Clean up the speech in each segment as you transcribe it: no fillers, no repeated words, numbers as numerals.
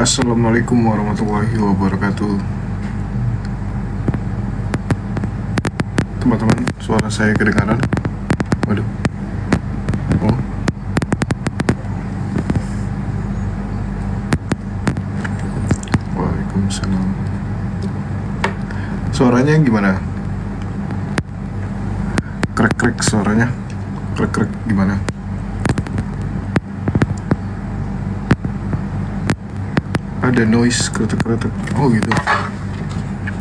Assalamualaikum warahmatullahi wabarakatuh. Teman-teman, suara saya kedengaran? Waduh. Oh. Waalaikumsalam. Suaranya gimana? Krek-krek suaranya. Krek-krek gimana? Ada noise kretek-kretek. Oh gitu.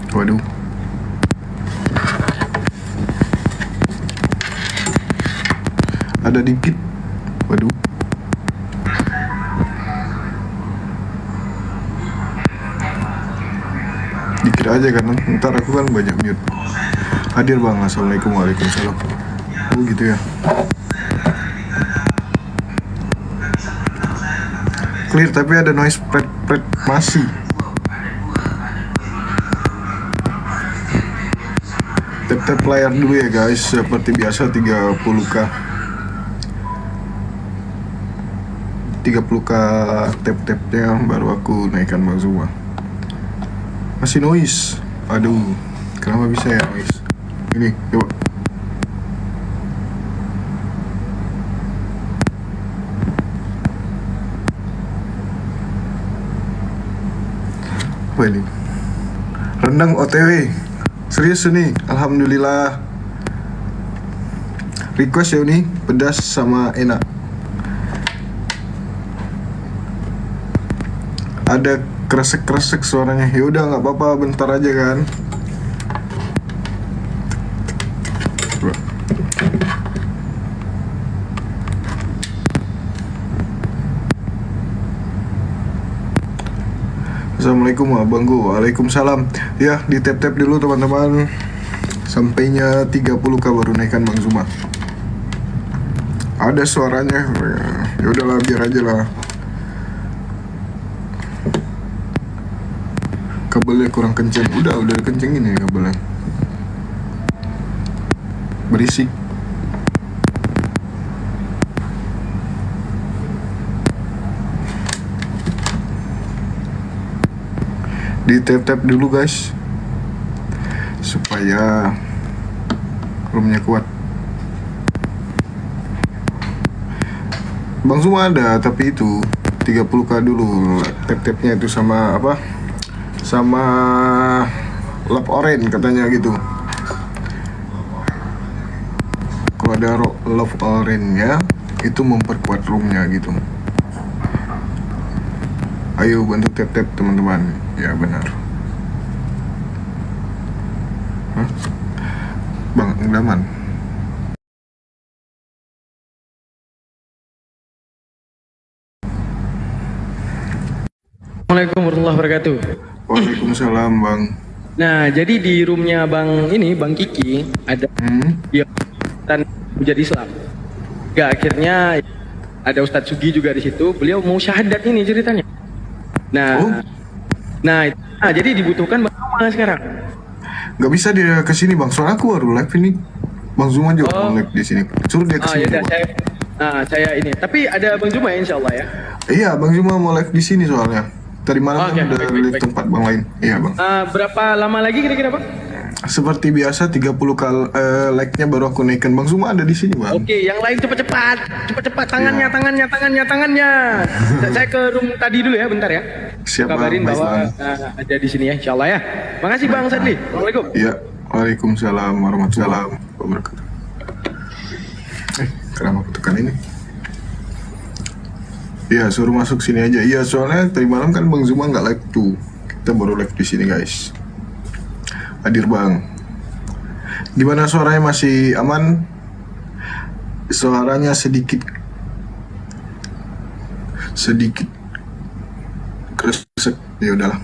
Waduh. Ada dikit. Waduh. Dikit aja kan. Ntar aku kan banyak mute. Hadir bang. Assalamualaikum. Waalaikumsalam. Oh gitu ya. Clear tapi ada noise pret masih. Tap layar dulu ya guys, seperti biasa 30k 30k tap-tapnya baru aku naikkan Bang Zuma. Masih noise. Aduh, kenapa bisa ya noise? Ini coba. Apa ini? Rendang OTW. Serius nih, alhamdulillah. Request ya nih, pedas sama enak. Ada kresek-kresek suaranya. Ya udah nggak apa-apa, bentar aja kan. Assalamualaikum abangku. Waalaikumsalam. Ya, di tap-tap dulu teman-teman. Sampainya 30k baru naikkan Bang Zuma. Ada suaranya. Ya udahlah, biar aja lah. Kabelnya kurang kenceng. Udah kencengin ya kabelnya. Berisik. Di tap-tap dulu guys, supaya roomnya kuat. Bang Zuma ada, tapi itu 30k dulu tap-tapnya itu sama apa? Sama lap orange katanya gitu. Kalau ada love orange-nya itu memperkuat roomnya gitu. Ayo bantu tap-tap teman-teman. Ya benar. Hah? Bang Daman. Assalamualaikum warahmatullahi wabarakatuh. Waalaikumsalam bang. Nah, jadi di roomnya Bang Kiki ada dia dan menjadi Islam. Gak akhirnya ada Ustadz Sugi juga di situ. Beliau mau syahadat ini ceritanya. Nah, jadi dibutuhkan Bang Zuma sekarang. Gak bisa dia kesini bang, soalnya aku baru live ini. Bang Zuma juga live di sini. Suruh dia kesini. Saya ini. Tapi ada Bang Zuma ya, insya Allah ya. Iya, Bang Zuma mau live di sini soalnya. Tadi malam kan udah live tempat bang lain. Iya bang. Berapa lama lagi kira-kira bang? Seperti biasa 30k like-nya baru aku naikkan. Bang Zuma ada di sini bang. Oke, yang lain cepat-cepat tangannya. Saya ke room tadi dulu ya, bentar ya. Siap kabarin bang, bahwa ada di sini ya, insya Allah ya. Makasih Bang Sadli. Assalamualaikum. Iya, waalaikumsalam warahmatullahi wabarakatuh. Kenapa aku tekan ini? Iya, suruh masuk sini aja. Iya, soalnya tadi malam kan Bang Zuma nggak live tuh. Kita baru live di sini guys. Hadir bang. Gimana suaranya, masih aman? Suaranya sedikit kresek. Ya udahlah.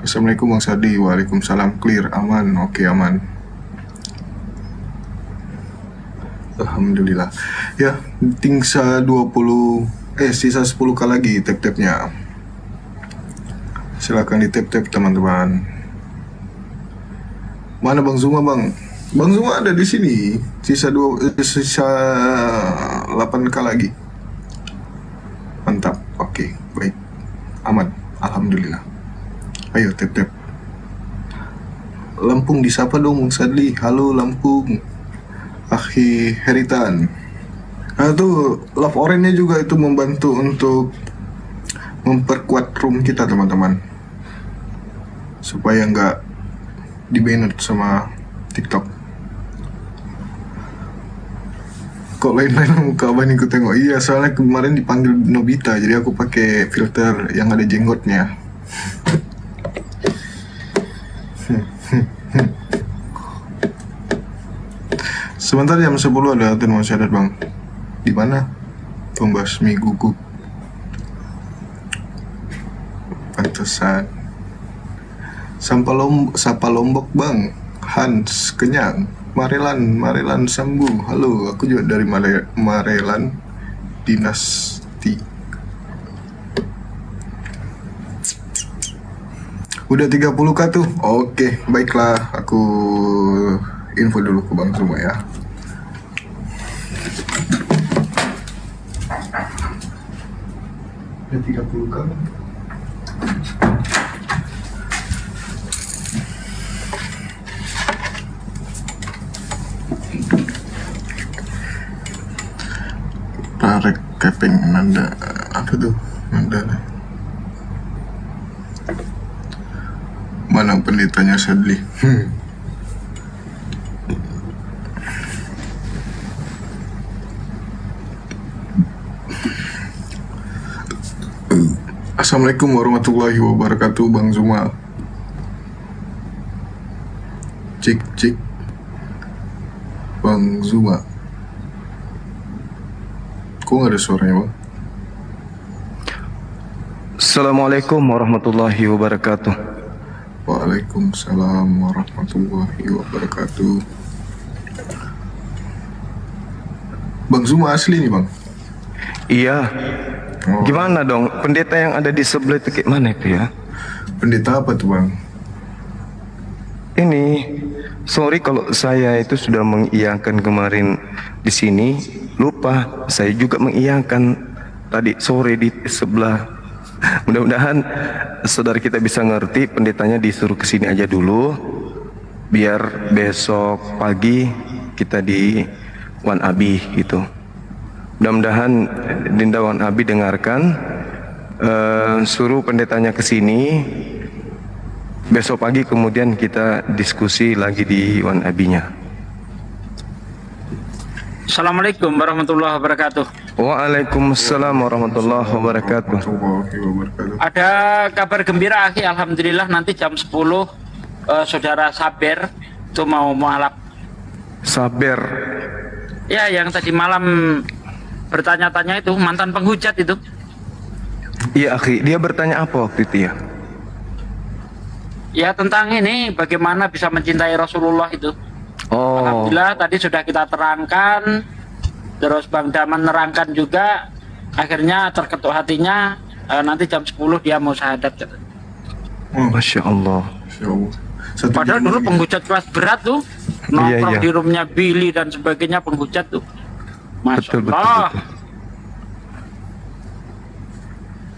Assalamualaikum Bang Sadi. Waalaikumsalam. Clear, aman. Oke, aman. Alhamdulillah. Ya, tinggal sisa 10k lagi tap-tapnya. Silakan di tap-tap teman-teman. Mana Bang Zuma bang? Bang Zuma ada di sini. Sisa 8k lagi. Mantap. Oke. aman, alhamdulillah. Ayo tap. Lampung disapa dong Bung Sadli. Halo Lampung. Akhi Heritan. Nah tuh Love Orange-nya juga itu membantu untuk memperkuat room kita teman-teman, supaya nggak di-banned sama TikTok. Kok lain-lain muka abang ikut tengok? Iya, soalnya kemarin dipanggil Nobita, jadi aku pakai filter yang ada jenggotnya. Sebentar jam 10 ada tuh mau syahadat bang. Di mana? Pembasmi gugup. Pantesan. Sapa Lombok bang. Hans kenyang. Marelan sambung. Halo, aku juga dari Marelan Dinasti. Udah 30k tuh. Oke, baiklah. Aku info dulu ke Bang Zuma ya. Udah 30k. Tarik keping nanda. Apa tuh? Nanda. Mana pendetanya Sadli? Assalamualaikum warahmatullahi wabarakatuh Bang Zuma. Cik Bang Zuma. Kok gak ada suaranya bang? Assalamualaikum warahmatullahi wabarakatuh. Waalaikumsalam warahmatullahi wabarakatuh. Bang Zuma asli nih bang? Iya. Oh. Gimana dong? Pendeta yang ada di sebelah itu kayak mana itu ya? Pendeta apa tuh bang? Ini, sorry kalau saya itu sudah mengiyakan kemarin di sini, lupa. Saya juga mengiyakan tadi sore di sebelah. Mudah-mudahan saudara kita bisa ngerti, pendetanya disuruh ke sini aja dulu, biar besok pagi kita di Wan Abi gitu. Mudah-mudahan Dinda Wan Abi dengarkan, suruh pendetanya ke sini. Besok pagi kemudian kita diskusi lagi di Wan Abinya. Assalamualaikum warahmatullahi wabarakatuh. Waalaikumsalam warahmatullahi wabarakatuh. Ada kabar gembira akhi, alhamdulillah nanti jam 10 saudara Saber itu mau mualaf. Saber. Ya, yang tadi malam bertanya-tanya itu mantan penghujat itu. Iya akhi, dia bertanya apa waktu itu ya? Ya tentang ini bagaimana bisa mencintai Rasulullah itu. Oh. Alhamdulillah tadi sudah kita terangkan, terus Bang Daman nerangkan juga, akhirnya terketuk hatinya, nanti jam 10 dia mau syahadat. Masya Allah. Padahal dulu penghujat kelas berat tuh, nongkrong di roomnya Billy dan sebagainya, penghujat tuh. Masya Allah. Betul.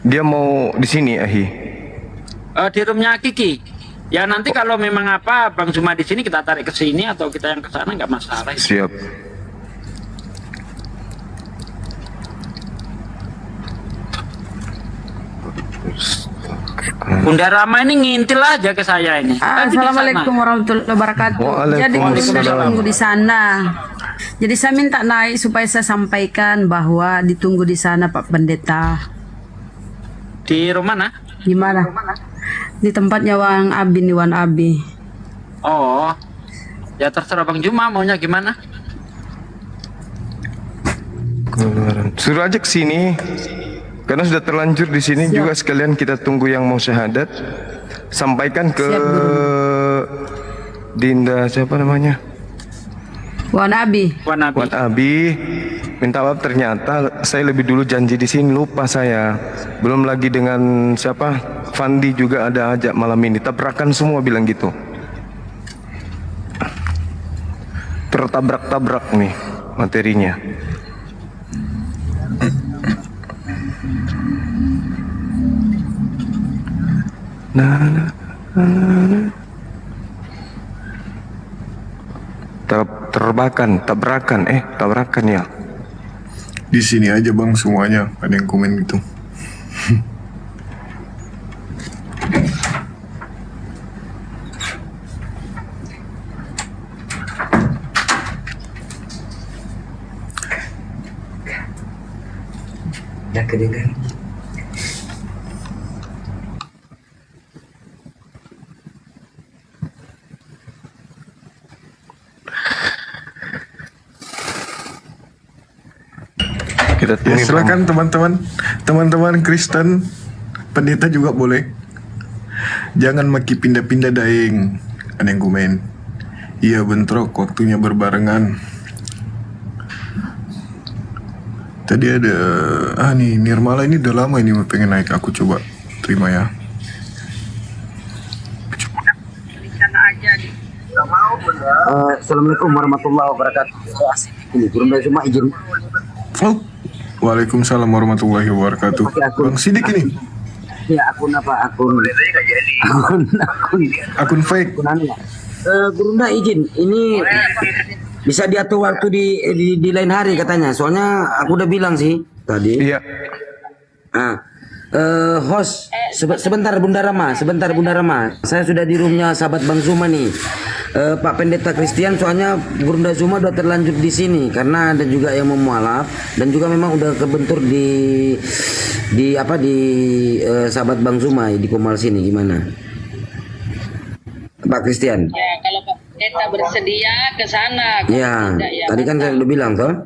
Dia mau di sini Ahi? Di roomnya Kiki. Ya nanti kalau memang apa Bang Zuma di sini kita tarik ke sini atau kita yang ke sana nggak masalah. Siap. Bunda Rama ini ngintil aja ke saya ini. Assalamualaikum warahmatullahi wabarakatuh. Jadi Waalaikumsalam. ditunggu di sana. Jadi saya minta naik supaya saya sampaikan bahwa ditunggu di sana Pak Pendeta. Di rumah mana? Di mana? Di tempatnya Wan Abi nih, Wan Abi. Oh, ya terserah Bang Zuma maunya gimana. Suruh aja ke sini. Karena sudah terlanjur di sini. Siap. Juga sekalian kita tunggu yang mau syahadat. Sampaikan ke Dinda siapa namanya? Wan Abi. Wan Abi. Wan Abi. Minta maaf ternyata saya lebih dulu janji di sini, lupa saya. Belum lagi dengan siapa? Fandi juga ada ajak malam ini. Tabrakan semua bilang gitu. Tertabrak-tabrak nih materinya. Na, na, na, na. Tabrakan ya. Di sini aja bang semuanya ada yang komen gitu. Dah kedengar. Kita Ya, tunggu. silakan teman-teman Kristen, pendeta juga boleh. Jangan maki pindah-pindah daeng. Ada yang komen. Iya bentrok, waktunya berbarengan. Tadi ada nih Nirmala ini udah lama ini pengen naik, aku coba terima ya. Assalamualaikum warahmatullahi wabarakatuh. Ini Gurunda cuma izin. Oh, waalaikumsalam warahmatullahi wabarakatuh. Bang Sidik ini Ya akun apa? Akun akun fake. anu ya. Gurunda izin. Ini bisa diatur waktu di lain hari katanya. Soalnya aku udah bilang sih tadi. Iya. Host sebentar Bunda Rama. Saya sudah di roomnya sahabat Bang Zuma nih. Pak Pendeta Christian, soalnya Gurunda Zuma udah terlanjur di sini karena ada juga yang memualaf dan juga memang udah kebentur di sahabat Bang Zuma di Komal sini. Gimana Pak Christian? Ya, kalau Pak Pendeta bersedia ke sana. Ya, tadi kan saya udah bilang toh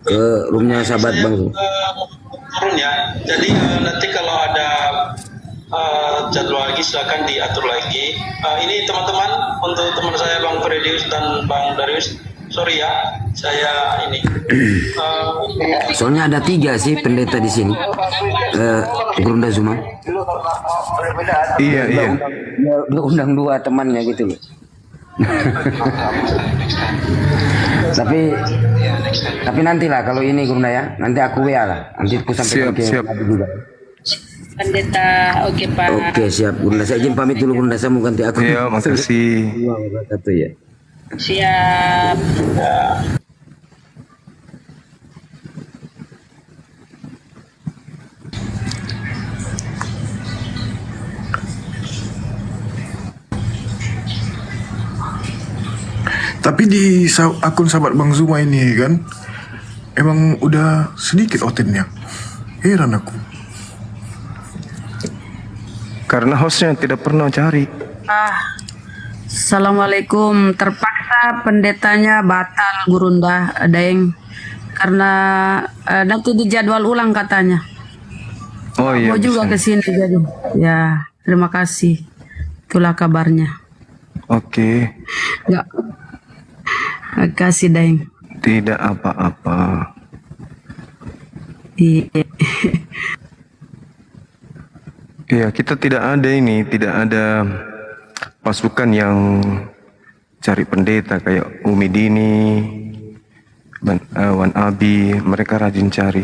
ke roomnya sahabat Bang Zuma. Turun ya. Jadi nanti kalau ada jadwal lagi silakan diatur lagi. Ini teman-teman, untuk teman saya Bang Fredius dan Bang Darius, sorry ya, saya ini. Soalnya ada 3 sih pendeta di sini. Gurunda Zuma. Iya. Dia undang 2 temannya gitu loh. tapi nantilah kalau ini Gurunda ya, nanti aku WA lah. Nanti aku sampaikan ke Siap. Adi juga. Pendeta, oke Pak. Oke siap Gurunda, saya izin pamit dulu Gurunda, saya mau ganti akun. Iya, makasih. Satu ya. Siap. Tapi di akun sahabat Bang Zuma ini kan emang udah sedikit outletnya. Heran aku. Karena hostnya tidak pernah cari. Assalamualaikum. Terpaksa pendetanya batal Gurunda Daeng karena nanti dijadwal ulang katanya. Oh iya. Mau juga ke bisa. sini jadi. Ya, terima kasih. Itulah kabarnya. Oke. Enggak. Makasih Daeng. Tidak apa-apa. Iya. Iya, kita tidak ada pasukan yang cari pendeta kayak Umi Dini, Wan Abi, mereka rajin cari.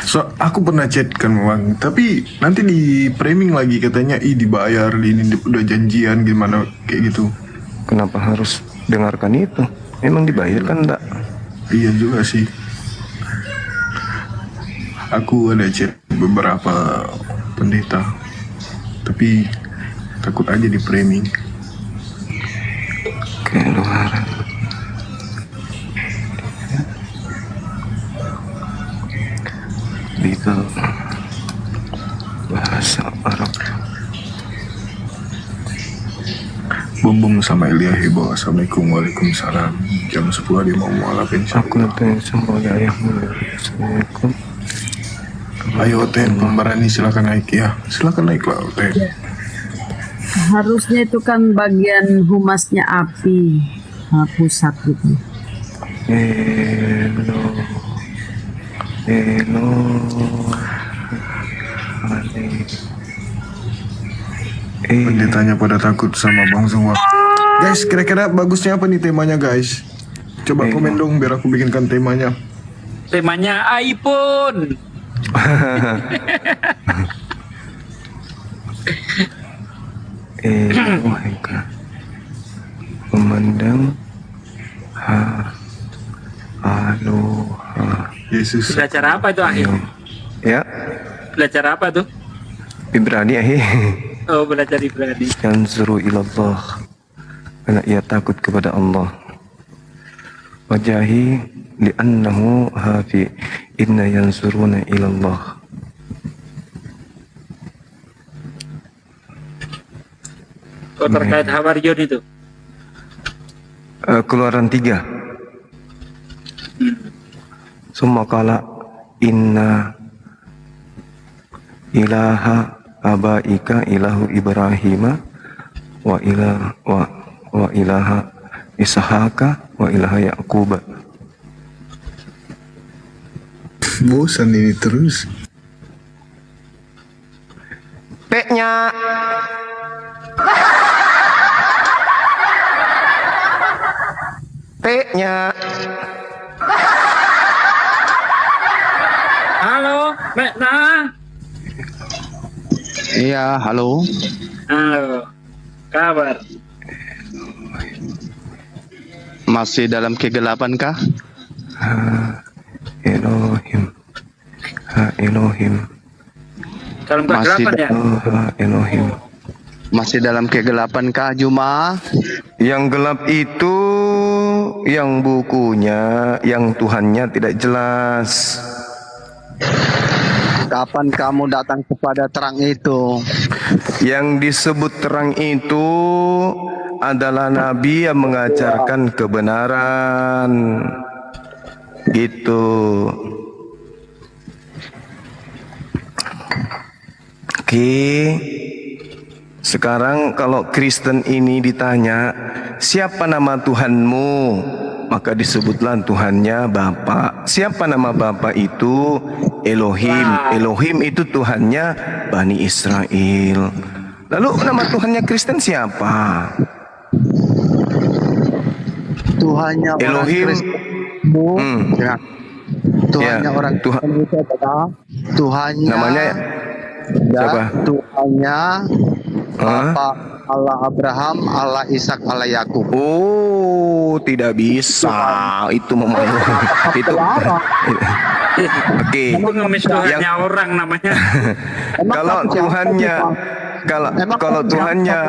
So, aku pernah chat kan Bang, tapi nanti di framing lagi katanya dibayar, ini udah janjian gimana kayak gitu. Kenapa harus dengarkan itu? Emang dibayar kan enggak? Iya juga sih. Aku ada chat beberapa pendeta, tapi takut aja di framing. Keluaran. Itu bahasa Arab. Bum sama Elia heboh. Assalamualaikum, waalaikumsalam. Jam 10 dia mau mualaf insya Aku Allah. nanti semoga ayahmu. Assalamualaikum. Ayo Oten, pemberani silakan naik ya. Silakan naik lah Oten. Harusnya itu kan bagian humasnya api, pusat gitu. Hello. Pendetanya pada takut sama Bang Zuma. Guys, kira-kira bagusnya apa nih temanya guys? Coba komen dong biar aku bikinkan temanya. Temanya iPhone. Elohika. Memandang aloha. Yesus. Belajar apa itu akhir? Ya, Belajar apa tuh? Ibrani ahi. Oh, belajar Ibrani. Yanzuru ilallah. Karena ia takut kepada Allah. Wajahi li'annahu hafi inna yanzuruna ilallah. Oh, terkait Hawaryun itu. Keluaran 3. Summa qala inna ilaha abaika ilahu Ibrahima wa ilaha Ishaka wa ilaha Yaquba. Bosan ini terus. P-nya. P-nya. Halo, Mekna. Iya, halo. Halo. Kabar? Masih dalam kegelapan kah? Elohim. Elohim. Dalam Masih kegelapan ya? Elohim. Masih dalam kegelapan kah, Juma? Yang gelap itu yang bukunya, yang Tuhannya tidak jelas. Kapan kamu datang kepada terang itu? Yang disebut terang itu adalah nabi yang mengajarkan kebenaran. Gitu. Oke. Sekarang kalau Kristen ini ditanya, siapa nama Tuhanmu? Maka disebutlah Tuhannya Bapa. Siapa nama Bapa itu? Elohim. Elohim itu Tuhannya Bani Israel. Lalu nama Tuhannya Kristen siapa? Tuhannya Elohim. orang Kristenmu. Ya. Tuhannya Ya, orang Tuhan. Kristen itu adalah Tuhannya. Namanya siapa? Tuhannya Bapa Allah Abraham, Allah Ishak, Allah Yakub. Oh, tidak bisa. Itu memang itu. Oke. Itu ngemis Tuhannya orang namanya. Kalau Tuhannya kalau Tuhannya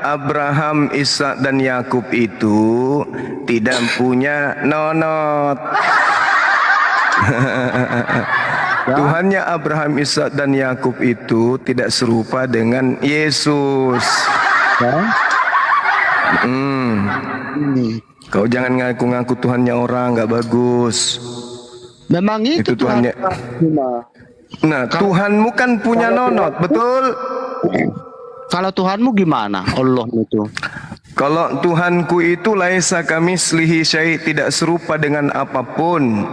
Abraham, Ishak dan Yakub itu tidak punya nonot. Tuhannya Abraham, Ishak dan Yakub itu tidak serupa dengan Yesus. Kau jangan ngaku-ngaku Tuhannya orang, nggak bagus. Memang itu Tuhannya. Nah, Tuhanmu kan punya nonot, betul? Kalau Tuhanmu gimana? Allah itu. Kalau Tuhanku itu laisa kamislihi syai', tidak serupa dengan apapun.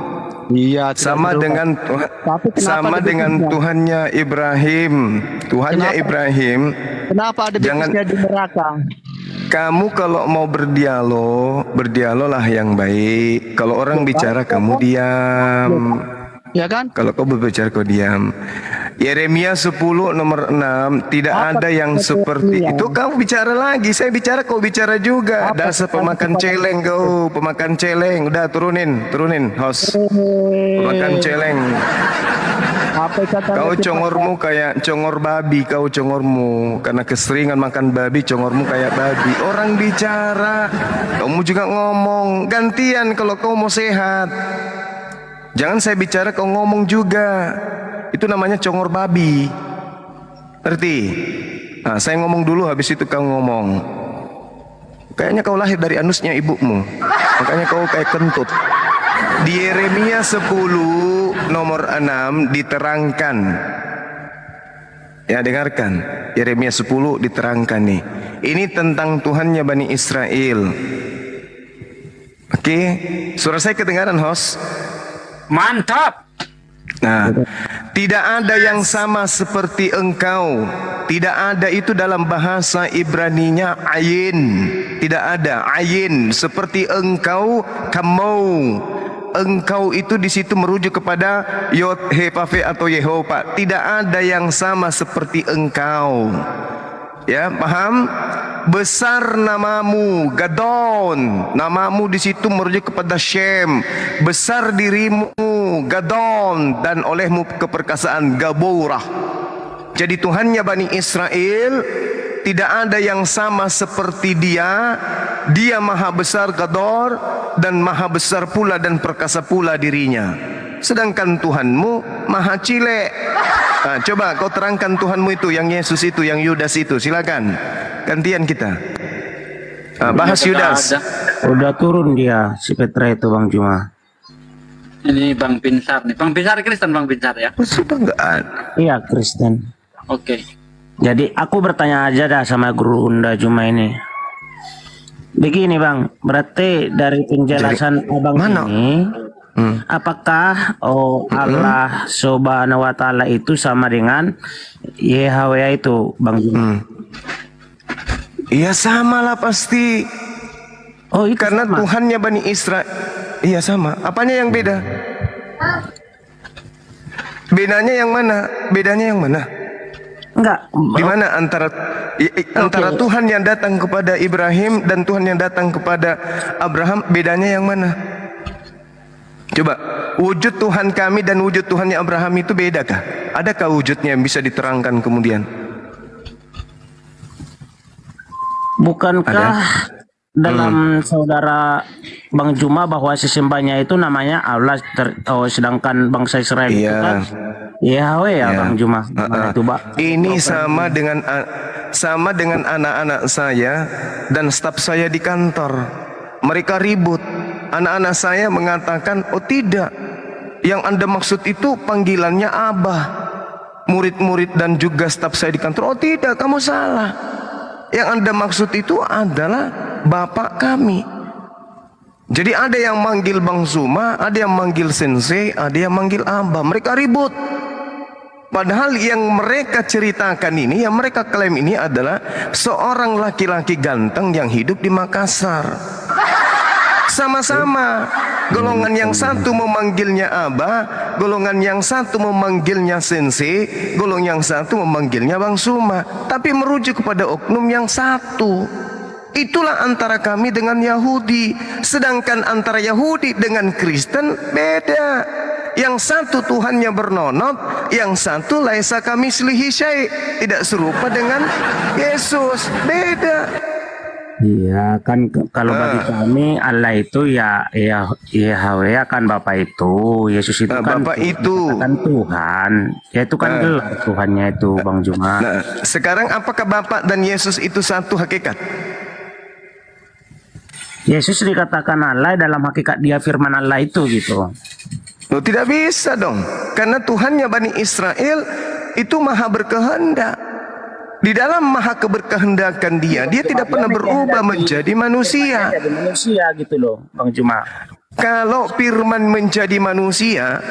Iya, Sama dengan sama dengan Tuhannya Ibrahim. Tuhannya Ibrahim. Kenapa ada Jangan- di neraka? Kamu kalau mau berdialoglah yang baik. Kalau orang bicara kamu diam. Ya kan? Kalau kau berbicara kau diam. Yeremia 10 nomor 6, tidak ada yang seperti itu. Kau bicara lagi, saya bicara kau bicara juga. Dasar pemakan celeng kau, pemakan celeng. Udah turunin host. Pemakan celeng. Apa kata Kau congormu kayak congor babi, kau congormu karena keseringan makan babi, congormu kayak babi. Orang bicara, kamu juga ngomong. Gantian kalau kau mau sehat. Jangan saya bicara kau ngomong juga. Itu namanya congor babi. Ngerti? Nah, saya ngomong dulu habis itu kau ngomong. Kayaknya kau lahir dari anusnya ibumu. Makanya kau kayak kentut. Di Yeremia 10 nomor 6 diterangkan. Ya, dengarkan. Yeremia 10 diterangkan nih. Ini tentang Tuhannya Bani Israel. Oke, suara saya kedengaran, host? Mantap. Nah, tidak ada yang sama seperti engkau. Tidak ada itu dalam bahasa Ibraninya ayin. Tidak ada ayin seperti engkau, kamu. Engkau itu di situ merujuk kepada Yod He Pafe atau Yehova. Tidak ada yang sama seperti engkau. Ya, paham? Besar namamu, Gadon. Namamu di situ merujuk kepada Shem. Besar dirimu, Gadon, dan olehmu keperkasaan, Gaborah. Jadi Tuhannya Bani Israel tidak ada yang sama seperti dia. Dia maha besar Gador, dan maha besar pula dan perkasa pula dirinya. Sedangkan Tuhanmu maha cilik. Nah, coba kau terangkan Tuhanmu itu, yang Yesus itu, yang Yudas itu. Silakan. Gantian kita. Bahas Yudas. Udah turun dia si Petra itu Bang Juma. Ini Bang Binsar nih. Bang Binsar Kristen Bang Binsar ya? Sudah enggak ada. Iya Kristen. Oke. Jadi aku bertanya aja dah sama guru Unda Juma ini. Begini Bang, berarti dari penjelasan Abang ini, apakah Allah Subhanahu wa Ta'ala itu sama dengan Yahweh itu Bang Juma? Iya sama lah pasti. Oh itu karena sama. Tuhannya Bani Israel. Iya sama. Apanya yang beda? Bedanya yang mana? Bedanya yang mana? Enggak. Di mana antara Tuhan yang datang kepada Ibrahim dan Tuhan yang datang kepada Abraham, bedanya yang mana? Coba, wujud Tuhan kami dan wujud Tuhannya Abraham itu bedakah? Adakah wujudnya yang bisa diterangkan kemudian? Bukankah dalam saudara Bang Juma bahwa sesembahnya itu namanya Allah, sedangkan bangsa Israel itu kan Yahweh ya Bang Juma. Itu, ini sama dengan anak-anak saya dan staf saya di kantor. Mereka ribut. Anak-anak saya mengatakan, oh tidak, yang Anda maksud itu panggilannya Abah. Murid-murid dan juga staf saya di kantor, oh tidak, kamu salah. Yang Anda maksud itu adalah Bapak kami. Jadi ada yang manggil Bang Zuma, ada yang manggil Sensei, ada yang manggil Abah. Mereka ribut. Padahal yang mereka ceritakan ini, yang mereka klaim ini adalah seorang laki-laki ganteng yang hidup di Makassar. Sama-sama. Golongan yang satu memanggilnya Abah, golongan yang satu memanggilnya Sensei, golongan yang satu memanggilnya Bang Suma, tapi merujuk kepada oknum yang satu. Itulah antara kami dengan Yahudi. Sedangkan antara Yahudi dengan Kristen beda. Yang satu Tuhannya bernonot, yang satu laisa kamislihi syai', tidak serupa dengan Yesus. Beda. Iya kan, kalau bagi kami Allah itu ya Yahweh kan Bapak itu, Yesus itu kan Bapak itu kan Tuhan, ya itu kan gelar Tuhannya itu Bang Juma. Nah, sekarang apakah Bapak dan Yesus itu satu hakikat? Yesus dikatakan Allah, dalam hakikat dia firman Allah itu gitu. Loh, tidak bisa dong, karena Tuhannya Bani Israel itu maha berkehendak. Di dalam maha keberkehendakan dia tidak pernah berubah menjadi manusia. Jadi manusia gitu loh Bang Juma. Kalau firman menjadi manusia,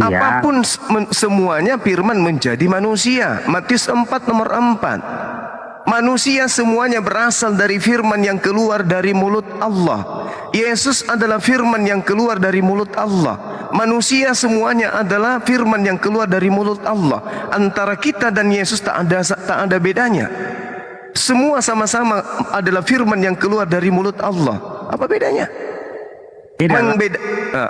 apapun semuanya firman menjadi manusia. Matius 4 nomor 4. Manusia semuanya berasal dari firman yang keluar dari mulut Allah. Yesus adalah firman yang keluar dari mulut Allah. Manusia semuanya adalah firman yang keluar dari mulut Allah. Antara kita dan Yesus tak ada bedanya. Semua sama-sama adalah firman yang keluar dari mulut Allah. Apa bedanya?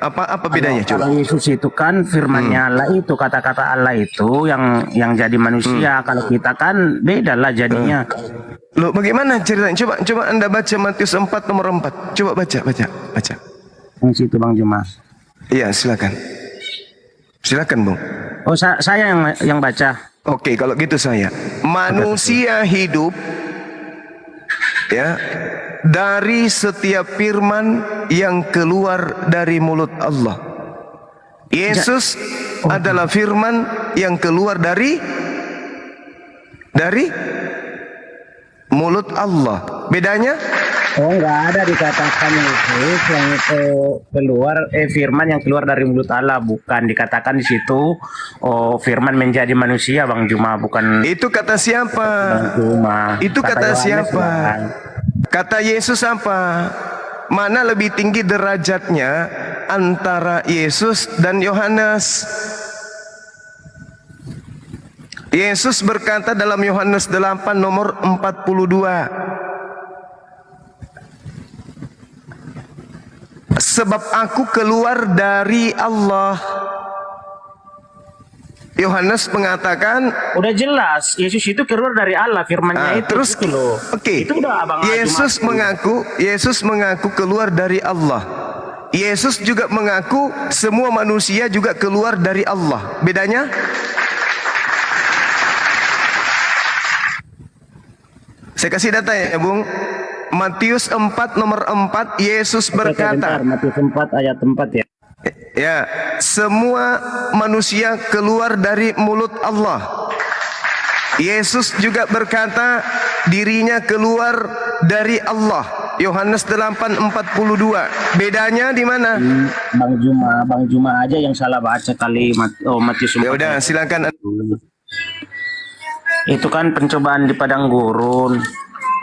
Apa bedanya? Kalau Yesus itu kan firmannya Allah itu, kata-kata Allah itu yang jadi manusia. Kalau kita kan beda lah jadinya. Loh, bagaimana ceritanya? Coba Anda baca Matius 4 nomor 4. Coba baca. Yang situ Bang Juma. Iya, silakan. Silakan, Bung. Oh, saya yang baca. Oke, kalau gitu saya. Manusia hidup ya dari setiap firman yang keluar dari mulut Allah. Yesus adalah firman yang keluar dari mulut Allah. Bedanya? Oh, enggak ada dikatakan yang keluar firman yang keluar dari mulut Allah, bukan dikatakan di situ firman menjadi manusia Bang Juma, bukan. Itu kata siapa? Bang Juma. Itu kata siapa? Kata Yesus apa? Mana lebih tinggi derajatnya antara Yesus dan Yohanes? Yesus berkata dalam Yohanes 8 nomor 42, sebab aku keluar dari Allah. Yohanes mengatakan, Udah jelas, Yesus itu keluar dari Allah, firman-Nya itu. terus itu loh. Oke. Itu udah Abang Yesus mengaku keluar dari Allah. Yesus juga mengaku semua manusia juga keluar dari Allah. Bedanya? Saya kasih data ya, Bung. Matius 4 nomor 4, Yesus berkata, Matius 4 ayat 4 ya. ya, semua manusia keluar dari mulut Allah. Yesus juga berkata dirinya keluar dari Allah. Yohanes 8:42. Bedanya di mana? Bang Juma aja yang salah baca kalimat Matius 4. Ya udah, silakan. Itu kan pencobaan di padang gurun.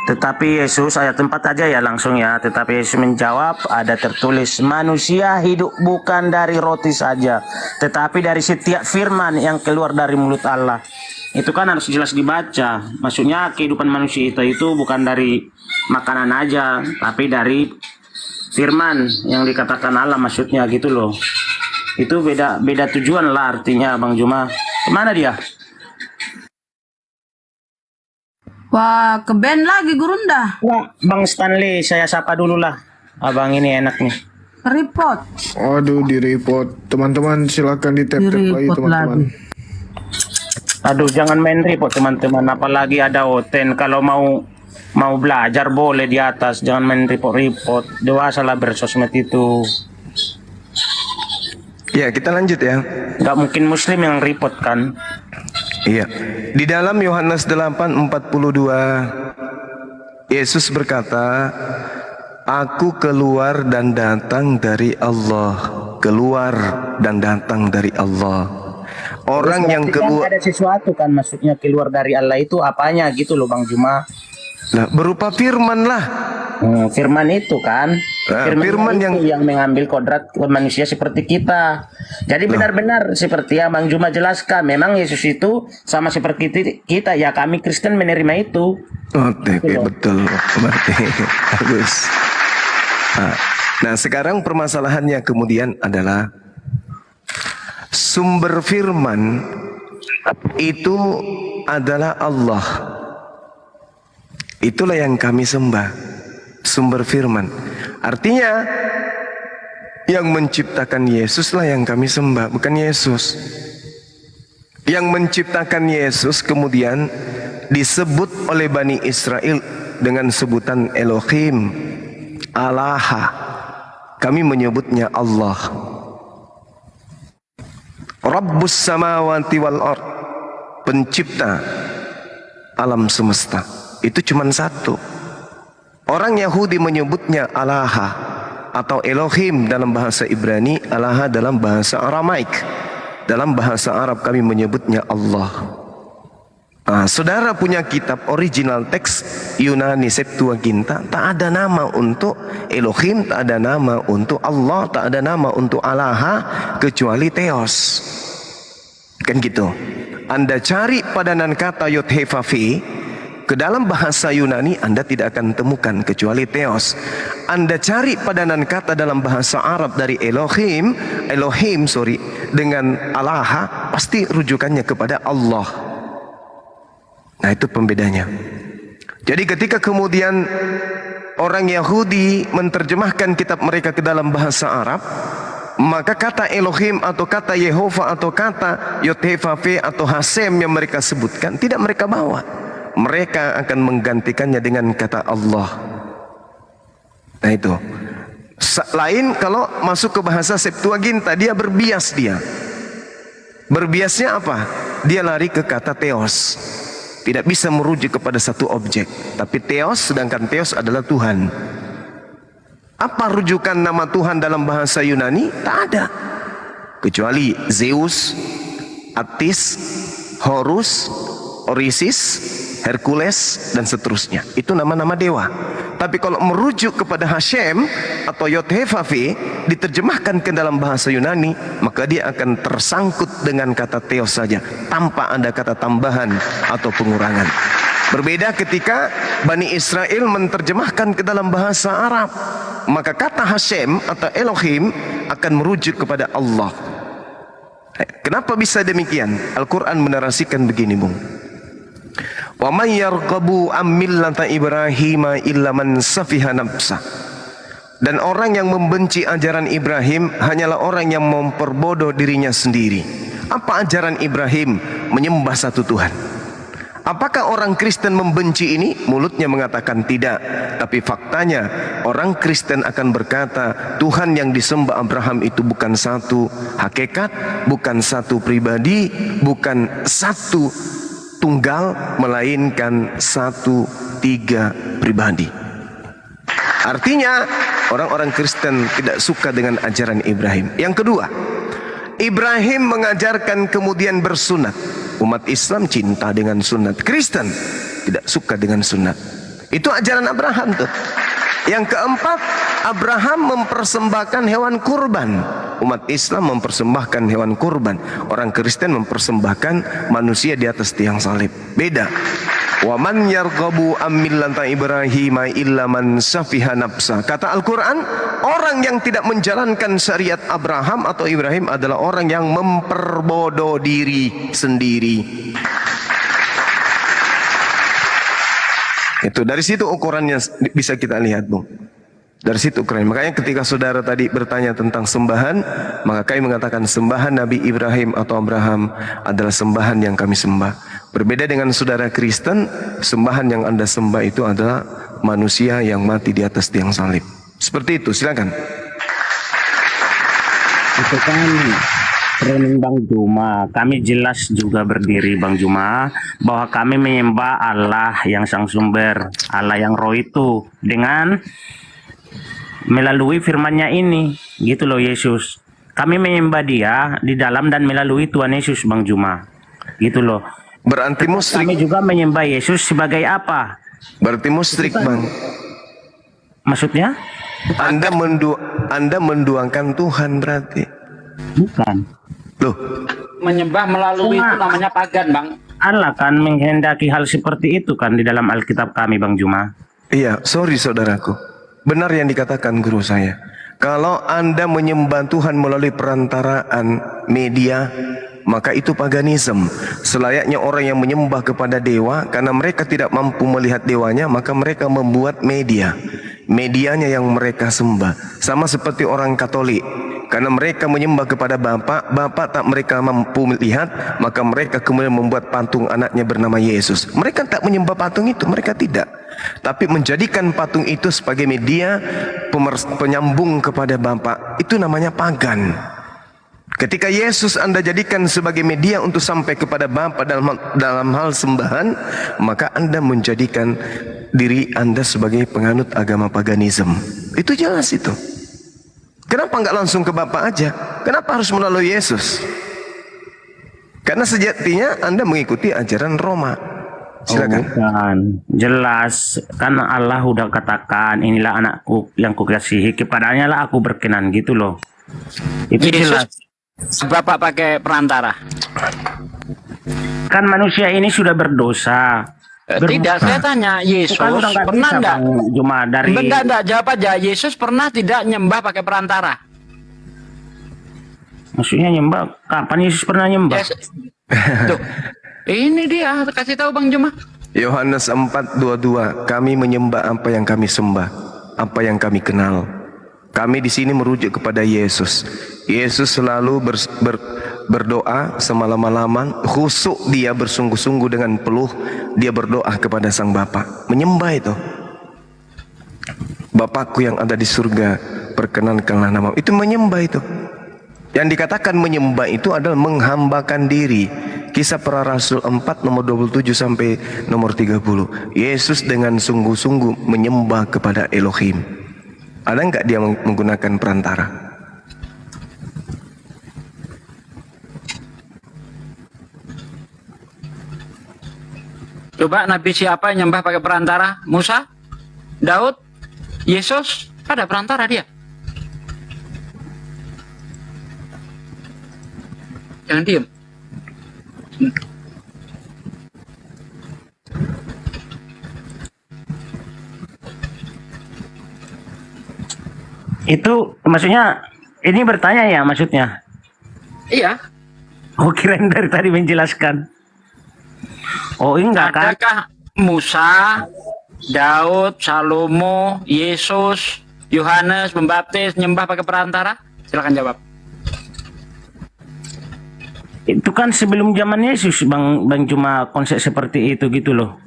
Tetapi Yesus ayat 4 aja ya langsung ya. Tetapi Yesus menjawab, ada tertulis, manusia hidup bukan dari roti saja, tetapi dari setiap firman yang keluar dari mulut Allah. Itu kan harus jelas dibaca. Maksudnya kehidupan manusia itu bukan dari makanan aja, tapi dari firman yang dikatakan Allah, maksudnya gitu loh. Itu beda tujuan lah artinya, Bang Juma. Kemana dia? Wah, ke band lagi Gurunda. Wah, Bang Stanley, saya sapa dulu lah. Abang ini enak nih. Report. Aduh, di report. Teman-teman silakan di tap-tap lagi, teman-teman. Aduh, jangan main report teman-teman. Apalagi ada Oten. Kalau mau belajar boleh di atas. Jangan main report-report. Dewasa lah bersosmed itu. Ya, kita lanjut ya. Gak mungkin Muslim yang report kan? Iya. Di dalam Yohanes 8:42, Yesus berkata, aku keluar dan datang dari Allah. Keluar dan datang dari Allah. Orang yang keluar, ada sesuatu kan, maksudnya keluar dari Allah itu apanya gitu loh Bang Juma. nah, berupa firman lah. Firman itu kan, firman yang mengambil kodrat manusia seperti kita. Jadi benar-benar seperti yang Bang Juma jelaskan, memang Yesus itu sama seperti kita ya, kami Kristen menerima itu. Betul, berarti bagus. Nah, sekarang permasalahannya kemudian adalah sumber firman itu adalah Allah. Itulah yang kami sembah. Sumber firman. Artinya yang menciptakan Yesus lah yang kami sembah, bukan Yesus. Yang menciptakan Yesus kemudian disebut oleh Bani Israel dengan sebutan Elohim, Allah. Kami menyebutnya Allah. Rabbus samawati wal ard, pencipta alam semesta. Itu cuma satu. Orang Yahudi menyebutnya Allah atau Elohim dalam bahasa Ibrani, Allah dalam bahasa Aramaik. Dalam bahasa Arab kami menyebutnya Allah. Saudara punya kitab original teks Yunani Septuaginta, tak ada nama untuk Elohim, tak ada nama untuk Allah, tak ada nama untuk Allah kecuali Theos. Kan gitu. Anda cari padanan kata Yod He Vav He ke dalam bahasa Yunani, Anda tidak akan temukan kecuali Theos. Anda cari padanan kata dalam bahasa Arab dari Elohim dengan Allah, pasti rujukannya kepada Allah. Nah, itu pembedanya. Jadi ketika kemudian orang Yahudi menerjemahkan kitab mereka ke dalam bahasa Arab, maka kata Elohim atau kata Yehova atau kata Yod He Vav He atau Hasem yang mereka sebutkan tidak mereka bawa. Mereka akan menggantikannya dengan kata Allah. Nah itu. Lain kalau masuk ke bahasa Septuaginta, dia berbias dia. Berbiasnya apa? Dia lari ke kata Theos. Tidak bisa merujuk kepada satu objek. Tapi Theos, sedangkan Theos adalah Tuhan. Apa rujukan nama Tuhan dalam bahasa Yunani? Tak ada. Kecuali Zeus, Attis, Horus, Orisis, Hercules, dan seterusnya. Itu nama-nama dewa. Tapi kalau merujuk kepada Hashem atau Yod-Heh-Vav-Veh diterjemahkan ke dalam bahasa Yunani, maka dia akan tersangkut dengan kata Theos saja, tanpa ada kata tambahan atau pengurangan. Berbeda ketika Bani Israel menerjemahkan ke dalam bahasa Arab, maka kata Hashem atau Elohim akan merujuk kepada Allah. Kenapa bisa demikian? Al-Quran menarasikan begini, Bung. Wa may yarghabu am millata Ibrahim illa man safiha nafsa. Dan orang yang membenci ajaran Ibrahim hanyalah orang yang memperbodoh dirinya sendiri. Apa ajaran Ibrahim? Menyembah satu Tuhan. Apakah orang Kristen membenci ini? Mulutnya mengatakan tidak, tapi faktanya orang Kristen akan berkata Tuhan yang disembah Abraham itu bukan satu hakikat, bukan satu pribadi, bukan satu tunggal, melainkan satu tiga pribadi. Artinya orang-orang Kristen tidak suka dengan ajaran Ibrahim. Yang kedua, Ibrahim mengajarkan kemudian bersunat. Umat Islam cinta dengan sunat. Kristen tidak suka dengan sunat. Itu ajaran Abraham tuh. Yang keempat, Abraham mempersembahkan hewan kurban. Umat Islam mempersembahkan hewan kurban. Orang Kristen mempersembahkan manusia di atas tiang salib. Beda. Wa man yarghabu am millata Ibrahim illa man safiha nafsa. Kata Al-Quran, orang yang tidak menjalankan syariat Abraham atau Ibrahim adalah orang yang memperbodoh diri sendiri. Itu dari situ ukurannya bisa kita lihat, Bung. Dari situ ukurannya. Makanya ketika saudara tadi bertanya tentang sembahan, maka kami mengatakan sembahan Nabi Ibrahim atau Abraham adalah sembahan yang kami sembah. Berbeda dengan saudara Kristen, sembahan yang Anda sembah itu adalah manusia yang mati di atas tiang salib. Seperti itu, silakan. Itu kan training Bang Juma. Kami jelas juga berdiri Bang Juma bahwa kami menyembah Allah yang sang sumber, Allah yang roh itu dengan melalui firman-Nya ini, gitu loh Yesus. Kami menyembah Dia di dalam dan melalui Tuhan Yesus Bang Juma, gitu loh. Berarti musyrik. Kami juga menyembah Yesus sebagai apa? Berarti musyrik, Bang. Maksudnya? Anda menduakan Tuhan berarti. Bukan. Loh, Menyembah melalui itu namanya pagan, Bang. Allah kan menghendaki hal seperti itu kan di dalam Alkitab kami Bang Juma. iya, sorry saudaraku. Benar yang dikatakan guru saya. Kalau Anda menyembah Tuhan melalui perantaraan media, maka itu paganisme. Selayaknya orang yang menyembah kepada dewa, karena mereka tidak mampu melihat dewanya, maka mereka membuat media. Medianya yang mereka sembah. Sama seperti orang Katolik. Karena mereka menyembah kepada Bapa tak mereka mampu melihat, maka mereka kemudian membuat patung anaknya bernama Yesus. Mereka tak menyembah patung itu, mereka tidak. Tapi menjadikan patung itu sebagai media penyambung kepada Bapa, itu namanya pagan. Ketika Yesus Anda jadikan sebagai media untuk sampai kepada Bapa dalam hal sembahan, maka Anda menjadikan diri Anda sebagai penganut agama paganisme. Itu jelas itu. Kenapa nggak langsung ke Bapa aja? Kenapa harus melalui Yesus? Karena sejatinya Anda mengikuti ajaran Roma. Silakan. Oh, bukan. Jelas kan Allah udah katakan inilah anakku yang kukasihi, kepadanya lah aku berkenan, gitu loh. Itu jelas. Bapak pakai perantara. Kan manusia ini sudah berdosa. Tidak, saya tanya Yesus Bukan, udah nggak pernah bisa, enggak? Bang Juma, dari Enggak, jawab aja. Yesus pernah tidak nyembah pakai perantara? maksudnya nyembah. Kapan Yesus pernah nyembah? Yes. Tuh. Ini dia, kasih tahu Bang Juma. Yohanes 4:22, kami menyembah apa yang kami sembah, apa yang kami kenal. Kami di sini merujuk kepada Yesus. Yesus selalu berdoa semalam-malaman, khusyuk dia bersungguh-sungguh dengan peluh, dia berdoa kepada Sang Bapa, menyembah itu. Bapakku yang ada di surga, perkenankanlah namamu. Itu menyembah itu. Yang dikatakan menyembah itu adalah menghambakan diri. Kisah Para Rasul 4 nomor 27 sampai nomor 30. Yesus dengan sungguh-sungguh menyembah kepada Elohim. Ada enggak dia menggunakan perantara? Coba nabi siapa yang nyembah pakai perantara? Musa? Daud? Yesus? Ada perantara dia. Jangan diem. Itu maksudnya ini bertanya ya maksudnya. Iya. Oh kirain dari tadi menjelaskan. Oh enggak kan? Adakah Musa, Daud, Salomo, Yesus, Yohanes Pembaptis nyembah pakai perantara? Silakan jawab. Itu kan sebelum zaman Yesus bang cuma konsep seperti itu gitu loh.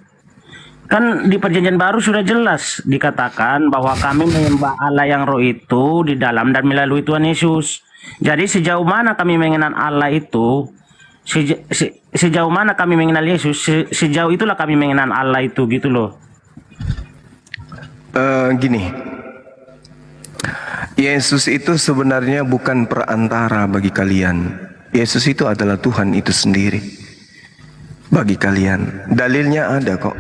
Kan di perjanjian baru sudah jelas dikatakan bahwa kami menyembah Allah yang roh itu di dalam dan melalui Tuhan Yesus. Jadi sejauh mana kami mengenal Allah itu, sejauh mana kami mengenal Yesus, sejauh itulah kami mengenal Allah itu gitu loh. Gini, Yesus itu sebenarnya bukan perantara bagi kalian. Yesus itu adalah Tuhan itu sendiri bagi kalian. Dalilnya ada kok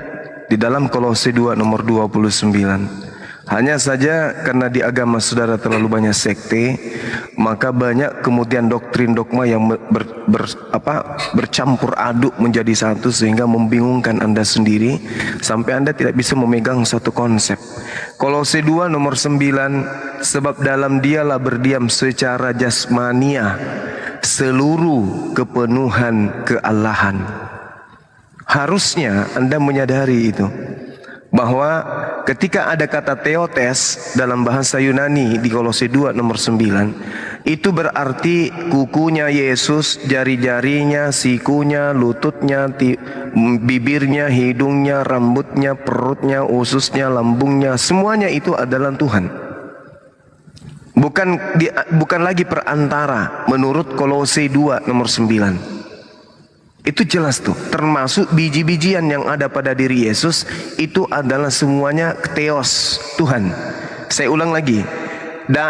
di dalam Kolose 2 nomor 29. Hanya saja karena di agama saudara terlalu banyak sekte, maka banyak kemudian doktrin dogma yang bercampur aduk menjadi satu sehingga membingungkan Anda sendiri sampai Anda tidak bisa memegang satu konsep. Kolose 2 nomor 9, sebab dalam dialah berdiam secara jasmania seluruh kepenuhan keallahan. Harusnya Anda menyadari itu, bahwa ketika ada kata theotes dalam bahasa Yunani di Kolose 2 nomor 9, itu berarti kukunya Yesus, jari-jarinya, sikunya, lututnya, bibirnya, hidungnya, rambutnya, perutnya, ususnya, lambungnya, semuanya itu adalah Tuhan. Bukan lagi perantara menurut Kolose 2 nomor 9. Itu jelas tuh, termasuk biji-bijian yang ada pada diri Yesus itu adalah semuanya theos, Tuhan. Saya ulang lagi.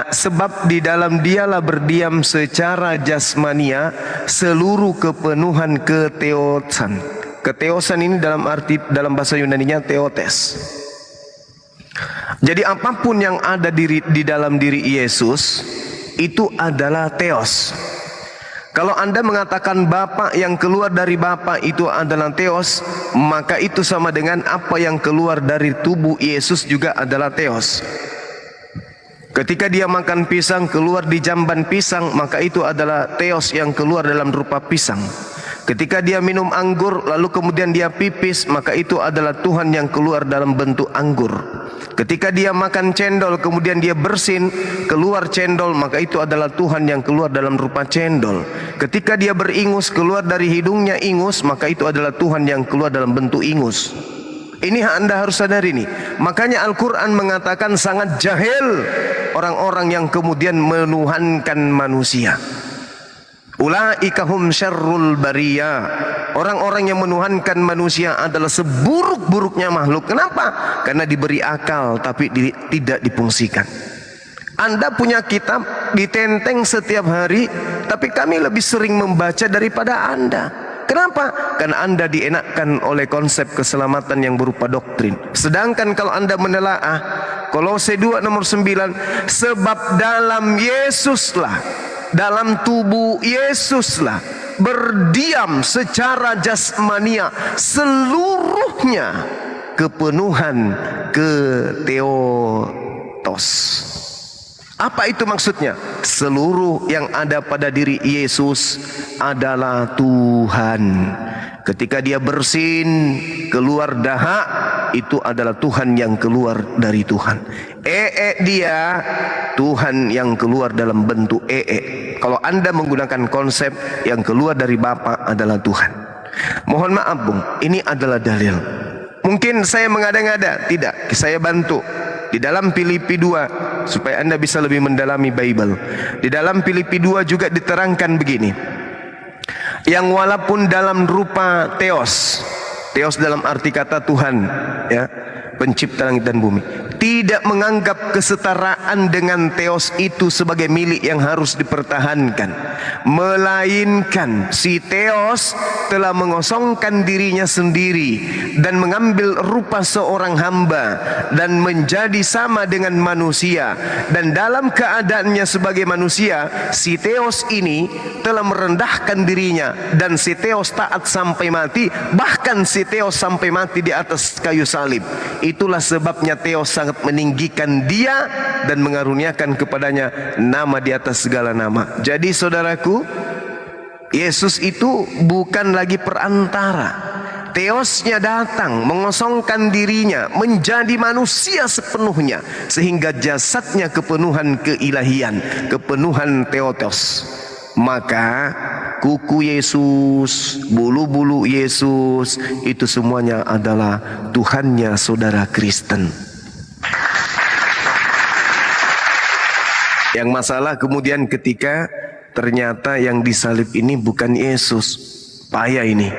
Sebab di dalam dialah berdiam secara jasmania seluruh kepenuhan ketheosan. Ketheosan ini dalam bahasa Yunaninya theotes. Jadi apapun yang ada di dalam diri Yesus itu adalah theos. Kalau Anda mengatakan Bapa yang keluar dari Bapa itu adalah theos, maka itu sama dengan apa yang keluar dari tubuh Yesus juga adalah theos. Ketika dia makan pisang keluar di jamban pisang, maka itu adalah theos yang keluar dalam rupa pisang. Ketika dia minum anggur lalu kemudian dia pipis, maka itu adalah Tuhan yang keluar dalam bentuk anggur. Ketika dia makan cendol kemudian dia bersin keluar cendol, maka itu adalah Tuhan yang keluar dalam rupa cendol. Ketika dia beringus keluar dari hidungnya ingus, maka itu adalah Tuhan yang keluar dalam bentuk ingus. Ini Anda harus sadari nih. Makanya Al-Quran mengatakan sangat jahil orang-orang yang kemudian menuhankan manusia. Ulaika hum syarrul bariyah. Orang-orang yang menuhankan manusia adalah seburuk-buruknya makhluk. Kenapa? Karena diberi akal tapi tidak difungsikan. Anda punya kitab ditenteng setiap hari, tapi kami lebih sering membaca daripada Anda. Kenapa? Karena Anda dienakkan oleh konsep keselamatan yang berupa doktrin. Sedangkan kalau Anda menelaah Kolose 2 nomor 9, sebab dalam Yesuslah, dalam tubuh Yesuslah berdiam secara jasmania seluruhnya kepenuhan ketheotos. Apa itu maksudnya? Seluruh yang ada pada diri Yesus adalah Tuhan. Ketika dia bersin keluar dahak, itu adalah Tuhan yang keluar dari Tuhan. Dia Tuhan yang keluar dalam bentuk Kalau Anda menggunakan konsep yang keluar dari Bapa adalah Tuhan. Mohon maaf Bung, ini adalah dalil. Mungkin saya mengada-ngada, tidak, saya bantu. Di dalam Filipi 2 supaya Anda bisa lebih mendalami Bible. Di dalam Filipi 2 juga diterangkan begini. Yang walaupun dalam rupa theos dalam arti kata Tuhan, ya, pencipta langit dan bumi. tidak menganggap kesetaraan dengan teos itu sebagai milik yang harus dipertahankan, melainkan si teos telah mengosongkan dirinya sendiri dan mengambil rupa seorang hamba dan menjadi sama dengan manusia, dan dalam keadaannya sebagai manusia si teos ini telah merendahkan dirinya, dan si teos taat sampai mati, bahkan si teos sampai mati di atas kayu salib. Itulah sebabnya teos sangat meninggikan dia dan mengaruniakan kepadanya nama di atas segala nama. Jadi saudaraku, Yesus itu bukan lagi perantara. Teosnya datang mengosongkan dirinya menjadi manusia sepenuhnya, sehingga jasadnya kepenuhan keilahian, kepenuhan Theotos. Maka kuku Yesus, bulu-bulu Yesus, itu semuanya adalah Tuhannya saudara Kristen. Yang masalah kemudian ketika ternyata yang disalib ini bukan Yesus. Payah ini,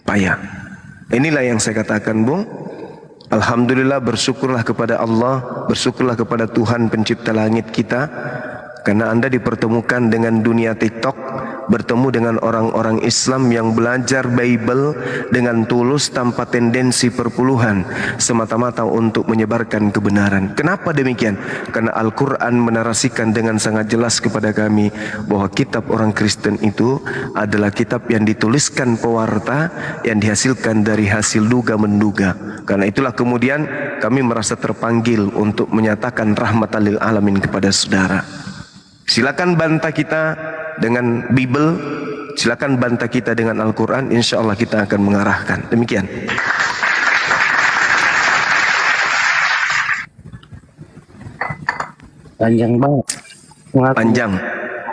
payah. Inilah yang saya katakan, Bung. Alhamdulillah, bersyukurlah kepada Allah, bersyukurlah kepada Tuhan pencipta langit kita, karena Anda dipertemukan dengan dunia TikTok, bertemu dengan orang-orang Islam yang belajar Bible dengan tulus tanpa tendensi perpuluhan, semata-mata untuk menyebarkan kebenaran. Kenapa demikian? Karena Al-Quran menarasikan dengan sangat jelas kepada kami bahwa kitab orang Kristen itu adalah kitab yang dituliskan pewarta, yang dihasilkan dari hasil duga-menduga. Karena itulah kemudian kami merasa terpanggil untuk menyatakan rahmatan lil alamin kepada saudara. Silakan bantah kita dengan Bible, silakan bantah kita dengan Al-Quran, insya Allah kita akan mengarahkan. Demikian. Panjang banget. Panjang,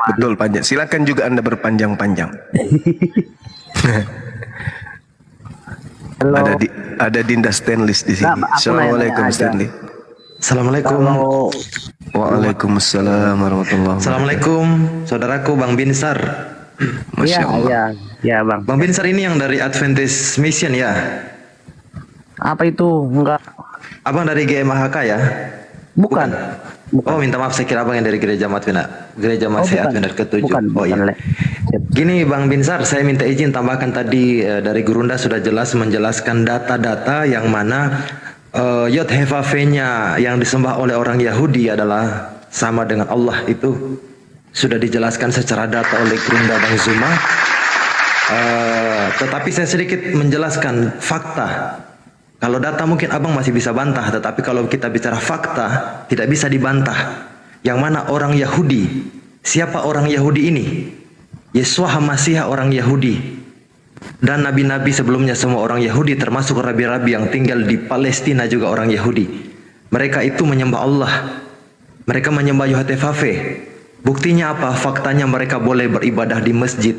betul panjang. Silakan juga Anda berpanjang-panjang. Ada Dinda Stainless di sini. Assalamualaikum Stanley. Assalamualaikum. Waalaikumsalam warahmatullahi wabarakatuh. Assalamualaikum, saudaraku Bang Binsar. Masya Allah. Ya Bang. Bang Binsar ini yang dari Adventist Mission ya? Apa itu? Enggak. Abang dari GMHK ya? Bukan. Oh, minta maaf, saya kira abang yang dari Gereja Matwina, Gereja Masih Advent ke-7. Oh iya. Gini Bang Binsar, saya minta izin tambahkan tadi dari Gurunda sudah jelas menjelaskan data-data yang mana Yod-Heh-Vav-nya yang disembah oleh orang Yahudi adalah sama dengan Allah. Itu sudah dijelaskan secara data oleh Gurunda Bang Zuma. Tetapi saya sedikit menjelaskan fakta. Kalau data mungkin abang masih bisa bantah, tetapi kalau kita bicara fakta tidak bisa dibantah. Yang mana orang Yahudi, siapa orang Yahudi ini? Yesua HaMasyiah orang Yahudi. Dan nabi-nabi sebelumnya semua orang Yahudi, termasuk rabi-rabi yang tinggal di Palestina juga orang Yahudi. Mereka itu menyembah Allah. Mereka menyembah Yod-Heh-Vav. Buktinya apa? Faktanya mereka boleh beribadah di masjid.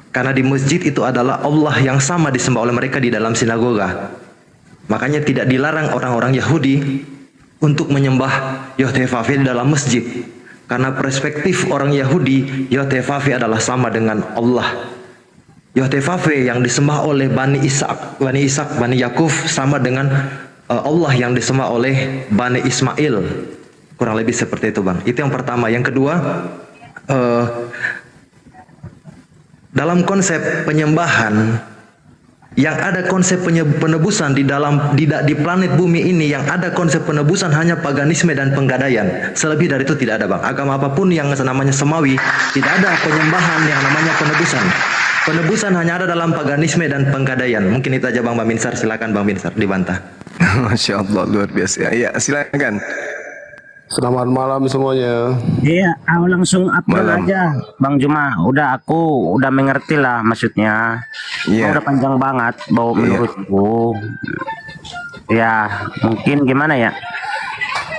Karena di masjid itu adalah Allah yang sama disembah oleh mereka di dalam sinagoga. Makanya tidak dilarang orang-orang Yahudi untuk menyembah Yod-Heh-Vav di dalam masjid. Karena perspektif orang Yahudi, Yod-Heh-Vav adalah sama dengan Allah. Yod-Heh-Vav yang disembah oleh Bani Ishak, Bani Yakub sama dengan Allah yang disembah oleh Bani Ismail. Kurang lebih seperti itu Bang. Itu yang pertama. Yang kedua, dalam konsep penyembahan, yang ada konsep penebusan di planet bumi ini, yang ada konsep penebusan hanya paganisme dan penggadaian. Selebih dari itu tidak ada Bang. Agama apapun yang namanya semawi, tidak ada penyembahan yang namanya penebusan. Penebusan hanya ada dalam paganisme dan penggadaian. Mungkin itu aja Bang Binsar. Silakan Bang Binsar dibantah. Masya Allah, luar biasa. Ya, silakan. Selamat malam semuanya. Iya, aku langsung upload aja Bang Juma. Aku udah mengerti lah maksudnya. Udah panjang banget bau menurutku. Ya, mungkin gimana ya?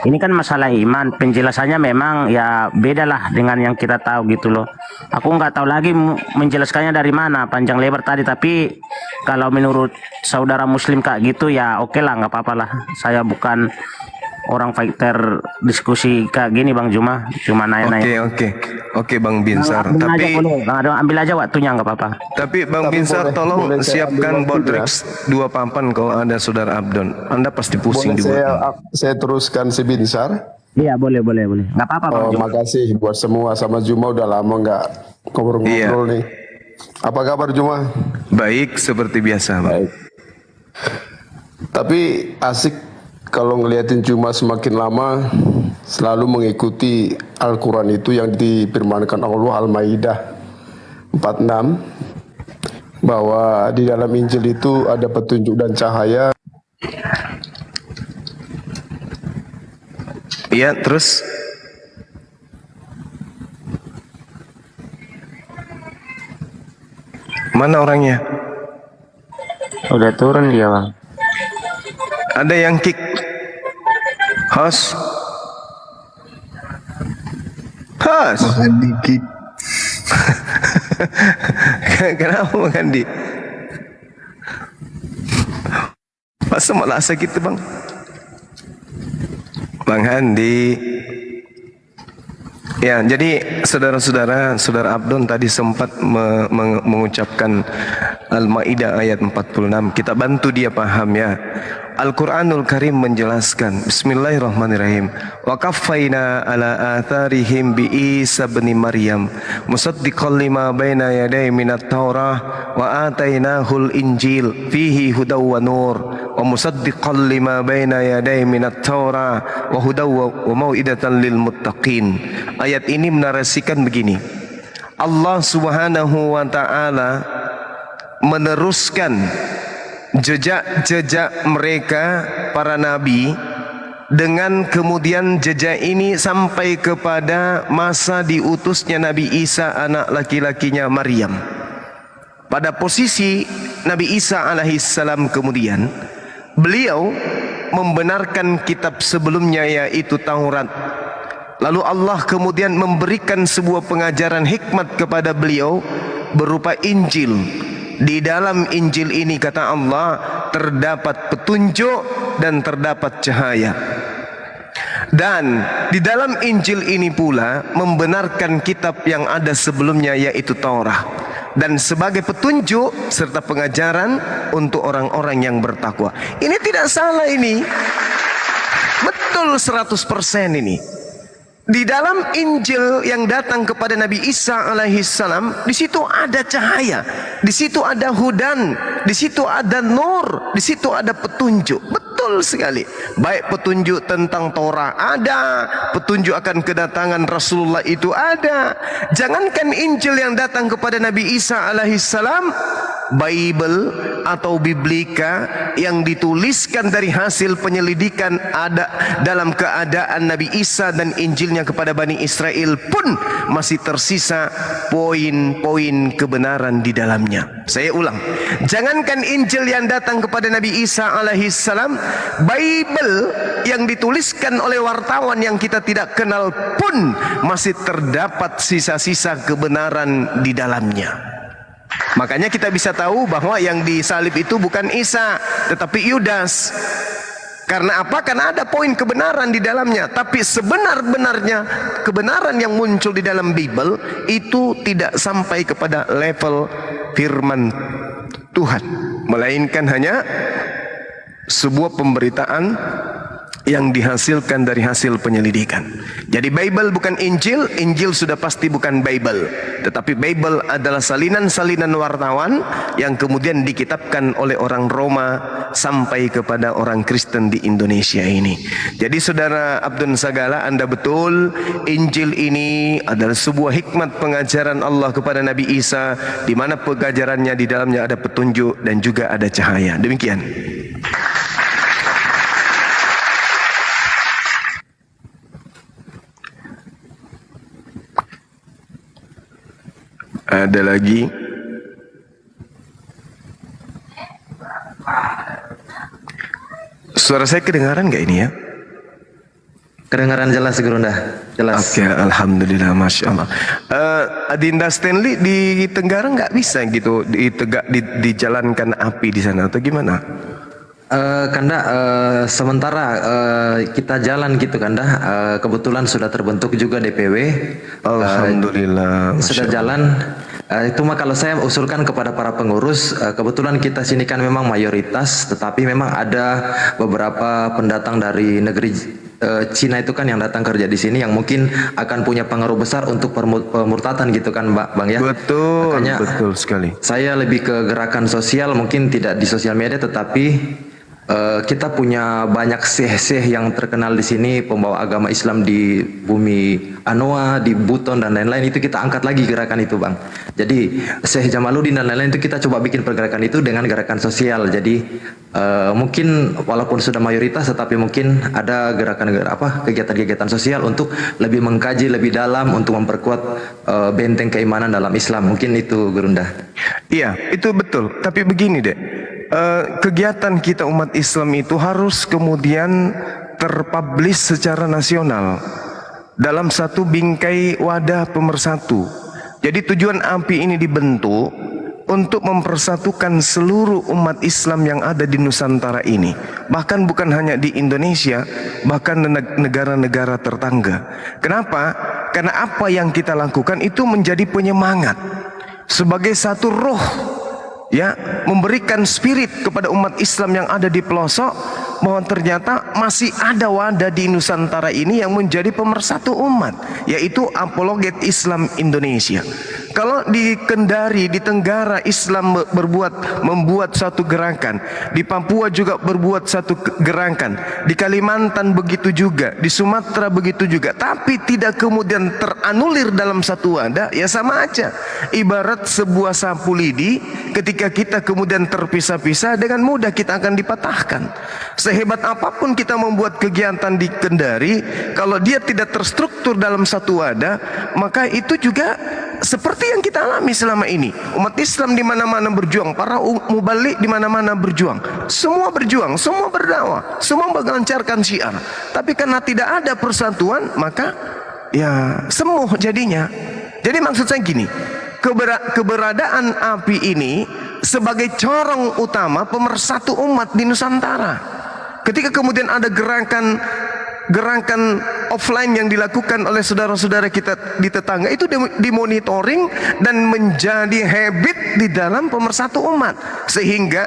Ini kan masalah iman, penjelasannya memang ya beda lah dengan yang kita tahu gitu loh. Aku nggak tahu lagi menjelaskannya dari mana, panjang lebar tadi. Tapi kalau menurut saudara Muslim kayak gitu ya oke lah, nggak apa-apa lah. Saya bukan orang fighter diskusi kayak gini Bang Juma, cuma nanya-nanya. Oke Bang Binsar. Bang Tapi aja boleh, Bang Ado ambil aja waktunya nggak apa-apa. Tapi Bang Binsar tolong siapkan Bodrix 2 papan kalau ada Saudara Abdon. Anda pasti pusing Boleh juga. saya teruskan si Binsar? Iya boleh, nggak apa-apa Bang Juma. Makasih buat semua, sama Juma udah lama nggak ngobrol-ngobrol nih. Apa kabar Juma? Baik seperti biasa Bang. Baik. Tapi asik kalau ngeliatin Juma semakin lama selalu mengikuti Al-Quran itu yang difirmankan Allah Al-Maidah 46 bahwa di dalam Injil itu ada petunjuk dan cahaya. Iya, terus mana orangnya? Udah turun dia Bang. Ada yang kick. Host. Dikit. Kenapa Bang Andi? Masa malah sakit Bang? Bang Handi. Ya, jadi saudara-saudara, Saudara Abdon tadi sempat mengucapkan Al-Maidah ayat 46. Kita bantu dia paham ya. Al-Quranul Karim menjelaskan, Bismillahirrahmanirrahim. Wa qaffayna ala atharihim bi Isa bin Maryam musaddiqan lima baina yadayhi minat Taurah wa atainahul Injil fihi hudaw wa nur wa musaddiqan lima baina yadayhi minat Taurah wa hudaw wa mau'idatan lil muttaqin. Ayat ini menarasikan begini. Allah Subhanahu wa taala meneruskan jejak-jejak mereka para nabi, dengan kemudian jejak ini sampai kepada masa diutusnya Nabi Isa anak laki-lakinya Maryam. Pada posisi Nabi Isa alaihissalam kemudian beliau membenarkan kitab sebelumnya yaitu Taurat. Lalu Allah kemudian memberikan sebuah pengajaran hikmat kepada beliau berupa Injil. Di dalam Injil ini kata Allah terdapat petunjuk dan terdapat cahaya. Dan di dalam Injil ini pula membenarkan kitab yang ada sebelumnya yaitu Taurat, dan sebagai petunjuk serta pengajaran untuk orang-orang yang bertakwa. Ini tidak salah ini. Betul 100% ini. Di dalam Injil yang datang kepada Nabi Isa alaihissalam, di situ ada cahaya, di situ ada hudan, di situ ada nur, di situ ada petunjuk. Betul sekali. Baik petunjuk tentang Torah ada, petunjuk akan kedatangan Rasulullah itu ada. Jangankan Injil yang datang kepada Nabi Isa alaihissalam, Bible atau Biblika yang dituliskan dari hasil penyelidikan ada dalam keadaan Nabi Isa dan Injilnya kepada Bani Israel pun masih tersisa poin-poin kebenaran di dalamnya. Saya ulang, jangankan Injil yang datang kepada Nabi Isa alaihissalam, Bible yang dituliskan oleh wartawan yang kita tidak kenal pun masih terdapat sisa-sisa kebenaran di dalamnya. Makanya kita bisa tahu bahwa yang disalib itu bukan Isa tetapi Yudas. Karena apa? Karena ada poin kebenaran di dalamnya. Tapi sebenar-benarnya kebenaran yang muncul di dalam Bible itu tidak sampai kepada level firman Tuhan, melainkan hanya sebuah pemberitaan yang dihasilkan dari hasil penyelidikan. Jadi Bible bukan Injil, Injil sudah pasti bukan Bible. Tetapi Bible adalah salinan-salinan wartawan yang kemudian dikitabkan oleh orang Roma sampai kepada orang Kristen di Indonesia ini. Jadi Saudara Abdun Sagala, Anda betul, Injil ini adalah sebuah hikmat pengajaran Allah kepada Nabi Isa, di mana pengajarannya di dalamnya ada petunjuk dan juga ada cahaya. Demikian. Ada lagi? Suara saya kedengaran nggak ini ya? Kedengaran jelas Gurunda, jelas. Oke, alhamdulillah, masya Allah. Adinda Stanley di Tenggara nggak bisa gitu dijalankan api di sana atau gimana? Kanda, sementara kita jalan gitu Kanda, kebetulan sudah terbentuk juga DPW. Alhamdulillah. Sudah jalan. Itu mah kalau saya usulkan kepada para pengurus, kebetulan kita sini kan memang mayoritas, tetapi memang ada beberapa pendatang dari negeri Cina itu kan yang datang kerja di sini yang mungkin akan punya pengaruh besar untuk pemurtatan gitu kan Bang ya. Betul, makanya betul sekali. Saya lebih ke gerakan sosial, mungkin tidak di sosial media, tetapi kita punya banyak syekh-syekh yang terkenal di sini, pembawa agama Islam di bumi Anoa, di Buton dan lain-lain, itu kita angkat lagi gerakan itu Bang. Jadi Syekh Jamaluddin dan lain-lain itu kita coba bikin pergerakan itu dengan gerakan sosial. Jadi mungkin walaupun sudah mayoritas, tetapi mungkin ada kegiatan-kegiatan sosial untuk lebih mengkaji lebih dalam untuk memperkuat benteng keimanan dalam Islam. Mungkin itu Gurunda. Iya, itu betul. Tapi begini deh, kegiatan kita umat Islam itu harus kemudian terpublish secara nasional dalam satu bingkai wadah pemersatu. Jadi tujuan API ini dibentuk untuk mempersatukan seluruh umat Islam yang ada di Nusantara ini. Bahkan bukan hanya di Indonesia, bahkan negara-negara tetangga. Kenapa? Karena apa yang kita lakukan itu menjadi penyemangat sebagai satu roh, ya, memberikan spirit kepada umat Islam yang ada di pelosok bahwa ternyata masih ada wadah di Nusantara ini yang menjadi pemersatu umat, yaitu Apologet Islam Indonesia. Kalau di Kendari, di Tenggara Islam membuat satu gerakan, di Papua juga berbuat satu gerakan, di Kalimantan begitu juga, di Sumatera begitu juga, tapi tidak kemudian teranulir dalam satu wadah, ya sama aja. Ibarat sebuah sapu lidi, ketika kita kemudian terpisah-pisah, dengan mudah kita akan dipatahkan. Sehebat apapun kita membuat kegiatan di Kendari, kalau dia tidak terstruktur dalam satu wadah, maka itu juga seperti yang kita alami selama ini. Umat Islam di mana-mana berjuang, para mubalik di mana-mana berjuang, semua berdakwah, semua melancarkan syiar. Tapi karena tidak ada persatuan, maka ya semu jadinya. Jadi maksud saya gini, keberadaan API ini sebagai corong utama pemersatu umat di Nusantara. Ketika kemudian ada gerakan offline yang dilakukan oleh saudara-saudara kita di tetangga, itu dimonitoring dan menjadi habit di dalam pemersatu umat, sehingga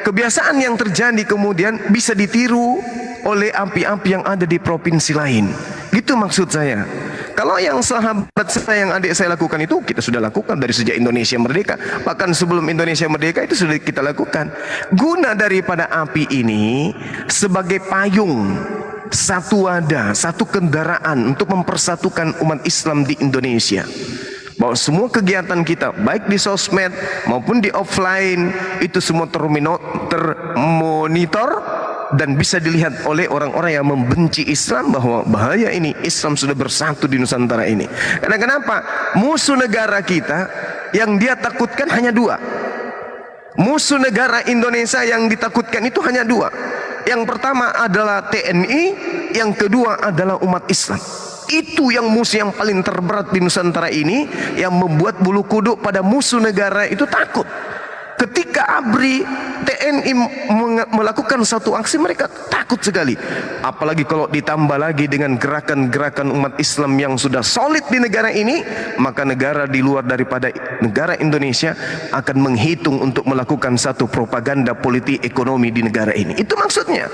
kebiasaan yang terjadi kemudian bisa ditiru oleh api-api yang ada di provinsi lain. Gitu maksud saya. Kalau yang sahabat saya, yang adik saya lakukan itu kita sudah lakukan dari sejak Indonesia merdeka, bahkan sebelum Indonesia merdeka itu sudah kita lakukan. Guna daripada api ini sebagai payung, satu wadah, satu kendaraan untuk mempersatukan umat Islam di Indonesia. Bahwa semua kegiatan kita, baik di sosmed maupun di offline, itu semua termonitor dan bisa dilihat oleh orang-orang yang membenci Islam, bahwa bahaya ini, Islam sudah bersatu di Nusantara ini. Karena kenapa? Musuh negara kita yang dia takutkan hanya dua. Musuh negara Indonesia yang ditakutkan itu hanya dua. Yang pertama adalah TNI, yang kedua adalah umat Islam. Itu yang musuh yang paling terberat di Nusantara ini, yang membuat bulu kuduk pada musuh negara itu takut. Ketika ABRI, TNI melakukan satu aksi, mereka takut sekali. Apalagi kalau ditambah lagi dengan gerakan-gerakan umat Islam yang sudah solid di negara ini, maka negara di luar daripada negara Indonesia akan menghitung untuk melakukan satu propaganda politik ekonomi di negara ini. Itu maksudnya.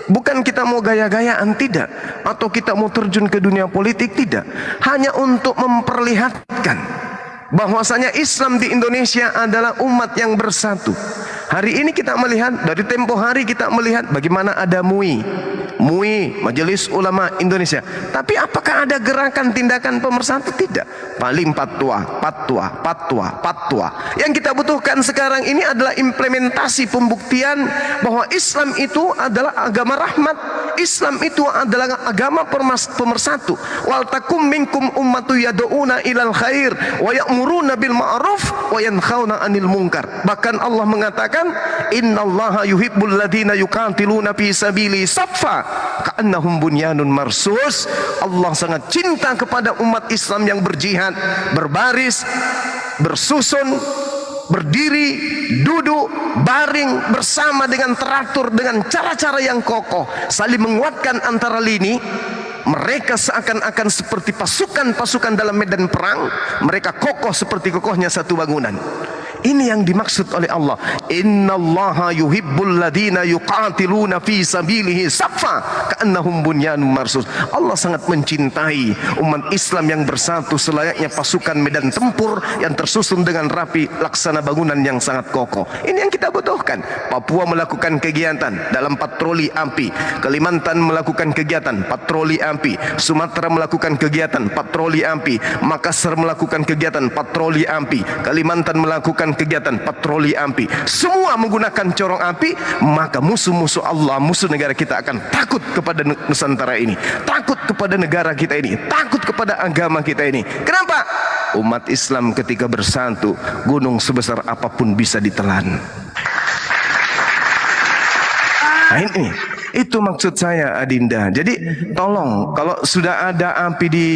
Bukan kita mau gaya-gayaan, tidak. Atau kita mau terjun ke dunia politik, tidak. Hanya untuk memperlihatkan bahwasanya Islam di Indonesia adalah umat yang bersatu. Hari ini kita melihat, dari tempo hari kita melihat bagaimana ada MUI, Majelis Ulama Indonesia. Tapi apakah ada gerakan tindakan pemersatu? Tidak. Paling fatwa. Yang kita butuhkan sekarang ini adalah implementasi pembuktian bahwa Islam itu adalah agama rahmat. Islam itu adalah agama pemersatu. Wal takum minkum ummatu yad'una ilal khair wa ya'muruna bil ma'ruf wa yanhauna 'anil munkar. Bahkan Allah mengatakan, innallaha yuhibbul ladzina yuqatiluna fi sabili saffa ka'annahum bunyanun marsus. Allah sangat cinta kepada umat Islam yang berjihad, berbaris, bersusun, berdiri, duduk, baring bersama dengan teratur, dengan cara-cara yang kokoh, saling menguatkan antara lini. Mereka seakan-akan seperti pasukan-pasukan dalam medan perang. Mereka kokoh seperti kokohnya satu bangunan. Ini yang dimaksud oleh Allah. Innallaha yuhibbul ladina yuqatiluna fi sabilihi saffa ka'annahum bunyanun marsus. Allah sangat mencintai umat Islam yang bersatu selayaknya pasukan medan tempur yang tersusun dengan rapi laksana bangunan yang sangat kokoh. Ini yang kita butuhkan. Papua melakukan kegiatan dalam patroli AMPI, Kalimantan melakukan kegiatan patroli AMPI, Sumatera melakukan kegiatan patroli AMPI, Makassar melakukan kegiatan patroli AMPI, Kalimantan melakukan kegiatan patroli AMPI. Semua menggunakan corong api, maka musuh-musuh Allah, musuh negara kita akan takut kepada Nusantara ini, takut kepada negara kita ini, takut kepada agama kita ini. Kenapa? Umat Islam ketika bersatu, gunung sebesar apapun bisa ditelan. Nah, ini itu maksud saya, Adinda. Jadi tolong, kalau sudah ada api di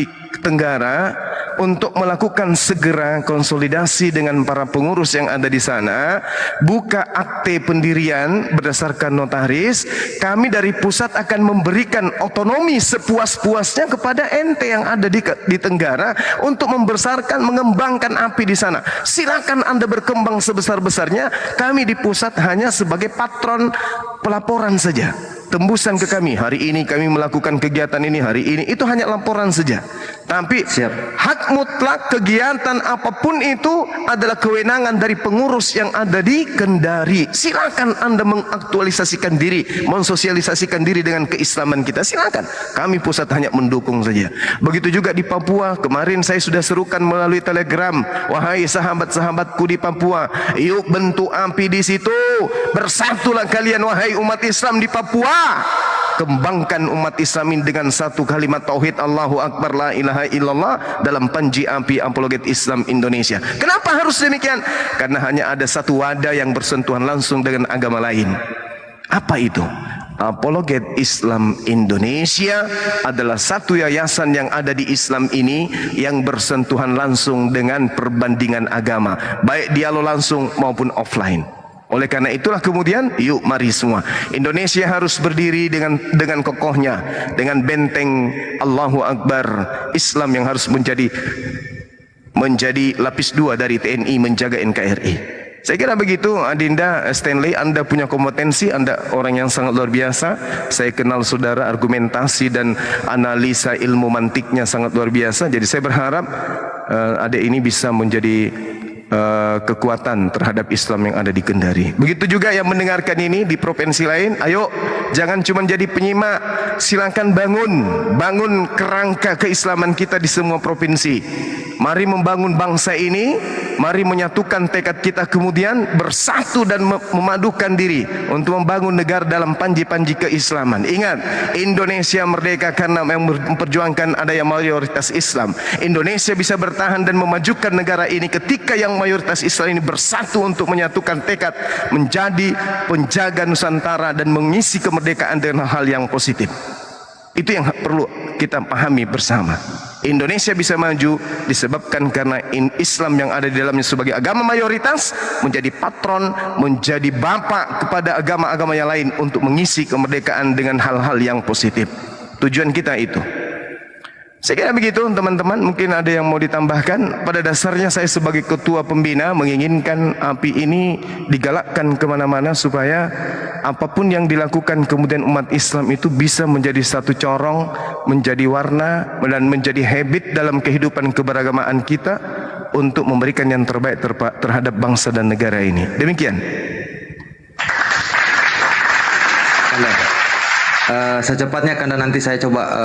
Tenggara, untuk melakukan segera konsolidasi dengan para pengurus yang ada di sana, buka akte pendirian berdasarkan notaris. Kami dari pusat akan memberikan otonomi sepuas-puasnya kepada ente yang ada di Tenggara untuk membesarkan, mengembangkan api di sana. Silakan Anda berkembang sebesar-besarnya. Kami di pusat hanya sebagai patron pelaporan saja. Tembusan ke kami, hari ini kami melakukan kegiatan ini, hari ini, itu hanya laporan saja. Tapi hak mutlak kegiatan apapun itu adalah kewenangan dari pengurus yang ada di Kendari. Silakan Anda mengaktualisasikan diri, mensosialisasikan diri dengan keislaman kita, silakan. Kami pusat hanya mendukung saja. Begitu juga di Papua, kemarin saya sudah serukan melalui telegram, wahai sahabat-sahabatku di Papua, yuk bentuk api di situ, bersatulah kalian wahai umat Islam di Papua. Kembangkan umat Islam ini dengan satu kalimat tauhid, Allahu Akbar la ilaha illallah, dalam panji api apologet Islam Indonesia. Kenapa harus demikian? Karena hanya ada satu wadah yang bersentuhan langsung dengan agama lain. Apa itu? Apologet Islam Indonesia adalah satu yayasan yang ada di Islam ini yang bersentuhan langsung dengan perbandingan agama, baik dialog langsung maupun offline. Oleh karena itulah kemudian, yuk mari semua, Indonesia harus berdiri dengan kokohnya, dengan benteng Allahu Akbar Islam yang harus menjadi lapis dua dari TNI menjaga NKRI. Saya kira begitu, Adinda Stanley, Anda punya kompetensi, Anda orang yang sangat luar biasa. Saya kenal saudara, argumentasi dan analisa ilmu mantiknya sangat luar biasa. Jadi saya berharap adik ini bisa menjadi kekuatan terhadap Islam yang ada di Kendari. Begitu juga yang mendengarkan ini di provinsi lain, ayo jangan cuma jadi penyimak, silakan bangun kerangka keislaman kita di semua provinsi. Mari membangun bangsa ini, mari menyatukan tekad kita, kemudian bersatu dan memadukan diri untuk membangun negara dalam panji-panji keislaman. Ingat, Indonesia merdeka karena memperjuangkan adanya mayoritas Islam. Indonesia bisa bertahan dan memajukan negara ini ketika yang mayoritas Islam ini bersatu untuk menyatukan tekad menjadi penjaga Nusantara dan mengisi kemerdekaan dengan hal yang positif. Itu yang perlu kita pahami bersama. Indonesia bisa maju disebabkan karena Islam yang ada di dalamnya sebagai agama mayoritas menjadi patron, menjadi bapak kepada agama-agama yang lain untuk mengisi kemerdekaan dengan hal-hal yang positif. Tujuan kita itu. Saya kira begitu teman-teman, mungkin ada yang mau ditambahkan. Pada dasarnya saya sebagai ketua pembina menginginkan api ini digalakkan kemana-mana supaya apapun yang dilakukan kemudian umat Islam itu bisa menjadi satu corong, menjadi warna dan menjadi habit dalam kehidupan keberagamaan kita untuk memberikan yang terbaik terhadap bangsa dan negara ini. Demikian. Secepatnya karena nanti saya coba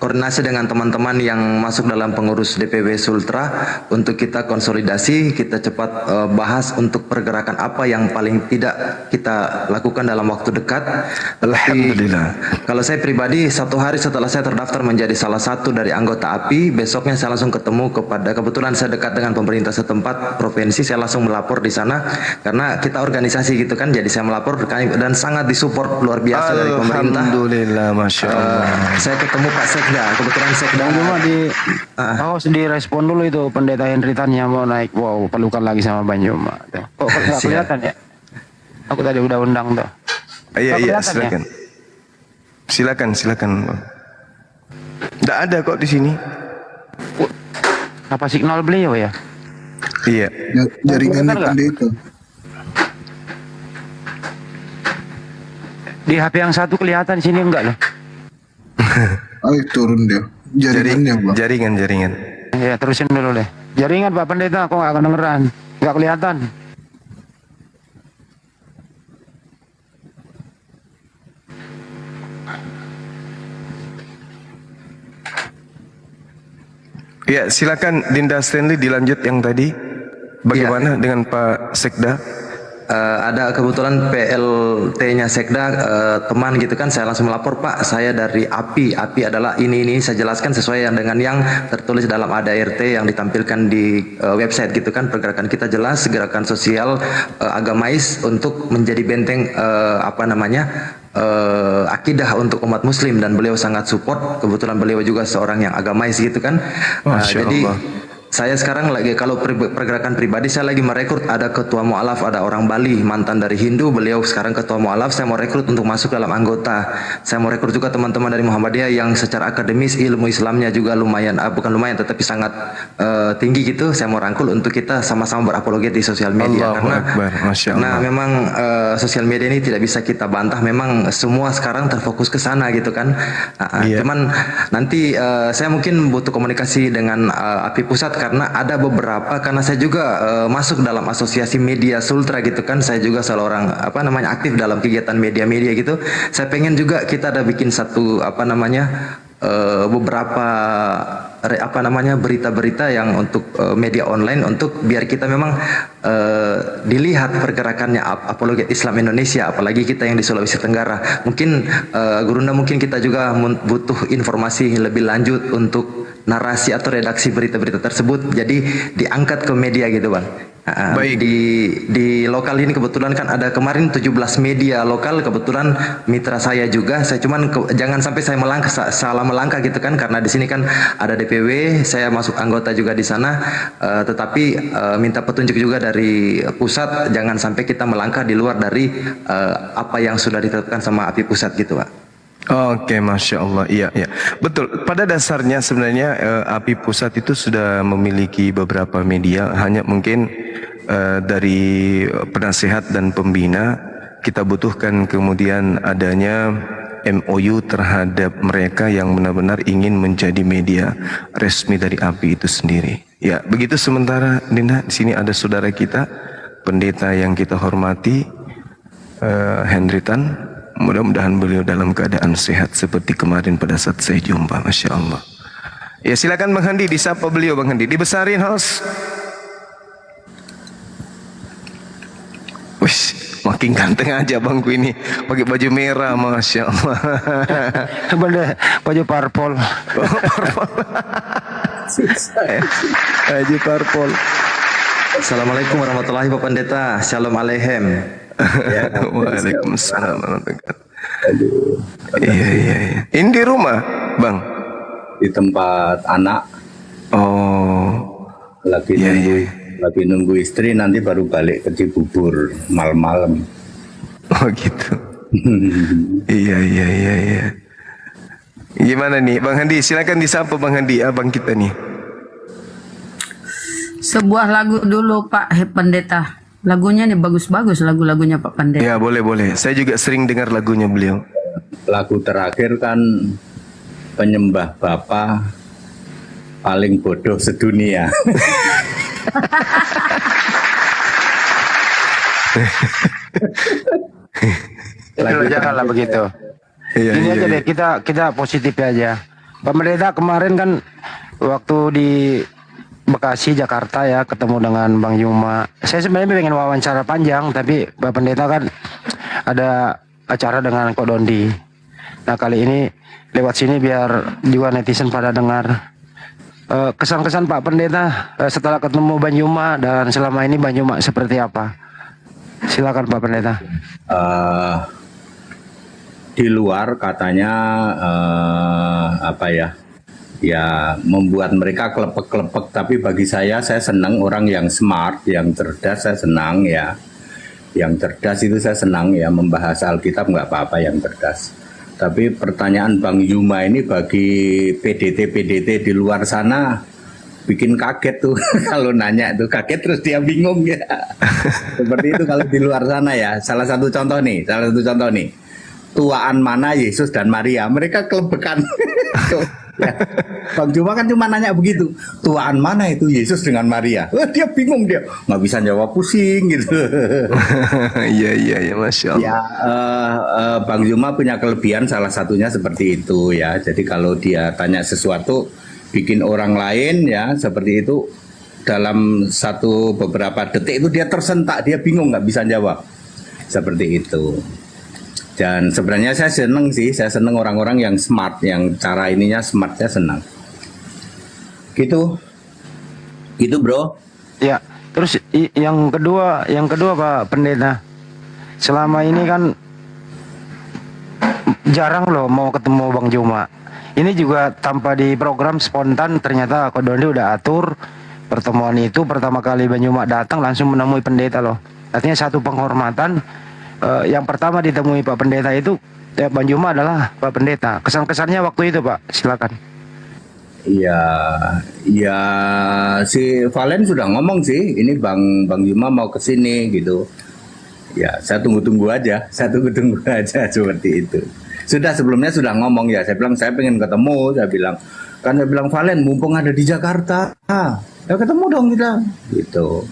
koordinasi dengan teman-teman yang masuk dalam pengurus DPW Sultra untuk kita konsolidasi, kita cepat bahas untuk pergerakan apa yang paling tidak kita lakukan dalam waktu dekat. Alhamdulillah. Kalau saya pribadi, satu hari setelah saya terdaftar menjadi salah satu dari anggota API, besoknya saya langsung ketemu kebetulan saya dekat dengan pemerintah setempat provinsi, saya langsung melapor di sana karena kita organisasi gitu kan, jadi saya melapor dan sangat disupport luar biasa dari pemerintah. pemerintah. Alhamdulillah, Masya Allah. Saya ketemu Pak Sekda, kebetulan Sekda Cuma direspon dulu itu pendeta Henritan yang mau naik. Wow, pelukan lagi sama Bang Juma. Tuh. Kok nggak Siap. kelihatan ya? Aku tadi udah undang tuh. Iya, Nggak iya, kelihatan silakan. Silakan. Nggak ada kok di sini. Apa signal beliau ya? Iya. Jaringannya Nggak? pendeta. Di HP yang satu kelihatan, di sini enggak loh. Ayo turun dia. Jaringannya bang. Jaringan. Ya terusin dulu deh. Jaringan Pak Pendeta, kok nggak kedengeran? Nggak kelihatan. Ya, silakan Dinda Stanley dilanjut yang tadi. Bagaimana dengan Pak Sekda? Ada kebetulan PLT-nya Sekda teman gitu kan, saya langsung melapor, Pak, saya dari API adalah ini saya jelaskan sesuai dengan yang tertulis dalam ADART yang ditampilkan di website gitu kan. Pergerakan kita jelas, gerakan sosial agamais untuk menjadi benteng akidah untuk umat muslim, dan beliau sangat support. Kebetulan beliau juga seorang yang agamais gitu kan. Masya Jadi Allah. saya sekarang lagi, kalau pergerakan pribadi saya lagi merekrut, ada ketua mualaf, ada orang Bali mantan dari Hindu, beliau sekarang ketua mualaf. Saya mau rekrut untuk masuk dalam anggota. Saya mau rekrut juga teman-teman dari Muhammadiyah yang secara akademis ilmu Islamnya juga lumayan, bukan lumayan tetapi sangat tinggi gitu. Saya mau rangkul untuk kita sama-sama berapologet di sosial media. Allahu Akbar, Masya Allah. Karena memang sosial media ini tidak bisa kita bantah, memang semua sekarang terfokus ke sana gitu kan. Iya. Cuman nanti saya mungkin butuh komunikasi dengan API Pusat, karena ada beberapa, karena saya juga masuk dalam asosiasi media Sultra gitu kan. Saya juga seorang aktif dalam kegiatan media-media gitu. Saya pengen juga kita ada bikin satu beberapa berita-berita yang untuk media online, untuk biar kita memang dilihat pergerakannya apologet Islam Indonesia, apalagi kita yang di Sulawesi Tenggara. Mungkin Gurunda, mungkin kita juga butuh informasi lebih lanjut untuk narasi atau redaksi berita-berita tersebut, jadi diangkat ke media gitu bang. Baik. Di lokal ini kebetulan kan ada kemarin 17 media lokal, kebetulan mitra saya juga. Saya cuman jangan sampai saya salah melangkah gitu kan, karena di sini kan ada DPW, saya masuk anggota juga di sana, tetapi minta petunjuk juga dari pusat, jangan sampai kita melangkah di luar dari apa yang sudah ditetapkan sama API Pusat gitu pak. Oke, Masya Allah. Iya. Betul. Pada dasarnya sebenarnya API Pusat itu sudah memiliki beberapa media. Hanya mungkin dari penasehat dan pembina kita butuhkan kemudian adanya MOU terhadap mereka yang benar-benar ingin menjadi media resmi dari API itu sendiri. Ya, begitu. Sementara Dinda, di sini ada saudara kita, pendeta yang kita hormati, Henritan. Mudah-mudahan beliau dalam keadaan sehat seperti kemarin pada saat saya jumpa. Masya Allah. Ya, silakan Bang Handi, disapa beliau Bang Handi. Dibesarin host. Wih, makin ganteng aja bangku ini. Pakai baju merah, Masya Allah. Baju parpol. Baju parpol. Assalamualaikum warahmatullahi wabarakatuh, Pak Pendeta. Shalom aleichem. Ya. Waalaikumsalam warahmatullahi wabarakatuh. Iya. Ini di rumah, Bang? Di tempat anak. Oh. Lagi nunggu istri, nanti baru balik ke Cibubur malam-malam. Oh gitu. Iya. Gimana nih, Bang Handi? Silakan disapa Bang Handi, abang kita nih. Sebuah lagu dulu Pak Pendeta. Lagunya nih bagus-bagus, lagu-lagunya Pak Pendeta. Ya, boleh. Saya juga sering dengar lagunya beliau. Lagu terakhir kan Penyembah Bapa Paling Bodoh Sedunia. Janganlah begitu. Ini aja deh, kita positif aja. Pak Pendeta kemarin kan waktu di Bekasi, Jakarta ya, ketemu dengan Bang Yuma. Saya sebenarnya pengen wawancara panjang, tapi Pak Pendeta kan ada acara dengan Kok Dondi. Nah kali ini lewat sini biar juga netizen pada dengar kesan-kesan Pak Pendeta setelah ketemu Bang Yuma, dan selama ini Bang Yuma seperti apa? Silakan Pak Pendeta. di luar katanya apa ya? Ya membuat mereka klepek-klepek, tapi bagi saya senang orang yang smart, yang cerdas, saya senang ya. Yang cerdas itu saya senang ya, membahas Alkitab nggak apa-apa yang cerdas. Tapi pertanyaan Bang Yuma ini bagi PDT di luar sana bikin kaget tuh kalau nanya itu kaget terus dia bingung ya. Seperti itu kalau di luar sana ya. Salah satu contoh nih. Tuaan mana Yesus dan Maria? Mereka kelebekan. Ya. Bang Juma kan cuma nanya begitu, tuaan mana itu Yesus dengan Maria? Dia bingung, dia nggak bisa jawab, pusing gitu. Iya, Masya Allah. Ya, Bang Juma punya kelebihan, salah satunya seperti itu ya. Jadi kalau dia tanya sesuatu bikin orang lain ya seperti itu, dalam beberapa detik itu dia tersentak, dia bingung nggak bisa jawab, seperti itu. Dan sebenarnya saya seneng orang-orang yang smart, yang cara ininya smart, saya senang. Gitu bro. Ya, terus yang kedua Pak Pendeta, selama ini kan jarang loh mau ketemu Bang Juma. Ini juga tanpa di program, spontan, ternyata Kodoni udah atur pertemuan itu. Pertama kali Bang Juma datang langsung menemui pendeta loh. Artinya satu penghormatan. Yang pertama ditemui Pak Pendeta itu Bang Juma adalah Pak Pendeta. Kesan-kesannya waktu itu Pak, silakan. Iya, si Valen sudah ngomong sih, ini Bang Juma mau ke sini gitu. Ya, saya tunggu aja seperti itu. Sebelumnya sudah ngomong ya, saya bilang saya pengen ketemu, saya bilang Valen mumpung ada di Jakarta, ya ketemu dong kita, gitu.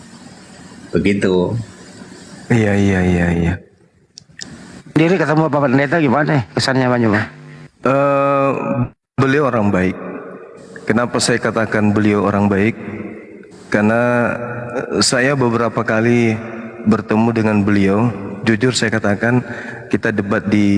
Begitu. Iya. Diri ketemu Pak Pendeta gimana kesannya Bang Juma? Beliau orang baik. Kenapa saya katakan beliau orang baik? Karena saya beberapa kali bertemu dengan beliau. Jujur saya katakan, kita debat di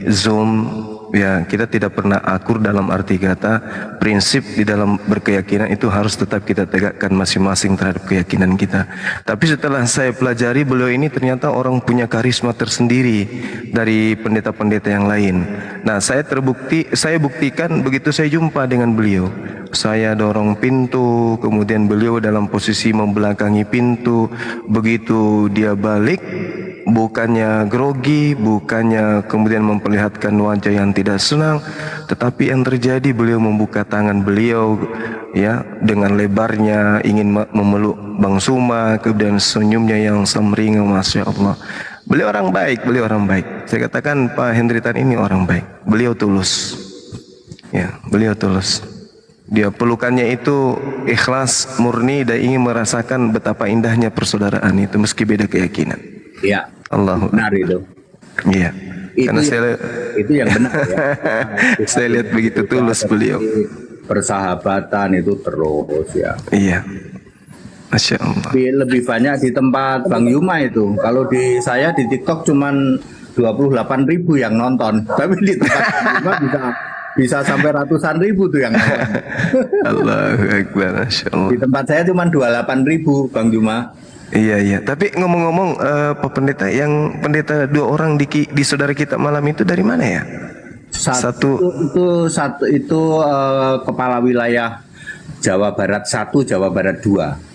Zoom, ya kita tidak pernah akur dalam arti kata prinsip di dalam berkeyakinan itu harus tetap kita tegakkan masing-masing terhadap keyakinan kita. Tapi setelah saya pelajari, beliau ini ternyata orang punya karisma tersendiri dari pendeta-pendeta yang lain. Nah, saya buktikan begitu saya jumpa dengan beliau. Saya dorong pintu, kemudian beliau dalam posisi membelakangi pintu. Begitu dia balik, bukannya grogi, bukannya kemudian memperlihatkan wajah yang tidak senang, tetapi yang terjadi beliau membuka tangan beliau ya dengan lebarnya ingin memeluk Bang Suma, kemudian senyumnya yang semringah, Masya Allah. Beliau orang baik. Saya katakan Pak Hendritan ini orang baik. Beliau tulus. Ya, beliau tulus. Dia pelukannya itu ikhlas, murni, dan ingin merasakan betapa indahnya persaudaraan itu meski beda keyakinan. Iya. Allah benar itu. Iya. Karena itu yang benar ya. Saya lihat begitu tulus beliau. Persahabatan itu terus ya. Iya. Masya Allah. Lebih banyak di tempat Bang Yuma itu. Kalau di saya di TikTok cuman 28.000 yang nonton, tapi di tempat Bang Yuma bisa sampai ratusan ribu tuh yang nonton. Allahu Akbar, Masya Allah. Di tempat saya cuma 28.000 Bang Juma. Iya. Tapi ngomong-ngomong Pak Pendeta, yang pendeta 2 orang di saudara kita malam itu dari mana ya? Satu itu kepala wilayah Jawa Barat 1, Jawa Barat 2.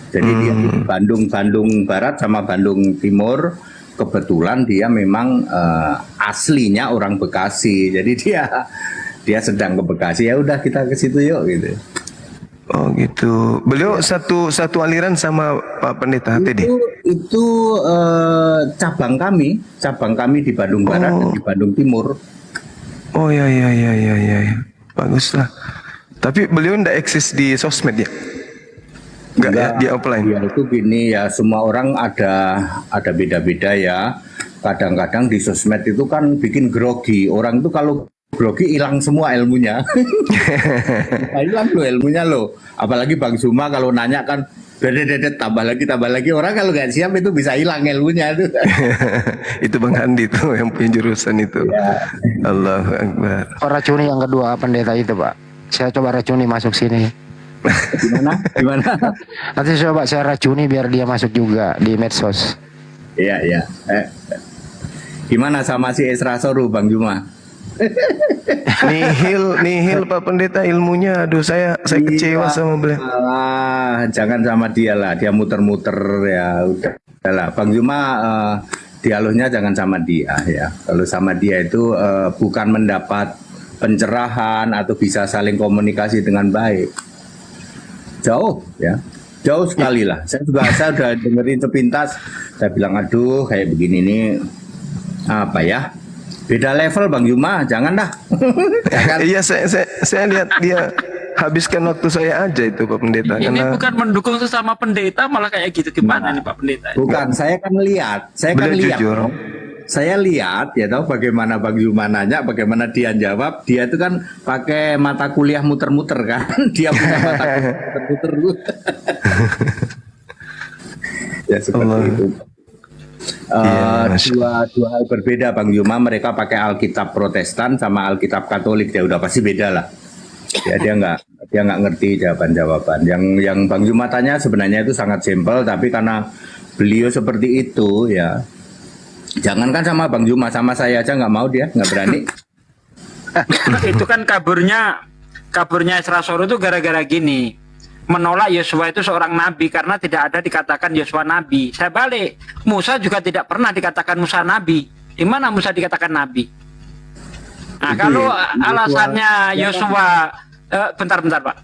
Jadi dia di Bandung Barat sama Bandung Timur. Kebetulan dia memang aslinya orang Bekasi. Jadi dia sedang ke Bekasi, ya udah kita ke situ yuk gitu. Oh gitu. Beliau satu aliran sama Pak Pendeta HTD. Itu cabang kami di Bandung Barat dan di Bandung Timur. Oh ya. Baguslah. Tapi beliau ndak eksis di sosmed ya? Enggak ya, di offline. Ya itu gini ya, semua orang ada beda-beda ya. Kadang-kadang di sosmed itu kan bikin grogi. Orang itu kalau grogi hilang semua ilmunya. Hilang loh ilmunya loh. Apalagi Bang Zuma kalau nanya kan dedet tambah lagi. Orang kalau nggak siap itu bisa hilang ilmunya tuh. Itu Bang Handi tuh yang punya jurusan itu. Ya. Allahu Akbar. Racuni yang kedua pendeta itu Pak. Saya coba racuni masuk sini. Gimana? Nanti coba saya racuni biar dia masuk juga di medsos. Iya. Gimana sama si Esra Soru, Bang Juma? Nihil Pak Pendeta ilmunya. Aduh, saya kecewa sama beliau. Jangan sama dia lah, dia muter-muter ya. Udahlah, Bang Juma dialognya jangan sama dia ya. Kalau sama dia itu bukan mendapat pencerahan atau bisa saling komunikasi dengan baik. Jauh ya. Jauh sekali lah. Saya udah dengerin sepintas. Saya bilang aduh kayak begini nih apa ya? Beda level Bang Juma, jangan dah. Jangan. Iya, saya lihat dia habiskan waktu saya aja itu Pak Pendeta. Ini Karena bukan mendukung sesama pendeta, malah kayak gitu gimana nih Pak Pendeta? Bukan, saya kan lihat. jujur. Saya lihat ya tahu bagaimana Bang Juma nanya, bagaimana dia jawab. Dia itu kan pakai mata kuliah muter-muter kan. Dia punya mata kuliah muter-muter. Ya seperti itu. Dua hal berbeda Bang Juma. Mereka pakai Alkitab Protestan sama Alkitab Katolik. Ya udah pasti beda lah. Ya dia nggak ngerti jawaban-jawaban. Yang Bang Juma tanya sebenarnya itu sangat simpel, tapi karena beliau seperti itu ya. Jangankan sama Bang Juma, sama saya aja nggak mau, dia nggak berani. Itu kan kaburnya Esra Soru itu gara-gara gini, menolak Yosua itu seorang nabi karena tidak ada dikatakan Yosua nabi. Saya balik, Musa juga tidak pernah dikatakan Musa nabi. Di mana Musa dikatakan nabi? Nah, kalau alasannya Yosua, bentar Pak.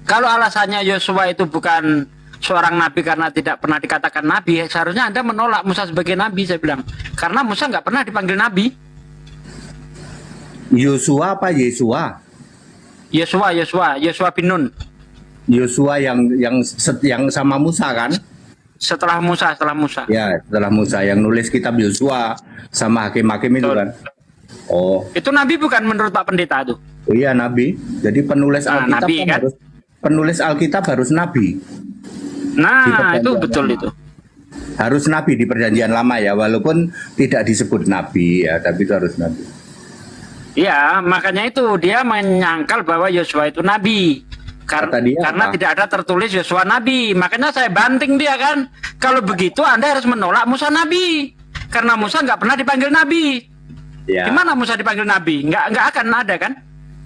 Kalau alasannya Yosua itu bukan seorang nabi karena tidak pernah dikatakan nabi, seharusnya Anda menolak Musa sebagai nabi, saya bilang. Karena Musa nggak pernah dipanggil nabi. Yosua apa Yesua? Yosua bin Nun. Yosua yang sama Musa kan? Setelah Musa. Ya, setelah Musa yang nulis kitab Yosua sama hakim-hakim itu kan. Oh. Itu nabi bukan menurut Pak Pendeta itu? Oh iya nabi. Jadi penulis Alkitab nabi, kan? Penulis Alkitab harus nabi. Nah, itu betul itu. Harus nabi di Perjanjian Lama ya, walaupun tidak disebut nabi ya, tapi itu harus nabi. Ya, makanya itu dia menyangkal bahwa Yosua itu nabi. Karena tidak ada tertulis Yosua nabi. Makanya saya banting dia kan. Kalau begitu Anda harus menolak Musa nabi. Karena Musa nggak pernah dipanggil nabi. Ya. Gimana Musa dipanggil nabi? Nggak akan ada kan?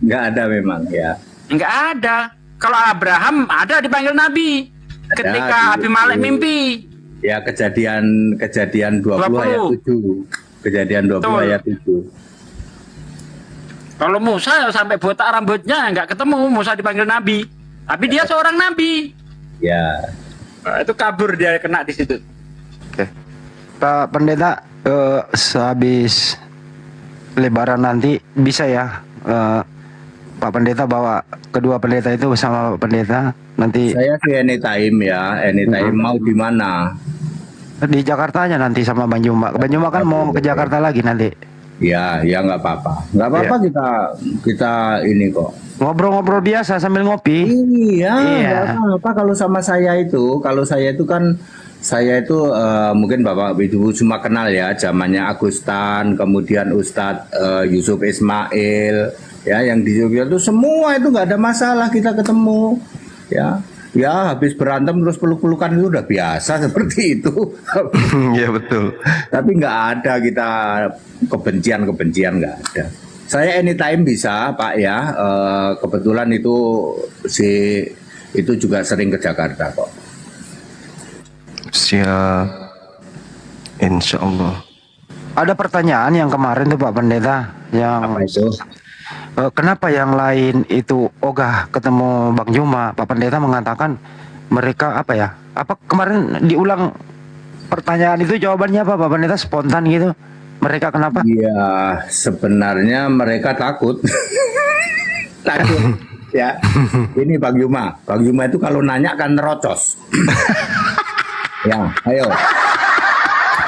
Nggak ada memang ya. Nggak ada. Kalau Abraham ada dipanggil nabi. Ketika Abimelek mimpi. Ya, kejadian 20 ayat 7. Kejadian 20 Betul. ayat 7. Kalau Musa sampai botak rambutnya nggak ketemu Musa dipanggil nabi. Tapi dia seorang nabi. Ya. Nah, itu kabur dia kena di situ. Oke. Pak Pendeta, sehabis Lebaran nanti bisa ya Pak Pendeta bawa kedua pendeta itu bersama Pak Pendeta nanti. Saya sih anytime ya, anytime mau di mana? Di Jakarta aja nanti sama Bang Juma. Bang Juma kan mau ke Jakarta lagi nanti. Ya nggak apa-apa, kita ini kok. Ngobrol-ngobrol biasa sambil ngopi. Iya. Nggak apa-apa kalau sama saya itu. Kalau saya itu kan mungkin Bapak Ibu cuma kenal ya, zamannya Agustan, kemudian Ustadz Yusuf Ismail. Ya, yang di Jogja itu semua itu nggak ada masalah kita ketemu, ya habis berantem terus peluk-pelukan itu udah biasa seperti itu. Iya betul. Tapi nggak ada kita kebencian nggak ada. Saya anytime bisa Pak ya, kebetulan itu juga sering ke Jakarta kok. Siap, insya Allah. Ada pertanyaan yang kemarin tuh Pak Pendeta yang apa itu? Kenapa yang lain itu ogah ketemu Bang Juma? Pak Pendeta mengatakan mereka apa ya? Apa kemarin diulang pertanyaan itu jawabannya apa Pak Pendeta, spontan gitu? Mereka kenapa? Iya, sebenarnya mereka takut. Takut ya. Ini Bang Juma itu kalau nanya kan nerocos. Ya, ayo.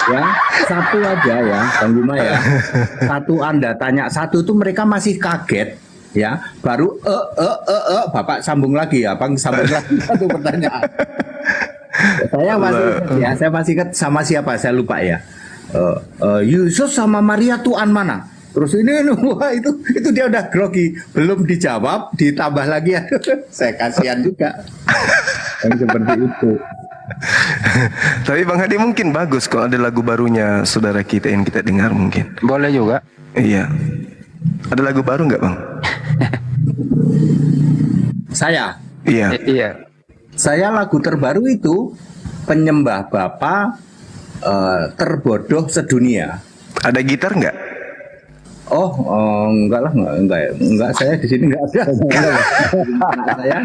Ya, satu aja ya, Bang Juma ya. Satu Anda tanya satu itu mereka masih kaget ya. Baru Bapak sambung lagi ya, Bang sambung lagi satu pertanyaan. Saya masih ingat sama siapa saya lupa ya. Yesus sama Maria Tuhan mana? Terus ini wah itu dia udah grogi, belum dijawab, ditambah lagi. Saya kasihan juga. Yang seperti itu. Tapi Bang Hadi mungkin bagus kalau ada lagu barunya saudara kita yang kita dengar mungkin. Boleh juga. Iya. Ada lagu baru nggak Bang? Saya. Iya. Iya. Saya lagu terbaru itu Penyembah Bapa Terbodoh Sedunia. Ada gitar nggak? Oh, enggak lah, enggak, saya di sini enggak ada. Anak saya.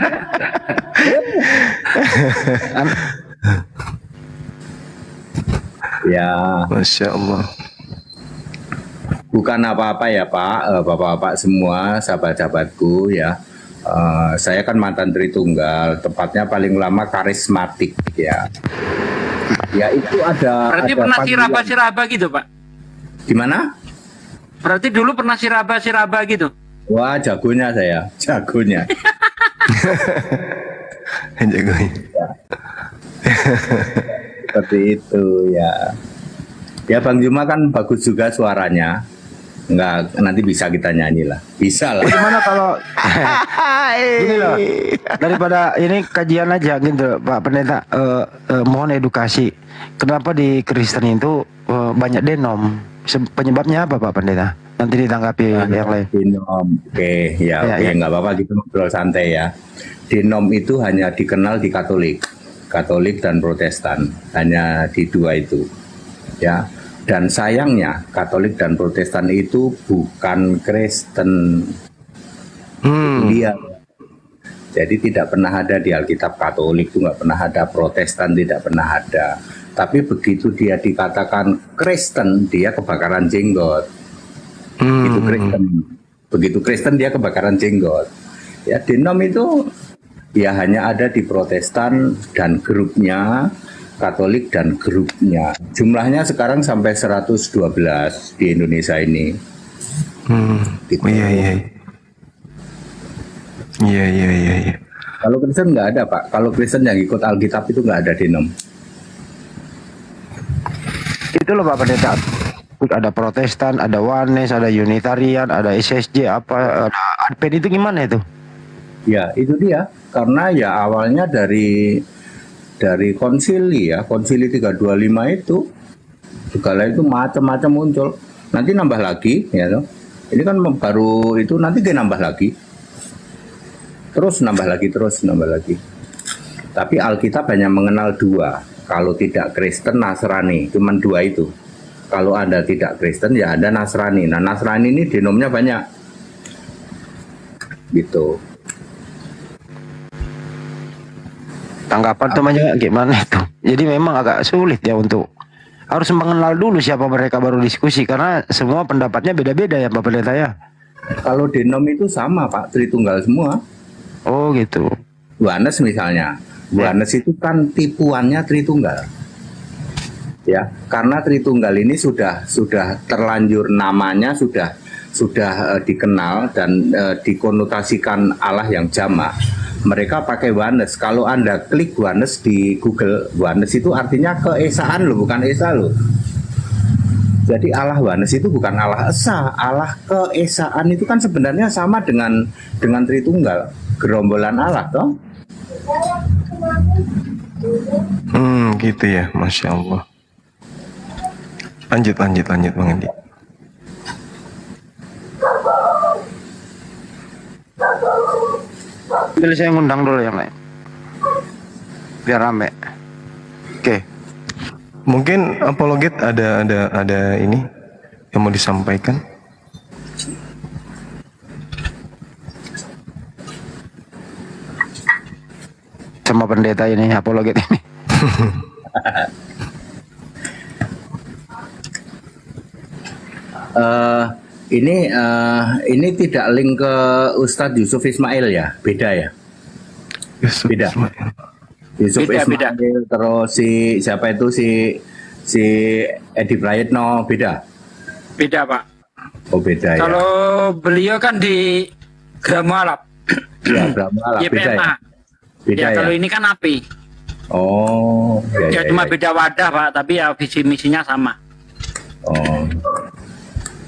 Ya, Masya Allah. bukan apa-apa ya Pak, Bapak-bapak semua, sahabat-sahabatku ya. Saya kan mantan Tritunggal, tepatnya paling lama karismatik ya. Ya itu ada. Berarti ada pernah panggilan. siraba-siraba gitu, Pak? Gimana? Berarti dulu pernah siraba-siraba gitu? Wah, jagonya saya, jagonya. Jagonya. Seperti itu ya. Ya Bang Juma kan bagus juga suaranya. Enggak, nanti bisa kita nyanyi lah. Bisa lah. Gimana kalau gini loh, daripada ini kajian aja gitu Pak Pendeta, mohon edukasi. Kenapa di Kristen itu banyak denom? Penyebabnya apa Pak Pendeta? Nanti ditanggapi yang lain. Denom, oke, oke, nggak apa-apa gitu ngobrol santai ya. Denom itu hanya dikenal di Katolik dan Protestan, hanya di dua itu, ya. Dan sayangnya Katolik dan Protestan itu bukan Kristen. Dia. Jadi tidak pernah ada di Alkitab Katolik itu nggak pernah ada, Protestan tidak pernah ada. Tapi begitu dia dikatakan Kristen, dia kebakaran jenggot. Itu Kristen. Begitu Kristen dia kebakaran jenggot. Ya denom itu ya hanya ada di Protestan dan grupnya, Katolik dan grupnya. Jumlahnya sekarang sampai 112 di Indonesia ini. Gitu. Iya. Kalau Kristen nggak ada Pak. Kalau Kristen yang ikut Alkitab itu nggak ada denom. Itu loh Pak Pendeta. Ada Protestan, ada Wanes, ada Unitarian, ada SSJ, ada Advent, itu gimana itu? Ya itu dia. Karena ya awalnya dari konsili ya, konsili 325 itu segala itu macam-macam muncul. Nanti nambah lagi ya toh. Ini kan baru itu, nanti dia nambah lagi. Terus nambah lagi. Tapi Alkitab hanya mengenal dua. Kalau tidak Kristen, Nasrani, cuman dua itu. Kalau Anda tidak Kristen ya Anda Nasrani. Nah, Nasrani ini denomnya banyak. Gitu. Tanggapan temannya gimana itu? Jadi memang agak sulit ya untuk harus mengenal dulu siapa mereka baru diskusi, karena semua pendapatnya beda-beda ya Pak Pendeta ya. Kalau denom itu sama Pak, Tritunggal semua. Oh gitu. Wanes misalnya. Wanes itu kan tipuannya Tritunggal. Ya, karena Tritunggal ini sudah terlanjur namanya sudah dikenal dan dikonotasikan Allah yang jamak. Mereka pakai Wanes. Kalau Anda klik Wanes di Google, Wanes itu artinya keesaan loh, bukan esa loh. Jadi Allah Wanes itu bukan Allah esa, Allah keesaan itu kan sebenarnya sama dengan Tritunggal, gerombolan Allah toh. Gitu ya, Masya Allah. Lanjut Bang Andi. Jadi saya ngundang dulu yang lain biar rame. Oke. Mungkin apologet ada ini yang mau disampaikan. Sama pendeta ini, apologet ini. Ini tidak link ke Ustadz Yusuf Ismail ya, beda ya. Beda. Yusuf Ismail terus si siapa itu si Edi Prayitno beda. Beda Pak. Oh beda ya. Kalau beliau kan di Gramo Alap. Ya Gramo Alap beda ya. Beda ya. Kalau ini kan api. Oh. Ya cuma beda wadah Pak, tapi ya visi misinya sama. Oh.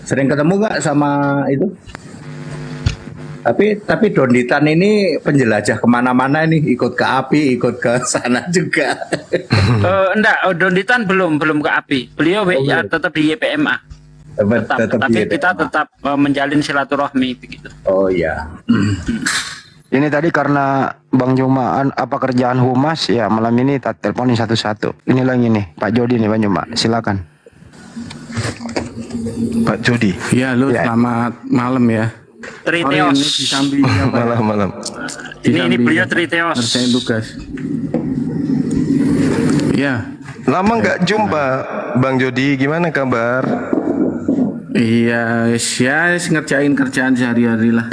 Sering ketemu nggak sama itu? Tapi Donditan ini penjelajah kemana-mana ini, ikut ke API, ikut ke sana juga. Enggak, Donditan belum ke API. Beliau ya tetap di YPMA. Tetap tapi kita tetap menjalin silaturahmi begitu. Oh ya. Ini tadi karena Bang Juma apa kerjaan humas ya, malam ini tak teleponin satu-satu. Ini lagi nih Pak Jody nih Bang Juma, silakan. Pak Jody. Ya, selamat malam ya. Triteos. Malam. Ini beliau Triteos. Saya tugas. Ya. Lama nggak jumpa Bang Jody, gimana kabar? Iya, ngerjain kerjaan sehari-hari lah.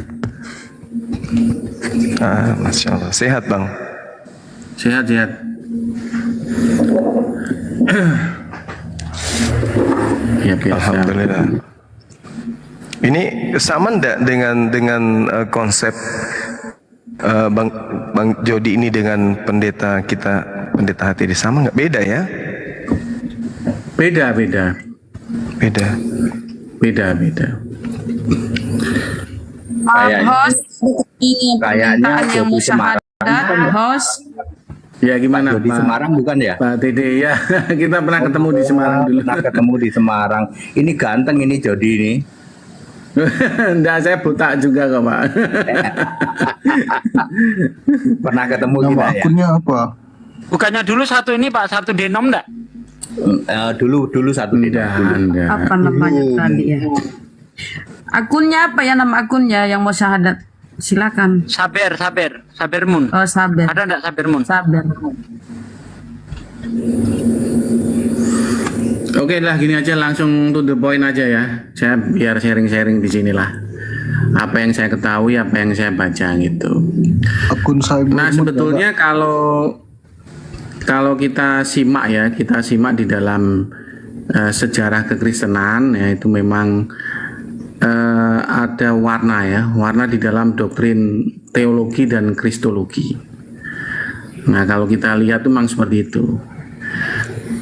Masya Allah. Sehat Bang? Sehat. Ya biasa. Alhamdulillah. Ini sama ndak dengan konsep Bang Jody ini dengan pendeta kita, pendeta hati, sama nggak? Beda ya? Beda. Kayaknya yang musyahadat, host. Ya gimana di Semarang bukan ya? Pak Dede ya. Kita pernah ketemu di Semarang dulu. Pernah ketemu di Semarang. Ini ganteng ini Jody ini. Enggak, saya buta juga kok Pak. Pernah ketemu kita ya? Akunnya apa? Bukannya dulu satu ini Pak, satu denom enggak? Dulu satu denom. Apa namanya tadi ya? Akunnya apa ya, nama akunnya yang mau syahadat? Silakan. Sabermun. Oh, Saber. Ada enggak Sabermun? Saber. Oke lah, gini aja, langsung to the point aja ya. Saya biar sharing-sharing di sinilah. Apa yang saya ketahui, apa yang saya baca gitu. Akun saya. Nah, sebetulnya kalau kita simak di dalam sejarah kekristenan ya, itu memang ada warna di dalam doktrin teologi dan kristologi. Nah, kalau kita lihat tuh memang seperti itu.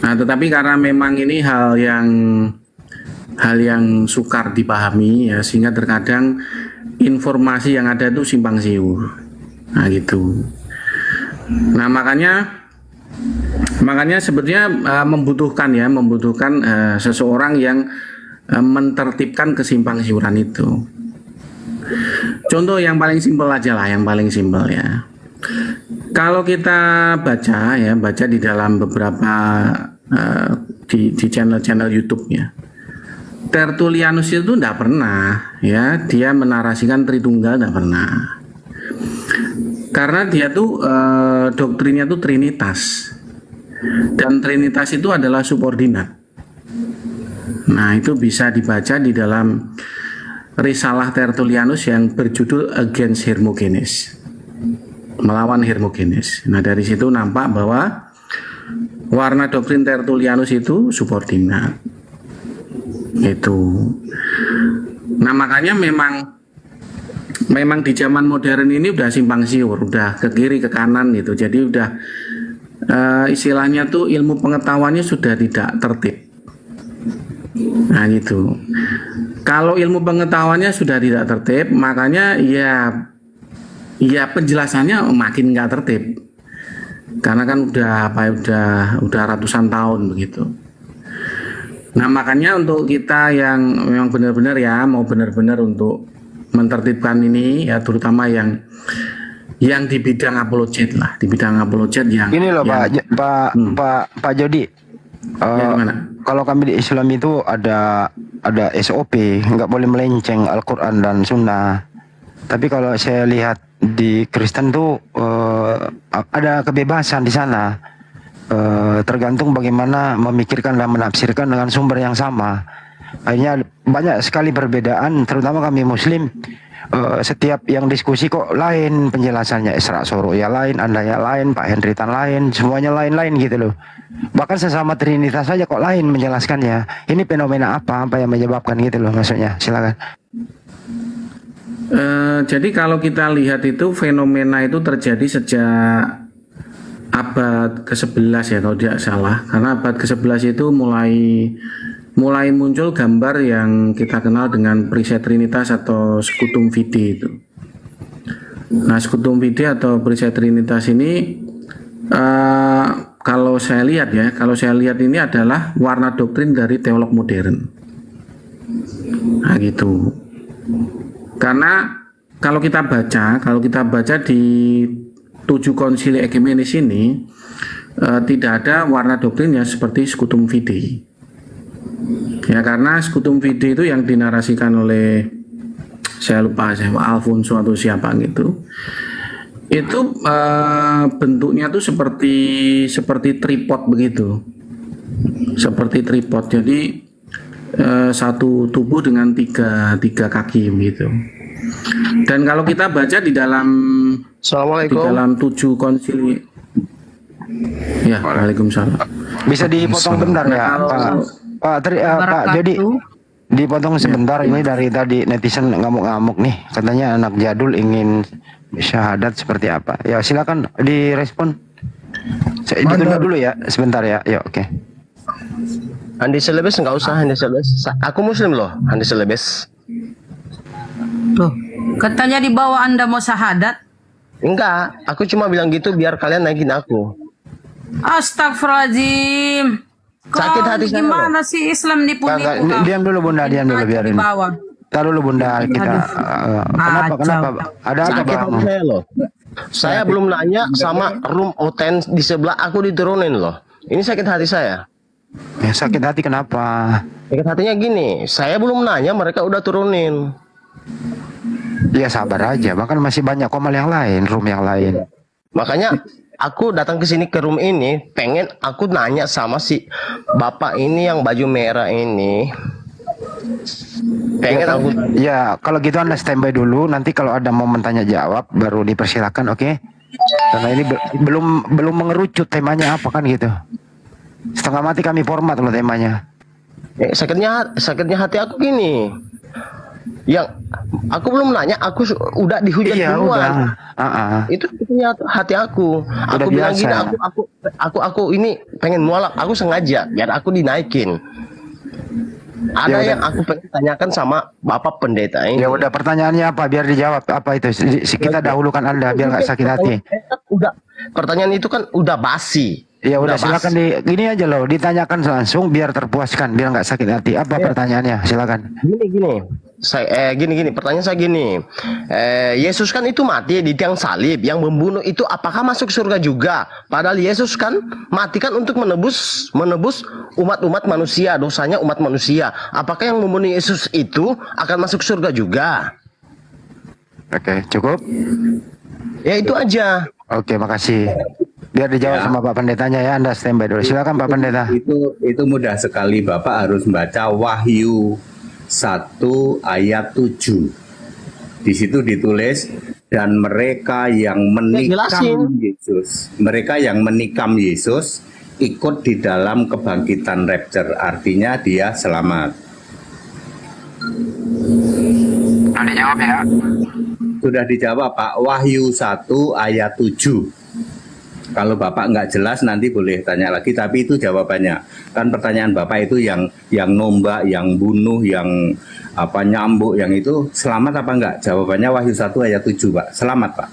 Nah, tetapi karena memang ini hal yang sukar dipahami ya, sehingga terkadang informasi yang ada itu simpang siur. Nah, gitu. Nah, makanya sebetulnya membutuhkan seseorang yang mentertibkan kesimpang siuran itu. Contoh yang paling simpel aja lah, ya. Kalau kita baca di dalam beberapa di channel YouTube ya, Tertullianus itu tidak pernah ya dia menarasikan Tritunggal, tidak pernah, karena dia tuh doktrinnya tuh Trinitas, dan Trinitas itu adalah subordinat. Nah, itu bisa dibaca di dalam risalah Tertullianus yang berjudul Against Hermogenes, melawan Hermogenes. Nah, dari situ nampak bahwa warna doktrin Tertullianus itu subordinat. Itu. Nah, makanya memang di zaman modern ini udah simpang siur, udah ke kiri ke kanan gitu. Jadi udah istilahnya tuh ilmu pengetahuannya sudah tidak tertib. Nah, gitu. Kalau ilmu pengetahuannya sudah tidak tertib, makanya ya penjelasannya makin nggak tertib, karena kan udah ratusan tahun begitu. Nah, makanya untuk kita yang memang benar-benar ya mau benar-benar untuk mentertibkan ini ya, terutama yang di bidang apologet lah, di bidang apologet yang ini loh Pak Jody. Kalau kami di Islam itu ada SOP, nggak boleh melenceng Al-Quran dan Sunnah. Tapi kalau saya lihat di Kristen tuh ada kebebasan di sana, tergantung bagaimana memikirkan dan menafsirkan dengan sumber yang sama. Akhirnya banyak sekali perbedaan, terutama kami Muslim. Setiap yang diskusi kok lain penjelasannya, Isra Soro ya lain, Anda ya lain, Pak Hendritan lain, semuanya lain-lain gitu loh. Bahkan sesama Trinitas saja kok lain menjelaskannya. Ini fenomena apa yang menyebabkan gitu loh, maksudnya. Silakan. Jadi kalau kita lihat itu fenomena itu terjadi sejak abad ke-11 ya kalau tidak salah. Karena abad ke-11 itu mulai muncul gambar yang kita kenal dengan Perisai Trinitas atau Scutum Fide itu. Nah, Sekutum Fide atau perisai Trinitas ini kalau saya lihat ini adalah warna doktrin dari teolog modern. Nah, gitu. Karena kalau kita baca di 7 konsili ekumenis ini tidak ada warna doktrinnya seperti Sekutum Fide. Ya, karena Sekutum Fide itu yang dinarasikan oleh saya lupa Alfonso atau siapa gitu. Itu bentuknya tuh seperti tripod begitu. Seperti tripod. Jadi satu tubuh dengan tiga kaki gitu. Dan kalau kita baca di dalam Assalamualaikum. Di dalam 7 konsili. Ya, waalaikumsalam. Bisa dipotong bentar ya, Pak. Jadi dipotong sebentar, ini dari tadi netizen ngamuk-ngamuk nih, katanya anak jadul ingin syahadat seperti apa. Ya silakan direspon. Saya ditunda dulu ya, sebentar ya. Ya oke. Andi Selebes nggak usah, Andi Selebes. Aku muslim loh, Andi Selebes. Tuh, katanya di bawah Anda mau syahadat. Enggak, aku cuma bilang gitu biar kalian naikin aku. Astagfirullahaladzim. Sakit hati saya Gimana sih Islam nipu-nipu? Diam dulu Bunda, diam dulu biarin. Tahu dulu Bunda, kita kenapa? Ada apa sakit hati saya loh. Saya belum nanya sama room oten di sebelah aku diturunin loh. Ini sakit hati saya. Ya, sakit hati kenapa? Sakit hatinya gini, saya belum nanya mereka udah turunin. Ya sabar aja, bahkan masih banyak komal yang lain, room yang lain. Makanya aku datang ke sini ke room ini pengen aku nanya sama si bapak ini yang baju merah ini. Pengen ya, aku. Ya kalau gitu Anda standby dulu. Nanti kalau ada momen tanya jawab baru dipersilakan, oke? Karena ini belum mengerucut temanya apa kan gitu. Setengah mati kami format loh temanya. Sakitnya hati aku gini. Yang aku belum nanya, aku udah dihujat duluan. Itu sakitnya hati aku. Aku bilang gini, aku ini pengen mualaf, aku sengaja biar aku dinaikin. Ada ya yang aku pengen tanyakan sama Bapak Pendeta ini. Ya udah, pertanyaannya apa? Biar dijawab apa itu. Kita dahulukan Anda biar nggak sakit hati. Udah, pertanyaan itu kan udah basi. Ya udah silakan gini aja loh, ditanyakan langsung biar terpuaskan, biar nggak sakit hati. Apa pertanyaannya? Silakan. Gini, pertanyaan saya gini. Yesus kan itu mati di tiang salib, yang membunuh itu apakah masuk surga juga? Padahal Yesus kan mati kan untuk menebus umat-umat manusia, dosanya umat manusia. Apakah yang membunuh Yesus itu akan masuk surga juga? Oke, cukup. Ya itu aja. Oke, makasih. Biar dijawab sama Pak Pendetanya ya, Anda standby dulu. Silakan Pak Pendeta. Itu mudah sekali, Bapak harus membaca Wahyu 1 ayat 7. Di situ ditulis, dan mereka yang menikam Yesus, ikut di dalam kebangkitan rapture, artinya dia selamat. Sudah dijawab ya? Sudah dijawab Pak, Wahyu 1 ayat 7. Kalau Bapak nggak jelas nanti boleh tanya lagi, tapi itu jawabannya. Kan pertanyaan Bapak itu yang nombak, yang bunuh, yang nyambuk, yang itu selamat apa enggak? Jawabannya Wahyu 1 ayat 7, Pak. Selamat, Pak.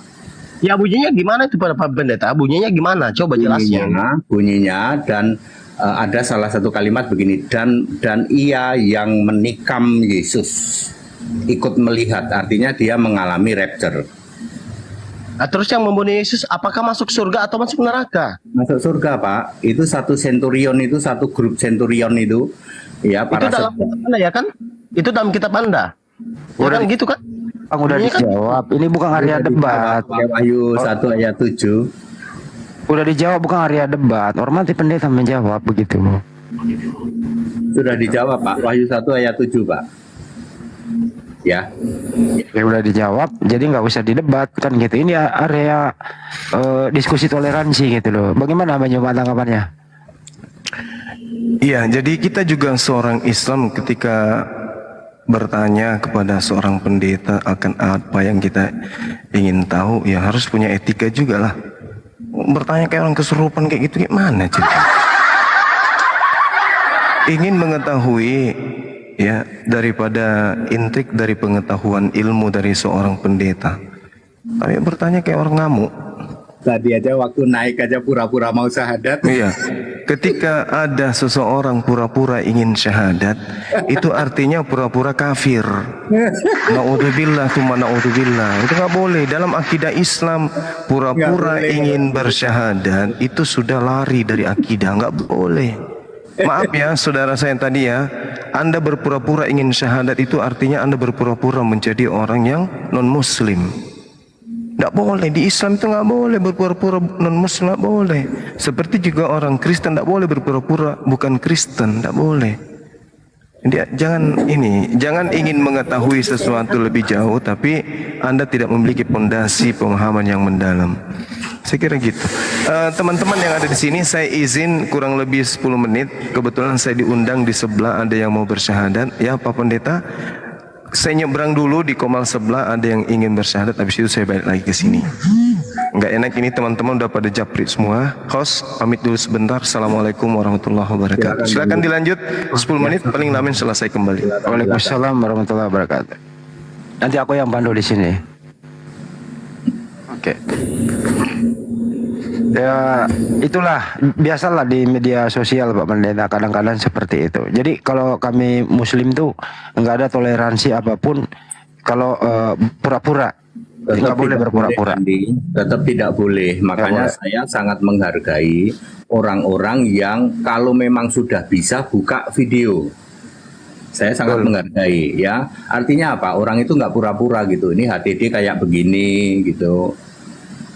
Ya bunyinya gimana itu Pak Pendeta? Bunyinya gimana? Coba jelasnya. Bunyinya dan ada salah satu kalimat begini, dan ia yang menikam Yesus ikut melihat, artinya dia mengalami rapture. Nah, terus yang membunuh Yesus apakah masuk surga atau masuk neraka? Masuk surga, Pak. Itu satu centurion, itu satu grup centurion itu. Ya, itu dalam kitab Anda ya kan? Itu dalam kitab Anda. Udah gitu kan? Udah dijawab. Ini bukan area debat. Wahyu 1 ayat 7. Udah dijawab, bukan area debat. Hormati pendeta menjawab begitu. Sudah dijawab, Pak. Wahyu 1 ayat 7, Pak. Ya udah dijawab, jadi nggak usah didebat kan gitu. Ini area diskusi toleransi gitu loh. Bagaimana Bang Juma tanggapannya? Iya, jadi kita juga seorang Islam ketika bertanya kepada seorang pendeta akan apa yang kita ingin tahu, ya harus punya etika juga lah. Bertanya kayak orang kesurupan kayak gitu gimana cerita? Ingin mengetahui ya daripada intrik dari pengetahuan ilmu dari seorang pendeta. Kayak bertanya kayak orang ngamuk. Tadi aja waktu naik aja pura-pura mau syahadat. Iya. Ketika ada seseorang pura-pura ingin syahadat, itu artinya pura-pura kafir. Naudzubillah, tsumma naudzubillah. Itu nggak boleh. Dalam akidah Islam, pura-pura ingin bersyahadat itu sudah lari dari akidah, nggak boleh. Maaf ya, saudara saya yang tadi ya, Anda berpura-pura ingin syahadat itu artinya Anda berpura-pura menjadi orang yang non-Muslim. Tidak boleh, di Islam itu nggak boleh berpura-pura non-Muslim, nggak boleh. Seperti juga orang Kristen tidak boleh berpura-pura bukan Kristen, tidak boleh. Jadi jangan ingin mengetahui sesuatu lebih jauh, tapi Anda tidak memiliki pondasi pemahaman yang mendalam. Saya kira gitu. Teman-teman yang ada di sini, saya izin kurang lebih 10 menit. Kebetulan saya diundang di sebelah, ada yang mau bersyahadat. Ya Pak Pendeta, saya nyebrang dulu di Komal sebelah, ada yang ingin bersyahadat, habis itu saya balik lagi ke sini. Enggak enak ini teman-teman udah pada japri semua. Host, pamit dulu sebentar. Assalamualaikum warahmatullahi wabarakatuh. Silakan dilanjut 10 menit, paling lama selesai kembali. Waalaikumsalam warahmatullahi wabarakatuh. Nanti aku yang pandu di sini. Oke. Ya itulah biasalah di media sosial Pak Pendeta, kadang-kadang seperti itu. Jadi kalau kami Muslim tuh nggak ada toleransi apapun kalau pura-pura. Nggak boleh berpura-pura. Tetap tidak boleh. Makanya saya sangat menghargai orang-orang yang kalau memang sudah bisa buka video. Saya sangat menghargai ya. Artinya apa? Orang itu nggak pura-pura gitu. Ini HDD kayak begini gitu.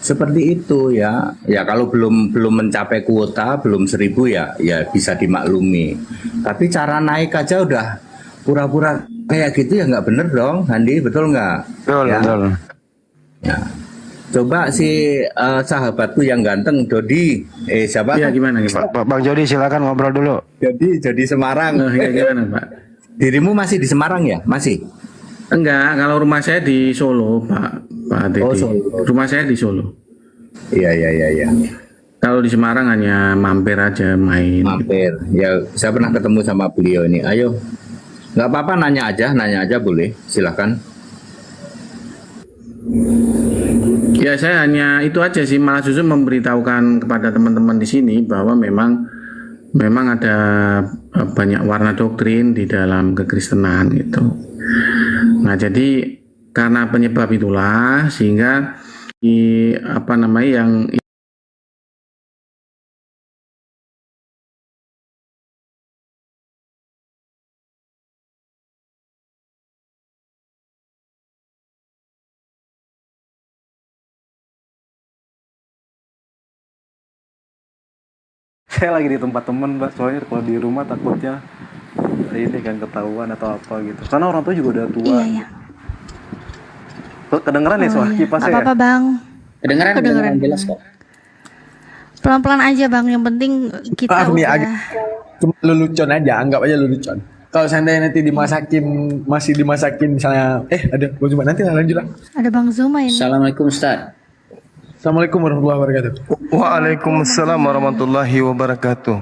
Seperti itu ya. Ya kalau belum mencapai kuota, belum 1000 ya bisa dimaklumi. Tapi cara naik aja udah pura-pura kayak gitu ya nggak bener dong, Handi, betul nggak? Betul, ya? betul. Ya. Coba si sahabatku yang ganteng, Dodi. Siapa? Iya gimana Pak? Bang Jody silakan ngobrol dulu. Jadi Semarang. Ya, gimana Pak? Dirimu masih di Semarang ya? Masih? Enggak, kalau rumah saya di Solo, Pak Teddy. Oh, Solo. Rumah saya di Solo. Iya. Kalau di Semarang hanya mampir aja main. Mampir. Ya, saya pernah ketemu sama beliau ini. Ayo. Nggak apa-apa, nanya aja boleh. Silakan. Ya, saya hanya itu aja sih, malah justru memberitahukan kepada teman-teman di sini bahwa memang ada banyak warna doktrin di dalam kekristenan gitu. Nah, jadi karena penyebab itulah sehingga yang saya lagi di tempat temen Mbak, soalnya kalau di rumah takutnya ini kan ketahuan atau apa gitu, karena orang tua juga udah tua. Iya. Kedengeran ya soal kipasnya ya? Apa-apa Bang. Kedengeran jelas kok. Pelan-pelan aja Bang, yang penting kita cuma lelucon aja, anggap aja lelucon. Kalau seandainya nanti masih dimasakin misalnya, ada Bang Zuma, nanti lanjut lah. Ada Bang Zuma ini. Assalamualaikum Ustaz. Assalamualaikum warahmatullahi wabarakatuh. Waalaikumsalam warahmatullahi wabarakatuh.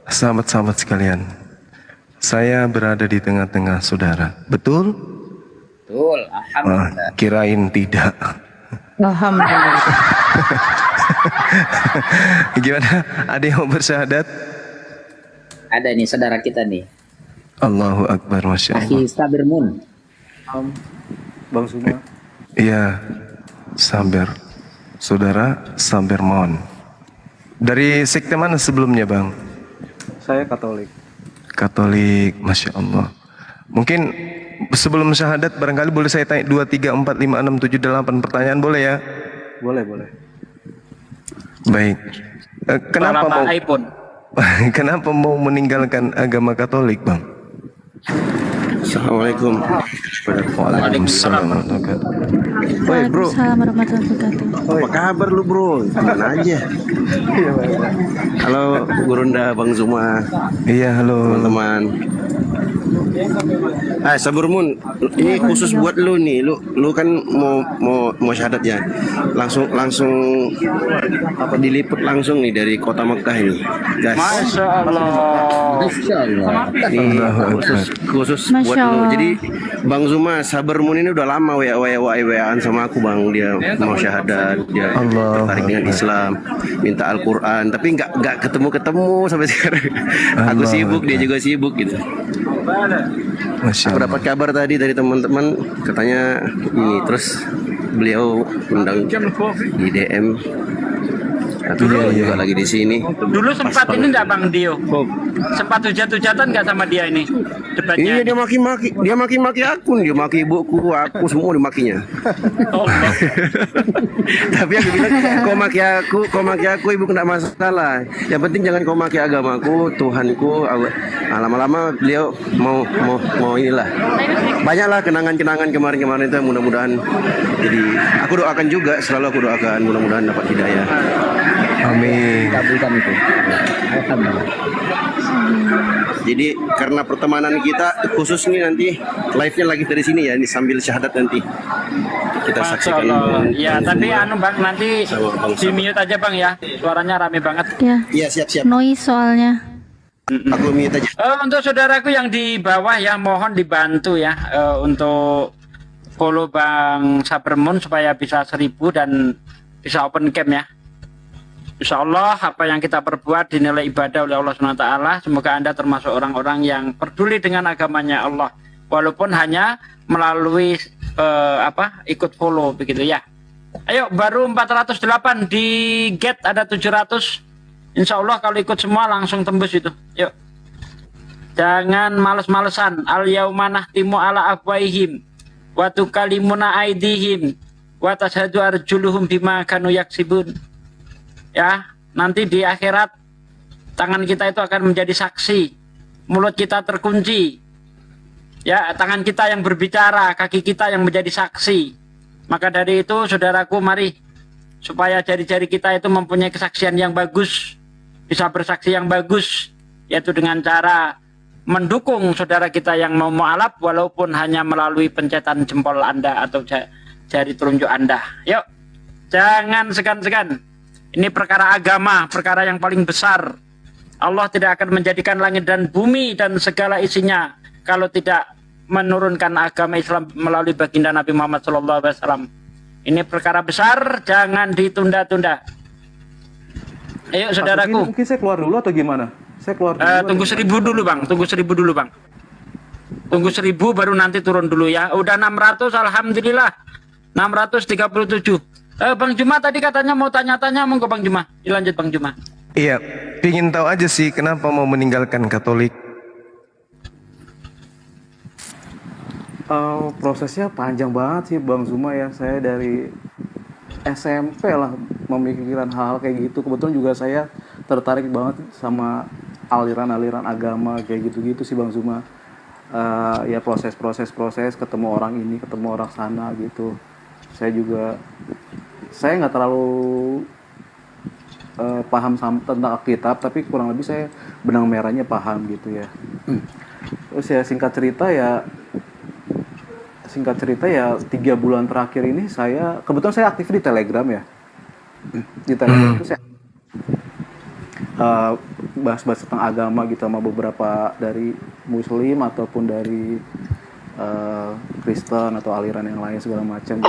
Sahabat-sahabat sekalian, saya berada di tengah-tengah saudara. Betul? Betul, alhamdulillah. Kirain tidak. Alhamdulillah. Gimana? Ada yang mau bersyahadat? Ada nih saudara kita nih. Allahu Akbar, Masya Allah. Akhi Sabir Mun. Bang Suma. Iya, Sabar. Saudara Sabar Mon. Dari sekte mana sebelumnya Bang? Saya Katolik. Katolik, Masya Allah. Mungkin sebelum syahadat barangkali boleh saya tanya 2, 3, 4, 5, 6, 7, 8 pertanyaan boleh ya? Boleh. Baik. Kenapa mau meninggalkan agama Katolik, Bang? Assalamualaikum. Waalaikumsalam. Waalaikumsalam warahmatullahi wabarakatuh. Apa kabar lu bro? Gimana aja? Halo Gurunda, Bang Zuma. Iya, halo teman-teman. Saburmun, ini khusus buat lu nih. Lu kan mau syahadat ya. Langsung apa diliput langsung nih dari kota Mekah ini. Guys. Masya Allah. Ini khusus buat Masya lu. Allah. Jadi Bang Zuma, Saburmun ini udah lama WA-an sama aku Bang. Dia mau syahadat, dia tertarik dengan Islam, minta Al-Quran, tapi nggak ketemu sampai sekarang. Aku sibuk, dia juga sibuk gitu. Aku dapat kabar tadi dari teman-teman, katanya ini, terus beliau undang di DM. Atau juga lagi di sini. Dulu sempat ini enggak Bang Dio? Sempat hujat-hujatan enggak sama dia ini? Debatnya. Iya, dia maki-maki aku, dia maki ibuku, aku semua dimakinya. Tapi aku bilang, kau maki aku ibu kena masalah. Yang penting jangan kau maki agamaku, Tuhanku. Lama-lama beliau mau inilah. Banyaklah kenangan-kenangan kemarin-kemarin itu, mudah-mudahan. Jadi aku doakan juga, selalu aku doakan mudah-mudahan dapat hidayah. Amin. Kabulkan itu. Alhamdulillah. Jadi karena pertemanan kita khusus nih nanti live-nya lagi dari sini ya, ini sambil syahadat nanti kita saksikan. Ya, tapi Bang nanti di mute aja Bang ya. Suaranya rame banget. Ya. Iya, siap-siap. Noise soalnya. Aku mute aja. Untuk saudaraku yang di bawah ya, mohon dibantu ya untuk follow Bang Sabermun supaya bisa 1000 dan bisa open cam ya. Insya Allah apa yang kita perbuat dinilai ibadah oleh Allah SWT. Semoga Anda termasuk orang-orang yang peduli dengan agamanya Allah, walaupun hanya melalui ikut follow begitu ya. Ayo, baru 408, di get ada 700. Insya Allah kalau ikut semua langsung tembus itu. Yuk, jangan males-malesan. Al yauma nahtimu ala afwaihim wa tukallimuna aydihim wa tashhadu arjuluhum bima kanu yaksibun. Ya, nanti di akhirat tangan kita itu akan menjadi saksi, mulut kita terkunci, ya, tangan kita yang berbicara, kaki kita yang menjadi saksi. Maka dari itu saudaraku, mari supaya jari-jari kita itu mempunyai kesaksian yang bagus, bisa bersaksi yang bagus, yaitu dengan cara mendukung saudara kita yang mau mu'alaf walaupun hanya melalui pencetan jempol Anda atau jari telunjuk Anda. Yuk, jangan segan-segan. Ini perkara agama, perkara yang paling besar. Allah tidak akan menjadikan langit dan bumi dan segala isinya kalau tidak menurunkan agama Islam melalui baginda Nabi Muhammad SAW. Ini perkara besar, jangan ditunda-tunda. Ayo saudaraku. Mungkin saya keluar dulu atau gimana? Saya keluar dulu. Tunggu 1000 dulu Bang, tunggu 1000 dulu Bang. Tunggu 1000 baru nanti turun dulu ya. Udah 600, alhamdulillah. 637. Bang Juma tadi katanya mau tanya-tanya, monggo Bang Juma. Dilanjut Bang Juma. Iya, pingin tahu aja sih kenapa mau meninggalkan Katolik. Prosesnya panjang banget sih Bang Zuma ya. Saya dari SMP lah memikirkan hal kayak gitu. Kebetulan juga saya tertarik banget sama aliran-aliran agama kayak gitu-gitu sih Bang Zuma. Ya proses ketemu orang ini, ketemu orang sana gitu. Saya nggak terlalu paham tentang Alkitab, tapi kurang lebih saya benang merahnya paham gitu ya. Terus ya singkat cerita ya 3 bulan terakhir ini kebetulan saya aktif di Telegram ya. Di Telegram itu saya bahas-bahas tentang agama gitu sama beberapa dari Muslim ataupun dari Kristen atau aliran yang lain segala macam.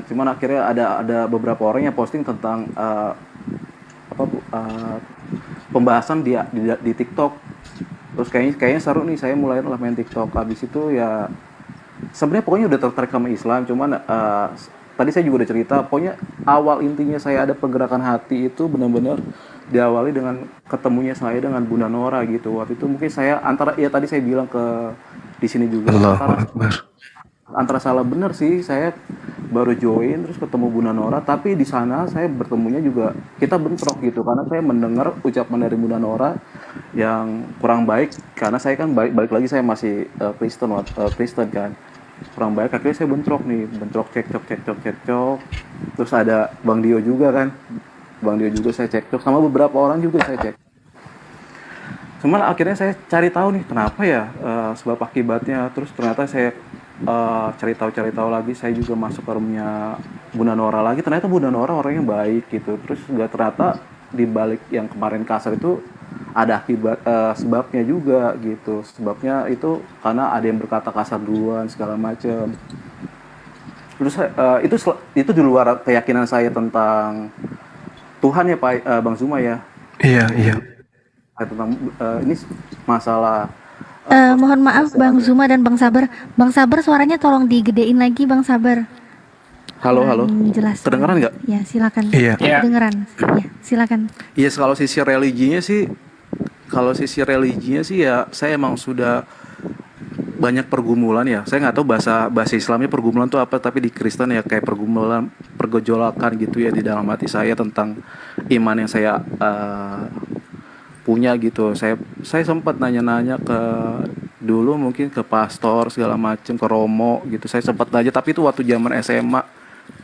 Cuman akhirnya ada beberapa orang yang posting tentang pembahasan di TikTok. Terus kayaknya seru nih, saya mulai main TikTok. Habis itu ya sebenarnya pokoknya udah tertarik sama Islam. Cuman tadi saya juga udah cerita, pokoknya awal intinya saya ada pergerakan hati itu benar-benar diawali dengan ketemunya saya dengan Bunda Nora gitu. Waktu itu mungkin saya tadi saya bilang di sini juga antara salah benar sih, saya baru join terus ketemu Bunda Nora, tapi di sana saya bertemunya juga kita bentrok gitu karena saya mendengar ucapan dari Bunda Nora yang kurang baik karena saya kan balik lagi saya masih Kristen kan. Kurang baik, akhirnya saya bentrok cekcok. Terus ada Bang Dio juga kan. Bang Dio juga saya cekcok, sama beberapa orang juga saya cek. Cuman akhirnya saya cari tahu nih kenapa ya sebab akibatnya. Terus ternyata saya cari tahu lagi. Saya juga masuk ke roomnya Bunda Nora lagi. Ternyata Bunda Nora orangnya baik gitu. Terus juga ternyata di balik yang kemarin kasar itu ada akibat sebabnya juga gitu. Sebabnya itu karena ada yang berkata kasar duluan segala macam. Terus itu di luar keyakinan saya tentang Tuhan ya Pak Bang Zuma ya. Iya, iya. Tentang ini masalah. Mohon maaf Bang Zuma dan Bang Sabar. Bang Sabar suaranya tolong digedein lagi Bang Sabar. Halo. Jelas. Kedengeran nggak? Ya silakan. Iya. Kedengeran. Ya silakan. Iya, kalau sisi religinya sih ya saya emang sudah banyak pergumulan ya. Saya nggak tahu bahasa Islamnya pergumulan itu apa, tapi di Kristen ya kayak pergumulan, pergejolakan gitu ya di dalam hati saya tentang iman yang saya punya gitu. Saya sempat nanya-nanya ke dulu mungkin ke pastor segala macam, ke romo gitu. Saya sempat nanya, tapi itu waktu zaman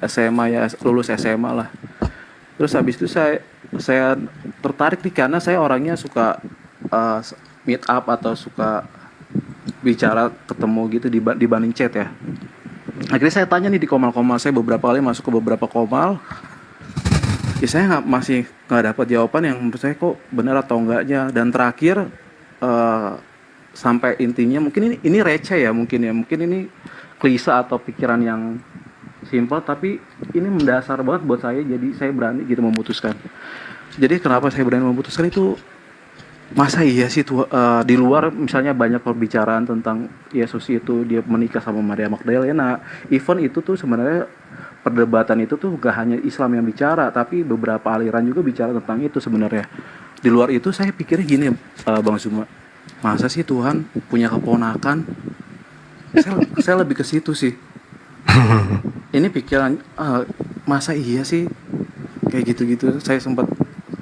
SMA ya, lulus SMA lah. Terus habis itu saya tertarik nih karena saya orangnya suka meet up atau suka bicara ketemu gitu dibanding chat ya. Akhirnya saya tanya nih di komal-komal, saya beberapa kali masuk ke beberapa komal. Ya saya masih nggak dapat jawaban yang menurut saya kok benar atau enggaknya. Dan terakhir sampai intinya mungkin ini receh ya, mungkin ini klise atau pikiran yang simpel, tapi ini mendasar banget buat saya. Jadi saya berani gitu memutuskan. Jadi kenapa saya berani memutuskan itu, masa iya sih tuh di luar misalnya banyak perbicaraan tentang Yesus itu dia menikah sama Maria Magdalena. Even itu tuh sebenarnya perdebatan itu tuh gak hanya Islam yang bicara, tapi beberapa aliran juga bicara tentang itu sebenarnya. Di luar itu saya pikirnya gini Bang Zuma, masa sih Tuhan punya keponakan? Saya lebih ke situ sih. Ini pikiran masa iya sih kayak gitu-gitu. Saya sempat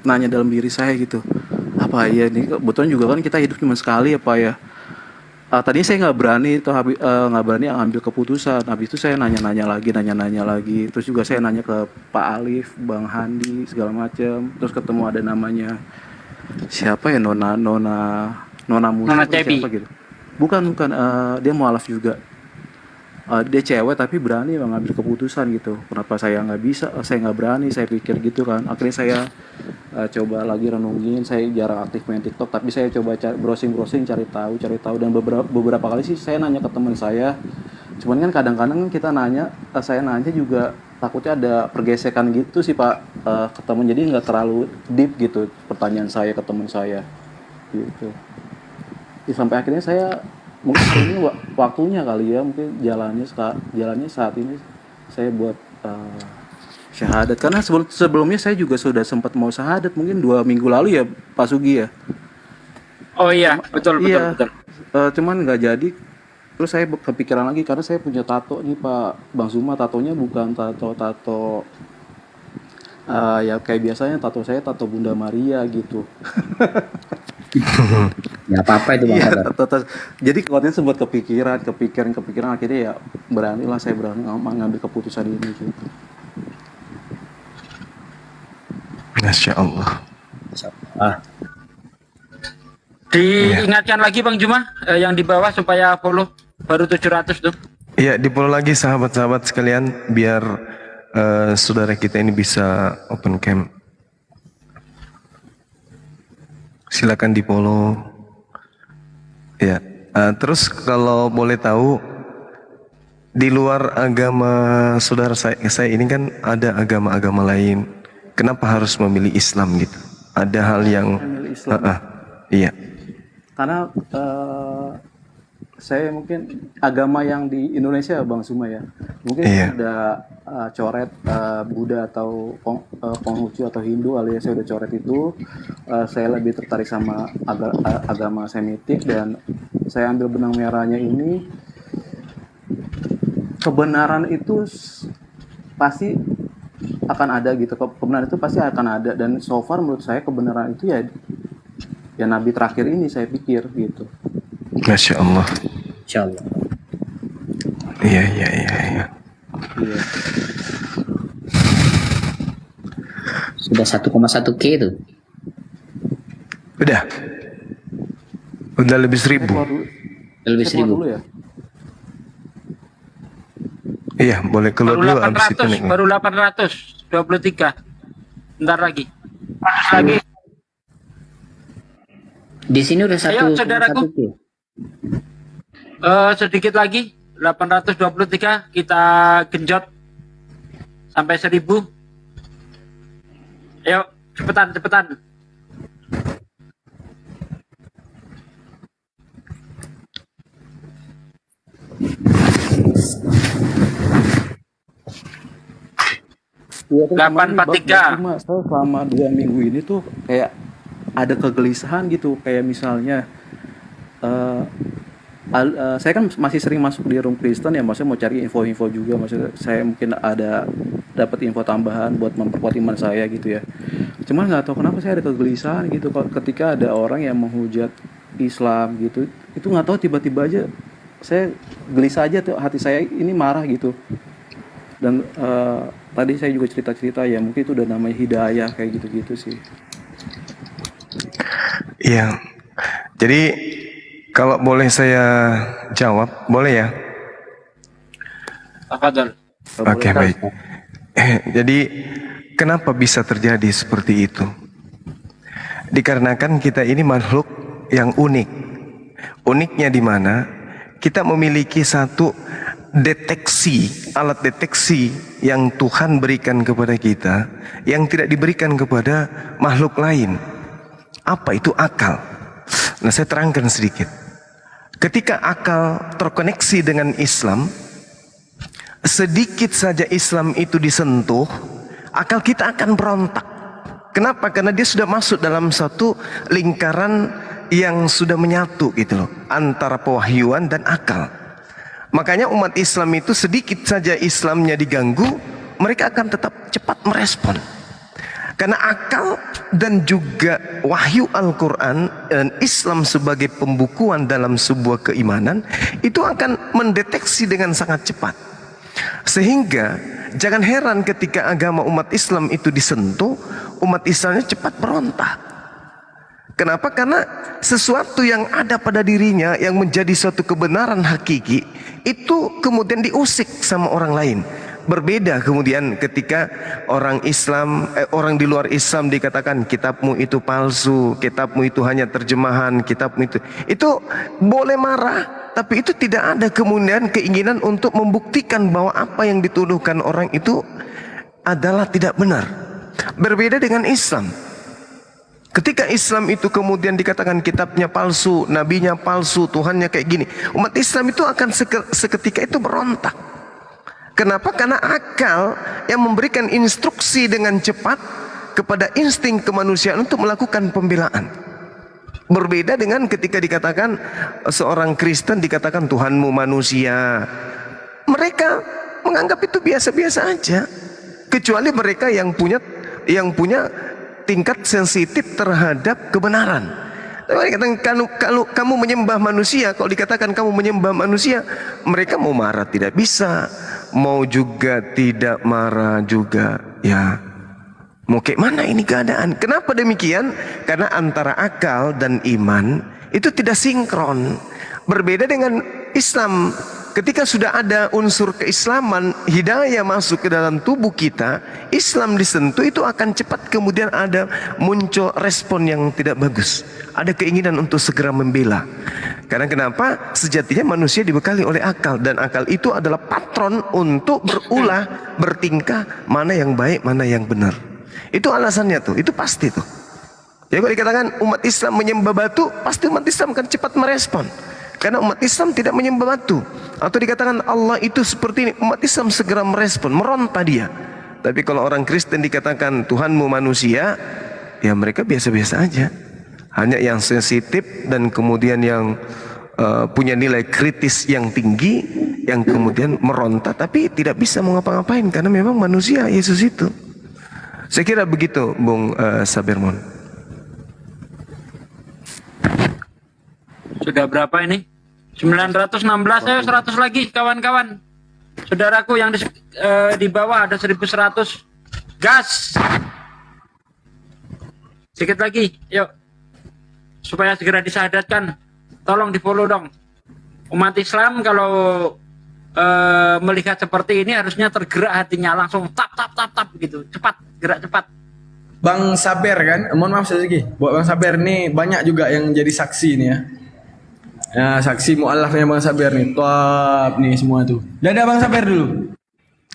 nanya dalam diri saya gitu, apa iya ini kebetulan juga kan kita hidup cuma sekali apa ya. Tadinya saya nggak berani ambil keputusan. Habis itu saya nanya-nanya lagi. Terus juga saya nanya ke Pak Alif, Bang Handi segala macam. Terus ketemu ada namanya siapa ya, Nona Musa siapa gitu. Bukan dia mualaf juga. Dia cewek tapi berani mengambil keputusan gitu. Kenapa saya nggak bisa? Saya nggak berani. Saya pikir gitu kan. Akhirnya saya coba lagi renungin. Saya jarang aktif main TikTok, tapi saya coba browsing cari tahu. Dan beberapa kali sih saya nanya ke teman saya. Cuman kan kadang-kadang kita saya nanya juga takutnya ada pergesekan gitu sih Pak ke teman. Jadi nggak terlalu deep gitu pertanyaan saya ke teman saya gitu. Sampai akhirnya saya mungkin ini waktunya kali ya, mungkin jalannya saat ini saya buat syahadat. Karena sebelumnya saya juga sudah sempat mau syahadat mungkin 2 minggu lalu ya Pak Sugi ya. Oh iya, betul. Cuman nggak jadi. Terus saya kepikiran lagi karena saya punya tato nih Pak Bang Zuma. Tatonya bukan tato ya kayak biasanya tato saya tato Bunda Maria gitu. Nggak apa-apa itu Bang Sabar. Jadi waktu itu sempat kepikiran akhirnya ya saya berani ngambil keputusan ini gitu. Masya Allah. Diingatkan lagi Bang Zuma yang di bawah supaya follow, baru 700 tuh. Iya, di follow lagi sahabat-sahabat sekalian biar saudara kita ini bisa open cam. Silakan di follow. Ya, terus kalau boleh tahu di luar agama saudara saya ini kan ada agama-agama lain. Kenapa harus memilih Islam gitu? Ada hal yang iya. Karena saya mungkin agama yang di Indonesia Bang Zuma ya, mungkin ada coret Buddha atau Konghucu atau Hindu alias saya udah coret itu. Saya lebih tertarik sama agama Semitik dan saya ambil benang merahnya ini. Kebenaran itu pasti akan ada gitu, kebenaran itu pasti akan ada, dan so far menurut saya kebenaran itu ya Nabi terakhir ini saya pikir gitu. Masya Allah. Insya Allah. Iya. Sudah 1,1K itu. Udah. Udah lebih 1.000. Lebih Saya keluar 1.000. dulu ya. Iya, boleh keluar Baru dulu abis itu 800, nih. baru 823. Bentar lagi. Lagi. Di sini udah Ayo saudaraku. 1,1. Sedikit lagi 823 kita genjot sampai 1.000. Ayo cepetan. Iya, tuh kemarin 843. Cuma saya selama 2 minggu ini tuh kayak ada kegelisahan gitu, kayak misalnya saya kan masih sering masuk di room Kristen ya, maksudnya mau cari info-info juga, maksudnya saya mungkin ada dapat info tambahan buat memperkuat iman saya gitu ya. Cuman nggak tahu kenapa saya ada kegelisahan gitu ketika ada orang yang menghujat Islam gitu, itu nggak tahu tiba-tiba aja saya gelisah aja tuh, hati saya ini marah gitu. Dan tadi saya juga cerita-cerita ya, mungkin itu udah namanya hidayah kayak gitu-gitu sih. Iya. Jadi kalau boleh saya jawab, boleh ya? Tafadhol. Oke, baik. Jadi kenapa bisa terjadi seperti itu? Dikarenakan kita ini makhluk yang unik. Uniknya di mana? Kita memiliki satu alat deteksi yang Tuhan berikan kepada kita, yang tidak diberikan kepada makhluk lain. Apa itu akal? Nah, saya terangkan sedikit. Ketika akal terkoneksi dengan Islam, sedikit saja Islam itu disentuh, akal kita akan berontak. Kenapa? Karena dia sudah masuk dalam satu lingkaran yang sudah menyatu gitu loh, antara pewahyuan dan akal. Makanya umat Islam itu sedikit saja Islamnya diganggu, mereka akan tetap cepat merespon. Karena akal dan juga wahyu Al-Quran dan Islam sebagai pembukuan dalam sebuah keimanan itu akan mendeteksi dengan sangat cepat. Sehingga jangan heran ketika agama umat Islam itu disentuh, umat Islamnya cepat berontak. Kenapa? Karena sesuatu yang ada pada dirinya yang menjadi suatu kebenaran hakiki itu kemudian diusik sama orang lain. Berbeda kemudian ketika orang Islam, orang di luar Islam dikatakan kitabmu itu palsu, kitabmu itu hanya terjemahan, kitabmu itu boleh marah, tapi itu tidak ada kemudian keinginan untuk membuktikan bahwa apa yang dituduhkan orang itu adalah tidak benar. Berbeda dengan Islam. Ketika Islam itu kemudian dikatakan kitabnya palsu, nabinya palsu, Tuhannya kayak gini, umat Islam itu akan seketika itu berontak. Kenapa? Karena akal yang memberikan instruksi dengan cepat kepada insting kemanusiaan untuk melakukan pembelaan. Berbeda dengan ketika dikatakan seorang Kristen dikatakan Tuhanmu manusia. Mereka menganggap itu biasa-biasa aja. Kecuali mereka yang punya tingkat sensitif terhadap kebenaran. Tapi kalau kamu menyembah manusia, kalau dikatakan kamu menyembah manusia, mereka mau marah tidak bisa, mau juga tidak marah juga, ya. Mau kayak mana ini keadaan? Kenapa demikian? Karena antara akal dan iman itu tidak sinkron. Berbeda dengan Islam. Ketika sudah ada unsur keislaman, hidayah masuk ke dalam tubuh kita, Islam disentuh, itu akan cepat kemudian ada muncul respon yang tidak bagus. Ada keinginan untuk segera membela. Karena kenapa? Sejatinya manusia dibekali oleh akal, dan akal itu adalah patron untuk berulah, bertingkah mana yang baik, mana yang benar. Itu alasannya tuh, itu pasti tuh. Jadi kalau dikatakan umat Islam menyembah batu, pasti umat Islam akan cepat merespon. Karena umat Islam tidak menyembah batu. Atau dikatakan Allah itu seperti ini, umat Islam segera merespon, meronta dia. Tapi kalau orang Kristen dikatakan Tuhanmu manusia, ya mereka biasa-biasa aja. Hanya yang sensitif dan kemudian yang punya nilai kritis yang tinggi, yang kemudian meronta, tapi tidak bisa mengapa-ngapain karena memang manusia Yesus itu. Saya kira begitu, Bung Sabirmon. Sudah berapa ini? 916, ayo 100 lagi kawan-kawan. Saudaraku yang di bawah ada 1100. Gas. Sedikit lagi, yuk. Supaya segera disahadatkan. tolong di follow dong. Umat Islam kalau melihat seperti ini harusnya tergerak hatinya, langsung tap gitu, cepat, gerak cepat. Bang Saber kan, mohon maaf sedikit. Buat Bang Saber nih banyak juga yang jadi saksi nih ya. Nah, saksi mu'alafnya Bang Saber nih, top nih semua tuh. Dadah Bang Saber dulu.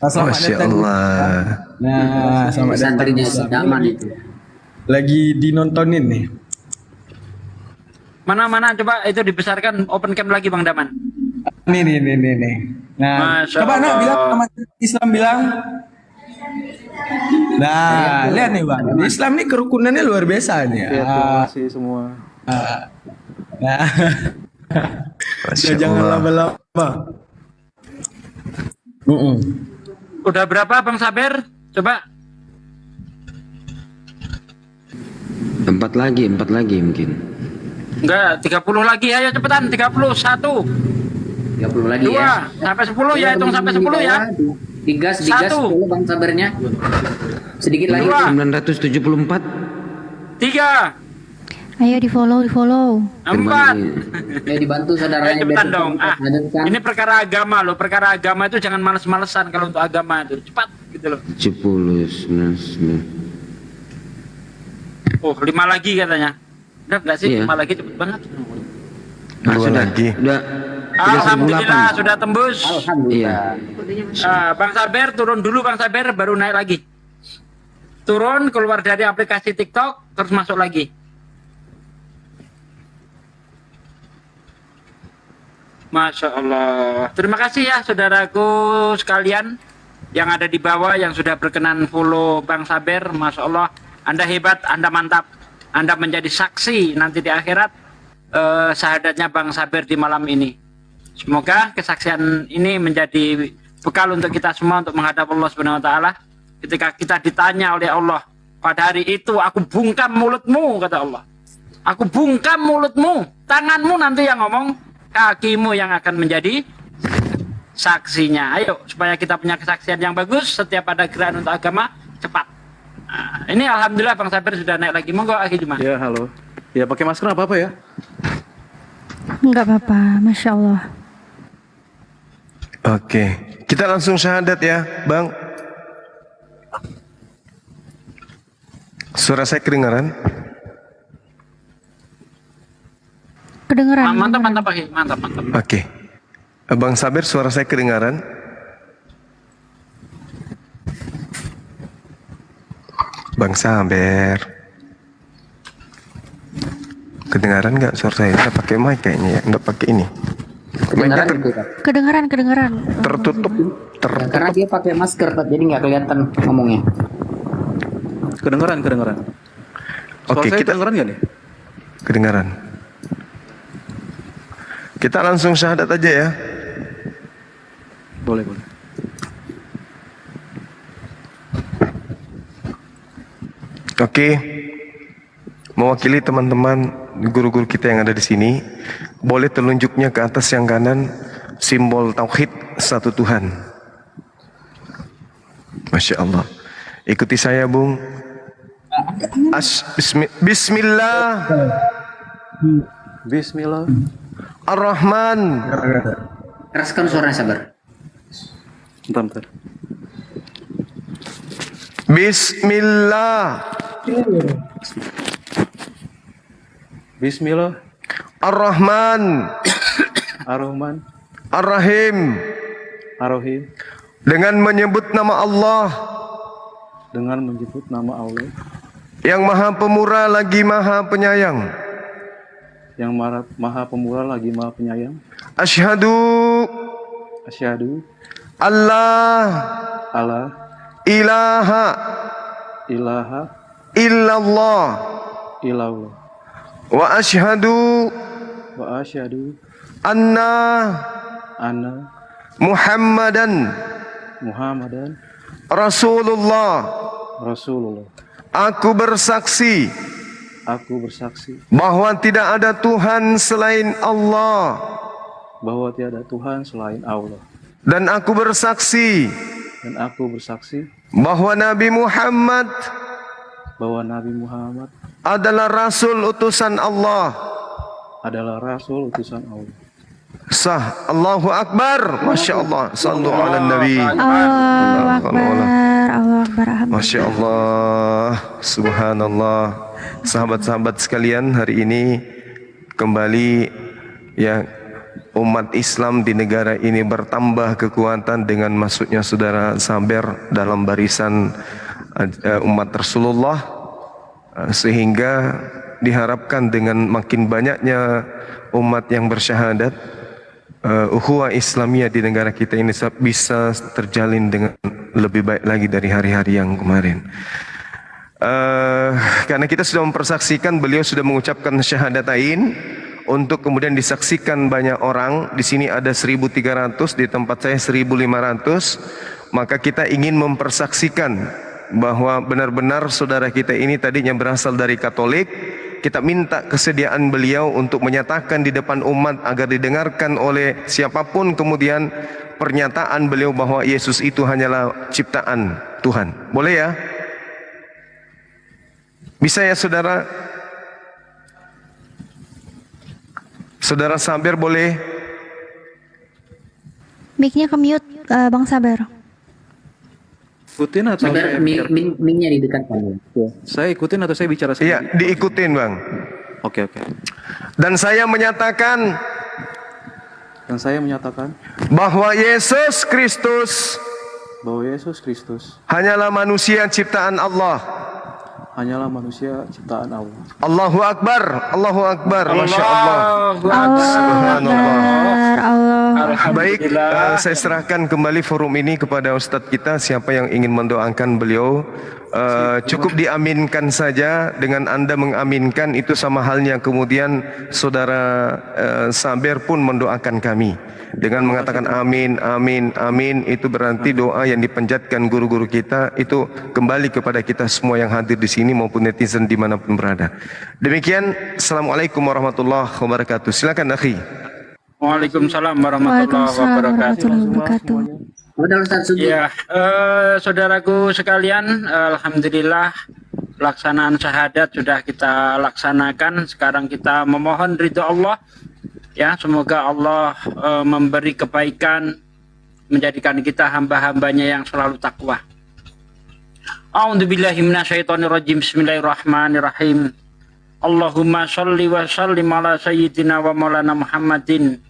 Selamat Masya datang. Allah. Nah, selamat datang. Santrinya sedaman itu. Lagi dinontonin nih. Mana coba itu dibesarkan, open cam lagi Bang Daman. Nih. Nah, Masya coba Allah. bilang sama Islam bilang. Nah, lihat nih Bang. Di Islam nih kerukunannya luar biasa nih. Terima kasih semua. Nah. Masya Ya, jangan Allah. lama-lama. Udah berapa Bang Saber? Coba. Empat lagi mungkin. Enggak, 30 lagi, ayo cepetan, 31. 30 lagi 2 ya. sampai 10 ya, hitung sampai 10 ya. Digas 1, dulu Bang Sabernya. Sedikit lagi. 974. 3, Ayo di follow. 4. Ya dibantu saudaranya. Cepetan biar dong. cepat ada kan. Ini perkara agama loh. Perkara agama itu jangan males-malesan kalau untuk agama itu. Cepat gitu loh. 70, 99. Oh, 5 lagi katanya. Udah enggak sih? Iya. 5 lagi cepet banget. Dua lagi. Udah. Alhamdulillah sudah tembus. Iya. Bang Saber turun dulu Bang Saber, baru naik lagi. Turun, keluar dari aplikasi TikTok, terus masuk lagi. Masya Allah. Terima kasih ya saudaraku sekalian yang ada di bawah yang sudah berkenan follow Bang Saber. Masya Allah, Anda hebat, Anda mantap. Anda menjadi saksi nanti di akhirat syahadatnya Bang Saber di malam ini. Semoga kesaksian ini menjadi bekal untuk kita semua untuk menghadap Allah Subhanahu wa taala. Ketika kita ditanya oleh Allah, pada hari itu aku bungkam mulutmu, kata Allah. Aku bungkam mulutmu, tanganmu nanti yang ngomong, kakimu yang akan menjadi saksinya. Ayo, supaya kita punya kesaksian yang bagus, setiap ada gerakan untuk agama, cepat. Nah, ini alhamdulillah Bang Saber sudah naik lagi. Monggo Akhi Juma. Ya, halo. Ya, pakai masker apa-apa ya? Enggak apa-apa, Masya Allah. Oke, kita langsung syahadat ya, Bang. Suara saya kedengaran? Kedengeran. Mantap Akhi, mantap. Oke. Bang Saber, suara saya kedengaran? Bang Saber. Kedengaran nggak suara saya? Nggak pakai mic kayaknya ya, nggak pakai ini. Kedengaran gitu kan? Kedengeran. Tertutup. Ya, karena dia pakai masker, Tat, jadi nggak kelihatan ngomongnya. Kedengeran. Suara Oke, saya kita kedengeran nggak nih? kedengaran. Kita langsung syahadat aja ya. Boleh. Oke. Mewakili teman-teman guru-guru kita yang ada di sini, boleh telunjuknya ke atas yang kanan simbol tauhid satu Tuhan. Masya Allah. Ikuti saya, Bung. Bismillah. Bismillah. Ar-Rahman. Keraskan suaranya Sabar. Bentar. Bismillah. Bismillah. Ar-Rahman. Ar-Rahman. Ar-Rahim. Ar-Rahim. Dengan menyebut nama Allah Dengan menyebut nama Allah yang Maha Pemurah lagi Maha Penyayang. yang maha pemurah lagi maha penyayang. Asyhadu Allah ilaha illallah wa asyhadu anna Muhammadan Rasulullah. Aku bersaksi bahwa tidak ada Tuhan selain Allah. Dan aku bersaksi bahwa Nabi Muhammad adalah Rasul utusan Allah. adalah Rasul utusan Allah. Sah. Allahu Akbar. Masya Allah. Sallu ala Nabi. Allahu Akbar. Allahu Akbar. Masya Allah. Subhanallah. Sahabat-sahabat sekalian, hari ini kembali ya umat Islam di negara ini bertambah kekuatan dengan masuknya saudara Saber dalam barisan umat Rasulullah, sehingga diharapkan dengan makin banyaknya umat yang bersyahadat, ukhuwah Islamiyah di negara kita ini bisa terjalin dengan lebih baik lagi dari hari-hari yang kemarin. Karena kita sudah mempersaksikan beliau sudah mengucapkan syahadatain untuk kemudian disaksikan banyak orang. Di sini ada 1.300, di tempat saya 1.500. Maka kita ingin mempersaksikan bahwa benar-benar saudara kita ini tadinya berasal dari Katolik. Kita minta kesediaan beliau untuk menyatakan di depan umat agar didengarkan oleh siapapun kemudian pernyataan beliau bahwa Yesus itu hanyalah ciptaan Tuhan. Boleh ya? Bisa ya saudara? Saudara Saber boleh? Mic-nya ke mute, Bang Saber. Ikutin atau saya bicara? Mic-nya didekatkan. Saya ikutin atau saya bicara sendiri? Iya, diikutin Bang. Oke. Dan saya menyatakan bahwa Yesus Kristus hanyalah manusia ciptaan Allah. Allahu Akbar, Allahu Akbar, Masya Allah. Subhanallah. Baik, saya serahkan kembali forum ini kepada Ustadz kita. Siapa yang ingin mendoakan beliau, cukup diaminkan saja. Dengan Anda mengaminkan itu sama halnya kemudian saudara Saber pun mendoakan kami dengan mengatakan amin, amin, amin. Itu berarti doa yang dipanjatkan guru-guru kita itu kembali kepada kita semua yang hadir di sini maupun netizen dimanapun berada. Demikian, Assalamualaikum warahmatullahi wabarakatuh. Silakan akhi. Waalaikumsalam warahmatullahi wabarakatuh. Ya, saudaraku sekalian, alhamdulillah pelaksanaan syahadat sudah kita laksanakan. Sekarang kita memohon ridho Allah. Ya, semoga Allah memberi kebaikan, menjadikan kita hamba-hambanya yang selalu takwa. A'udzubillahi minasyaitonirrajim. Bismillahirrahmanirrahim. Allahumma sholli wa sallim ala sayyidina wa maulana Muhammadin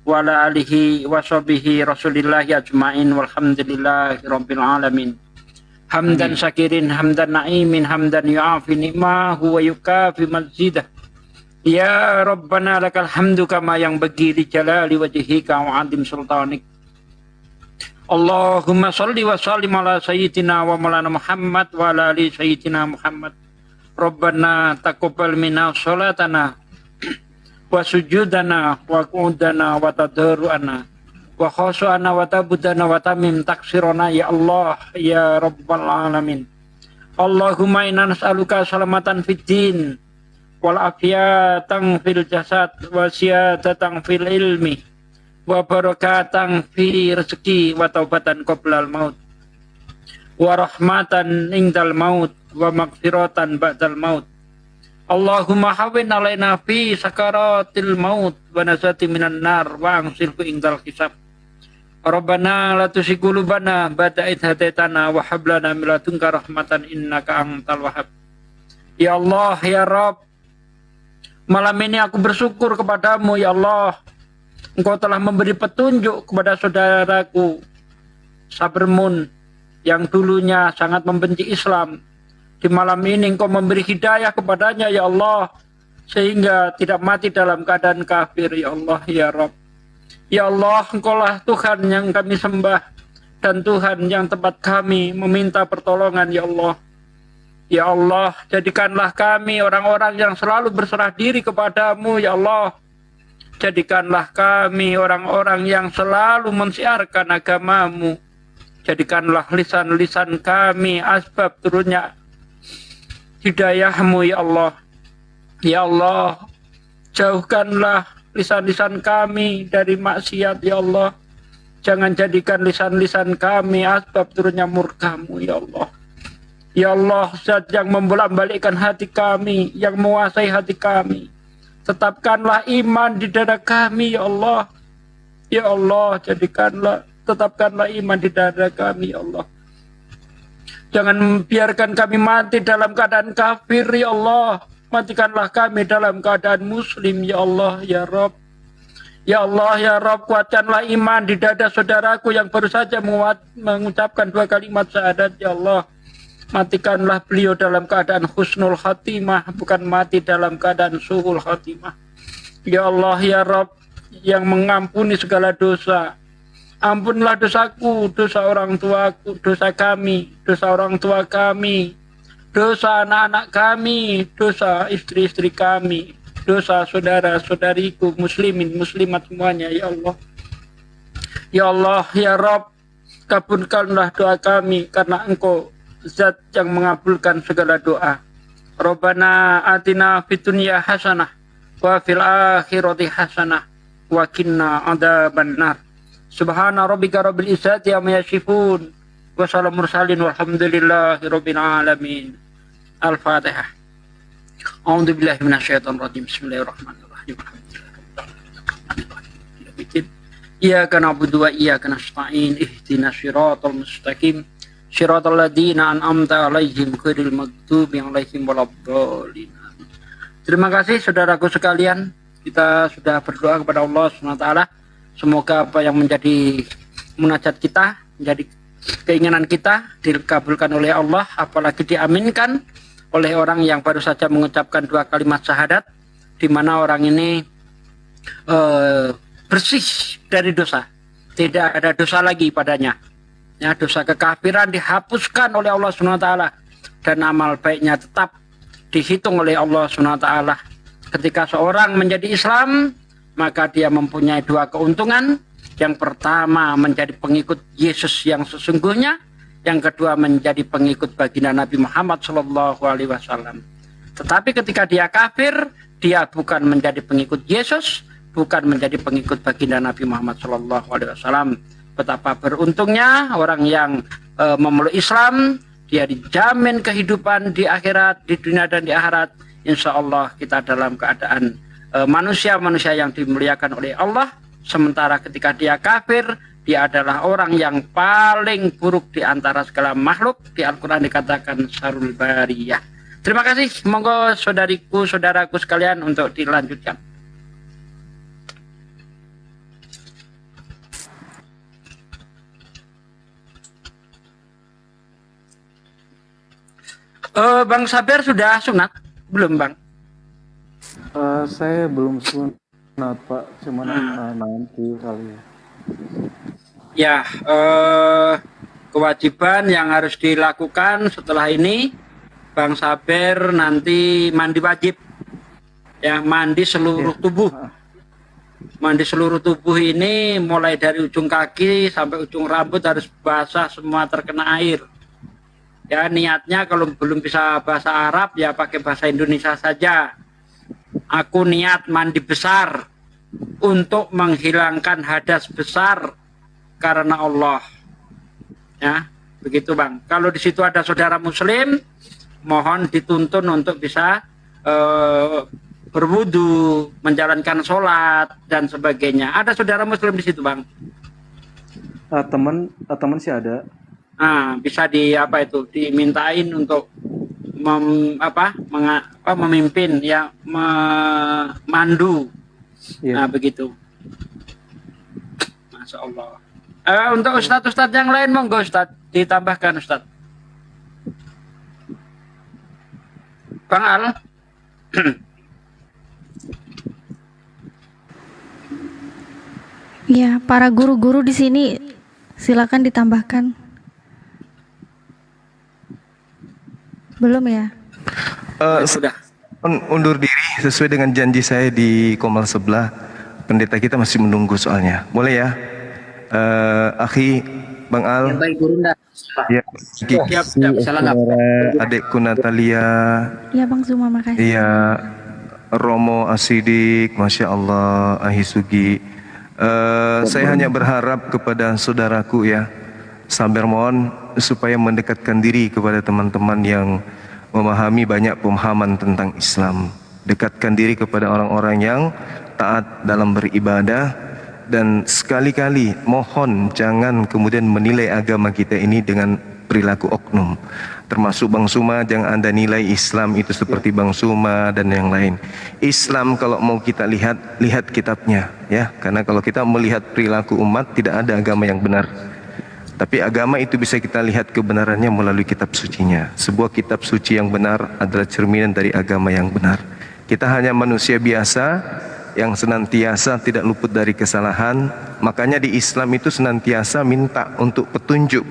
wa ala alihi wa sahbihi rasulillahi ajma'in walhamdulillahi rabbil alamin. Hamdan syakirin, hamdan na'imin, hamdan yu'afi ni'mahu wa yukafi mazidah. Ya Rabbana lakal hamdu kama yang bagi li jalali wajhika wa adim sultanik. Allahumma salli wa sallim ala sayyidina wa maulana Muhammad wa ala ali sayyidina Muhammad. Rabbana taqabbal minna sholatana wa sujudana wa qu'udana wa tadarruana wa khushu'ana wa tabudana wa tamim taksirona ya Allah ya Rabbal alamin. Allahumma inna nas'aluka salamatan fid din wal afiyatan fil jasad wa siyadatan fil ilmi wa barakatan fi rezeki wa taubatan qoblal maut wa rahmatan indal maut wa maghfiratan ba'dal maut. Allahumma hawin alaina fi sakaratil maut wa nasati minan nar wa angsilku indal hisab. Rabbana la tuzigh qulubana ba'da idh hadaitana wa hab lana min ladunka rahmatan innaka antal wahhab. Ya Allah ya Rabb, malam ini aku bersyukur kepadamu ya Allah. Engkau telah memberi petunjuk kepada saudaraku Sabermun yang dulunya sangat membenci Islam. Di malam ini engkau memberi hidayah kepadanya ya Allah, sehingga tidak mati dalam keadaan kafir ya Allah ya Rabb. Ya Allah, engkaulah Tuhan yang kami sembah dan Tuhan yang tempat kami meminta pertolongan ya Allah. Ya Allah, jadikanlah kami orang-orang yang selalu berserah diri kepadamu ya Allah. Jadikanlah kami orang-orang yang selalu mensiarkan agamamu. Jadikanlah lisan-lisan kami asbab turunnya hidayahmu ya Allah. Ya Allah, jauhkanlah lisan-lisan kami dari maksiat ya Allah. Jangan jadikan lisan-lisan kami asbab turunnya murkamu ya Allah. Ya Allah, Zat yang membolak-balikkan hati kami, yang menguasai hati kami. Tetapkanlah iman di dada kami ya Allah. Ya Allah, tetapkanlah iman di dada kami ya Allah. Jangan biarkan kami mati dalam keadaan kafir ya Allah. Matikanlah kami dalam keadaan muslim ya Allah ya Rabb. Ya Allah ya Rabb, kuatkanlah iman di dada saudaraku yang baru saja mengucapkan 2 kalimat syahadat ya Allah. Matikanlah beliau dalam keadaan husnul khatimah, bukan mati dalam keadaan suhul khatimah. Ya Allah ya Rabb, yang mengampuni segala dosa. Ampunlah dosaku, dosa orang tuaku, dosa kami, dosa orang tua kami, dosa anak-anak kami, dosa istri-istri kami, dosa saudara-saudariku, muslimin, muslimat semuanya, ya Allah. Ya Allah, ya Rabb, kabulkanlah doa kami, karena Engkau zat yang mengabulkan segala doa. Rabbana atina fid dunya hasanah, wa fil akhirati hasanah, wa qina adzabannar. Subhana rabbika rabbil izzati amma yasifun, wa salamun mursalin walhamdulillahi rabbil alamin. Al-Fatihah. A'udzu billahi minasyaitonir rajim. Bismillahirrahmanirrahim. Iyyaka na'budu wa iyyaka nasta'in. Ihdinas siratal mustaqim. Siratal ladzina an'amta 'alaihim ghairil maghdubi alaihim waladdallin. Terima kasih saudaraku sekalian. Kita sudah berdoa kepada Allah SWT. Semoga apa yang menjadi munajat kita, menjadi keinginan kita dikabulkan oleh Allah, apalagi diaminkan oleh orang yang baru saja mengucapkan 2 kalimat syahadat, di mana orang ini bersih dari dosa, tidak ada dosa lagi padanya. Ya, dosa kekafiran dihapuskan oleh Allah SWT, dan amal baiknya tetap dihitung oleh Allah SWT. Ketika seorang menjadi Islam, maka dia mempunyai 2 keuntungan. Yang pertama, menjadi pengikut Yesus yang sesungguhnya. Yang kedua, menjadi pengikut baginda Nabi Muhammad SAW. Tetapi ketika dia kafir, dia bukan menjadi pengikut Yesus, bukan menjadi pengikut baginda Nabi Muhammad SAW. Betapa beruntungnya orang yang memeluk Islam, dia dijamin kehidupan di akhirat, di dunia dan di akhirat. Insya Allah kita dalam keadaan manusia-manusia yang dimuliakan oleh Allah. Sementara ketika dia kafir, dia adalah orang yang paling buruk di antara segala makhluk. Di Al-Quran dikatakan syarrul bariyah. Terima kasih. Monggo saudaraku sekalian untuk dilanjutkan. Bang Saber sudah sunat? Belum, Bang? Saya belum sunat, Pak. Cuman nanti kali ya. Ya, kewajiban yang harus dilakukan setelah ini, Bang Saber nanti mandi wajib. Ya, mandi seluruh tubuh. Mandi seluruh tubuh ini mulai dari ujung kaki sampai ujung rambut harus basah semua terkena air. Ya, niatnya kalau belum bisa bahasa Arab ya pakai bahasa Indonesia saja. Aku niat mandi besar untuk menghilangkan hadas besar karena Allah. Ya, begitu Bang. Kalau di situ ada saudara muslim, mohon dituntun untuk bisa berwudu, menjalankan sholat dan sebagainya. Ada saudara muslim di situ, Bang? Teman sih ada. Bisa dimintain untuk memimpin ya, memandu. Nah, begitu. Masya Allah. Untuk ustadz yang lain monggo Ustadz ditambahkan Ustadz. Bang Al. Ya, para guru-guru di sini silakan ditambahkan. Belum ya? Sudah. Undur diri sesuai dengan janji saya di Komal sebelah. Pendeta kita masih menunggu soalnya. Boleh ya? Akhi Bang Al. Baik, Gurunda. Ya, adikku Natalia. Ya Bang Zuma, makasih. Iya, Romo Asidik, Masya Allah, Ahisugi. Saya hanya berharap kepada saudaraku ya, Sabar, mohon supaya mendekatkan diri kepada teman-teman yang memahami banyak pemahaman tentang Islam. Dekatkan diri kepada orang-orang yang taat dalam beribadah, dan sekali-kali mohon jangan kemudian menilai agama kita ini dengan perilaku oknum. Termasuk Bang Suma, jangan Anda nilai Islam itu seperti Bang Suma dan yang lain. Islam kalau mau kita lihat kitabnya ya, karena kalau kita melihat perilaku umat tidak ada agama yang benar. Tapi agama itu bisa kita lihat kebenarannya melalui kitab sucinya. Sebuah kitab suci yang benar adalah cerminan dari agama yang benar. Kita hanya manusia biasa yang senantiasa tidak luput dari kesalahan. Makanya di Islam itu senantiasa minta untuk petunjuk,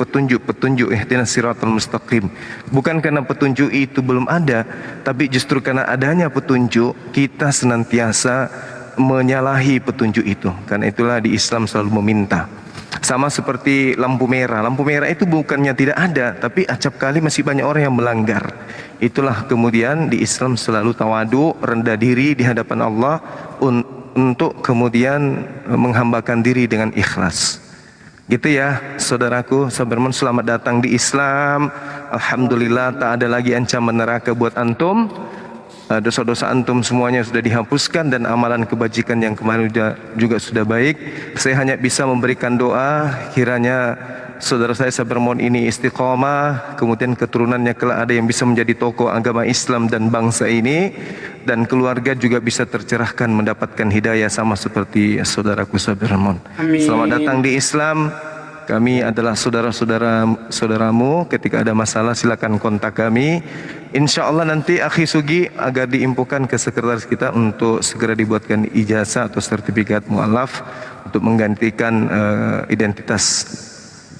ihdinas siratal mustaqim. Bukan karena petunjuk itu belum ada, tapi justru karena adanya petunjuk kita senantiasa menyalahi petunjuk itu. Karena itulah di Islam selalu meminta. Sama seperti lampu merah. Lampu merah itu bukannya tidak ada, tapi acap kali masih banyak orang yang melanggar. Itulah kemudian di Islam selalu tawadu, rendah diri di hadapan Allah untuk kemudian menghambakan diri dengan ikhlas. Gitu ya saudaraku, Sabarman, selamat datang di Islam. Alhamdulillah tak ada lagi ancaman neraka buat antum. Dosa-dosa antum semuanya sudah dihapuskan dan amalan kebajikan yang kemarin juga sudah baik. Saya hanya bisa memberikan doa kiranya saudara saya Sabarman ini istiqomah, kemudian keturunannya kelak ada yang bisa menjadi tokoh agama Islam dan bangsa ini, dan keluarga juga bisa tercerahkan mendapatkan hidayah sama seperti saudaraku Sabarman. Selamat datang di Islam. Kami adalah saudaramu. Ketika ada masalah silakan kontak kami. Insya Allah nanti Akhi Sugi agar diinfokan ke sekretaris kita untuk segera dibuatkan ijazah atau sertifikat mu'alaf untuk menggantikan identitas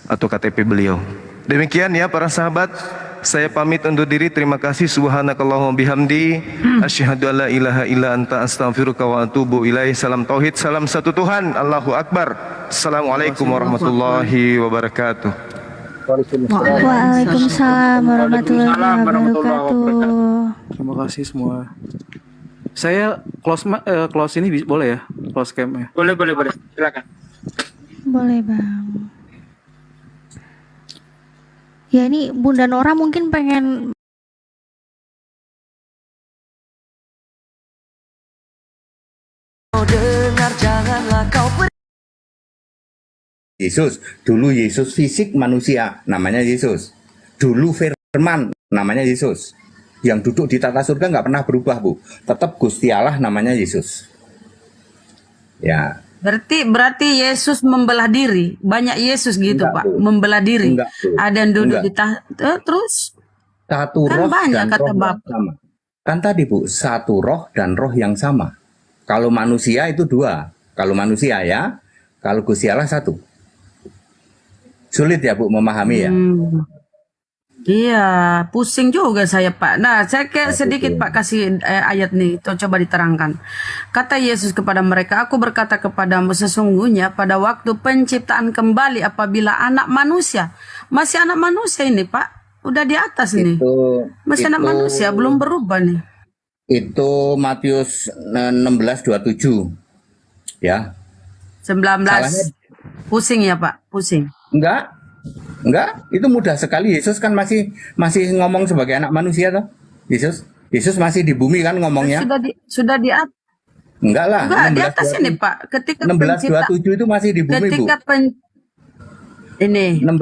atau KTP beliau. Demikian ya para sahabat, saya pamit undur diri. Terima kasih. Subhanakallahumma bihamdi asyhadu an la ilaha illa anta astaghfiruka wa atubu ilaih. Salam tauhid, salam satu Tuhan. Allahu akbar. Assalamualaikum warahmatullahi wabarakatuh. Waalaikumsalam warahmatullahi wabarakatuh. Terima kasih semua. Saya close ini boleh ya? Close cam ya? Boleh. Silakan. Boleh Bang. Ya ini Bunda Nora mungkin pengen dengar janganlah kau Yesus, dulu Yesus fisik manusia, namanya Yesus. Dulu firman, namanya Yesus. Yang duduk di tata surga nggak pernah berubah, Bu. Tetap Gusti Allah, namanya Yesus. Ya. Berarti Yesus membelah diri. Banyak Yesus gitu, Pak. Membelah diri. Ada yang duduk di tahta, terus satu kan roh banyak dan kata roh Bapak. yang sama. Kan tadi, Bu, satu roh dan roh yang sama. Kalau manusia itu dua. Kalau manusia ya, kalau Gusti Allah satu. Sulit ya, Bu, memahami ya? Iya, pusing juga saya, Pak. Nah, saya kayak sedikit Pak kasih ayat nih, coba diterangkan. Kata Yesus kepada mereka, aku berkata kepadamu sesungguhnya pada waktu penciptaan kembali apabila anak manusia, masih anak manusia ini, Pak, udah di atas nih. Masih anak manusia, belum berubah nih. Itu Matius 16:27. Ya. 19. Pusing ya, Pak, pusing. Enggak, itu mudah sekali. Yesus kan masih ngomong sebagai anak manusia toh. Yesus masih di bumi kan ngomongnya. Sudah di atas. Enggak lah. Enggak, di atas ini, Pak. Ketika 16:27 itu masih di bumi, Bu.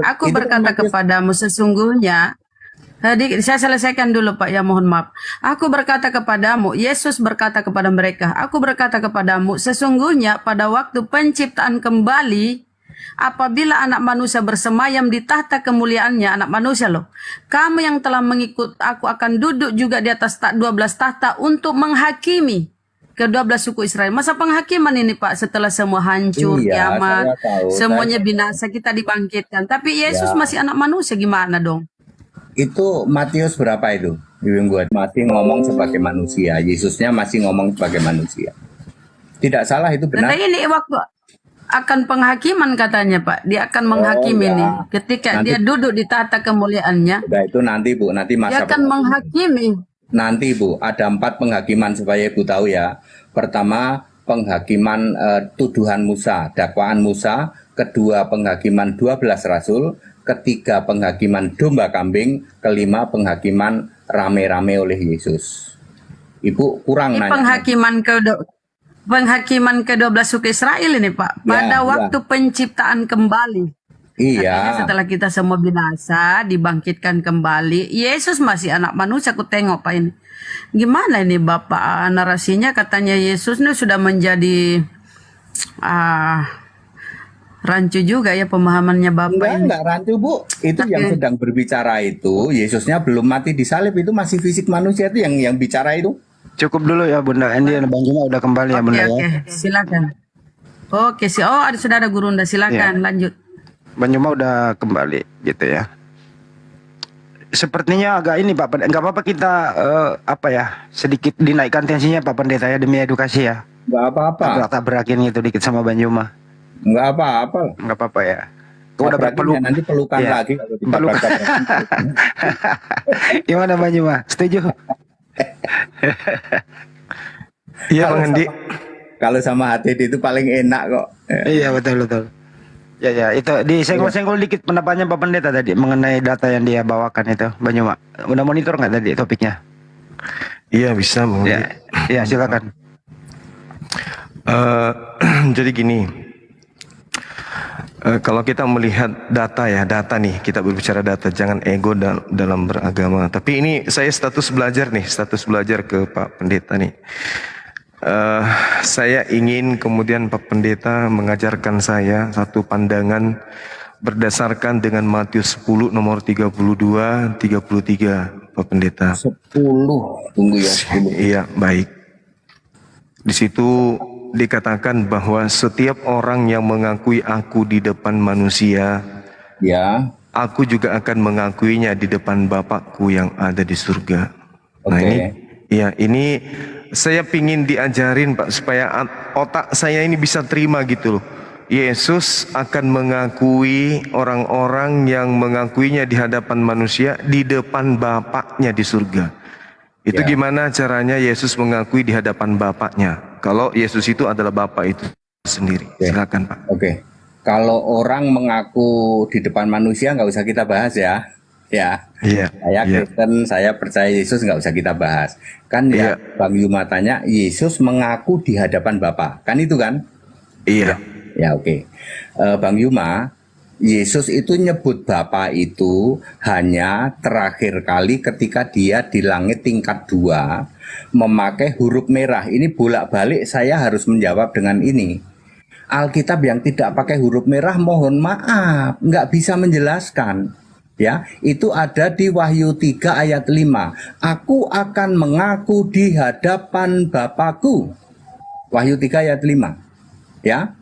Aku berkata kepadamu sesungguhnya. Tadi saya selesaikan dulu, Pak, ya mohon maaf. Aku berkata kepadamu, Yesus berkata kepada mereka, aku berkata kepadamu sesungguhnya pada waktu penciptaan kembali apabila anak manusia bersemayam di tahta kemuliaannya, anak manusia loh. Kamu yang telah mengikut aku akan duduk juga di atas 12 tahta untuk menghakimi ke-12 suku Israel. Masa penghakiman ini, Pak, setelah semua hancur, kiamat, semuanya binasa, kita dibangkitkan. Tapi Yesus masih anak manusia, gimana dong? Itu Matius berapa itu? Masih ngomong sebagai manusia. Yesusnya masih ngomong sebagai manusia. Tidak salah, itu benar. Nah, ini waktu akan penghakiman katanya, Pak. Dia akan menghakimi nih. Ketika nanti, dia duduk di tahta kemuliaannya. Udah, itu nanti, Bu. Nanti masa dia akan menghakimi. Nanti, Bu. Ada 4 penghakiman supaya Ibu tahu ya. Pertama, penghakiman tuduhan Musa, dakwaan Musa. Kedua, penghakiman 12 rasul. Ketiga, penghakiman domba kambing. Kelima, penghakiman rame-rame oleh Yesus. Ibu kurang Ini nanya. penghakiman ke-12 suku Israel ini Pak. Pada waktu penciptaan kembali. Iya. Artinya setelah kita semua binasa, dibangkitkan kembali. Yesus masih anak manusia, aku tengok Pak ini. Gimana ini Bapak narasinya, katanya Yesus ini sudah menjadi rancu juga ya pemahamannya Bapak ini. Enggak rancu Bu. Itu yang sedang berbicara itu, Yesusnya belum mati di salib, itu masih fisik manusia, itu yang bicara itu. Cukup dulu ya Bunda Endi dan Bang Juma udah kembali ya Bunda ya. Oke, silakan. Oke, sudah ada Guru Unda, silakan lanjut. Bang Juma udah kembali gitu ya. Sepertinya agak ini Pak Pendeta, nggak apa-apa kita sedikit dinaikkan tensinya Pak Pendeta ya demi edukasi ya. Nggak apa-apa. Tak berakin gitu dikit sama Bang Juma. Nggak apa-apa. Nggak apa-apa ya. Kau udah berpeluk. Nanti pelukan lagi kalau pelukan. Gimana Bang Juma? Setuju? Iya Bang Andi. Kalau sama HTD itu paling enak kok. Iya betul. Ya itu disenggol-senggol dikit pendapatnya Pak Pendeta tadi mengenai data yang dia bawakan itu, Bang Juma. Udah monitor nggak tadi topiknya? Iya bisa Bang. Ya silakan. Jadi gini, kalau kita melihat data nih, kita berbicara data, jangan ego dalam beragama. Tapi ini saya status belajar ke Pak Pendeta nih. Saya ingin kemudian Pak Pendeta mengajarkan saya satu pandangan berdasarkan dengan Matius 10 nomor 32, 33 Pak Pendeta. 10, tunggu ya 10. Iya, baik. Di situ dikatakan bahwa setiap orang yang mengakui aku di depan manusia, ya, aku juga akan mengakuinya di depan Bapakku yang ada di surga. Nah ini saya pingin diajarin Pak supaya otak saya ini bisa terima gitu loh. Yesus akan mengakui orang-orang yang mengakuinya di hadapan manusia di depan Bapaknya di surga. Itu gimana caranya Yesus mengakui di hadapan Bapaknya? Kalau Yesus itu adalah Bapa itu sendiri. Silakan Pak. Kalau orang mengaku di depan manusia nggak usah kita bahas ya. Saya Kristen, saya percaya Yesus, nggak usah kita bahas. Kan Bang Yuma tanya, Yesus mengaku di hadapan Bapa. Kan itu kan? Iya. Bang Yuma, Yesus itu nyebut Bapa itu hanya terakhir kali ketika dia di langit tingkat 2 memakai huruf merah. Ini bolak-balik saya harus menjawab dengan ini. Alkitab yang tidak pakai huruf merah, mohon maaf, nggak bisa menjelaskan. Ya, itu ada di Wahyu 3 ayat 5. Aku akan mengaku di hadapan Bapakku. Wahyu 3 ayat 5. Ya.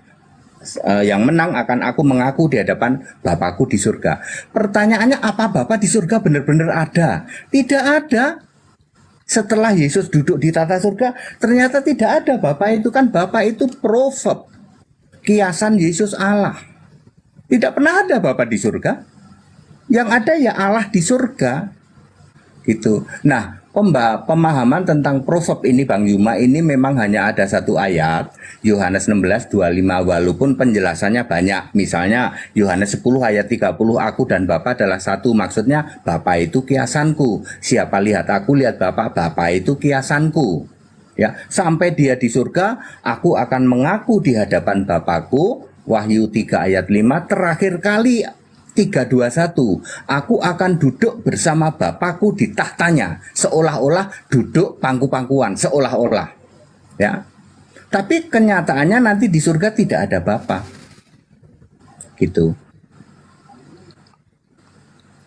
Yang menang akan aku mengaku di hadapan Bapakku di surga. Pertanyaannya, apa Bapa di surga benar-benar ada? Tidak ada. Setelah Yesus duduk di tata surga, ternyata tidak ada. Bapa itu kan, Bapa itu proverb, kiasan Yesus Allah. Tidak pernah ada Bapa di surga. Yang ada ya Allah di surga. Gitu. Nah, pemahaman tentang proverb ini Bang Yuma ini memang hanya ada satu ayat, Yohanes 16:25, walaupun penjelasannya banyak. Misalnya Yohanes 10 ayat 30, aku dan Bapa adalah satu. Maksudnya Bapa itu kiasanku. Siapa lihat aku, lihat Bapa. Bapa itu kiasanku. Ya, sampai dia di surga, aku akan mengaku di hadapan Bapakku. Wahyu 3 ayat 5, terakhir kali 3:21, aku akan duduk bersama Bapakku di tahtanya, seolah-olah duduk pangku-pangkuan, seolah-olah, ya. Tapi kenyataannya nanti di surga tidak ada Bapa, gitu.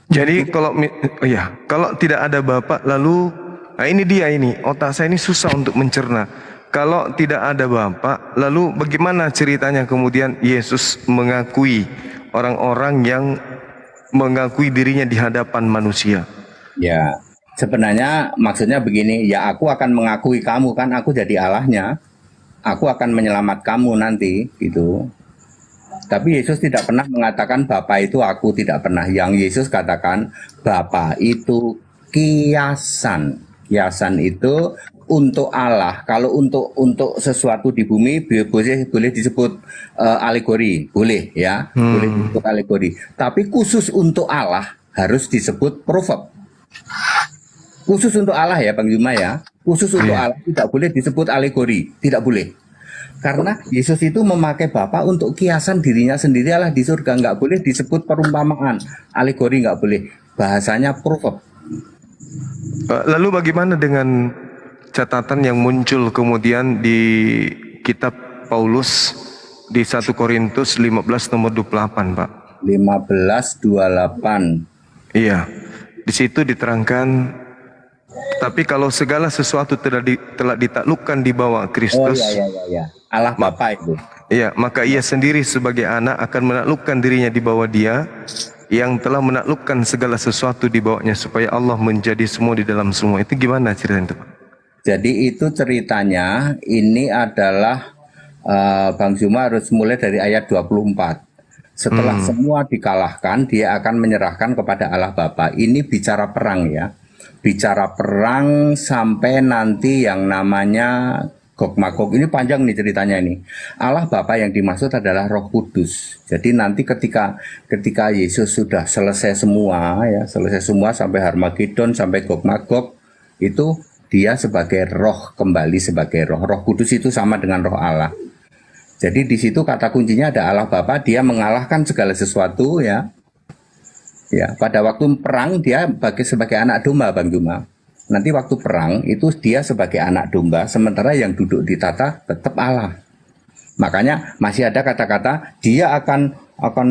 Jadi kalau tidak ada Bapa, lalu ini otak saya ini susah untuk mencerna. Kalau tidak ada Bapa, lalu bagaimana ceritanya kemudian Yesus mengakui orang-orang yang mengakui dirinya di hadapan manusia? Ya, sebenarnya maksudnya begini, ya aku akan mengakui kamu, kan aku jadi Allahnya, aku akan menyelamat kamu nanti, gitu. Tapi Yesus tidak pernah mengatakan Bapa itu aku, tidak pernah. Yang Yesus katakan Bapa itu kiasan. Kiasan itu untuk Allah. Kalau untuk sesuatu di bumi boleh disebut alegori, boleh ya, boleh disebut alegori. Tapi khusus untuk Allah harus disebut proverb. Khusus untuk Allah ya Bang Juma ya. Khusus untuk Allah tidak boleh disebut alegori, tidak boleh. Karena Yesus itu memakai Bapa untuk kiasan dirinya sendiri Allah di surga, nggak boleh disebut perumpamaan, alegori nggak boleh. Bahasanya proverb. Lalu bagaimana dengan catatan yang muncul kemudian di kitab Paulus di 1 Korintus 15 nomor 28, Pak? 15:28. Iya. Di situ diterangkan, tapi kalau segala sesuatu telah ditaklukkan di bawah Kristus. Oh ya. Allah Bapa itu. Iya, maka ia sendiri sebagai anak akan menaklukkan dirinya di bawah Dia yang telah menaklukkan segala sesuatu di bawahnya supaya Allah menjadi semua di dalam semua. Itu gimana ceritanya itu, Pak? Jadi itu ceritanya ini adalah Bang Zuma harus mulai dari ayat 24. Setelah semua dikalahkan, dia akan menyerahkan kepada Allah Bapa. Ini bicara perang ya. Bicara perang sampai nanti yang namanya Gog Magog. Ini panjang nih ceritanya ini. Allah Bapa yang dimaksud adalah Roh Kudus. Jadi nanti ketika Yesus sudah selesai semua ya, selesai semua sampai Harmagedon, sampai Gog Magog, itu dia sebagai roh, kembali sebagai roh. Roh Kudus itu sama dengan Roh Allah. Jadi di situ kata kuncinya ada Allah Bapa, dia mengalahkan segala sesuatu ya. Ya, pada waktu perang dia sebagai anak domba Bang Juma. Nanti waktu perang itu dia sebagai anak domba, sementara yang duduk di tata tetap Allah. Makanya masih ada kata-kata dia akan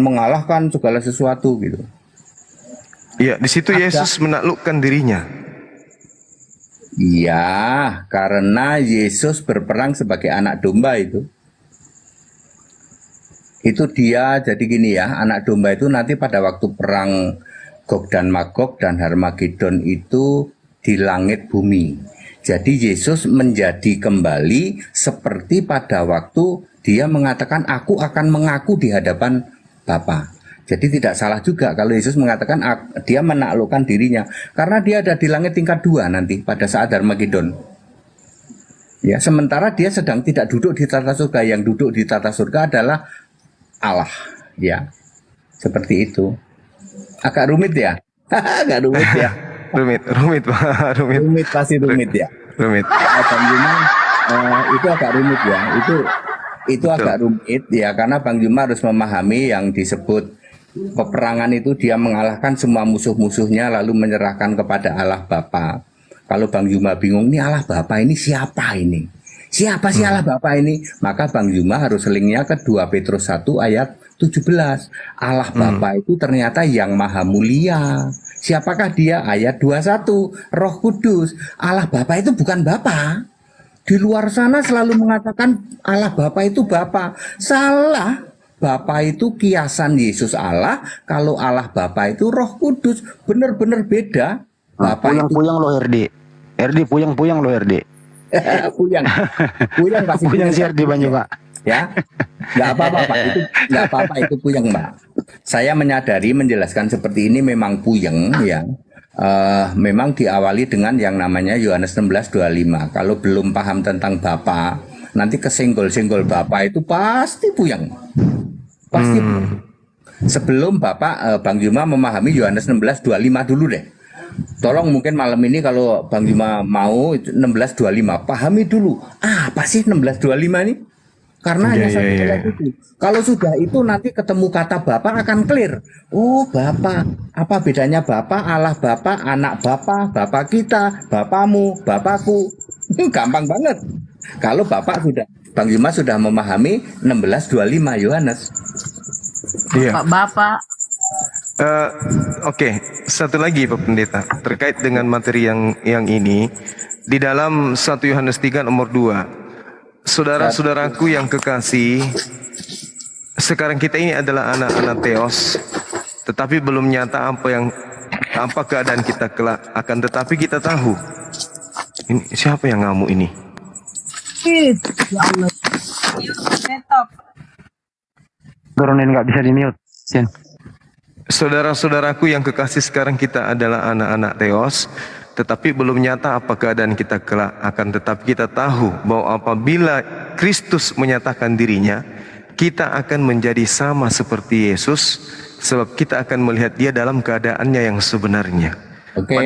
mengalahkan segala sesuatu gitu. Iya, di situ Yesus menaklukkan dirinya. Iya, karena Yesus berperang sebagai anak domba itu. Itu dia, jadi gini ya, anak domba itu nanti pada waktu perang Gog dan Magog dan Harmagedon itu di langit bumi. Jadi Yesus menjadi kembali seperti pada waktu dia mengatakan aku akan mengaku di hadapan Bapa. Jadi tidak salah juga kalau Yesus mengatakan dia menaklukkan dirinya. Karena dia ada di langit tingkat 2 nanti pada saat Harmagedon. Ya, sementara dia sedang tidak duduk di tata surga. Yang duduk di tata surga adalah Allah. Ya, seperti itu. Agak rumit ya? Agak rumit ya? Rumit Pak, rumit pasti rumit ya. Rumit. Bang Juma itu agak rumit ya. Itu agak rumit ya karena Bang Juma harus memahami yang disebut peperangan itu dia mengalahkan semua musuh-musuhnya lalu menyerahkan kepada Allah Bapa. Kalau Bang Juma bingung nih Allah Bapa ini siapa ini? Siapa sih Allah Bapa ini? Maka Bang Juma harus linknya ke 2 Petrus 1 ayat 17. Allah Bapa itu ternyata yang maha mulia. Siapakah dia? Ayat 21, Roh Kudus. Allah Bapa itu bukan Bapa. Di luar sana selalu mengatakan Allah Bapa itu Bapa. Salah. Bapa itu kiasan Yesus Allah. Kalau Allah Bapa itu Roh Kudus. Benar-benar beda. Puyang-puyang lo RD. RD puyang-puyang lo RD. Puyang pasti puyang si RD banyak Pak. Ya, nggak apa-apa Pak. Itu nggak apa-apa, itu puyeng Mbak. Saya menyadari menjelaskan seperti ini memang puyeng ya. Memang diawali dengan yang namanya Yohanes 16:25. Kalau belum paham tentang Bapa, nanti kesenggol-senggol Bapa itu pasti puyeng. Pasti puyeng. Sebelum Bapak Bang Juma memahami Yohanes 16:25 dulu deh. Tolong mungkin malam ini kalau Bang Juma mau 16:25 pahami dulu. Apa sih 16:25 ini? Karena hanya satu ayat itu. Kalau sudah itu nanti ketemu kata Bapa akan clear. Oh Bapa, apa bedanya Bapa, Allah Bapa, anak Bapa, Bapa kita, Bapamu, Bapakku. Gampang banget. Kalau Bapak sudah, Bang Juma sudah memahami 16:25 Yohanes. Iya. Bapak. Oke, satu lagi Pak Pendeta terkait dengan materi yang ini di dalam 1 Yohanes 3 nomor 2. Saudara-saudaraku yang kekasih, sekarang kita ini adalah anak-anak Theos, tetapi belum nyata apa keadaan kita kelak. Akan tetapi kita tahu. Ini siapa yang ngamuk ini? Turunin nggak bisa di mute. Saudara-saudaraku yang kekasih, sekarang kita adalah anak-anak Theos, tetapi belum nyata apa keadaan kita kelak. Akan tetapi kita tahu bahwa apabila Kristus menyatakan dirinya, kita akan menjadi sama seperti Yesus, sebab kita akan melihat dia dalam keadaannya yang sebenarnya. Oke.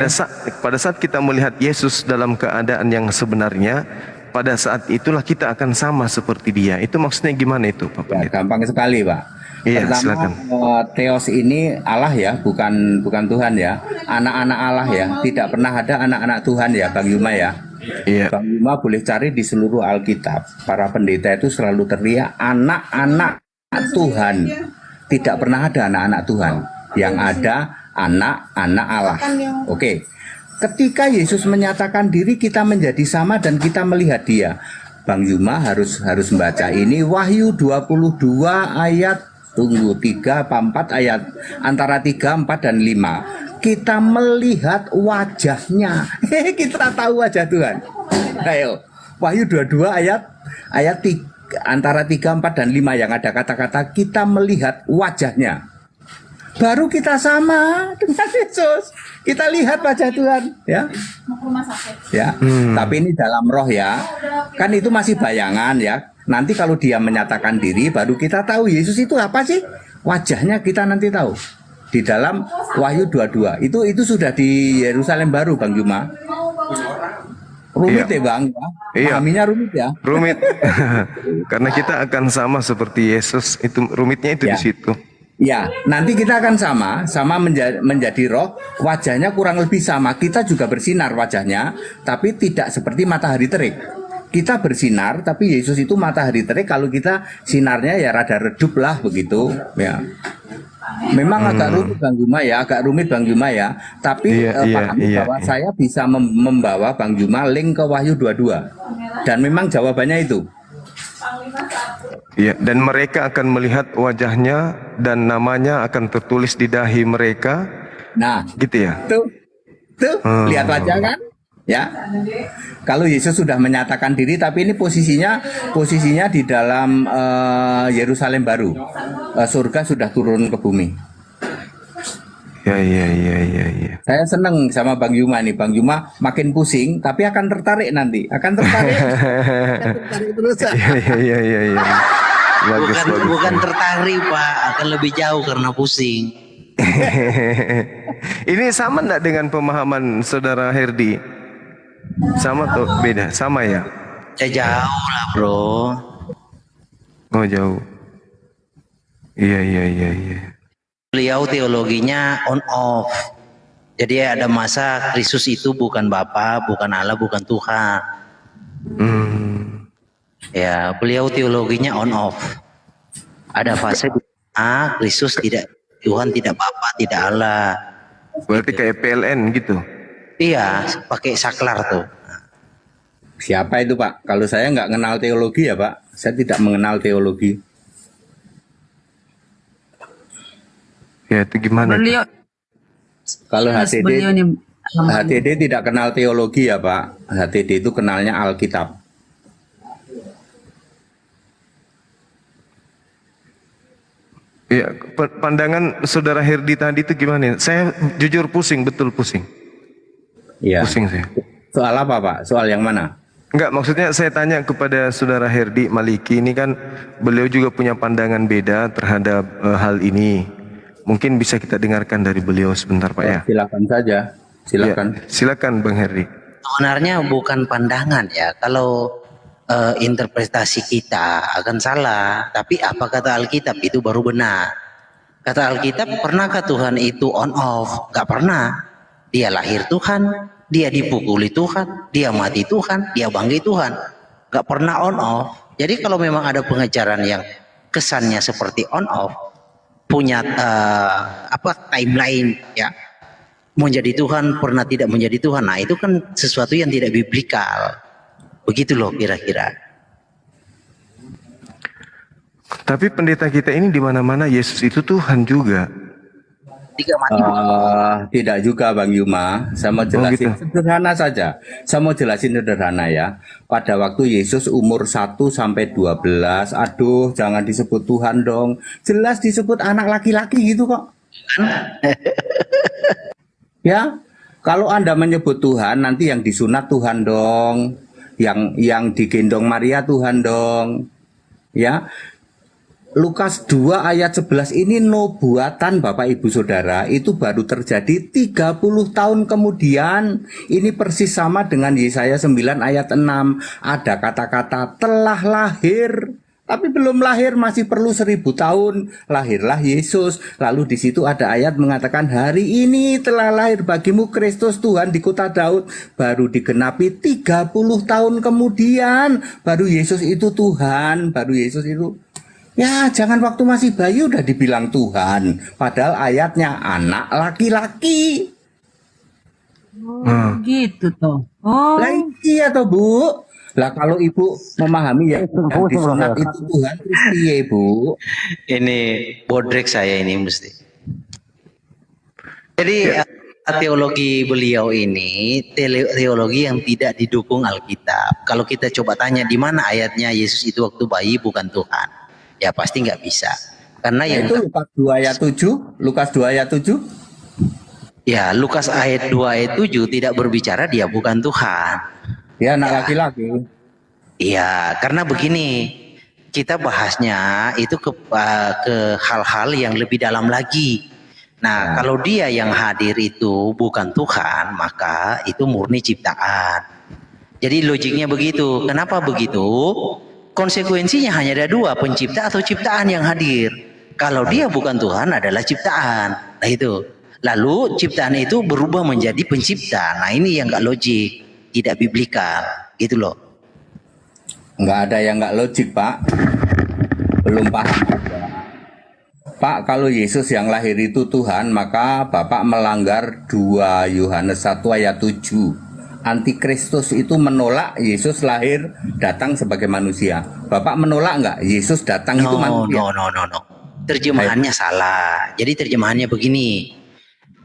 Pada saat kita melihat Yesus dalam keadaan yang sebenarnya, pada saat itulah kita akan sama seperti dia. Itu maksudnya gimana itu, Pak Pendeta? Gampang sekali, Pak. Iya, Pertama, silakan. Theos ini Allah ya, bukan Tuhan ya. Anak-anak Allah ya, tidak pernah ada anak-anak Tuhan ya, Bang Yuma ya. Iya. Bang Yuma boleh cari di seluruh Alkitab. Para pendeta itu selalu teriak anak-anak Tuhan. Tidak pernah ada anak-anak Tuhan. Yang ada anak-anak Allah. Oke. Ketika Yesus menyatakan diri, kita menjadi sama dan kita melihat dia. Bang Yuma harus membaca ini Wahyu 22 ayat 3 apa 4 ayat antara 3, 4 dan 5. Kita melihat wajahnya. Kita tahu wajah Tuhan. Ayo. Wahyu 22 ayat 3, antara 3, 4 dan 5 yang ada kata-kata kita melihat wajahnya. Baru kita sama dengan Yesus. Kita lihat wajah Tuhan, ya. Ya. Tapi ini dalam roh ya. Kan itu masih bayangan ya. Nanti kalau dia menyatakan diri baru kita tahu Yesus itu apa sih? Wajahnya kita nanti tahu. Di dalam Wahyu 22. Itu sudah di Yerusalem baru, Bang Yuma. Rumit ya, Bang. Iya. Pahaminya rumit ya. Rumit. Karena kita akan sama seperti Yesus. Itu rumitnya itu di situ. Ya, nanti kita akan sama menjadi roh, wajahnya kurang lebih sama. Kita juga bersinar wajahnya, tapi tidak seperti matahari terik. Kita bersinar, tapi Yesus itu matahari terik. Kalau kita sinarnya ya rada redup lah begitu. Ya, memang agak rumit Bang Yuma ya, Tapi pahami bahwa saya bisa membawa Bang Yuma link ke Wahyu 22. Dan memang jawabannya itu. Ya, dan mereka akan melihat wajahnya dan namanya akan tertulis di dahi mereka. Nah, gitu ya. Tuh, lihat wajah kan? Ya. Kalau Yesus sudah menyatakan diri, tapi ini posisinya di dalam Yerusalem baru. Surga sudah turun ke bumi. Ya. Saya seneng sama Bang Yuma nih. Bang Yuma makin pusing, tapi akan tertarik nanti. Akan tertarik terus. Iya. Bukan tertarik, Pak, akan lebih jauh karena pusing. Ini sama enggak dengan pemahaman Saudara Herdi? Sama atau beda? Sama ya? Ya jauh lah, Bro. Oh, jauh. Iya. Beliau teologinya on off. Jadi ada masa Kristus itu bukan Bapa, bukan Allah, bukan Tuhan. Ya, beliau teologinya on off. Ada fase di mana Kristus tidak Tuhan, tidak Bapa, tidak Allah. Berarti kayak PLN gitu. Iya, pakai saklar tuh. Siapa itu, Pak? Kalau saya nggak kenal teologi ya, Pak. Saya tidak mengenal teologi. Ya, itu gimana? Beliau Kalau beliau ini HTD tidak kenal teologi ya, Pak. HTD itu kenalnya Alkitab. Ya, pandangan Saudara Herdi tadi itu gimana? Saya jujur betul pusing. Iya. Pusing saya. Soal apa, Pak? Soal yang mana? Enggak, maksudnya saya tanya kepada Saudara Herdi Maliki, ini kan beliau juga punya pandangan beda terhadap hal ini. Mungkin bisa kita dengarkan dari beliau sebentar, Pak ya. Silakan saja. Silakan. Ya, silakan Bang Herdi. Sebenarnya bukan pandangan ya. Kalau interpretasi kita akan salah, tapi apa kata Alkitab itu baru benar. Kata Alkitab, pernahkah Tuhan itu on off? Gak pernah. Dia lahir Tuhan, dia dipukuli Tuhan, dia mati Tuhan, dia bangkit Tuhan. Gak pernah on off. Jadi kalau memang ada pengajaran yang kesannya seperti on off, punya timeline ya, menjadi Tuhan pernah tidak menjadi Tuhan, nah itu kan sesuatu yang tidak biblikal. Begitu loh kira-kira. Tapi pendeta kita ini di mana-mana Yesus itu Tuhan juga. Tidak juga Bang Yuma. Saya mau jelasin sederhana saja. Saya mau jelasin sederhana ya. Pada waktu Yesus umur 1 sampai 12, aduh jangan disebut Tuhan dong. Jelas disebut anak laki-laki gitu kok. Ya, kalau Anda menyebut Tuhan, nanti yang disunat Tuhan dong. Yang digendong Maria Tuhan dong. Ya. Lukas 2 ayat 11 ini nubuatan Bapak Ibu Saudara itu baru terjadi 30 tahun kemudian. Ini persis sama dengan Yesaya 9 ayat 6. Ada kata-kata telah lahir, tapi belum lahir, masih perlu 1000 tahun. Lahirlah Yesus. Lalu di situ ada ayat mengatakan hari ini telah lahir bagimu Kristus Tuhan di kota Daud. Baru digenapi 30 tahun kemudian. Baru Yesus itu Tuhan. Baru Yesus itu. Ya, jangan waktu masih bayi udah dibilang Tuhan. Padahal ayatnya anak laki-laki. Gitu toh. Oh. Lah iya toh, Bu. Lah kalau Ibu memahami ya yang disunat itu Tuhan terus piye, Bu? Ini bodrek saya ini mesti. Jadi teologi beliau ini teologi yang tidak didukung Alkitab. Kalau kita coba tanya di mana ayatnya Yesus itu waktu bayi bukan Tuhan, ya pasti nggak bisa. Karena yang itu Lukas 2 ayat 7, Lukas 2 ayat 7. Ya, Lukas ayat 2 ayat 7 tidak berbicara dia bukan Tuhan. Dia anak laki-laki. Iya, karena begini, kita bahasnya itu ke hal-hal yang lebih dalam lagi. Nah, kalau dia yang hadir itu bukan Tuhan, maka itu murni ciptaan. Jadi logiknya begitu. Kenapa begitu? Konsekuensinya hanya ada dua, pencipta atau ciptaan yang hadir. Kalau dia bukan Tuhan adalah ciptaan. Nah itu. Lalu ciptaan itu berubah menjadi pencipta. Nah ini yang nggak logik, tidak biblikal, gitu loh. Nggak ada yang nggak logik, Pak. Belum paham. Pak, kalau Yesus yang lahir itu Tuhan, maka Bapak melanggar 2 Yohanes 1 ayat 7. Antikristus itu menolak Yesus lahir datang sebagai manusia. Bapak menolak nggak Yesus datang itu manusia? No. Terjemahannya salah. Jadi terjemahannya begini.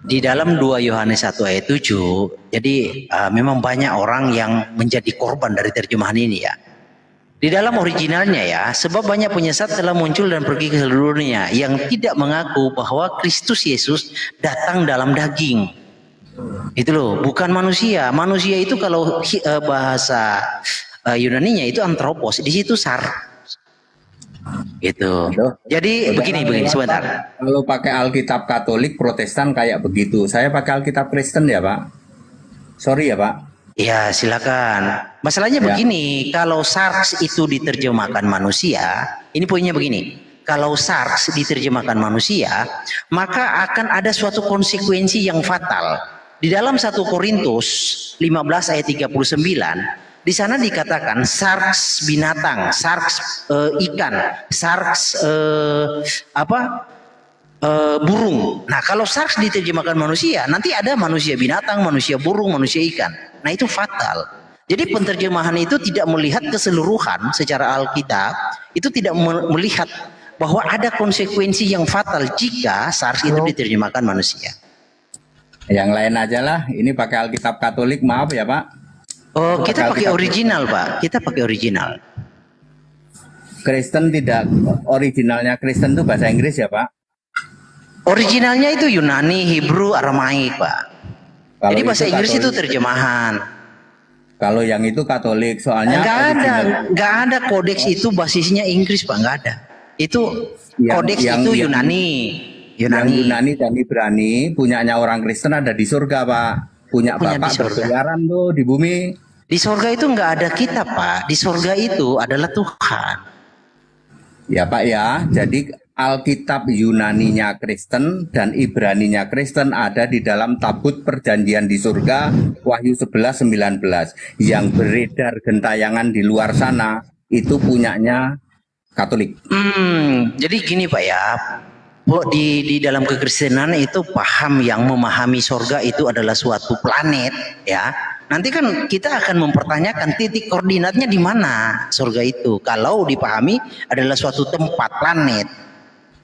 Di dalam 2 Yohanes 1 ayat 7, jadi memang banyak orang yang menjadi korban dari terjemahan ini ya. Di dalam originalnya ya, sebab banyak penyesat telah muncul dan pergi ke seluruh dunia yang tidak mengaku bahwa Kristus Yesus datang dalam daging. Itu loh, bukan manusia. Manusia itu kalau bahasa Yunaninya itu anthropos, di situ sar. Gitu. Jadi begini sebentar. Kalau pakai Alkitab Katolik Protestan kayak begitu. Saya pakai Alkitab Kristen ya, Pak. Sorry ya, Pak. Ya, silakan. Masalahnya begini, kalau SARS itu diterjemahkan manusia, ini poinnya begini. Kalau SARS diterjemahkan manusia, maka akan ada suatu konsekuensi yang fatal. Di dalam 1 Korintus 15 ayat 39, di sana dikatakan SARS binatang, SARS ikan, SARS burung. Nah, kalau SARS diterjemahkan manusia, nanti ada manusia binatang, manusia burung, manusia ikan. Nah, itu fatal. Jadi penterjemahan itu tidak melihat keseluruhan secara Alkitab, itu tidak melihat bahwa ada konsekuensi yang fatal jika SARS itu diterjemahkan manusia. Yang lain aja lah, ini pakai Alkitab Katolik, maaf ya Pak. Oh, kita pakai original Pak, kita pakai original. Kristen tidak, originalnya Kristen itu bahasa Inggris ya Pak? Originalnya itu Yunani, Hebrew, Aramaik Pak. Jadi bahasa Inggris itu terjemahan. Kalau yang itu Katolik, soalnya nggak ada kodeks itu basisnya Inggris Pak, nggak ada. Itu kodeks itu Yunani. Yang Yunani dan Ibrani punyanya orang Kristen ada di surga Pak. Punya Bapak berkeliaran tuh di bumi. Di surga itu nggak ada kita Pak. Di surga itu adalah Tuhan. Ya Pak ya. Jadi Alkitab Yunaninya Kristen dan Ibraninya Kristen ada di dalam tabut perjanjian di surga Wahyu 11:19. Yang beredar gentayangan di luar sana itu punyanya Katolik. Jadi gini Pak ya. Di dalam kekristenan itu paham yang memahami sorga itu adalah suatu planet ya. Nanti kan kita akan mempertanyakan titik koordinatnya di mana sorga itu. Kalau dipahami adalah suatu tempat planet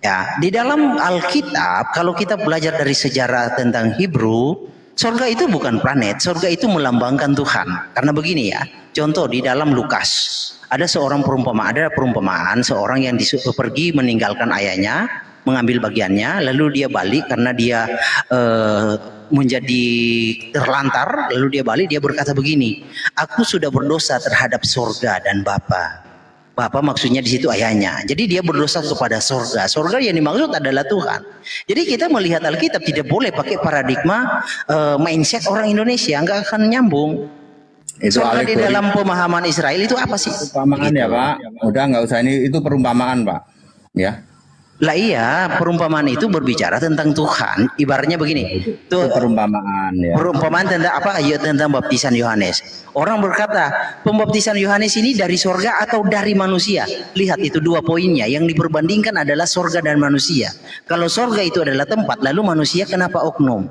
ya. Di dalam Alkitab kalau kita belajar dari sejarah tentang Hebrew, sorga itu bukan planet, sorga itu melambangkan Tuhan. Karena begini ya, contoh di dalam Lukas ada perumpamaan seorang yang pergi meninggalkan ayahnya, mengambil bagiannya, lalu dia balik karena dia menjadi terlantar, lalu dia balik, dia berkata begini, aku sudah berdosa terhadap sorga dan Bapa. Bapak maksudnya di situ ayahnya. Jadi dia berdosa kepada sorga. Sorga yang dimaksud adalah Tuhan. Jadi kita melihat Alkitab tidak boleh pakai paradigma mindset orang Indonesia, nggak akan nyambung. Itu Sorga di alegori. dalam pemahaman Israel itu apa sih? Perumpamaan ya Pak. Udah nggak usah, ini itu perumpamaan Pak. Ya. Lah iya, perumpamaan itu berbicara tentang Tuhan. Ibaratnya begini. Itu perumpamaan ya. Perumpamaan tentang apa? Ya, tentang baptisan Yohanes. Orang berkata, pembaptisan Yohanes ini dari sorga atau dari manusia? Lihat itu dua poinnya. Yang diperbandingkan adalah sorga dan manusia. Kalau sorga itu adalah tempat, lalu manusia kenapa oknum?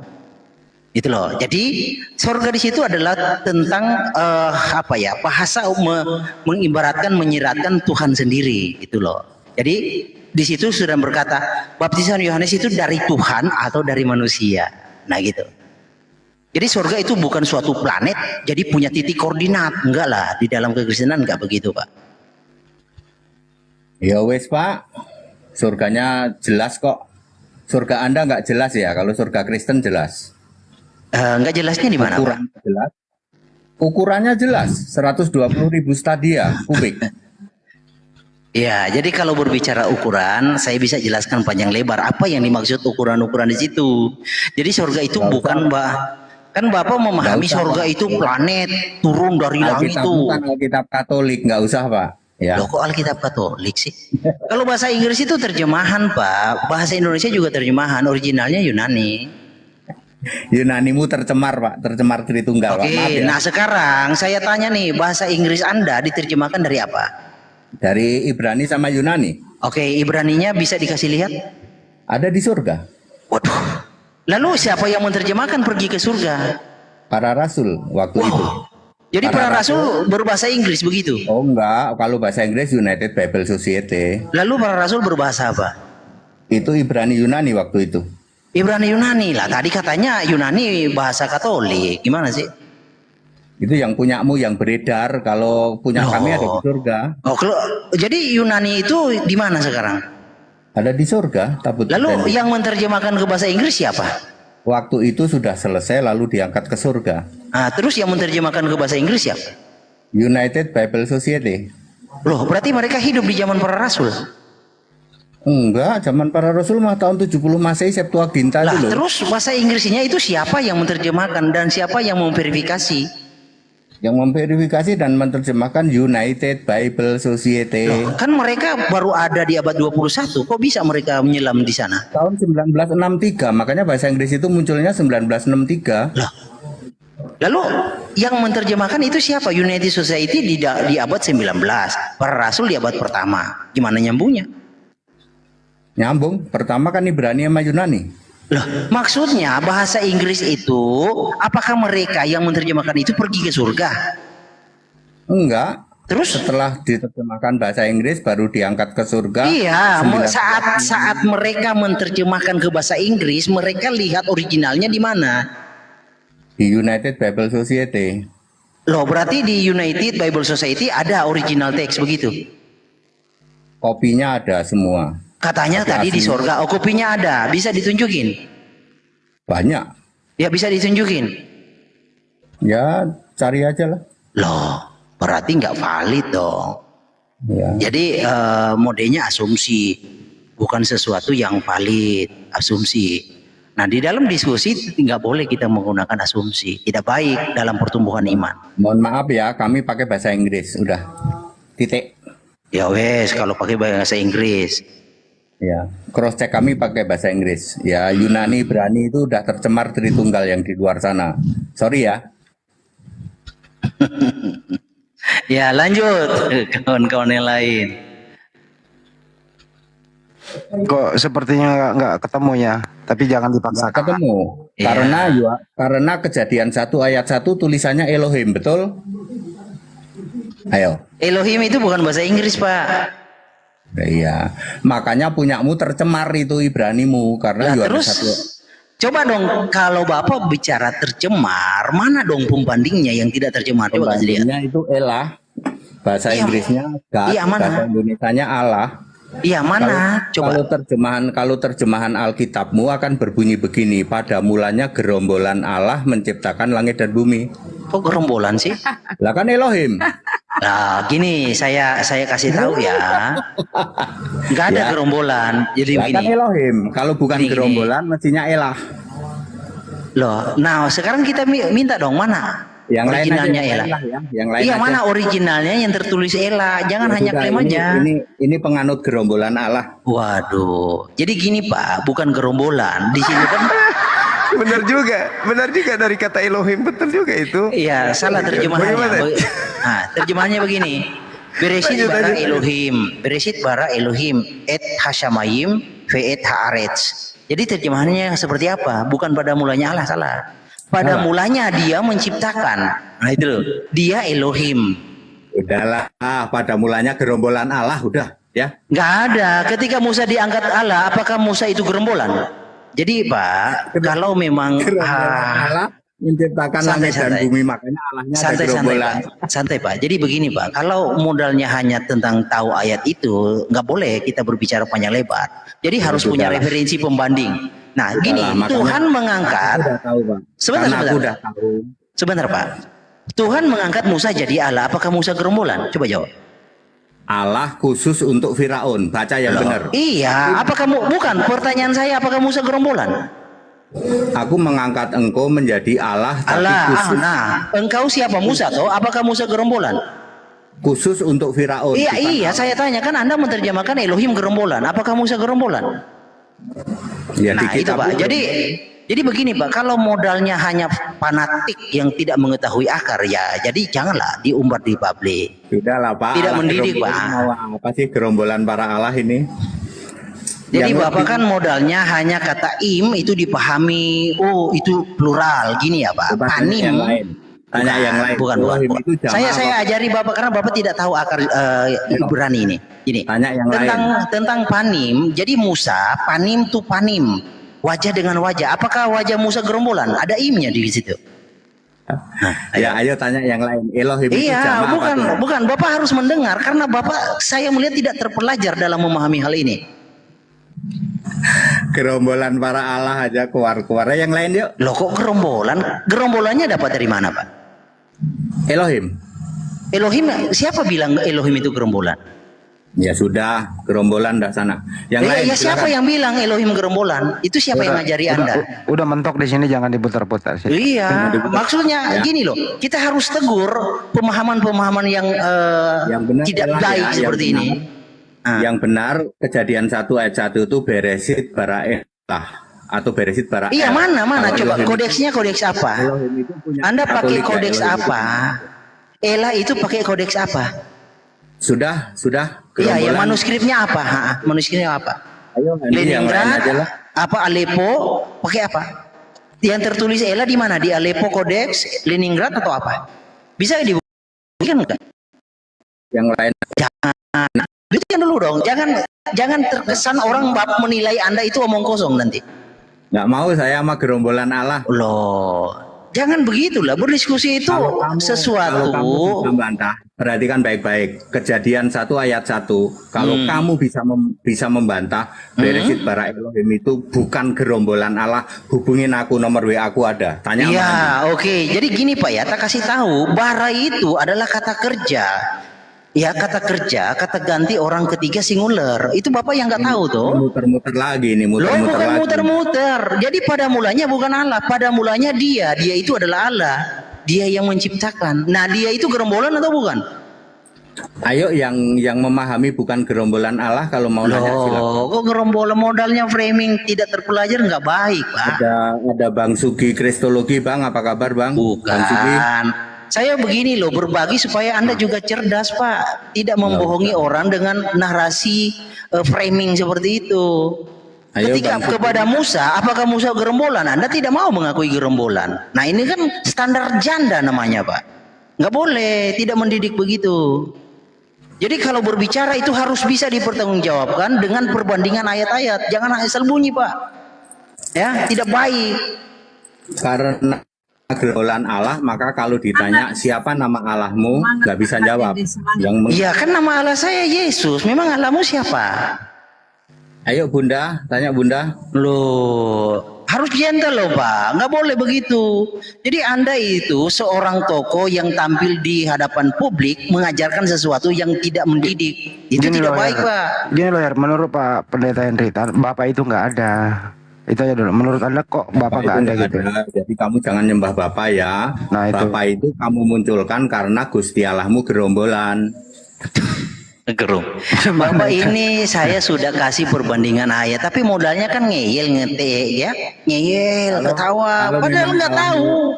Itu loh. Jadi sorga di situ adalah tentang apa ya? Bahasa mengibaratkan, menyiratkan Tuhan sendiri. Itu loh. Jadi di situ sudah berkata baptisan Yohanes itu dari Tuhan atau dari manusia. Nah gitu. Jadi surga itu bukan suatu planet, jadi punya titik koordinat. Enggak lah, di dalam kekristenan enggak begitu Pak. Ya wes Pak, surganya jelas kok. Surga Anda nggak jelas ya, kalau surga Kristen jelas. Enggak jelasnya di mana Pak? Jelas. Ukurannya jelas, 120.000 stadia kubik. Ya, jadi kalau berbicara ukuran, saya bisa jelaskan panjang lebar apa yang dimaksud ukuran-ukuran di situ. Jadi surga itu bukan kan Bapak memahami surga itu planet turun dari langit itu. Bukan Alkitab Katolik, nggak usah Pak. Ya. Loh, kok Alkitab Katolik sih? Kalau bahasa Inggris itu terjemahan Pak, bahasa Indonesia juga terjemahan, originalnya Yunani. Yunanimu tercemar Pak, tercemar Tritunggal. Oke, Pak. Maaf ya. nah sekarang saya tanya nih, bahasa Inggris Anda diterjemahkan dari apa? Dari Ibrani sama Yunani. Oke, Ibraninya bisa dikasih lihat? Ada di surga. Waduh. Lalu siapa yang menerjemahkan pergi ke surga? Para rasul waktu itu. Jadi para rasul berbahasa Inggris begitu? Oh enggak, kalau bahasa Inggris United Bible Society. Lalu para rasul berbahasa apa? Itu Ibrani Yunani waktu itu. Ibrani Yunani lah. Tadi katanya Yunani bahasa Katolik. Gimana sih? Itu yang punyamu yang beredar, kalau punya kami ada di surga. Oh, jadi Yunani itu di mana sekarang? Ada di surga, tabut. Lalu yang menerjemahkan ke bahasa Inggris siapa? Waktu itu sudah selesai lalu diangkat ke surga. Nah, terus yang menerjemahkan ke bahasa Inggris siapa? United Bible Society. Loh, berarti mereka hidup di zaman para rasul? Enggak, zaman para rasul mah tahun 70 Masehi Septuaginta Lah, dulu. terus bahasa Inggrisnya itu siapa yang menerjemahkan dan siapa yang memverifikasi? Yang memverifikasi dan menerjemahkan United Bible Society. Loh, kan mereka baru ada di abad 21, kok bisa mereka menyelam di sana? Tahun 1963, makanya bahasa Inggris itu munculnya 1963. Loh. Lalu yang menerjemahkan itu siapa? United Society di abad 19, para rasul di abad pertama. Gimana nyambungnya? Nyambung, pertama kan Ibrani sama Yunani. Loh, maksudnya bahasa Inggris itu, apakah mereka yang menerjemahkan itu pergi ke surga? Enggak. Terus setelah diterjemahkan bahasa Inggris baru diangkat ke surga. Iya, saat mereka menerjemahkan ke bahasa Inggris, mereka lihat originalnya di mana? Di United Bible Society. Loh, berarti di United Bible Society ada original teks begitu? Kopinya ada semua. Katanya Kopi tadi di asli. surga, kopinya ada, bisa ditunjukin? Banyak. Ya bisa ditunjukin. Ya cari aja lah. Loh, berarti nggak valid dong. Ya. Jadi modenya asumsi, bukan sesuatu yang valid, asumsi. Nah di dalam diskusi nggak boleh kita menggunakan asumsi, tidak baik dalam pertumbuhan iman. Mohon maaf ya, kami pakai bahasa Inggris, udah. Titik. Ya wes, kalau pakai bahasa Inggris. Ya, cross check kami pakai bahasa Inggris. Ya, Yunani, Ibrani itu udah tercemar Tritunggal yang di luar sana. Sorry ya. Ya lanjut, kawan-kawan yang lain. Kok sepertinya nggak ketemu ya, tapi jangan dipaksakan. Ketemu. Karena kejadian 1 ayat 1 tulisannya Elohim, betul? Ayo. Elohim itu bukan bahasa Inggris, Pak. Iya, makanya punyamu tercemar itu Ibranimu karena Nah, ada terus satu. coba dong kalau Bapak bicara tercemar, mana dong pembandingnya yang tidak tercemar? Coba kasih lihat. Pembandingnya itu Elah, bahasa Inggrisnya God, iya, mana? bahasa Indonesianya Allah. Iya mana? Coba. Kalau terjemahan Alkitabmu akan berbunyi begini, pada mulanya gerombolan Allah menciptakan langit dan bumi. Kok gerombolan sih? Lah kan Elohim. Nah, gini saya kasih tahu ya. Nggak ada Ya. gerombolan. Jadi Ya kan begini. Elohim. Kalau bukan Gini. gerombolan mestinya Elah. Loh, nah sekarang kita minta dong mana Yang lain aja originalnya yang Ella? Elah ya. Yang lain Iya, aja. mana originalnya yang tertulis Ella? Jangan Ya hanya sudah, klaim aja. Ini penganut gerombolan Allah. Waduh. Jadi gini Pak, bukan gerombolan. Di sini kan Benar juga dari kata Elohim, betul juga itu. iya, salah terjemahannya. Bagaimana? Nah, terjemahannya begini. Beresit Lanjut, bara lanjut. Elohim. Beresit bara Elohim et hashamayim ve et haaretz. Jadi terjemahannya seperti apa? Bukan pada mulanya Allah, salah. Pada Salah. mulanya dia menciptakan. Nah itu loh. Dia Elohim. Udahlah, pada mulanya gerombolan Allah udah ya. Nggak ada. Ketika Musa diangkat Allah, apakah Musa itu gerombolan? Jadi Pak, kalau memang Allah menciptakan langit dan bumi, makanya Allahnya ada santai gerombolan. Pak. Santai Pak. Jadi begini Pak, kalau modalnya hanya tentang tahu ayat itu, nggak boleh kita berbicara panjang lebar. Jadi harus punya Sudahlah. referensi pembanding. Nah, gini, Makanya Tuhan mengangkat. aku udah tahu, Pak. Sebentar, Karena aku sebentar. udah tahu. Sebentar Pak. Tuhan mengangkat Musa jadi Allah. Apakah Musa gerombolan? Coba jawab. Allah khusus untuk Firaun. Baca yang benar. Iya. Apakah bukan? Pertanyaan saya, apakah Musa gerombolan? Aku mengangkat engkau menjadi Allah, tapi Allah. khusus, Nah, engkau siapa Musa toh? Apakah Musa gerombolan? khusus untuk Firaun. Iya, bukan iya. Saya tanya kan Anda menerjemahkan Elohim gerombolan. Apakah Musa gerombolan? Ya, di Nah itu kitab Pak. itu. Jadi begini Pak, kalau modalnya hanya fanatik yang tidak mengetahui akar ya, jadi janganlah diumbar di publik. Sudahlah Pak. Tidak Allah mendidik, gerombolan Pak. mau apa sih gerombolan para Allah ini? Jadi Yang Bapak lebih- kan modalnya hanya kata im itu dipahami, oh itu plural gini ya Pak. Coba tanya Panim. yang lain. Tanya Bukan, yang lain. Bukan. Elohim itu jamaah, Saya Pak. ajari Bapak karena Bapak tidak tahu akar Ibrani ini. Ini Tanya yang tentang panim. Jadi Musa panim tu panim, wajah dengan wajah. Apakah wajah Musa gerombolan? Ada imnya di situ. Ya, ayo tanya yang lain. Elohim itu Iya, jamaah apa bukan, tuh? bukan. Bapak harus mendengar karena Bapak saya melihat tidak terpelajar dalam memahami hal ini. Gerombolan para Allah aja keluar-keluar. Yang lain yuk. Loh kok gerombolan? Gerombolannya dapat dari mana Pak? Elohim. Elohim, siapa bilang Elohim itu gerombolan? Ya sudah, gerombolan dah sana. Yang Iya, lain ya siapa silakan. yang bilang Elohim gerombolan? Itu siapa yang ngajari Anda? Udah mentok di sini, jangan diputar-putar sih. Iya, maksudnya Ya. gini loh, kita harus tegur pemahaman-pemahaman yang, benar tidak adalah baik ya, seperti yang ini. benar. Yang benar kejadian 1 ayat 1 itu beresit bara elah atau beresit bara Iya, el. mana Kalau coba Elohim kodeksnya kodeks apa? Elohim itu punya Anda pakai Katolik, kodeks Elohim itu apa? Ela itu pakai kodeks apa? Sudah. Iya, yang gerombolan. manuskripnya apa? Manuskripnya apa? Ayo, nanti yang lain aja Leningrad, lah. apa Aleppo, pakai apa? Yang tertulis Ela di mana? Di Aleppo Codex, Leningrad atau apa? Bisa dibuktikan enggak? Yang lain. Jangan. Buktikan dulu dong. Jangan terkesan orang menilai Anda itu omong kosong nanti. Nggak mau saya sama gerombolan Allah. Loh, jangan begitulah. Berdiskusi itu sesuatu. Kalau kamu bisa membantah, perhatikan baik-baik. Kejadian 1 ayat 1. Kalau kamu bisa membantah, beresit bara Elohim itu bukan gerombolan Allah. Hubungin aku, nomor WA aku ada. Tanya sama Iya, Andi. oke. Jadi gini Pak ya, tak kasih tahu. Bara itu adalah kata kerja. Ya kata kerja, kata ganti orang ketiga singular. Itu Bapak yang nggak tahu tuh. Muter-muter lagi nih, Loh, muter-muter bukan lagi. muter-muter. Jadi pada mulanya bukan Allah, pada mulanya dia itu adalah Allah. Dia yang menciptakan. Nah, dia itu gerombolan atau bukan? Ayo yang memahami bukan gerombolan Allah kalau mau nanya silakan. Loh, kok gerombolan modalnya framing tidak terpelajar nggak baik, Pak. Ada Bang Sugi Kristologi, Bang. Apa kabar, Bang? Bang Sugi. Bukan. Saya begini loh, berbagi supaya Anda juga cerdas, Pak. Tidak membohongi orang dengan narasi framing seperti itu. Ayo, Ketika Bang Sugi. kepada Musa, apakah Musa gerombolan? Anda tidak mau mengakui gerombolan. Nah ini kan standar janda namanya, Pak. Nggak boleh, tidak mendidik begitu. Jadi kalau berbicara itu harus bisa dipertanggungjawabkan dengan perbandingan ayat-ayat. Jangan asal bunyi, Pak. Ya, tidak baik. Karena gerombolan Allah, maka kalau ditanya siapa nama Allahmu, nggak bisa jawab. Iya kan nama Allah saya Yesus. Memang Allahmu siapa? Ayo Bunda, tanya Bunda. Loh, Harus gentle loh Pak, nggak boleh begitu. Jadi Anda itu seorang tokoh yang tampil di hadapan publik mengajarkan sesuatu yang tidak mendidik. Itu Gini tidak loh, baik Her. Pak. Gini loh, Her, menurut Pak Pendeta Henritan, Bapak itu nggak ada. Itu aja dulu. Menurut Anda kok Bapak nggak ada gitu? Jadi kamu jangan nyembah Bapak ya. Nah, itu. Bapak itu kamu munculkan karena Gusti Allahmu gerombolan. Gerung. Bapak ini saya sudah kasih perbandingan ayat, tapi modalnya kan ngeyel ngetik ya, ngeyel ketawa, padahal nggak tahu.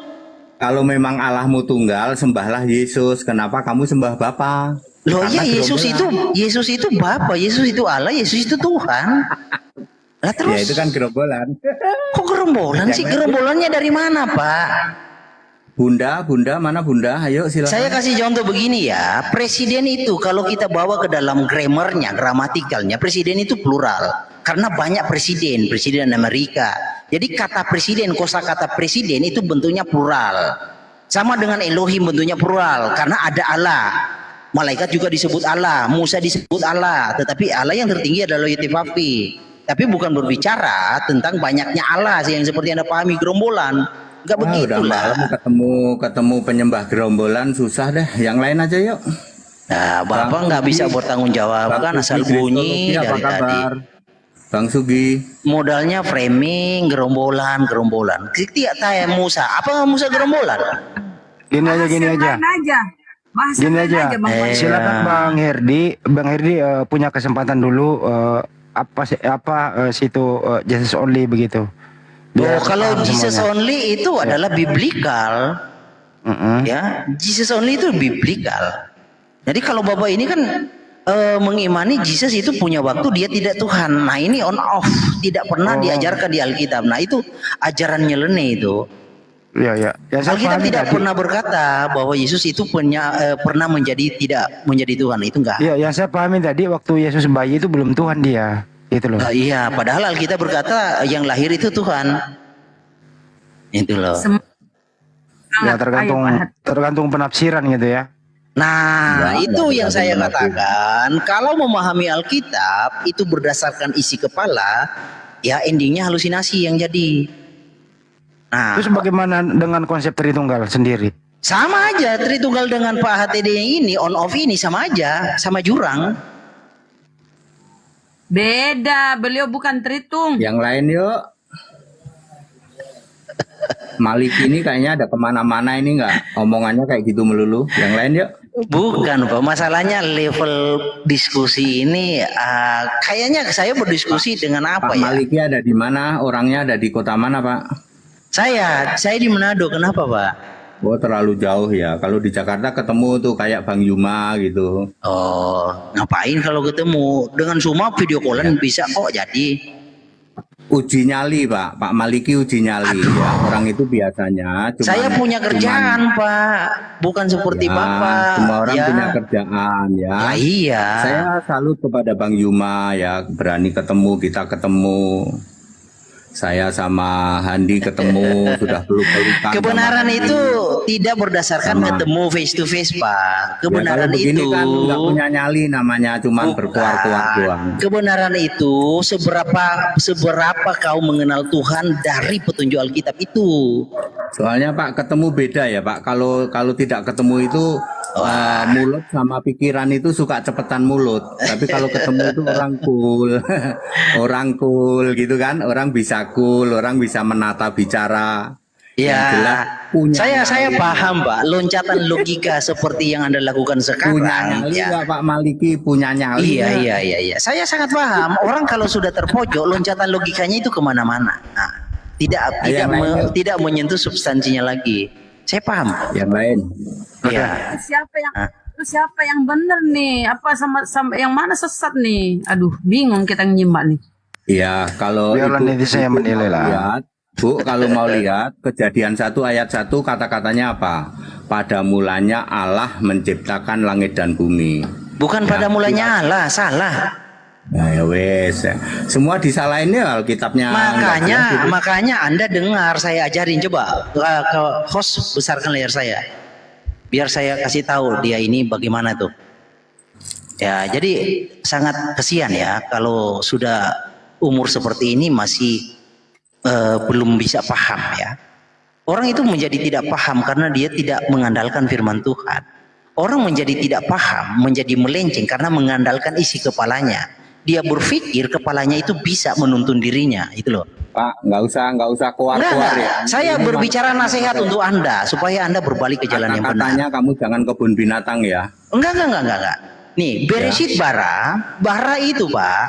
Kalau memang Allahmu tunggal, sembahlah Yesus. Kenapa kamu sembah Bapa? Loh Karena ya gerombolan. Yesus itu Bapa, Yesus itu Allah, Yesus itu Tuhan. Lah terus? Ya itu kan gerombolan. Kok gerombolan sih? Gerombolannya dari mana Pak? Bunda, mana Bunda? Ayo silakan. Saya kasih contoh begini ya, presiden itu kalau kita bawa ke dalam grammarnya, gramatikalnya, presiden itu plural. Karena banyak presiden Amerika. Jadi kata presiden, kosakata presiden itu bentuknya plural. Sama dengan Elohim bentuknya plural, karena ada Allah. Malaikat juga disebut Allah, Musa disebut Allah, tetapi Allah yang tertinggi adalah Yetifafi. Tapi bukan berbicara tentang banyaknya Allah yang seperti Anda pahami gerombolan. Enggak begitulah. Ketemu penyembah gerombolan susah deh. Yang lain aja yuk. Nah, Bapak nggak bisa bertanggung jawab kan asal bunyi dari tadi. Bang Sugi. Modalnya framing gerombolan. Tidak tahu Musa. Apa Musa gerombolan? Gini aja. Gini aja. Silakan Bang Herdi. Bang Herdi punya kesempatan dulu situ Jesus only begitu. Kalau Jesus only itu adalah biblical. Ya, Jesus only itu biblical. Jadi kalau Bapak ini kan mengimani Jesus itu punya waktu, dia tidak Tuhan. Nah ini on off, tidak pernah diajarkan di Alkitab. Nah itu ajaran nyeleneh itu. Ya. Alkitab tidak pernah berkata bahwa Yesus itu pernah tidak menjadi Tuhan. Itu enggak. Iya, yang saya pahami tadi waktu Yesus bayi itu belum Tuhan dia. Itu loh. Iya, padahal Alkitab berkata yang lahir itu Tuhan. Itu loh. Ya tergantung penafsiran gitu ya. Nah, itu yang saya katakan. Kalau memahami Alkitab itu berdasarkan isi kepala, ya endingnya halusinasi yang jadi. Nah, terus bagaimana dengan konsep Tritunggal sendiri? Sama aja, Tritunggal dengan Pak HTD yang ini, on off ini sama aja, sama jurang. Beda, beliau bukan Tritung. Yang lain yuk. Malik ini kayaknya ada kemana-mana ini nggak? Omongannya kayak gitu melulu. Yang lain yuk. Bukan Pak, masalahnya level diskusi ini kayaknya saya berdiskusi dengan apa Pak ya? Maliki ada di mana? Orangnya ada di kota mana Pak? Saya di Manado. Kenapa Pak? Oh terlalu jauh ya. Kalau di Jakarta ketemu tuh kayak Bang Yuma gitu. Oh ngapain kalau ketemu? Dengan Suma video callan bisa kok jadi. Uji nyali Pak Maliki uji nyali ya. Orang itu biasanya saya punya kerjaan Pak, bukan seperti Bapak. Semua orang punya kerjaan ya. Iya. Saya salut kepada Bang Yuma ya, berani ketemu, kita ketemu. Saya sama Handi ketemu sudah peluk-pelukan. Kebenaran itu tidak berdasarkan ketemu face to face Pak. Kebenaran ya, itu kan nggak punya nyali namanya, cuman berkuar-kuar doang. Kebenaran itu seberapa kau mengenal Tuhan dari petunjuk Alkitab itu. Soalnya Pak ketemu beda ya Pak. Kalau tidak ketemu itu mulut sama pikiran itu suka cepetan mulut. Tapi kalau ketemu itu orang cool gitu kan. Orang bisa cool, orang bisa menata bicara. Ya, saya paham Pak, loncatan logika seperti yang Anda lakukan sekarang. Punya nyali ya Pak Maliki, punya nyali. Iya. Saya sangat paham. Orang kalau sudah terpojok, loncatan logikanya itu kemana-mana. Nah, tidak menyentuh substansinya lagi. Saya paham. Yang lain. Iya. Siapa yang benar nih? Apa sama yang mana sesat nih? Aduh, bingung kita nyimak nih. Iya, kalau biarlah netizen yang menilai lah. Lihat, Bu, kalau mau lihat Kejadian 1 ayat 1 kata-katanya apa? Pada mulanya Allah menciptakan langit dan bumi. Bukan pada mulanya Allah, salah. Nah, ya wes. Semua disalahin ya Alkitabnya. Makanya Anda dengar saya ajarin, coba ke host besarkan layar saya. Biar saya kasih tahu dia ini bagaimana tuh. Ya, jadi sangat kesian ya kalau sudah umur seperti ini masih belum bisa paham ya. Orang itu menjadi tidak paham karena dia tidak mengandalkan firman Tuhan. Orang menjadi tidak paham, menjadi melenceng karena mengandalkan isi kepalanya. Dia berpikir kepalanya itu bisa menuntun dirinya, itu loh. Pak, nggak usah keluar-keluar Enggak. ya. Saya berbicara nasihat untuk Anda supaya Anda berbalik ke jalan yang benar. Katanya kamu jangan kebun binatang ya. Enggak. Nih, Bereshit bara itu Pak,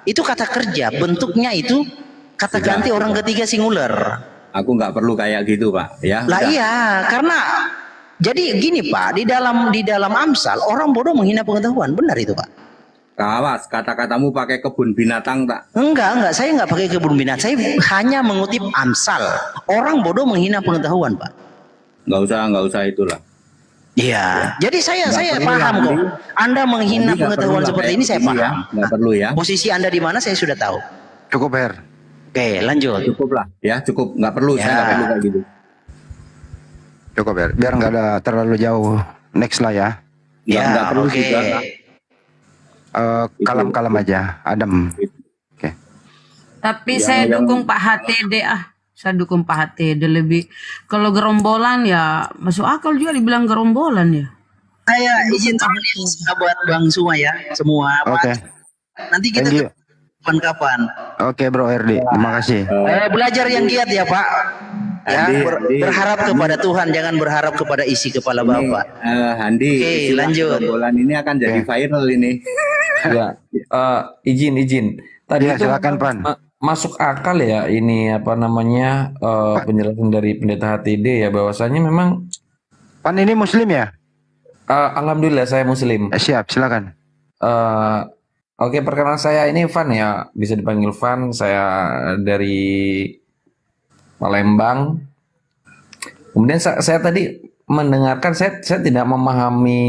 itu kata kerja, bentuknya itu kata ganti orang ketiga singular. Aku nggak perlu kayak gitu Pak, ya. Lah udah. iya, karena jadi gini Pak, di dalam Amsal orang bodoh menghina pengetahuan, benar itu Pak. Awas, kata-katamu pakai kebun binatang tak? Enggak, saya enggak pakai kebun binatang. Saya hanya mengutip Amsal. Orang bodoh menghina pengetahuan, Pak. Nggak usah itulah. Iya. Jadi saya perlu paham ya, kok. Andi. Anda menghina Andi nggak pengetahuan perlu lah seperti kayak ini saya begini ya. paham. Nggak perlu ya. Posisi Anda di mana saya sudah tahu. Cukup, Her. Oke, lanjut. Cukup lah, ya cukup. Nggak perlu, Ya. saya nggak perlu kayak gitu. Cukup, Her. Biar nggak ada terlalu jauh. Next lah ya. Nggak perlu oke. juga. Kalem-kalem aja, adem. Tapi Yang- saya yang- dukung Pak HTD Saya dukung Pak HTD lebih. Kalau gerombolan ya masuk akal juga dibilang gerombolan ya. Saya izin panggil sahabat Bang Suma ya, semua. Oke. Nanti kita Thank you. kapan-kapan. Oke, Bro RD. Terima kasih. Belajar yang giat ya Pak. Ya, Andi, berharap kepada Tuhan, jangan berharap kepada isi kepala Bapak. Andi, Oke, istilah lanjut. gerombolan ini akan jadi viral ini. Ya, izin. Tadi Ya, itu silakan, Pan. masuk akal ya ini apa namanya penjelasan dari Pendeta HTD ya bahwasanya memang Pan ini Muslim ya? Alhamdulillah saya Muslim. Siap, silakan. Oke, perkenalan saya ini Van ya, bisa dipanggil Van. Saya dari Palembang. Kemudian saya tadi mendengarkan, saya tidak memahami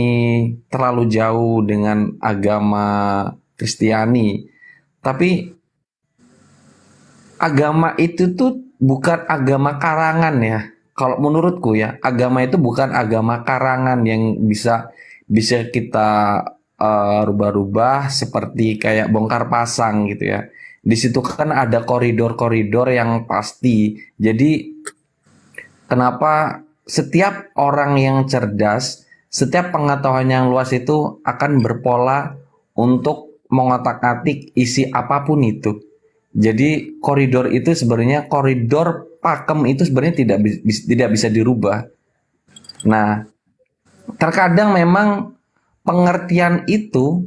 terlalu jauh dengan agama Kristiani, tapi agama itu tuh bukan agama karangan ya. Kalau menurutku ya, agama itu bukan agama karangan yang bisa kita rubah-rubah seperti kayak bongkar pasang gitu ya. Di situ kan ada koridor-koridor yang pasti. Jadi kenapa setiap orang yang cerdas, setiap pengetahuan yang luas itu akan berpola untuk mengotak-atik isi apapun itu. Jadi koridor itu sebenarnya koridor pakem itu sebenarnya tidak bisa dirubah. Nah, terkadang memang pengertian itu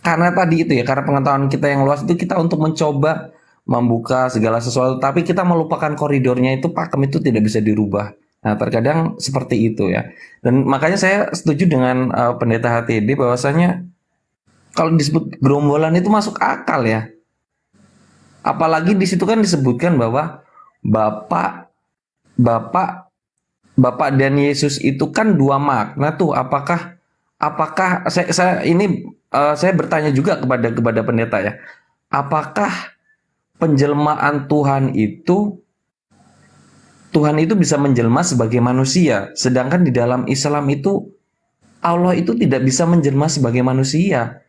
karena tadi itu ya, karena pengetahuan kita yang luas itu kita untuk mencoba membuka segala sesuatu, tapi kita melupakan koridornya itu pakem itu tidak bisa dirubah. Nah, terkadang seperti itu ya. Dan makanya saya setuju dengan Pendeta HTD bahwasanya kalau disebut gerombolan itu masuk akal ya. Apalagi di situ kan disebutkan bahwa Bapak dan Yesus itu kan dua makna tuh. Apakah saya bertanya juga kepada pendeta ya. Apakah penjelmaan Tuhan itu bisa menjelma sebagai manusia, sedangkan di dalam Islam itu Allah itu tidak bisa menjelma sebagai manusia.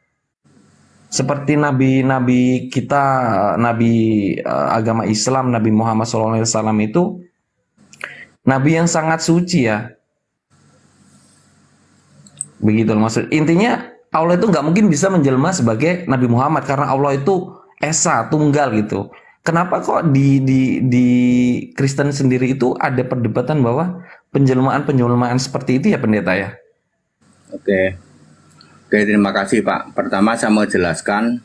Seperti nabi-nabi kita, nabi agama Islam, Nabi Muhammad SAW itu nabi yang sangat suci ya. Begitu maksud. Intinya Allah itu nggak mungkin bisa menjelma sebagai Nabi Muhammad karena Allah itu esa, tunggal gitu. Kenapa kok di Kristen sendiri itu ada perdebatan bahwa penjelmaan seperti itu ya pendeta ya? Oke, terima kasih Pak. Pertama saya mau jelaskan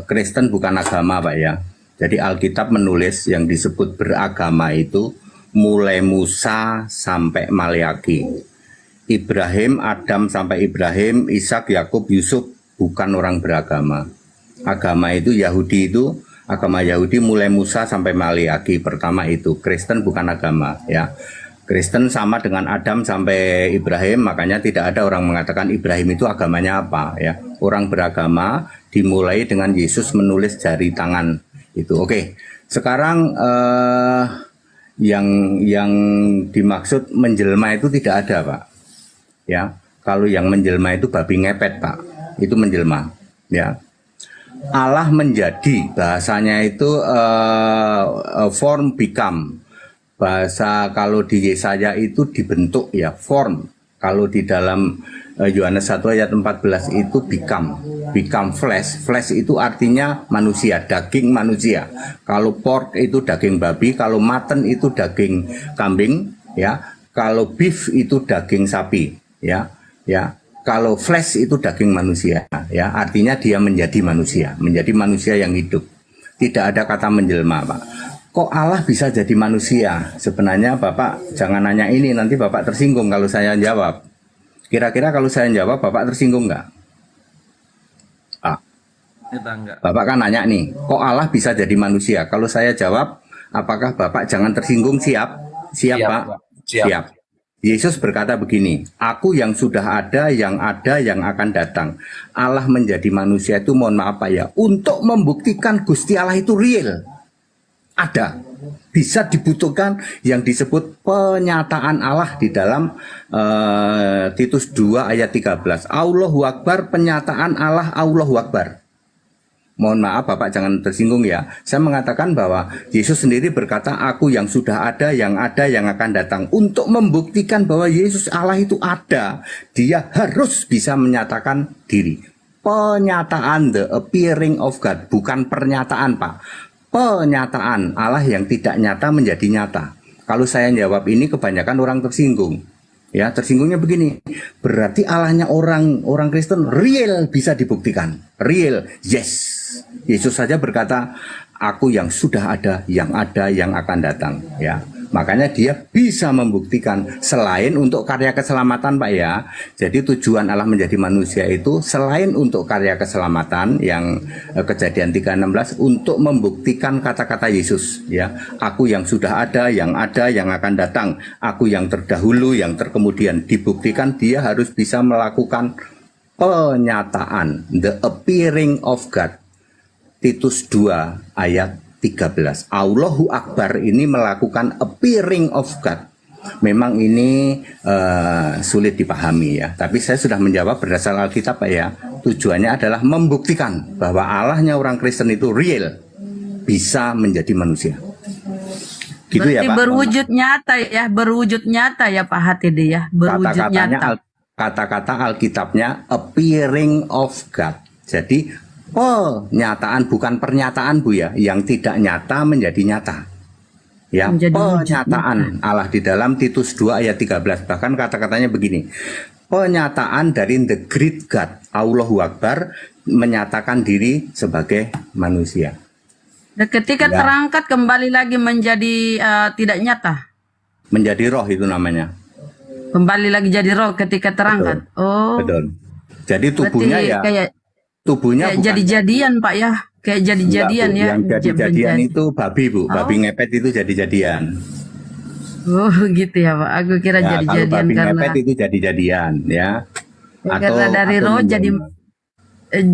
Kristen bukan agama Pak ya. Jadi Alkitab menulis yang disebut beragama itu mulai Musa sampai Maleaki. Ibrahim, Adam sampai Ibrahim, Ishak, Yakub, Yusuf bukan orang beragama. Agama itu Yahudi itu, agama Yahudi mulai Musa sampai Maleaki. Pertama itu, Kristen bukan agama ya. Kristen sama dengan Adam sampai Ibrahim, makanya tidak ada orang mengatakan Ibrahim itu agamanya apa ya. Orang beragama dimulai dengan Yesus menulis jari tangan itu. Oke. Sekarang yang dimaksud menjelma itu tidak ada Pak. Ya, kalau yang menjelma itu babi ngepet Pak, itu menjelma. Ya, Allah menjadi, bahasanya itu form become. Bahasa kalau di Yesaya itu dibentuk ya, form. Kalau di dalam Yohanes 1 ayat 14 itu become flesh. Flesh itu artinya manusia, daging manusia. Kalau pork itu daging babi, kalau mutton itu daging kambing, ya. Kalau beef itu daging sapi, ya. Ya. Kalau flesh itu daging manusia, ya. Artinya dia menjadi manusia yang hidup. Tidak ada kata menjelma, Pak. Kok Allah bisa jadi manusia? Sebenarnya Bapak jangan nanya ini, nanti Bapak tersinggung kalau saya jawab. Kira-kira kalau saya jawab, Bapak tersinggung nggak? Bapak kan nanya nih, kok Allah bisa jadi manusia? Kalau saya jawab, apakah Bapak jangan tersinggung? Siap, Pak? Siap. Yesus berkata begini, aku yang sudah ada, yang akan datang. Allah menjadi manusia itu, mohon maaf Pak ya, untuk membuktikan Gusti Allah itu real. Ada, bisa dibutuhkan yang disebut penyataan Allah di dalam Titus 2 ayat 13. Allahu Akbar, penyataan Allah, Allahu Akbar. Mohon maaf Bapak jangan tersinggung ya. Saya mengatakan bahwa Yesus sendiri berkata, aku yang sudah ada, yang akan datang. Untuk membuktikan bahwa Yesus Allah itu ada, dia harus bisa menyatakan diri. Penyataan, the appearing of God, bukan pernyataan Pak. Penyataan Allah yang tidak nyata menjadi nyata. Kalau saya jawab ini kebanyakan orang tersinggung. Ya, tersinggungnya begini. Berarti Allahnya orang Kristen real, bisa dibuktikan. Real, yes. Yesus saja berkata, aku yang sudah ada, yang akan datang. Ya, makanya dia bisa membuktikan selain untuk karya keselamatan Pak ya. Jadi tujuan Allah menjadi manusia itu selain untuk karya keselamatan yang Kejadian 3:16 untuk membuktikan kata-kata Yesus ya. Aku yang sudah ada, yang akan datang. Aku yang terdahulu, yang terkemudian. Dibuktikan dia harus bisa melakukan penyataan, the appearing of God. Titus 2 ayat 13. Allahu Akbar ini melakukan appearing of God. Memang ini sulit dipahami ya. Tapi saya sudah menjawab berdasarkan Alkitab Pak ya. Tujuannya adalah membuktikan bahwa Allahnya orang Kristen itu real, bisa menjadi manusia. Gitu berarti ya Pak. Berwujud nyata ya Pak Hatidi ya. Berwujud nyata. Kata-kata Alkitabnya appearing of God. Jadi penyataan bukan pernyataan Bu ya, yang tidak nyata menjadi nyata. Ya, penyataan Allah di dalam Titus 2 ayat 13. Bahkan kata-katanya begini. Penyataan dari the great God, Allahu Akbar, menyatakan diri sebagai manusia. Dan ketika terangkat kembali lagi menjadi tidak nyata. Menjadi roh itu namanya. Kembali lagi jadi roh ketika terangkat. Betul. Oh. Betul. Jadi tubuhnya ya tubuhnya kayak jadi-jadian Pak ya, kayak jadi-jadian ya. Yang jadi-jadian itu babi Bu, babi ngepet itu jadi-jadian. Oh gitu ya Pak, aku kira Ya, jadi-jadian kalau babi karena ngepet itu jadi-jadian ya. karena dari roh jadi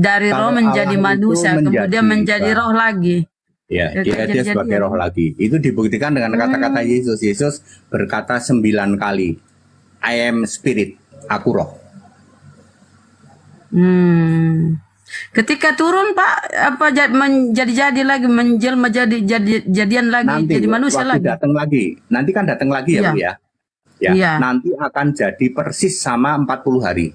dari roh menjadi manusia, kemudian menjadi roh lagi. Ya, dia sebagai roh lagi. Itu dibuktikan dengan kata-kata Yesus. Yesus berkata 9 kali, I am spirit, aku roh. Ketika turun Pak, apa menjadi lagi, menjelma jadian lagi, Nanti, jadi manusia waktu lagi. datang lagi. Nanti kan datang lagi ya, Iya. Bu ya. Ya, Iya. nanti akan jadi persis sama 40 hari.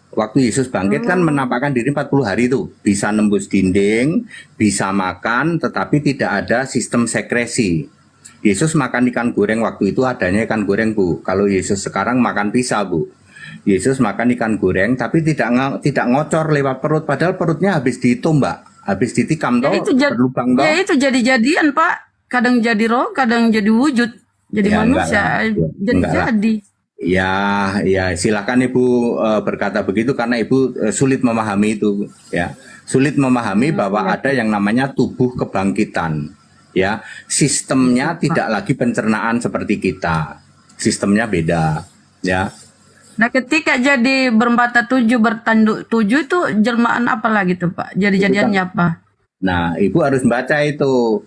Waktu Yesus bangkit kan menampakkan diri 40 hari itu. Bisa nembus dinding, bisa makan, tetapi tidak ada sistem sekresi. Yesus makan ikan goreng waktu itu adanya ikan goreng Bu. Kalau Yesus sekarang makan pisah Bu. Yesus makan ikan goreng tapi tidak ngocor lewat perut, padahal perutnya habis ditombak, habis ditikam toh, berlubang toh. Ya itu jadi-jadian Pak, kadang jadi roh, kadang jadi wujud, jadi Ya, manusia, enggak lah. jadi. Ya silakan Ibu berkata begitu karena Ibu sulit memahami itu ya. Sulit memahami bahwa ada yang namanya tubuh kebangkitan. Ya, sistemnya tidak lagi pencernaan seperti kita. Sistemnya beda, ya. Nah ketika jadi bermata 7, bertanduk 7 itu jelmaan apa lagi tuh Pak? Jadi-jadiannya apa? Nah, Ibu harus baca itu.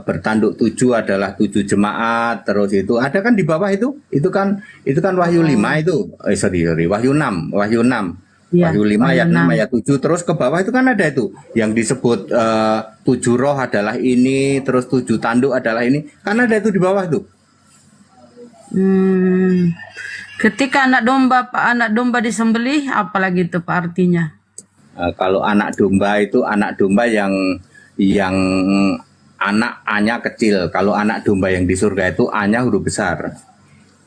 Bertanduk 7 adalah 7 jemaat, terus itu ada kan di bawah itu kan Wahyu 5 itu. Wahyu 6. Iya, Wahyu 5 ayat 6 6. ayat 7 terus ke bawah itu kan ada itu yang disebut 7 roh adalah ini, terus 7 tanduk adalah ini. Kan ada itu di bawah tuh. Ketika anak domba disembelih, apalagi itu Pak artinya? Kalau anak domba itu anak domba yang anak A-nya kecil. Kalau anak domba yang di surga itu A-nya huruf besar.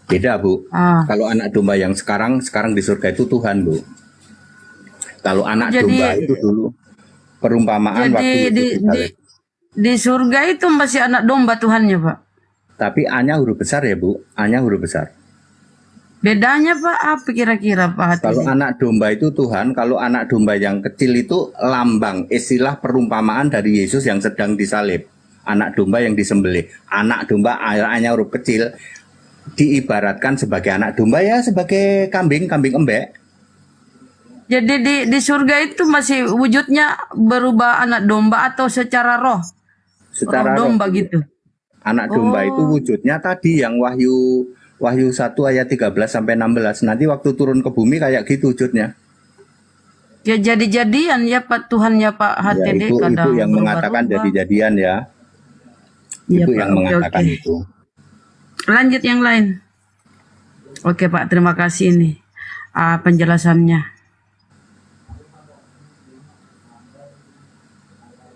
Beda, Bu. Kalau anak domba yang sekarang di surga itu Tuhan, Bu. Kalau anak domba itu dulu perumpamaan waktu di surga itu masih anak domba Tuhannya, Pak. Tapi A-nya huruf besar ya, Bu. A-nya huruf besar. Bedanya Pak apa kira-kira Pak Hati? Kalau anak domba itu Tuhan, kalau anak domba yang kecil itu lambang, istilah perumpamaan dari Yesus yang sedang disalib. Anak domba yang disembelih. Anak domba A-nya huruf kecil diibaratkan sebagai anak domba ya, sebagai kambing embek. Jadi di surga itu masih wujudnya berubah anak domba atau secara roh? Secara roh domba roh. gitu. Anak domba itu wujudnya tadi yang Wahyu 1 ayat 13 sampai 16. Nanti waktu turun ke bumi kayak gitu wujudnya. Ya jadi-jadian ya Pak Tuhan ya Pak HTD Ya, kadang itu yang mengatakan jadi-jadian ya. Iya, Itu Pak, yang oke, mengatakan oke. itu. Lanjut yang lain. Oke Pak, terima kasih ini penjelasannya.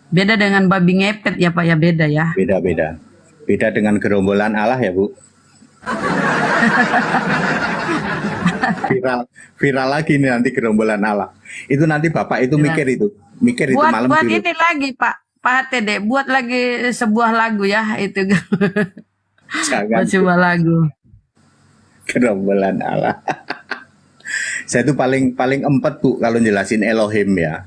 Beda dengan babi ngepet ya Pak ya, beda ya. Beda-beda. Beda dengan gerombolan Allah ya, Bu. viral lagi nih nanti gerombolan Allah. Itu nanti Bapak itu mikir itu malam Buat dulu. ini lagi Pak HTD, buat lagi sebuah lagu ya itu. Jangan Sebuah lagu. gerombolan Allah. Saya itu paling empet, Bu, kalau jelasin Elohim ya.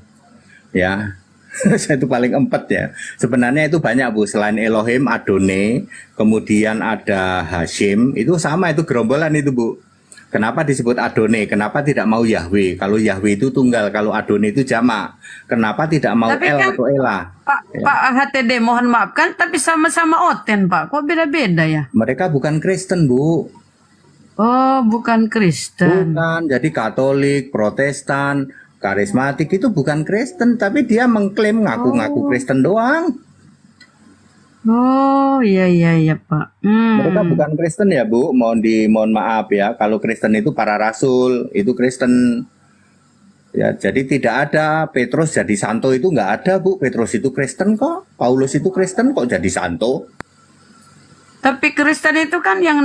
Ya. Saya itu paling empet ya. Sebenarnya itu banyak, Bu. Selain Elohim, Adonai, kemudian ada Hashim, itu sama, itu gerombolan itu, Bu. Kenapa disebut Adonai? Kenapa tidak mau Yahweh? Kalau Yahweh itu tunggal, kalau Adonai itu jamak. Kenapa tidak mau Tapi El kan, atau Ela? Pak HTD mohon maaf kan, tapi sama-sama Oten Pak. Kok beda-beda ya? Mereka bukan Kristen, Bu. Oh, bukan Kristen. Bukan, jadi Katolik, Protestan, karismatik itu bukan Kristen, tapi dia mengklaim ngaku-ngaku Kristen doang. Oh, iya Pak. Mereka bukan Kristen ya, Bu. Mohon maaf ya. Kalau Kristen itu para rasul, itu Kristen. Ya, jadi tidak ada Petrus jadi santo itu nggak ada, Bu. Petrus itu Kristen kok. Paulus itu Kristen kok jadi santo. Tapi Kristen itu kan yang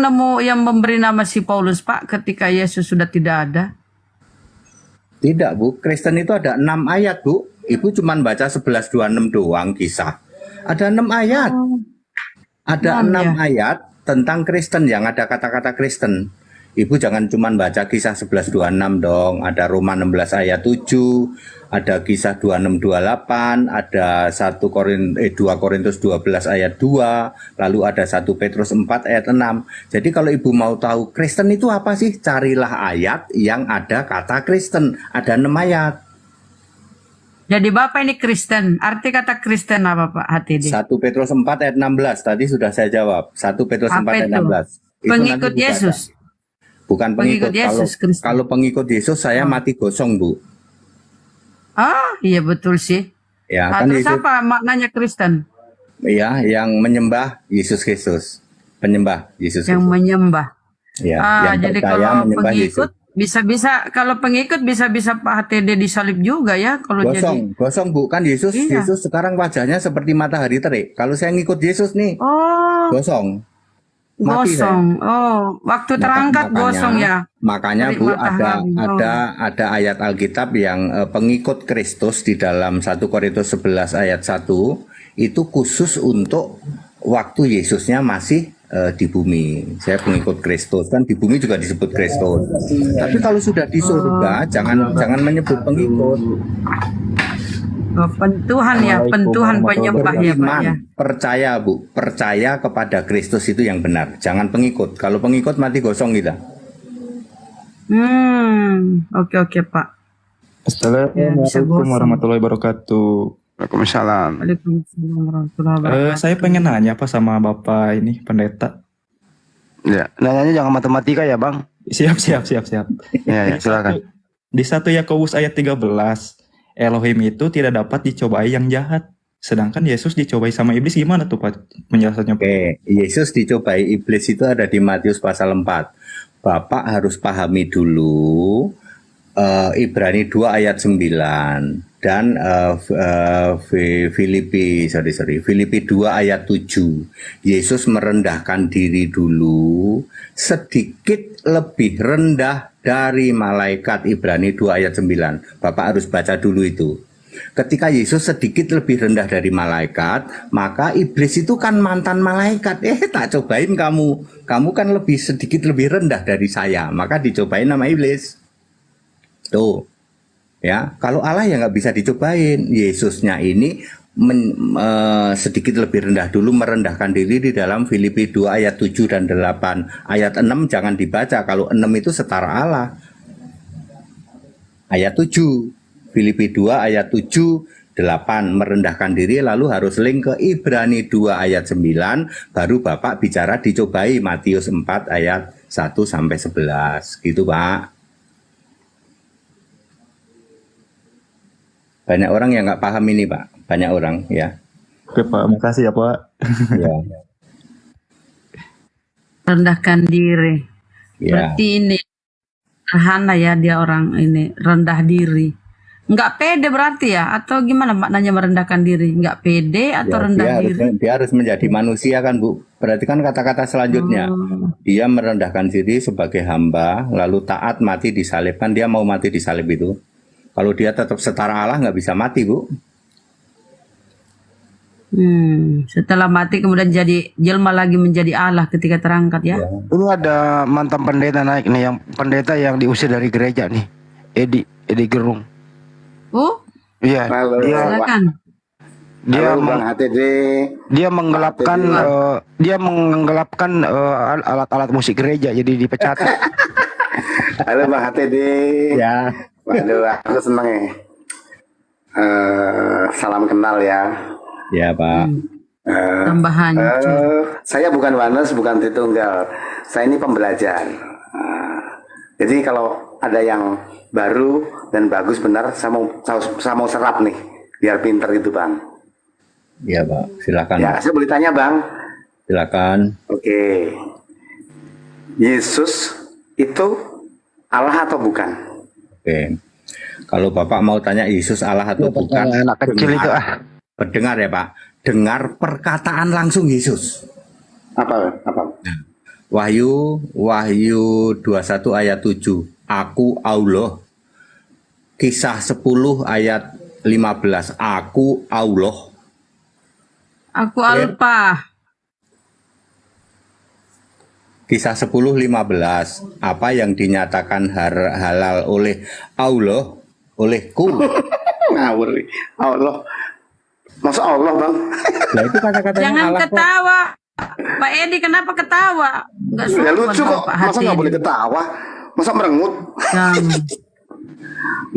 memberi nama si Paulus Pak ketika Yesus sudah tidak ada. Tidak, Bu. Kristen itu ada 6 ayat, Bu. Ibu cuman baca 11:26 doang kisah. Ada 6 ayat. Ada 6 ayat tentang Kristen yang ada kata-kata Kristen. Ibu jangan cuman baca kisah 11:26 dong. Ada Roma 16 ayat 7, ada kisah 26:28, ada 2 Korintus 12 ayat 2, lalu ada 1 Petrus 4 ayat 6. Jadi kalau Ibu mau tahu Kristen itu apa sih? Carilah ayat yang ada kata Kristen. Ada 6 ayat. Jadi Bapak ini Kristen. Arti kata Kristen apa Pak HTD? 1 Petrus 4 ayat 16 tadi sudah saya jawab. 1 Petrus 4 ayat 16. Itu Pengikut nanti dibaca. Yesus. Bukan pengikut. Yesus Kalau pengikut Yesus saya mati gosong, Bu. Ah, iya betul sih. Ya, Terus Yesus, apa maknanya Kristen? ya, yang menyembah Yesus Kristus. Penyembah Yesus Yang Kristus. menyembah. Ya, yang Jadi percaya kalau menyembah pengikut Yesus. kalau pengikut bisa Pak HTD disalib juga ya kalau jadi. Gosong, Bu. Kan Yesus, Iya. Yesus sekarang wajahnya seperti matahari terik. Kalau saya ngikut Yesus nih, gosong. Mati saya. Gosong. Oh, waktu terangkat gosong ya. Makanya, Terik Bu, matahari. ada ayat Alkitab yang pengikut Kristus di dalam 1 Korintus 11 ayat 1 itu khusus untuk waktu Yesusnya masih di bumi. Saya pengikut Kristus, kan di bumi juga disebut Kristus. Tapi kalau sudah di surga, jangan menyebut pengikut. Oh, pentuhan ya, pentuhan penyembah ya Pak ya. Percaya, Bu, percaya kepada Kristus itu yang benar. Jangan pengikut. Kalau pengikut mati gosong kita. Oke Pak. Assalamualaikum warahmatullahi wabarakatuh. Waalaikumsalam. Waalaikumsalam warahmatullahi wabarakatuh. Saya pengen nanya apa sama Bapak ini pendeta. Ya, nanyanya jangan matematika ya, Bang. Siap. Ya, silakan. Di 1 Yakobus ayat 13, Elohim itu tidak dapat dicobai yang jahat. Sedangkan Yesus dicobai sama iblis, gimana tuh Pak penjelasannya? Oke, Yesus dicobai iblis itu ada di Matius pasal 4. Bapak harus pahami dulu Ibrani 2 ayat 9 dan Filipi 2 ayat 7. Yesus merendahkan diri dulu sedikit lebih rendah dari malaikat. Ibrani 2 ayat 9. Bapak harus baca dulu itu. Ketika Yesus sedikit lebih rendah dari malaikat, maka iblis itu kan mantan malaikat. Tak cobain kamu. Kamu kan sedikit lebih rendah dari saya. Maka dicobain nama iblis. Tuh. Ya, kalau Allah ya nggak bisa dicobain. Yesusnya ini sedikit lebih rendah dulu, merendahkan diri di dalam Filipi 2 ayat 7 dan 8. Ayat 6 jangan dibaca. Kalau 6 itu setara Allah. Ayat 7. Filipi 2 ayat 7, 8 merendahkan diri, lalu harus link ke Ibrani 2 ayat 9, baru Bapak bicara dicobai Matius 4 ayat 1 sampai 11. Gitu, Pak. Banyak orang yang nggak paham ini, Pak. Banyak orang, ya. Oke, Pak. Makasih ya, Pak. Ya. Rendahkan diri. Ya. Berarti ini sederhana ya, dia orang ini rendah diri. Nggak pede berarti ya? Atau gimana maknanya merendahkan diri? Nggak pede atau Ya, rendah diri? dia harus menjadi manusia kan, Bu. Berarti kan kata-kata selanjutnya. Dia merendahkan diri sebagai hamba, lalu taat mati disalibkan. Dia mau mati disalib itu. Kalau dia tetap setara Allah nggak bisa mati, Bu. Setelah mati kemudian jadi jelma lagi menjadi Allah ketika terangkat ya. Dulu ada mantan pendeta naik nih, yang pendeta yang diusir dari gereja nih, Edi Gerung. Oh, iya, silakan. Dia menggelapkan alat-alat musik gereja, jadi dipecat. Halo Bang HTD. Ya. Waduh, aku seneng ya. Salam kenal ya. Ya, Pak. Tambahan. Saya bukan Wanes, bukan Tritunggal. Saya ini pembelajar. Jadi kalau ada yang baru dan bagus benar, saya mau serap nih, biar pinter gitu Bang. Iya, Pak. Silakan. Ya, saya boleh tanya Bang. Silakan. Oke. Yesus itu Allah atau bukan? Oke. Kalau Bapak mau tanya Yesus Allah atau bukan, anak kecil itu Dengar ya, Pak. Dengar perkataan langsung Yesus. Apa? Wahyu 21 ayat 7. Aku Allah. Kisah 10 ayat 15. Aku Allah. Aku Alpa. Kisah 10:15. Apa yang dinyatakan halal oleh Allah, olehku. Ngawur. Allah. Masa Allah Bang? Nah, itu kata-katanya Jangan Allah ketawa. Pak Edi kenapa ketawa? Nggak Ya sopan lucu kok. Pak Masa hati. nggak boleh ketawa? Masa merengut?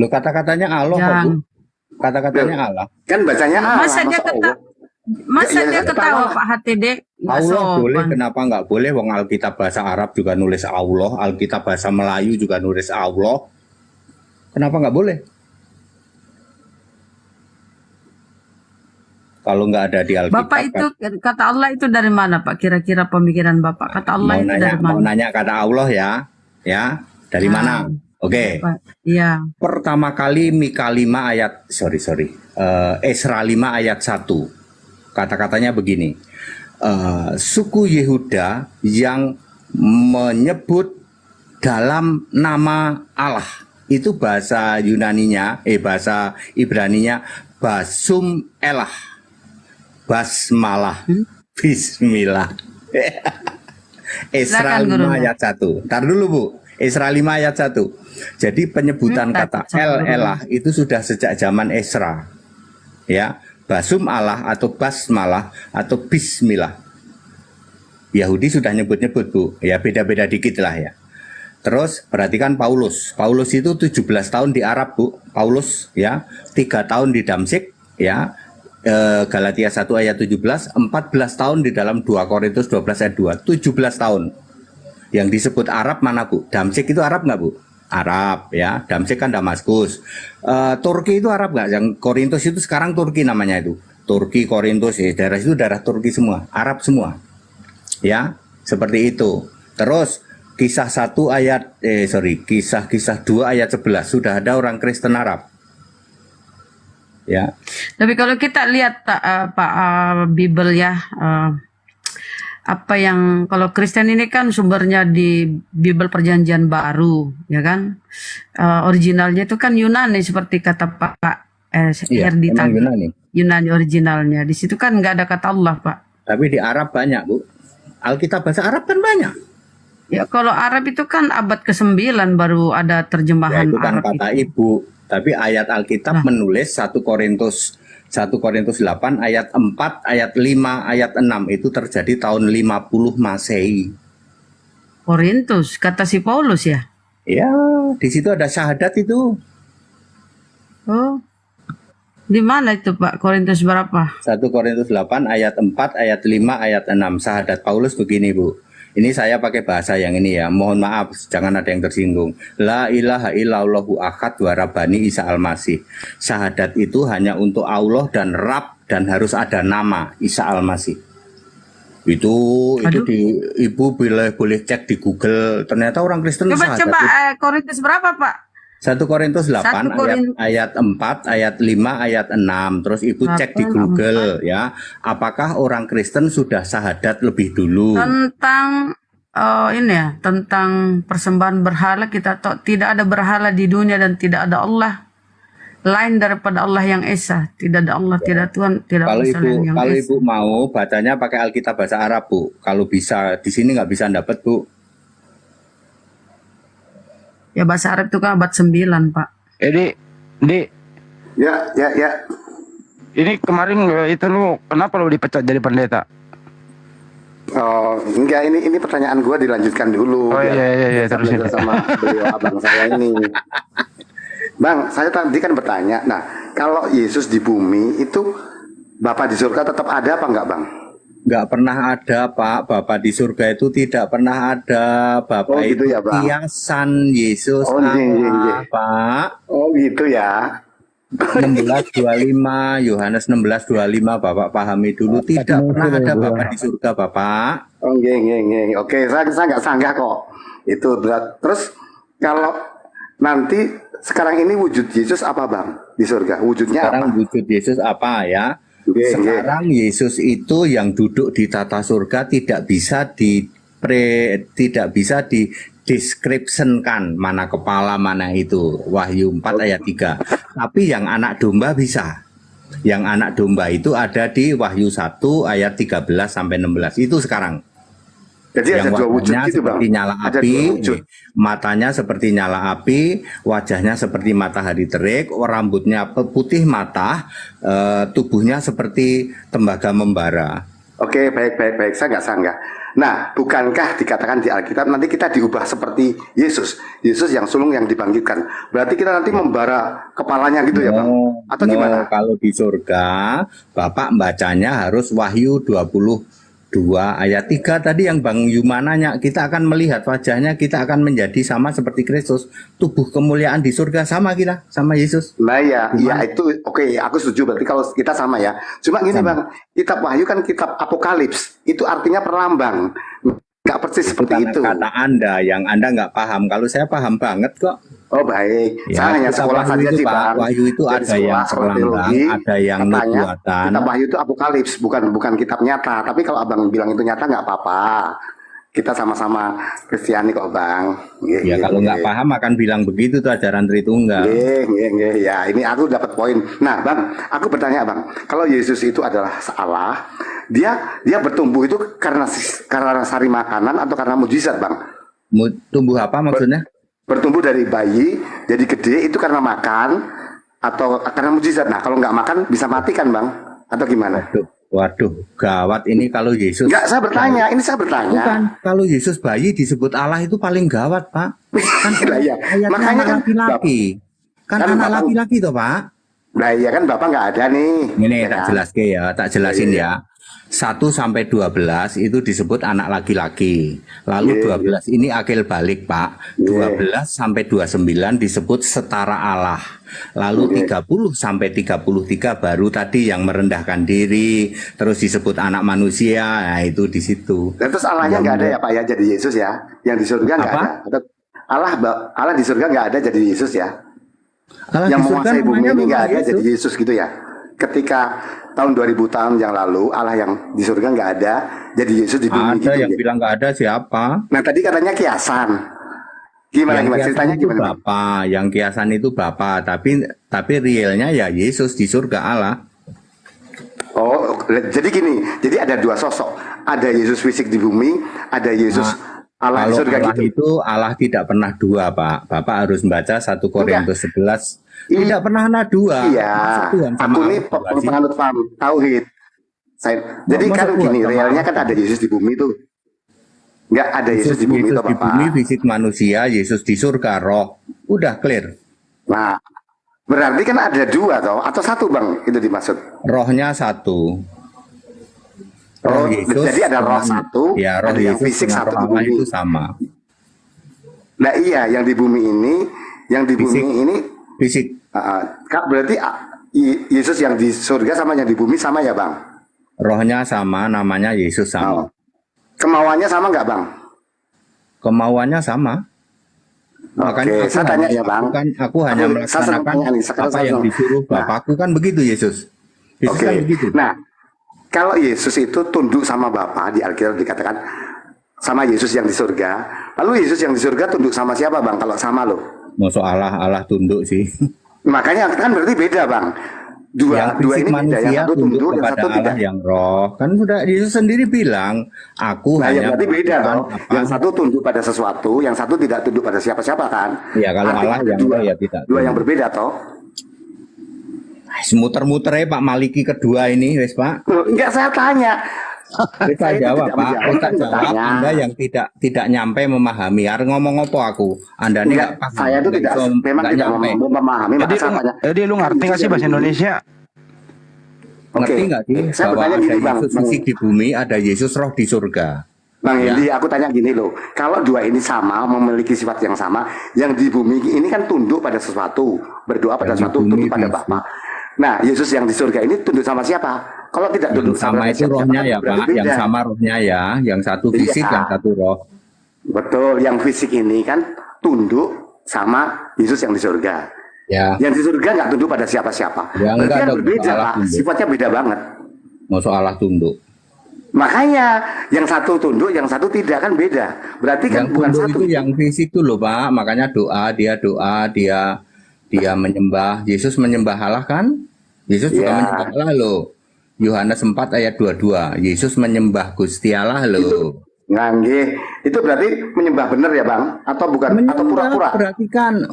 Lo kata-katanya Allah kok, Bu. Kata-katanya Allah. Kan bacanya Allah. Masa dia ketawa? Masa dia ketawa Pak HTD? Nggak Allah sopan. boleh, kenapa nggak boleh? Wong Alkitab bahasa Arab juga nulis Allah, Alkitab bahasa Melayu juga nulis Allah. Kenapa nggak boleh? Kalau nggak ada di Alkitab. Bapak itu kata Allah itu dari mana Pak? Kira-kira pemikiran Bapak kata Allah itu dari Mau mana? nanya kata Allah ya, dari mana? Oke. Iya. Pertama kali Mika 5 ayat Esra 5 ayat 1. Kata-katanya begini. Suku Yehuda yang menyebut dalam nama Allah. Itu bahasa Yunaninya, bahasa Ibraninya Basum Elah. Basmalah. Bismillah. Esra 5 ayat 1. Ntar dulu, Bu. Esra 5 ayat 1. Jadi penyebutan kata El-Elah itu sudah sejak zaman Esra. Ya, Basum Allah atau Basmalah atau Bismillah. Yahudi sudah nyebut-nyebut, Bu. Ya, beda-beda dikit lah ya. Terus perhatikan Paulus. Paulus itu 17 tahun di Arab, Bu. Paulus ya, 3 tahun di Damsyik ya. Galatia 1 ayat 17, 14 tahun di dalam 2 Korintus 12 ayat 2, 17 tahun. Yang disebut Arab mana, Bu? Damsyik itu Arab nggak, Bu? Arab ya. Damsyik kan Damaskus. Turki itu Arab nggak? Yang Korintus itu sekarang Turki namanya itu. Turki, Korintus, ya, daerah itu daerah Turki semua, Arab semua. Ya, seperti itu. Terus kisah 1 ayat kisah 2 ayat 11 sudah ada orang Kristen Arab. Ya. Tapi kalau kita lihat Pak Bible ya, apa yang kalau Kristen ini kan sumbernya di Bible Perjanjian Baru, ya kan? Originalnya itu kan Yunani seperti kata Pak Herdi tadi. Yunani originalnya. Di situ kan nggak ada kata Allah, Pak. Tapi di Arab banyak, Bu. Alkitab bahasa Arab kan banyak. Ya kalau Arab itu kan abad ke-9 baru ada terjemahan Ya, itu kan Arab kata itu. Ibu. Tapi ayat Alkitab menulis 1 Korintus 8 ayat 4, ayat 5, ayat 6 itu terjadi tahun 50 Masehi. Korintus, kata si Paulus ya? Ya, di situ ada syahadat itu. Oh. Di mana itu Pak? Korintus berapa? 1 Korintus 8 ayat 4, ayat 5, ayat 6. Syahadat Paulus begini, Bu. Ini saya pakai bahasa yang ini ya. Mohon maaf, jangan ada yang tersinggung. La ilaha illallahu ahad wa rabbani Isa al-Masih. Syahadat itu hanya untuk Allah dan Rab dan harus ada nama Isa al-Masih. Itu di Ibu boleh cek di Google. Ternyata orang Kristen Coba syahadat. Korintus berapa Pak? 1 Korintus 8 ayat 4, ayat 5, ayat 6. Terus Ibu cek di Google ya. Apakah orang Kristen sudah syahadat lebih dulu? Tentang ini ya, tentang persembahan berhala kita tahu tidak ada berhala di dunia dan tidak ada Allah lain daripada Allah yang Esa. Tidak ada Allah, tidak Tuhan, tidak Kalau Allah Ibu selain yang kalau Esa. Ibu mau bacanya pakai Alkitab bahasa Arab, Bu. Kalau bisa di sini nggak bisa dapat, Bu. Ya bahasa Arab itu kan abad 9 Pak. Di Ya. ini kemarin itu lu kenapa lu dipecat jadi pendeta? Oh, enggak, ini pertanyaan gue dilanjutkan dulu. Oh biar iya bisa terusin. belajar sama beliau abang saya ini. Bang, saya tadi kan bertanya, nah kalau Yesus di bumi itu Bapa di surga tetap ada apa enggak, Bang? Nggak pernah ada, Pak. Bapak di surga itu tidak pernah ada. Bapak gitu itu ya, Bang? hiasan Yesus Allah, Pak. Oh gitu ya. 16:25 Yohanes 16:25 Bapak pahami dulu, tidak pernah ada Bapak di surga, Bapak. Oh nggih. Oke, saya nggak sanggah kok. Itu terus kalau nanti sekarang ini wujud Yesus apa, Bang? Di surga wujudnya Sekarang apa? wujud Yesus apa ya? Nggih. Sekarang Yesus itu yang duduk di tata surga tidak bisa dideskripsikan mana kepala mana itu. Wahyu 4 ayat 3. Tapi yang anak domba bisa. Yang anak domba itu ada di Wahyu 1 ayat 13 sampai 16. Itu sekarang. Jadi yang ada dua wujud wajahnya gitu, Bang. seperti nyala Ada api, dua wujud. matanya seperti nyala api, wajahnya seperti matahari terik, rambutnya putih mata, tubuhnya seperti tembaga membara. Oke, baik. Saya nggak sanggah. Nah, bukankah dikatakan di Alkitab nanti kita diubah seperti Yesus? Yesus yang sulung yang dibangkitkan. Berarti kita nanti membara kepalanya gitu ya, Bang? Atau gimana? Kalau di surga, Bapak bacanya harus Wahyu 22 ayat 3 tadi yang Bang Yuma nanya. Kita akan melihat wajahnya, kita akan menjadi sama seperti Kristus. Tubuh kemuliaan di surga sama kita, sama Yesus. Nah ya itu oke, aku setuju. Berarti kalau kita sama ya. Cuma gini Bang, kitab Wahyu kan kitab Apokalips. Itu artinya perlambang. Nggak persis seperti itu. Kata Anda yang Anda nggak paham. Kalau saya paham banget kok. Oh baik, Ya, saya hanya kitab sekolah Wahyu saja itu, sih Pak. Bang. Wahyu itu Dari ada yang sekolah perlambang, teologi, ada yang katanya nubuatan. Kitab Wahyu itu Apokalips, bukan kitab nyata. Tapi kalau Abang bilang itu nyata nggak apa-apa. Kita sama-sama Kristiani kok Bang. Ya kalau nggak paham akan bilang begitu tuh ajaran Tritunggal. Nggih. Ya ini aku dapat poin. Nah Bang, aku bertanya Bang, kalau Yesus itu adalah Allah, dia bertumbuh itu karena sari makanan atau karena mujizat Bang? Tumbuh apa maksudnya? Bertumbuh dari bayi jadi gede itu karena makan atau karena mujizat. Nah kalau nggak makan bisa mati kan Bang? Atau gimana? Waduh, gawat ini kalau Yesus. Enggak, saya bertanya. Ini saya bertanya. Bukan, kalau Yesus bayi disebut Allah itu paling gawat, Pak. Kan ya. ayatnya Makanya anak kan laki-laki. Kan anak laki-laki toh, Pak. Nah iya kan Bapak nggak ada nih. Ini Ya tak kan? jelasin ya, tak jelasin ya. 1 sampai 12 itu disebut anak laki-laki. Lalu 12 ini akil balik, Pak. 12 sampai 29 disebut setara Allah. Lalu 30 sampai 33 baru tadi yang merendahkan diri, terus disebut anak manusia. Nah, itu di situ. Dan terus Allahnya nggak ada ya Pak ya, jadi Yesus ya. Yang di surga nggak ada. Atau Allah di surga nggak ada jadi Yesus ya. Allah yang di surga menguasai bumi namanya ini nggak bukan ada jadi Yesus gitu ya. Ketika tahun 2000 tahun yang lalu Allah yang di surga nggak ada jadi Yesus di bumi ada gitu. yang bilang nggak ada siapa? Nah tadi katanya kiasan. Gimana Yang ceritanya kiasan itu gimana? Bapak, yang kiasan itu Bapak, tapi realnya ya Yesus di surga Allah. Oh, jadi gini, jadi ada dua sosok. Ada Yesus fisik di bumi, ada Yesus Allah di Kalau surga Allah gitu. itu Allah tidak pernah dua, Pak. Bapak harus membaca 1 Korintus 11. Tidak pernah ada dua. Iya, Masa Tuhan sama aku ini Allah dua sih? penganut paham tauhid. Jadi Masa kan Tuhan gini, sama realnya Allah? kan ada Yesus di bumi tuh. Nggak ada Yesus di bumi Yesus tuh, di Bapak. bumi, fisik manusia, Yesus di surga, roh. Udah clear. Nah, berarti kan ada dua toh, atau satu Bang, itu dimaksud. Rohnya satu. Oh, Yesus jadi ada roh dengan- satu, ya, roh ada yang Yesus fisik dengan satu roh di Allah bumi. itu sama. Nah iya, yang di bumi ini, Fisik. ini, Fisik. Kak, berarti Yesus yang di surga sama yang di bumi sama ya Bang? Rohnya sama, namanya Yesus sama. Kemauannya sama nggak Bang? Kemauannya sama. Makanya Oke, saya tanya ya Bang. Aku hanya Saya sedang tanya nih, melaksanakan sekarang apa saya yang sedang- disuruh Bapakku, kan begitu Yesus. Yesus Oke. kan begitu. Nah, kalau Yesus itu tunduk sama Bapa di Alkitab dikatakan sama Yesus yang di surga. Lalu Yesus yang di surga tunduk sama siapa Bang? Kalau sama loh. Masuk Allah tunduk sih. Makanya kan berarti beda Bang. Yang Dua fisik ini beda. manusia Yang satu tunduk tunduk, yang kepada satu Allah tidak. yang roh. Kan sudah Yesus sendiri bilang, aku Nah, hanya yang berarti beda melakukan dong. Yang satu tunduk pada sesuatu, yang satu tidak tunduk pada siapa-siapa kan? Ya, kalau Artinya Allah ada yang dua, roh ya tidak dua yang tunduk. berbeda toh. Muter-muter ya Pak Maliki kedua ini, wes Pak. Loh, enggak saya tanya. Kita Saya itu jawab tidak Pak, menjawab, kita kan jawab. bertanya. Anda yang tidak nyampe memahami. Harus ngomong apa aku? Anda ini Enggak, nggak paham. saya itu Nggak tidak bisa- memang nggak tidak nyampe. memahami. Maka saya tanya. Lu ngerti nggak sih bahasa Indonesia? Ngerti Oke, nggak sih saya bahwa bertanya ada gini, Bang. Yesus fisik di bumi, ada Yesus roh di surga. Bang Ya. Hendy, aku tanya gini loh, kalau dua ini sama, memiliki sifat yang sama, yang di bumi ini kan tunduk pada sesuatu, berdoa pada Yang di sesuatu, bumi tunduk pada fisik. Bapa. Nah, Yesus yang di surga ini tunduk sama siapa? Kalau tidak tunduk Yang sama itu rohnya ya berarti Pak, yang beda. sama rohnya ya, yang satu fisik, Iya. yang satu roh. Betul, yang fisik ini kan tunduk sama Yesus yang di surga. Ya, Yang di surga nggak tunduk pada siapa-siapa. Ya, Berarti enggak kan dong, berbeda Allah Pak, tunduk. sifatnya beda banget. masuk Allah tunduk. Makanya yang satu tunduk, yang satu tidak kan beda. Berarti kan Yang bukan tunduk satu. itu yang fisik itu loh Pak, makanya doa, dia menyembah, Yesus menyembah Allah kan? Yesus juga Ya. menyembah Allah loh. Yohanes 4 ayat 22, Yesus menyembah Gusti Allah loh. Ngangge, itu berarti menyembah benar ya Bang? Atau bukan? Atau pura-pura? Perhatikan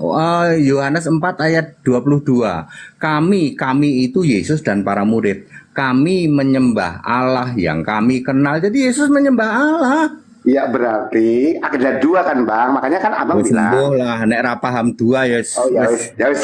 Yohanes 4 ayat 22. Kami itu Yesus dan para murid. Kami menyembah Allah yang kami kenal. Jadi Yesus menyembah Allah. Ya berarti ada dua kan Bang? Makanya kan Abang Wes bilang. sembuh lah, nek ra paham dua ya. Oh ya wis, ya wis.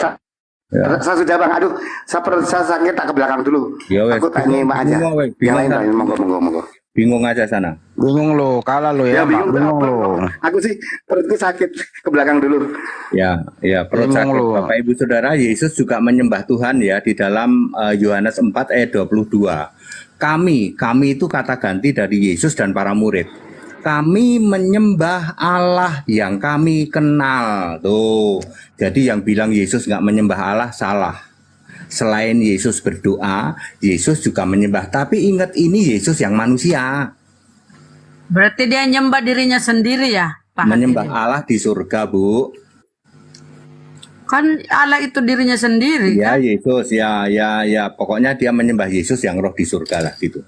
Saya sudah Bang. Aduh, saya sakit tak ke belakang dulu. Ya wes. Aku tanya Mak aja. Bingung, wes. Yang lain Bingung, tanya, monggo. Bingung aja sana. Bingung lo, kalah lo ya, Mak. Bingung lo. Aku sih perutku sakit ke belakang dulu. Ya, perut Bingung sakit. lu. Bapak Ibu Saudara, Yesus juga menyembah Tuhan ya di dalam Yohanes 4 ayat 22. Kami itu kata ganti dari Yesus dan para murid. Kami menyembah Allah yang kami kenal. Tuh. Jadi yang bilang Yesus nggak menyembah Allah salah. Selain Yesus berdoa, Yesus juga menyembah. Tapi ingat ini Yesus yang manusia. Berarti dia nyembah dirinya sendiri ya, Pak? Menyembah Hati? Allah di surga, Bu. Kan Allah itu dirinya sendiri. Ya Yesus, ya. Pokoknya dia menyembah Yesus yang roh di surga lah gitu.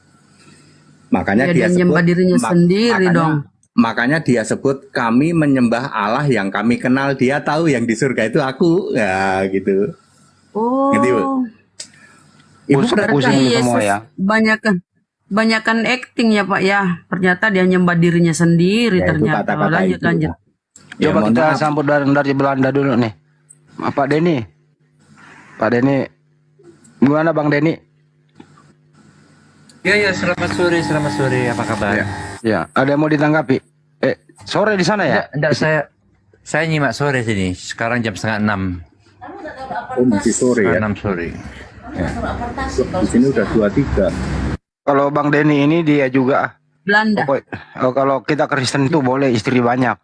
Makanya Ya, dia dia nyembah dirinya sendiri dong. Makanya dia sebut kami menyembah Allah yang kami kenal. Dia tahu yang di surga itu aku, ya gitu. Oh. Ngerti, Bu? Ibu Berarti Yesus banyakan acting ya Pak ya. Ternyata dia nyembah dirinya sendiri Ya, itu ternyata. kata-kata Lanjut. itu. Ya, Coba mohon kita maaf. sambut dari Belanda dulu nih. Pak Denny. Pak Denny. Gimana Bang Denny? Ya, selamat sore, apa kabar? Ya, ada yang mau ditanggapi? Sore di sana ya? Enggak, saya nyimak sore sini. Sekarang jam 5:30. Oh, masih sore ya? 6 sore. Di sini udah 23. Kalau Bang Denny ini dia juga Belanda. kalau kita Kristen itu boleh istri banyak.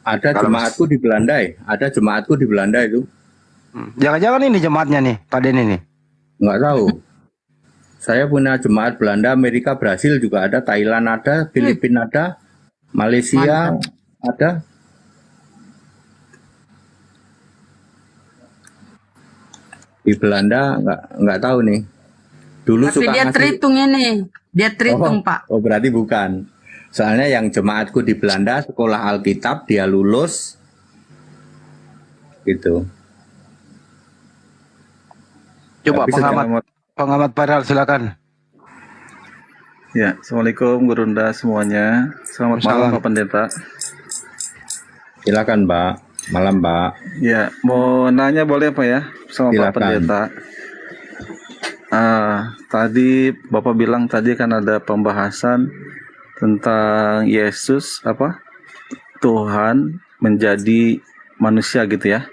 Ada jemaatku di Belanda Ada jemaatku di Belanda itu. Jangan-jangan ini jemaatnya nih, Pak Denny nih. Nggak tahu. Saya punya jemaat Belanda, Amerika, Brasil juga ada, Thailand ada, Filipina ada, Malaysia ada. Di Belanda nggak tahu nih. Dulu Tapi suka dia ngasih. terhitung ini. Dia terhitung, Pak. Oh, berarti bukan. Soalnya yang jemaatku di Belanda sekolah Alkitab, dia lulus gitu. Coba Tapi pengamat Padahal silakan. Ya, Assalamualaikum Gurunda semuanya. Selamat malam Pak Pendeta. Silakan Mbak. Malam Mbak. Ya, mau nanya boleh Pak ya sama Pak Silakan. Pendeta. Tadi Bapak bilang tadi kan ada pembahasan tentang Yesus Tuhan menjadi manusia gitu ya.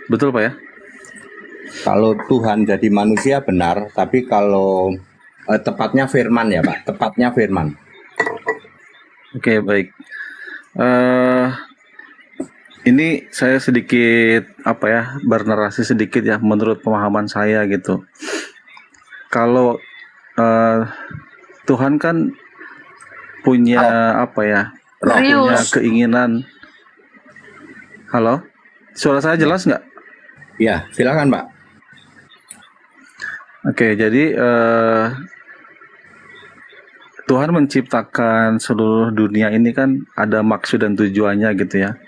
Betul Pak ya? Kalau Tuhan jadi manusia benar, tapi kalau tepatnya firman ya Pak, tepatnya firman. Oke, baik. Ini saya sedikit bernarasi sedikit ya menurut pemahaman saya gitu. Kalau Tuhan kan punya punya keinginan. Halo, suara saya jelas nggak? Ya, silakan Pak. Oke, jadi Tuhan menciptakan seluruh dunia ini kan ada maksud dan tujuannya gitu ya.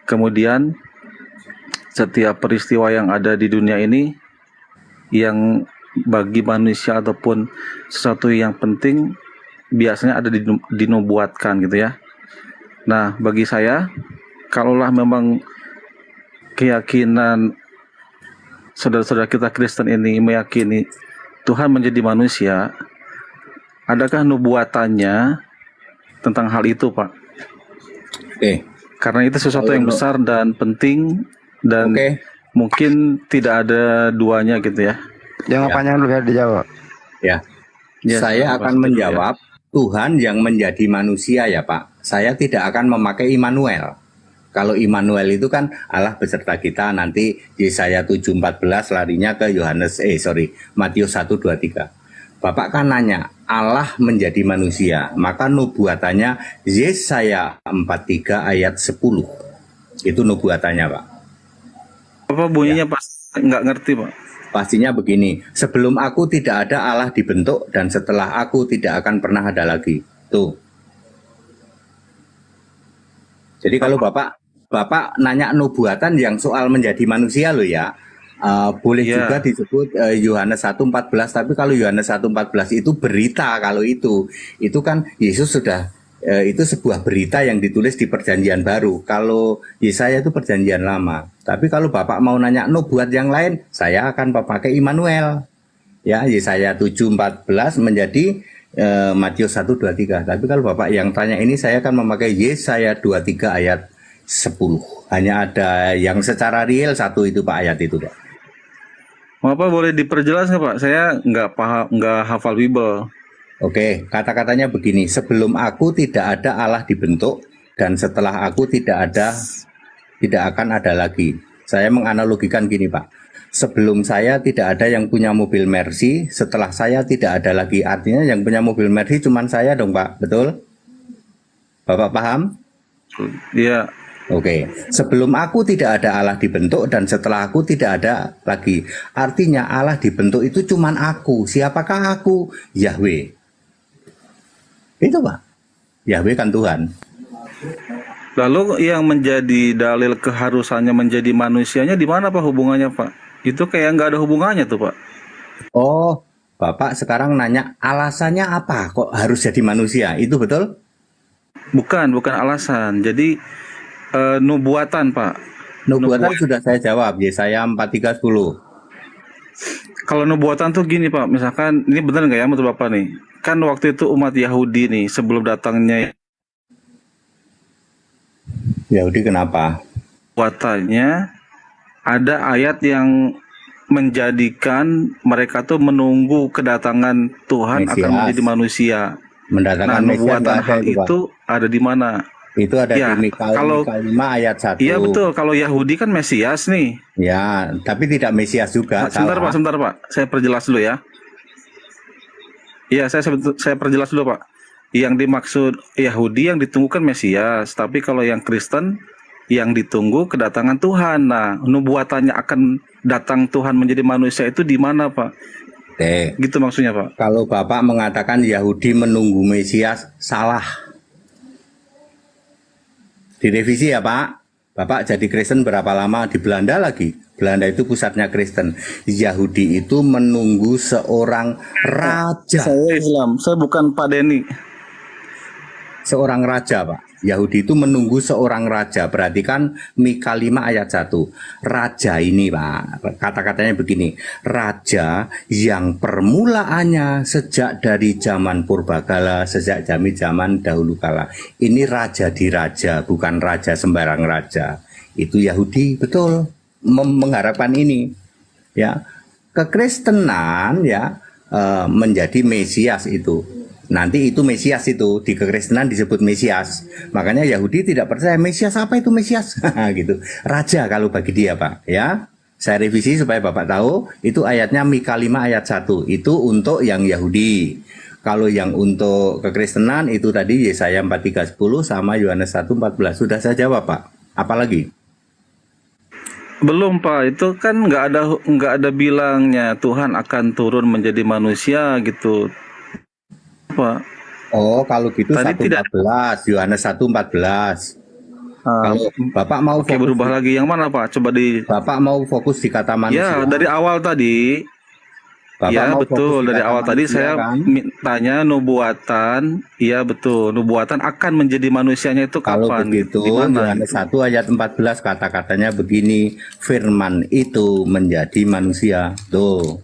Kemudian setiap peristiwa yang ada di dunia ini yang bagi manusia ataupun sesuatu yang penting biasanya ada dinubuatkan gitu ya. Nah, bagi saya kalaulah memang keyakinan saudara-saudara kita Kristen ini meyakini Tuhan menjadi manusia, adakah nubuatannya tentang hal itu, Pak? Oke. Karena itu sesuatu yang besar dan penting dan mungkin tidak ada duanya gitu ya. Jangan panjang dulu biar dijawab. Ya. Ya, Saya akan menjawab Tuhan yang menjadi manusia ya Pak. Saya tidak akan memakai Immanuel. Kalau Immanuel itu kan Allah beserta kita, nanti Yesaya 7:14 larinya ke Matius 1:23. Bapak kan nanya, Allah menjadi manusia, maka nubuatannya Yesaya 43 ayat 10. Itu nubuatannya, Pak. Apa bunyinya pas nggak ngerti, Pak? Pastinya begini, sebelum aku tidak ada Allah dibentuk, dan setelah aku tidak akan pernah ada lagi. Tuh. Jadi kalau Bapak nanya nubuatan yang soal menjadi manusia loh ya, boleh juga disebut Yohanes 1:14, tapi kalau Yohanes 1:14 itu berita, kalau itu kan Yesus sudah itu sebuah berita yang ditulis di perjanjian baru. Kalau Yesaya itu perjanjian lama. Tapi kalau Bapak mau nanya nubuat yang lain, saya akan pakai Immanuel. Ya, Yesaya 7:14 menjadi Matius 1:23. Tapi kalau Bapak yang tanya ini, saya akan memakai Yesaya 23 ayat 10. Hanya ada yang secara real satu itu Pak, ayat itu Pak. Bapak boleh diperjelas nggak Pak? Saya nggak paham, nggak hafal Bible. Oke, kata-katanya begini, sebelum aku tidak ada Allah dibentuk, dan setelah aku tidak akan ada lagi. Saya menganalogikan gini Pak, sebelum saya tidak ada yang punya mobil Mercy, setelah saya tidak ada lagi. Artinya yang punya mobil Mercy cuma saya dong Pak, betul? Bapak paham? Iya. Oke, sebelum aku tidak ada Allah dibentuk, dan setelah aku tidak ada lagi. Artinya Allah dibentuk itu cuman aku. Siapakah aku? Yahweh. Itu Pak. Yahweh kan Tuhan. Lalu yang menjadi dalil keharusannya menjadi manusianya di mana Pak hubungannya Pak? Itu kayak nggak ada hubungannya tuh Pak. Oh, Bapak sekarang nanya alasannya apa kok harus jadi manusia? Itu betul? Bukan alasan. Jadi nubuatan Pak. Nubuatan sudah saya jawab, Yesaya 43:10. Kalau nubuatan tuh gini Pak, misalkan ini benar nggak ya menurut Bapak nih? Kan waktu itu umat Yahudi nih sebelum datangnya Yahudi kenapa? nubuatannya ada ayat yang menjadikan mereka tuh menunggu kedatangan Tuhan akan Mesias. menjadi manusia. Mendatangkan Nah, Mesias nubuatan nggak ada hal itu, Pak. itu ada di mana? Itu ada Ya, di Mika kalau 5 ayat 1. iya betul, kalau Yahudi kan Mesias nih. Ya, tapi tidak Mesias juga. Sebentar salah. Pak, sebentar Pak. Saya perjelas dulu ya. Iya, saya perjelas dulu Pak. Yang dimaksud Yahudi yang ditunggu kan Mesias, tapi kalau yang Kristen yang ditunggu kedatangan Tuhan. Nah, nubuatannya akan datang Tuhan menjadi manusia itu di mana Pak? Gitu maksudnya Pak. Kalau Bapak mengatakan Yahudi menunggu Mesias, salah. Direvisi ya Pak. Bapak jadi Kristen berapa lama? Di Belanda lagi. Belanda itu pusatnya Kristen. Yahudi itu menunggu seorang raja. Saya Islam, saya bukan Pak Denny. Seorang raja Pak. Yahudi itu menunggu seorang raja. Perhatikan Mika 5 ayat 1. Raja ini Pak, kata-katanya begini. Raja yang permulaannya sejak dari zaman purbakala, sejak zaman dahulu kala. Ini raja di raja, bukan raja sembarang raja. Itu Yahudi, betul. Mengharapkan ini. Ya, kekristenan ya menjadi Mesias itu. Nanti itu Mesias itu di kekristenan disebut Mesias. Makanya Yahudi tidak percaya Mesias, apa itu Mesias? Gitu. Raja kalau bagi dia Pak, ya. Saya revisi supaya Bapak tahu, itu ayatnya Mika 5 ayat 1. Itu untuk yang Yahudi. Kalau yang untuk kekristenan itu tadi Yesaya 43:10 sama Yohanes 1:14. Sudah saya jawab Pak. Apalagi? Belum Pak, itu kan nggak ada bilangnya Tuhan akan turun menjadi manusia gitu. Pak. Oh, kalau gitu Tadi 1:14, Yohanes 1:14. Kalau Bapak mau Oke, berubah lagi yang mana Pak? Coba Bapak mau fokus di kata manusia. Ya, dari awal tadi. Bapak Ya, mau fokus betul. di Dari kata awal tadi manusia, saya kan? tanya nubuatan. Iya, betul. Nubuatan akan menjadi manusianya itu Kalau kapan? begitu, Di mana? Yohanes 1 ayat 14 kata-katanya begini, firman itu menjadi manusia. Tuh.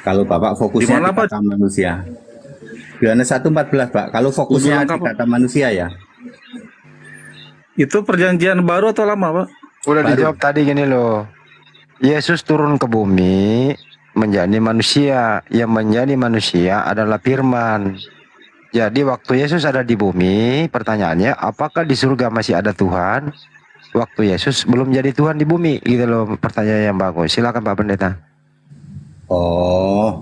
Kalau Bapak fokusnya di kata manusia. Yohanes 1:14 Pak. Kalau fokusnya di kata manusia ya. Itu perjanjian baru atau lama Pak? Udah dijawab tadi gini loh. Yesus turun ke bumi menjadi manusia. Yang menjadi manusia adalah firman. Jadi waktu Yesus ada di bumi, pertanyaannya apakah di surga masih ada Tuhan? Waktu Yesus belum jadi Tuhan di bumi, gitu loh, pertanyaan yang bagus. Silakan Pak Pendeta. Oh,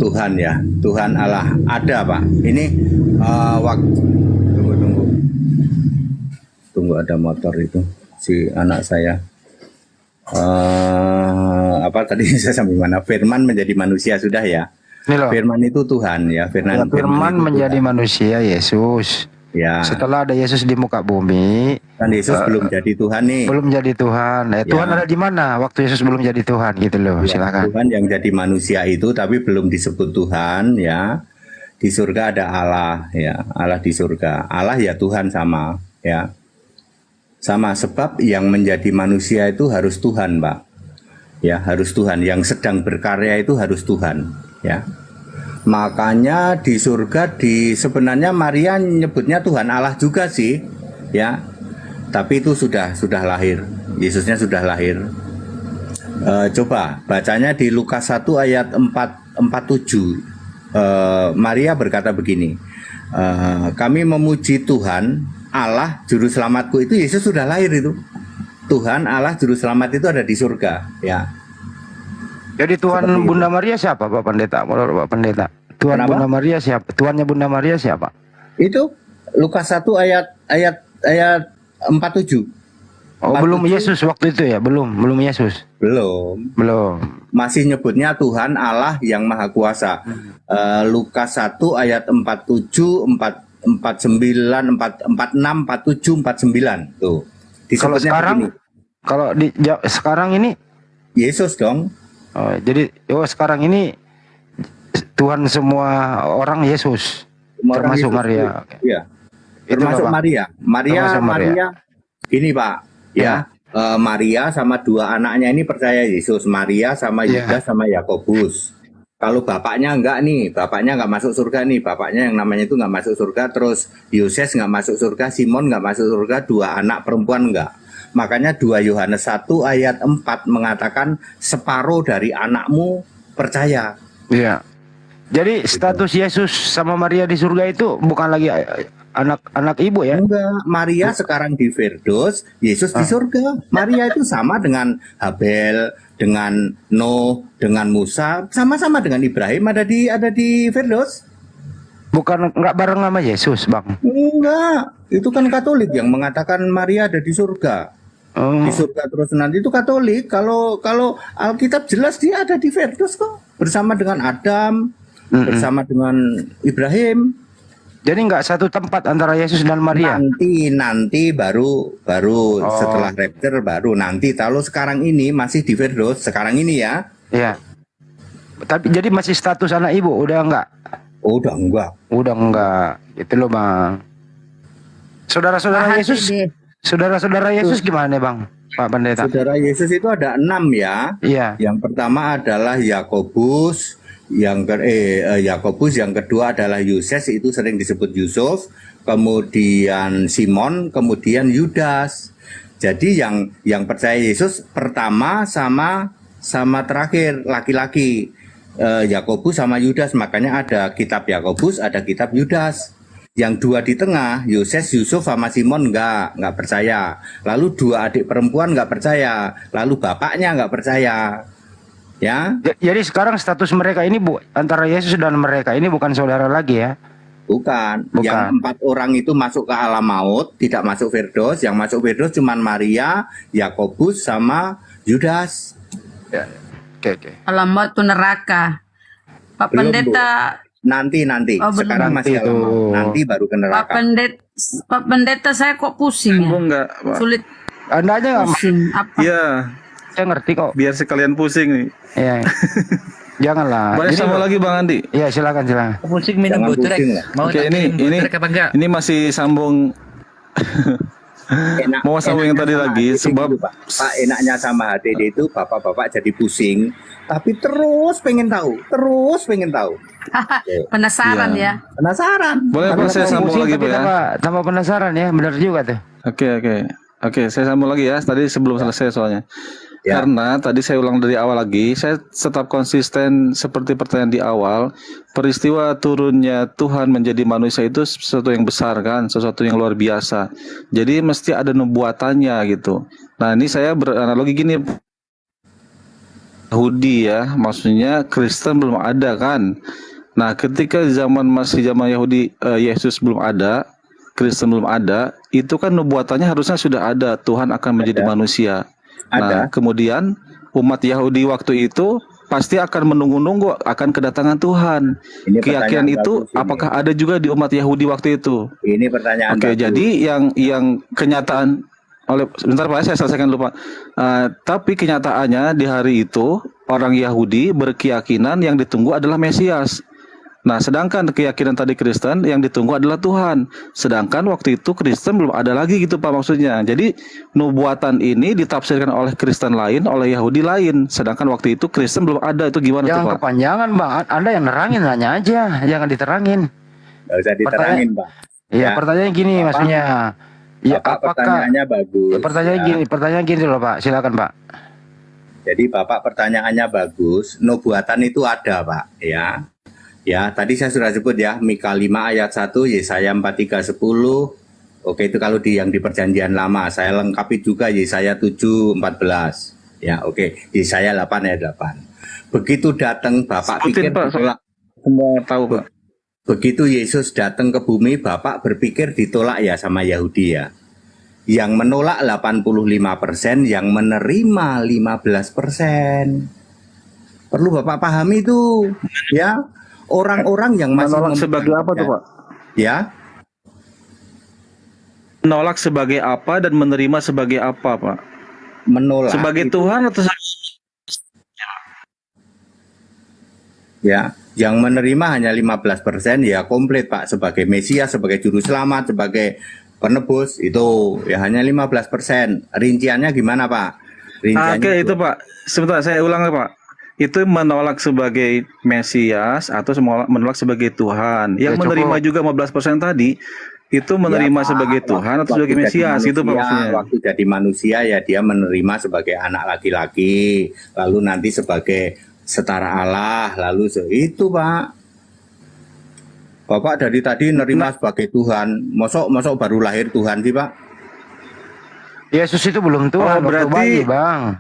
Tuhan ya, Tuhan Allah ada Pak. Ini waktu tunggu ada motor itu si anak saya. Apa tadi saya sampai mana? Firman menjadi manusia sudah ya. Firman itu Tuhan ya. Firman menjadi manusia Yesus. Ya. Setelah ada Yesus di muka bumi, kan Yesus belum jadi Tuhan nih. Belum jadi Tuhan. Tuhan ada di mana waktu Yesus belum jadi Tuhan gitu loh. Ya, silakan. Tuhan yang jadi manusia itu tapi belum disebut Tuhan ya. Di surga ada Allah ya, Allah di surga. Allah ya Tuhan sama ya. Sama sebab yang menjadi manusia itu harus Tuhan, Pak. Ya, harus Tuhan. Yang sedang berkarya itu harus Tuhan ya. Makanya di surga sebenarnya Maria nyebutnya Tuhan Allah juga sih, ya. Tapi itu sudah lahir. Yesusnya sudah lahir. Coba bacanya di Lukas 1 ayat 47. Maria berkata begini, kami memuji Tuhan Allah Juru Selamatku. Itu Yesus sudah lahir itu. Tuhan Allah Juru Selamat itu ada di surga, ya. Jadi Tuhan Bunda Maria siapa Pak Pendeta? Menurut Pak Pendeta, Tuhan Kenapa? Bunda Maria siapa? Tuannya Bunda Maria siapa? Itu Lukas 1 ayat 47. Oh, belum Yesus waktu itu ya? Belum Yesus. Belum. Masih nyebutnya Tuhan Allah yang Maha Kuasa. Lukas 1 ayat 47, 49, 46, 47, 49 tuh. Kalau sekarang begini. Sekarang ini Yesus dong. Oh, jadi sekarang ini Tuhan semua orang Yesus, Semua orang termasuk Yesus, Maria. Iya. Itu Termasuk Pak. Maria. Termasuk Maria. Gini Pak, ya, Maria sama dua anaknya ini percaya Yesus. Maria sama Yudas sama Yakobus. Kalau bapaknya enggak nih, bapaknya enggak masuk surga nih, bapaknya yang namanya itu enggak masuk surga, terus Yoses enggak masuk surga, Simon enggak masuk surga, dua anak perempuan enggak. Makanya 2 Yohanes 1 ayat 4 mengatakan separuh dari anakmu percaya. Iya. Jadi status Yesus sama Maria di surga itu bukan lagi anak ibu ya? Enggak, Maria sekarang di Firdaus, Yesus di surga. Maria itu sama dengan Habel, dengan Nuh, dengan Musa, sama-sama dengan Ibrahim ada di Firdaus. Bukan enggak bareng sama Yesus, Bang? Enggak, itu kan Katolik yang mengatakan Maria ada di surga. Di surga terus nanti itu Katolik. Kalau Alkitab jelas dia ada di Firdaus kok, bersama dengan Adam, bersama dengan Ibrahim. Jadi nggak satu tempat antara Yesus dan Maria. Nanti baru setelah rapture baru nanti. Kalau sekarang ini masih di Firdaus, sekarang ini ya. Iya. Tapi jadi masih status anak ibu, udah enggak? Udah enggak. Udah enggak. Gitu loh, Bang. Saudara-saudara Yesus. Saudara-saudara Yesus gimana, Bang? Pak Pendeta. Saudara Yesus itu ada 6 ya. Iya. Yang pertama adalah Yakobus, Yakobus, yang kedua adalah Yoses, itu sering disebut Yusuf, kemudian Simon, kemudian Yudas. Jadi yang percaya Yesus pertama sama terakhir laki-laki, Yakobus sama Yudas. Makanya ada kitab Yakobus, ada kitab Yudas. Yang dua di tengah, Yoses, Yusuf sama Simon nggak percaya. Lalu 2 adik perempuan nggak percaya. Lalu bapaknya nggak percaya. Ya. Jadi sekarang status mereka ini antara Yesus dan mereka ini bukan saudara lagi ya? Bukan. Yang 4 orang itu masuk ke alam maut, tidak masuk Firdaus. Yang masuk Firdaus cuma Maria, Yakobus sama Yudas. Ya. Oke. Alam maut itu neraka. Pak Pendeta. Nanti. Oh, sekarang masih alam maut. Nanti baru ke neraka. Pak Pendeta saya kok pusing ya? Enggak, Pak. Sulit. Anda aja nggak? Pusing. Apa? Iya. Saya ngerti kok. Biar sekalian pusing nih. Iya. Janganlah. Boleh sama lagi Bang Andi? Iya, silakan. Pusing minum butrek. Oke, ini masih sambung. Mau sambung yang tadi lagi sebab Pak, enaknya sama HDD itu bapak-bapak jadi pusing, tapi terus pengen tahu. Penasaran ya. Penasaran. Boleh Pak, saya sambung lagi Pak ya. Tambah penasaran ya, benar juga tuh. Oke, saya sambung lagi ya. Tadi sebelum selesai soalnya. Karena tadi saya ulang dari awal lagi, saya tetap konsisten seperti pertanyaan di awal. Peristiwa turunnya Tuhan menjadi manusia itu sesuatu yang besar kan, sesuatu yang luar biasa. Jadi mesti ada nubuatannya gitu. Nah ini saya beranalogi gini, Yahudi ya, maksudnya Kristen belum ada kan. Nah ketika masih zaman Yahudi, Yesus belum ada, Kristen belum ada, itu kan nubuatannya harusnya sudah ada, Tuhan akan menjadi manusia. Nah, kemudian umat Yahudi waktu itu pasti akan menunggu-nunggu akan kedatangan Tuhan. Keyakinan itu apakah ada juga di umat Yahudi waktu itu? Ini pertanyaan. Oke, jadi yang kenyataan sebentar Pak, saya selesaikan dulu Pak. Tapi kenyataannya di hari itu orang Yahudi berkeyakinan yang ditunggu adalah Mesias. Nah, sedangkan keyakinan tadi Kristen yang ditunggu adalah Tuhan. Sedangkan waktu itu Kristen belum ada lagi gitu Pak maksudnya. Jadi nubuatan ini ditafsirkan oleh Kristen lain, oleh Yahudi lain. Sedangkan waktu itu Kristen belum ada. Itu gimana tuh Pak? Jangan kepanjangan Bang. Anda yang nerangin, nanya aja, jangan diterangin. Nggak usah diterangin Pak. Iya, pertanyaannya gini maksudnya. Ya, pertanyaannya bagus. Pertanyaan gini loh Pak, silakan Pak. Jadi Bapak pertanyaannya bagus. Nubuatan itu ada Pak, ya. Ya, tadi saya sudah sebut ya, Mika 5 ayat 1, Yesaya 43 10. Oke, itu kalau yang di perjanjian lama. Saya lengkapi juga Yesaya 7 14. Ya, oke. Yesaya 8 ayat 8. Begitu datang Bapak pikir Pak, semua tahu Pak. Begitu Yesus datang ke bumi, Bapak berpikir ditolak ya sama Yahudi ya. Yang menolak 85%, yang menerima 15%. Perlu Bapak pahami itu, ya. Orang-orang yang masih menolak sebagai apa tuh Pak? Ya. Menolak sebagai apa dan menerima sebagai apa Pak? Menolak sebagai itu, Tuhan atau ya, yang menerima hanya 15% ya komplit Pak, sebagai Mesias, sebagai juru selamat, sebagai penebus itu ya hanya 15%. Rinciannya gimana Pak? Oke, itu Pak. Sebentar saya ulang Pak. Itu menolak sebagai Mesias atau menolak sebagai Tuhan. Yang menerima juga 15% tadi itu menerima Ya, Pak, sebagai Tuhan atau sebagai jadi Mesias gitu Pak manusia, maksudnya. Waktu jadi manusia ya dia menerima sebagai anak laki-laki, lalu nanti sebagai setara Allah, lalu itu Pak. Bapak dari tadi nerima sebagai Tuhan, mosok baru lahir Tuhan sih Pak? Yesus itu belum Tuhan, waktu berarti bayi, Bang.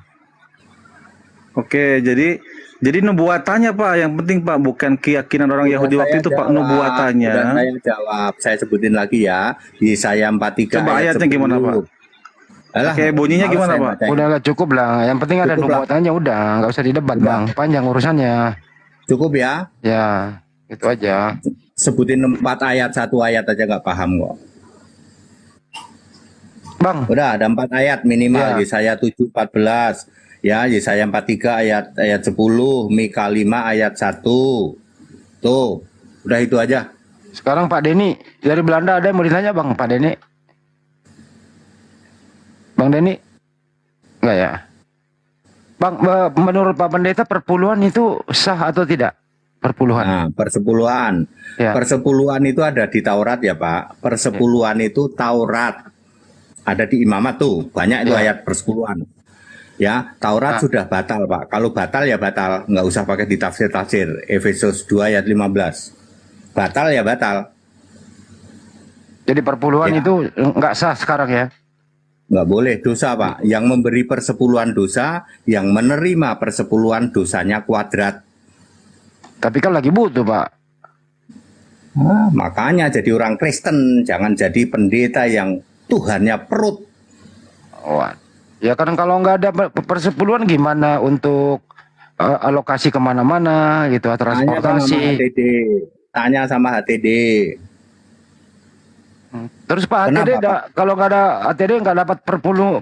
Oke, jadi nubuatannya Pak, yang penting Pak, bukan keyakinan orang Yahudi waktu itu Pak, nubuatannya. Udah saya jawab, saya sebutin lagi ya. Yesaya 43 Coba ayat ayatnya 10. gimana Pak? Alah, Oke, bunyinya males gimana saya Pak? bacain. Udah lah, cukup lah. Yang penting ada Cukup lah. nubuatannya, udah, nggak usah didebat, Bang. Panjang urusannya. Cukup ya? Ya, itu aja. Sebutin 4 ayat, 1 ayat aja nggak paham kok. Bang. Udah ada 4 ayat minimal. Ya. Yesaya 7:14. Ya, Yesaya 43 ayat 10, Mika 5 ayat 1. Tuh, udah itu aja. Sekarang Pak Denny dari Belanda, ada yang mau ditanya Bang, Pak Denny? Bang Denny? Enggak ya? Bang, menurut Pak Pendeta perpuluhan itu sah atau tidak? Perpuluhan. Nah, persepuluhan. Ya. Persepuluhan itu ada di Taurat ya Pak. Persepuluhan itu Taurat. Ada di Imamat tuh, banyak itu ayat persepuluhan. Ya, Taurat sudah batal Pak. Kalau batal ya batal, nggak usah pakai ditafsir-tafsir. Efesus 2 ayat 15. Batal ya batal. Jadi perpuluhan itu enggak sah sekarang ya? Nggak boleh, dosa Pak. Yang memberi persepuluhan dosa, yang menerima persepuluhan dosanya kuadrat. Tapi kan lagi butuh Pak. Nah, makanya jadi orang Kristen, jangan jadi pendeta yang Tuhannya perut. Wah. Ya kan kalau nggak ada persepuluhan gimana untuk alokasi kemana-mana gitu, transportasi. Tanya sama HTD. Terus Pak HTD kalau nggak ada HTD nggak dapat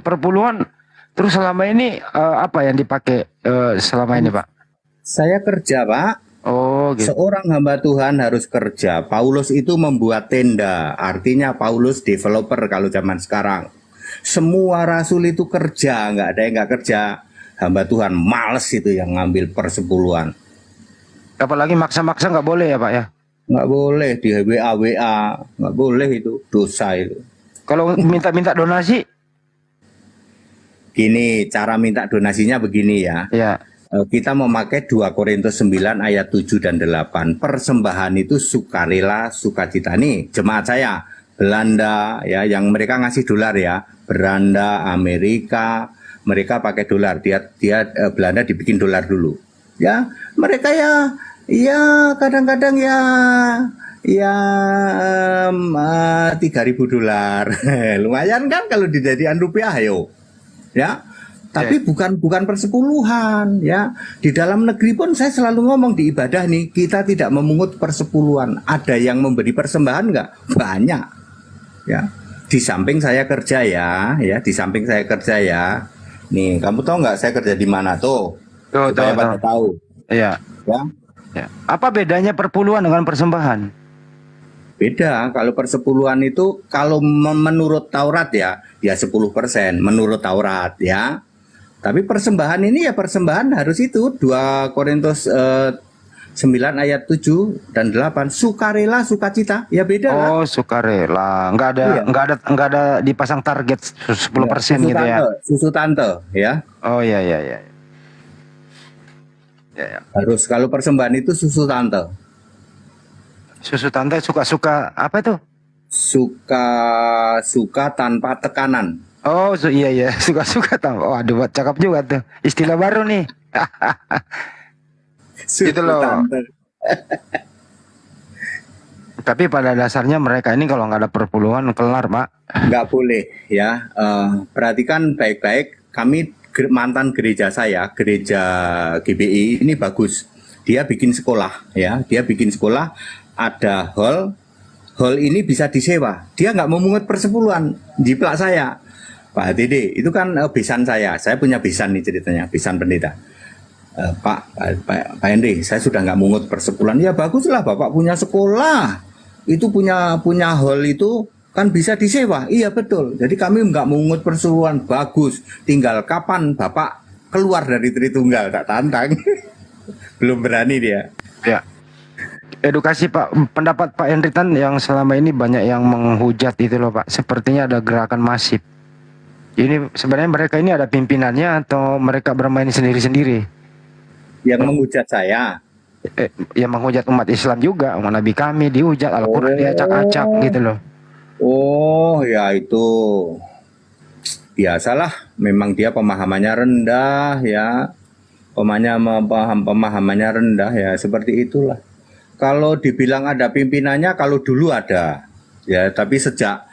perpuluhan. Terus selama ini apa yang dipakai selama ini Pak? Saya kerja Pak. Oh gitu. Seorang hamba Tuhan harus kerja. Paulus itu membuat tenda. Artinya Paulus developer kalau zaman sekarang. Semua rasul itu kerja, nggak ada yang nggak kerja. Hamba Tuhan males itu yang ngambil persepuluhan. Apalagi maksa-maksa nggak boleh ya Pak ya? Nggak boleh di WA, nggak boleh itu, dosa itu. Kalau minta-minta donasi? Gini, cara minta donasinya begini ya. Ya. Kita memakai 2 Korintus 9 ayat 7 dan 8. Persembahan itu sukarela, sukacita. Nih, jemaat saya, Belanda ya, yang mereka ngasih dolar ya. Belanda, Amerika, mereka pakai dolar. Dia Belanda dibikin dolar dulu. Ya, mereka ya kadang-kadang ya 3.000 dolar. Lumayan kan kalau dijadikan rupiah ayo. Ya. Tapi bukan persepuluhan ya. Di dalam negeri pun saya selalu ngomong di ibadah nih, kita tidak memungut persepuluhan. Ada yang memberi persembahan nggak? Banyak. Ya. Di samping saya kerja ya, di samping saya kerja ya. Nih, kamu tahu nggak saya kerja di mana tuh? Supaya pada tahu. Iya. Ya. Apa bedanya perpuluhan dengan persembahan? Beda. Kalau persepuluhan itu kalau menurut Taurat ya 10% menurut Taurat ya. Tapi persembahan ini ya persembahan harus itu 2 Korintus 9 ayat 7 dan 8 sukarela sukacita ya beda lah. Oh sukarela nggak ada dipasang target 10% gitu ya. Susu tante ya. Oh ya. Harus kalau persembahan itu susu tante. Susu tante suka-suka apa itu? Suka tanpa tekanan. Oh iya suka-suka tahu. Oh aduh cakep juga tuh istilah baru nih. Gitu loh. Tapi pada dasarnya mereka ini kalau nggak ada perpuluhan kelar Pak. Nggak boleh ya. Perhatikan baik-baik. Kami mantan gereja saya, gereja GBI ini bagus. Dia bikin sekolah ya. Dia bikin sekolah ada hall. Hall ini bisa disewa. Dia nggak memungut persepuluhan. Jiplak saya. Pak HTD, itu kan besan saya punya besan nih ceritanya, besan pendeta. Pak Henry, saya sudah nggak mungut persepuluhan. Ya baguslah, Bapak punya sekolah, itu punya hall itu kan bisa disewa. Iya betul. Jadi kami nggak mengungut perseroan, bagus. Tinggal kapan Bapak keluar dari Tritunggal, tak tantang. Belum berani dia. Ya. Edukasi Pak, pendapat Pak Henritan yang selama ini banyak yang menghujat itu loh Pak. Sepertinya ada gerakan masif. Ini sebenarnya mereka ini ada pimpinannya atau mereka bermain sendiri-sendiri? Yang menghujat saya. Yang menghujat umat Islam juga, umat Nabi kami dihujat, Al-Quran diacak-acak gitu loh. Oh ya itu biasalah. Memang dia pemahamannya rendah ya. Pemahamannya rendah ya, seperti itulah. Kalau dibilang ada pimpinannya, kalau dulu ada ya, tapi sejak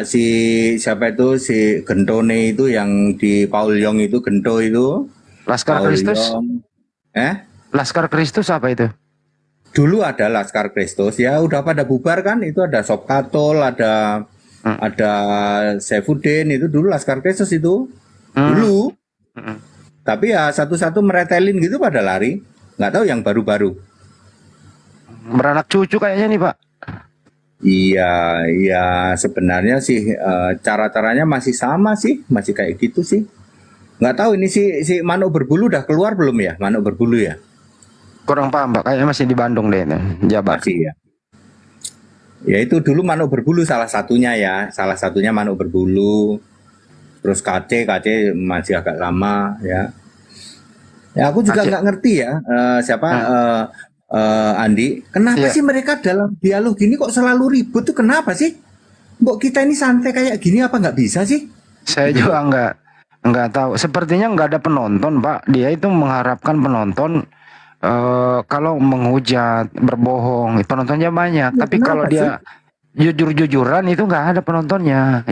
si siapa itu si Gentone itu yang di Paul Yong itu, Gento itu Laskar Paul Kristus. Yong. Laskar Kristus apa itu? Dulu ada Laskar Kristus ya, udah pada bubar kan. Itu ada Sob Katol, ada Saifuddin, itu dulu Laskar Kristus itu dulu. Tapi ya satu-satu meretelin gitu pada lari. Nggak tahu yang baru-baru. Beranak cucu kayaknya nih Pak. Iya sebenarnya sih cara-caranya masih sama sih, masih kayak gitu sih. Nggak tahu ini si Manuk Berbulu udah keluar belum ya, Manuk Berbulu ya? Kurang paham Pak, kayaknya masih di Bandung deh itu, Jabar. Masih ya. Ya itu dulu Manuk Berbulu salah satunya ya, salah satunya Manuk Berbulu. Terus KC masih agak lama ya. Ya aku juga nggak ngerti ya Andi, kenapa sih mereka dalam dialog gini kok selalu ribut tuh, kenapa sih? Mbok kita ini santai kayak gini apa nggak bisa sih? Saya juga nggak tahu. Sepertinya nggak ada penonton Pak. Dia itu mengharapkan penonton kalau menghujat, berbohong, penontonnya banyak. Tapi kalau dia jujur-jujuran itu nggak ada penontonnya.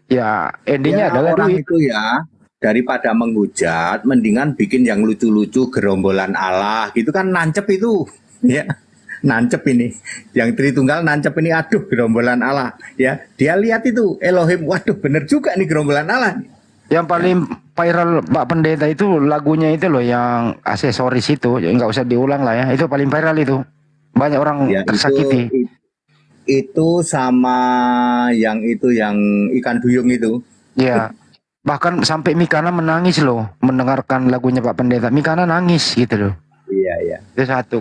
Ya endingnya adalah orang duit. itu ya. Daripada menghujat, mendingan bikin yang lucu-lucu, gerombolan Allah gitu kan, nancep itu ya, nancep ini yang Tritunggal, nancep ini, aduh gerombolan Allah ya, dia lihat itu Elohim, waduh bener juga nih gerombolan Allah. Yang paling viral Pak Pendeta itu lagunya itu loh, yang aksesoris itu, nggak usah diulang lah ya, itu paling viral itu, banyak orang Ya, tersakiti. Itu sama yang ikan duyung itu. Ya. Bahkan sampai Mikana menangis loh mendengarkan lagunya Pak Pendeta. Mikana nangis gitu loh. Iya. Itu satu.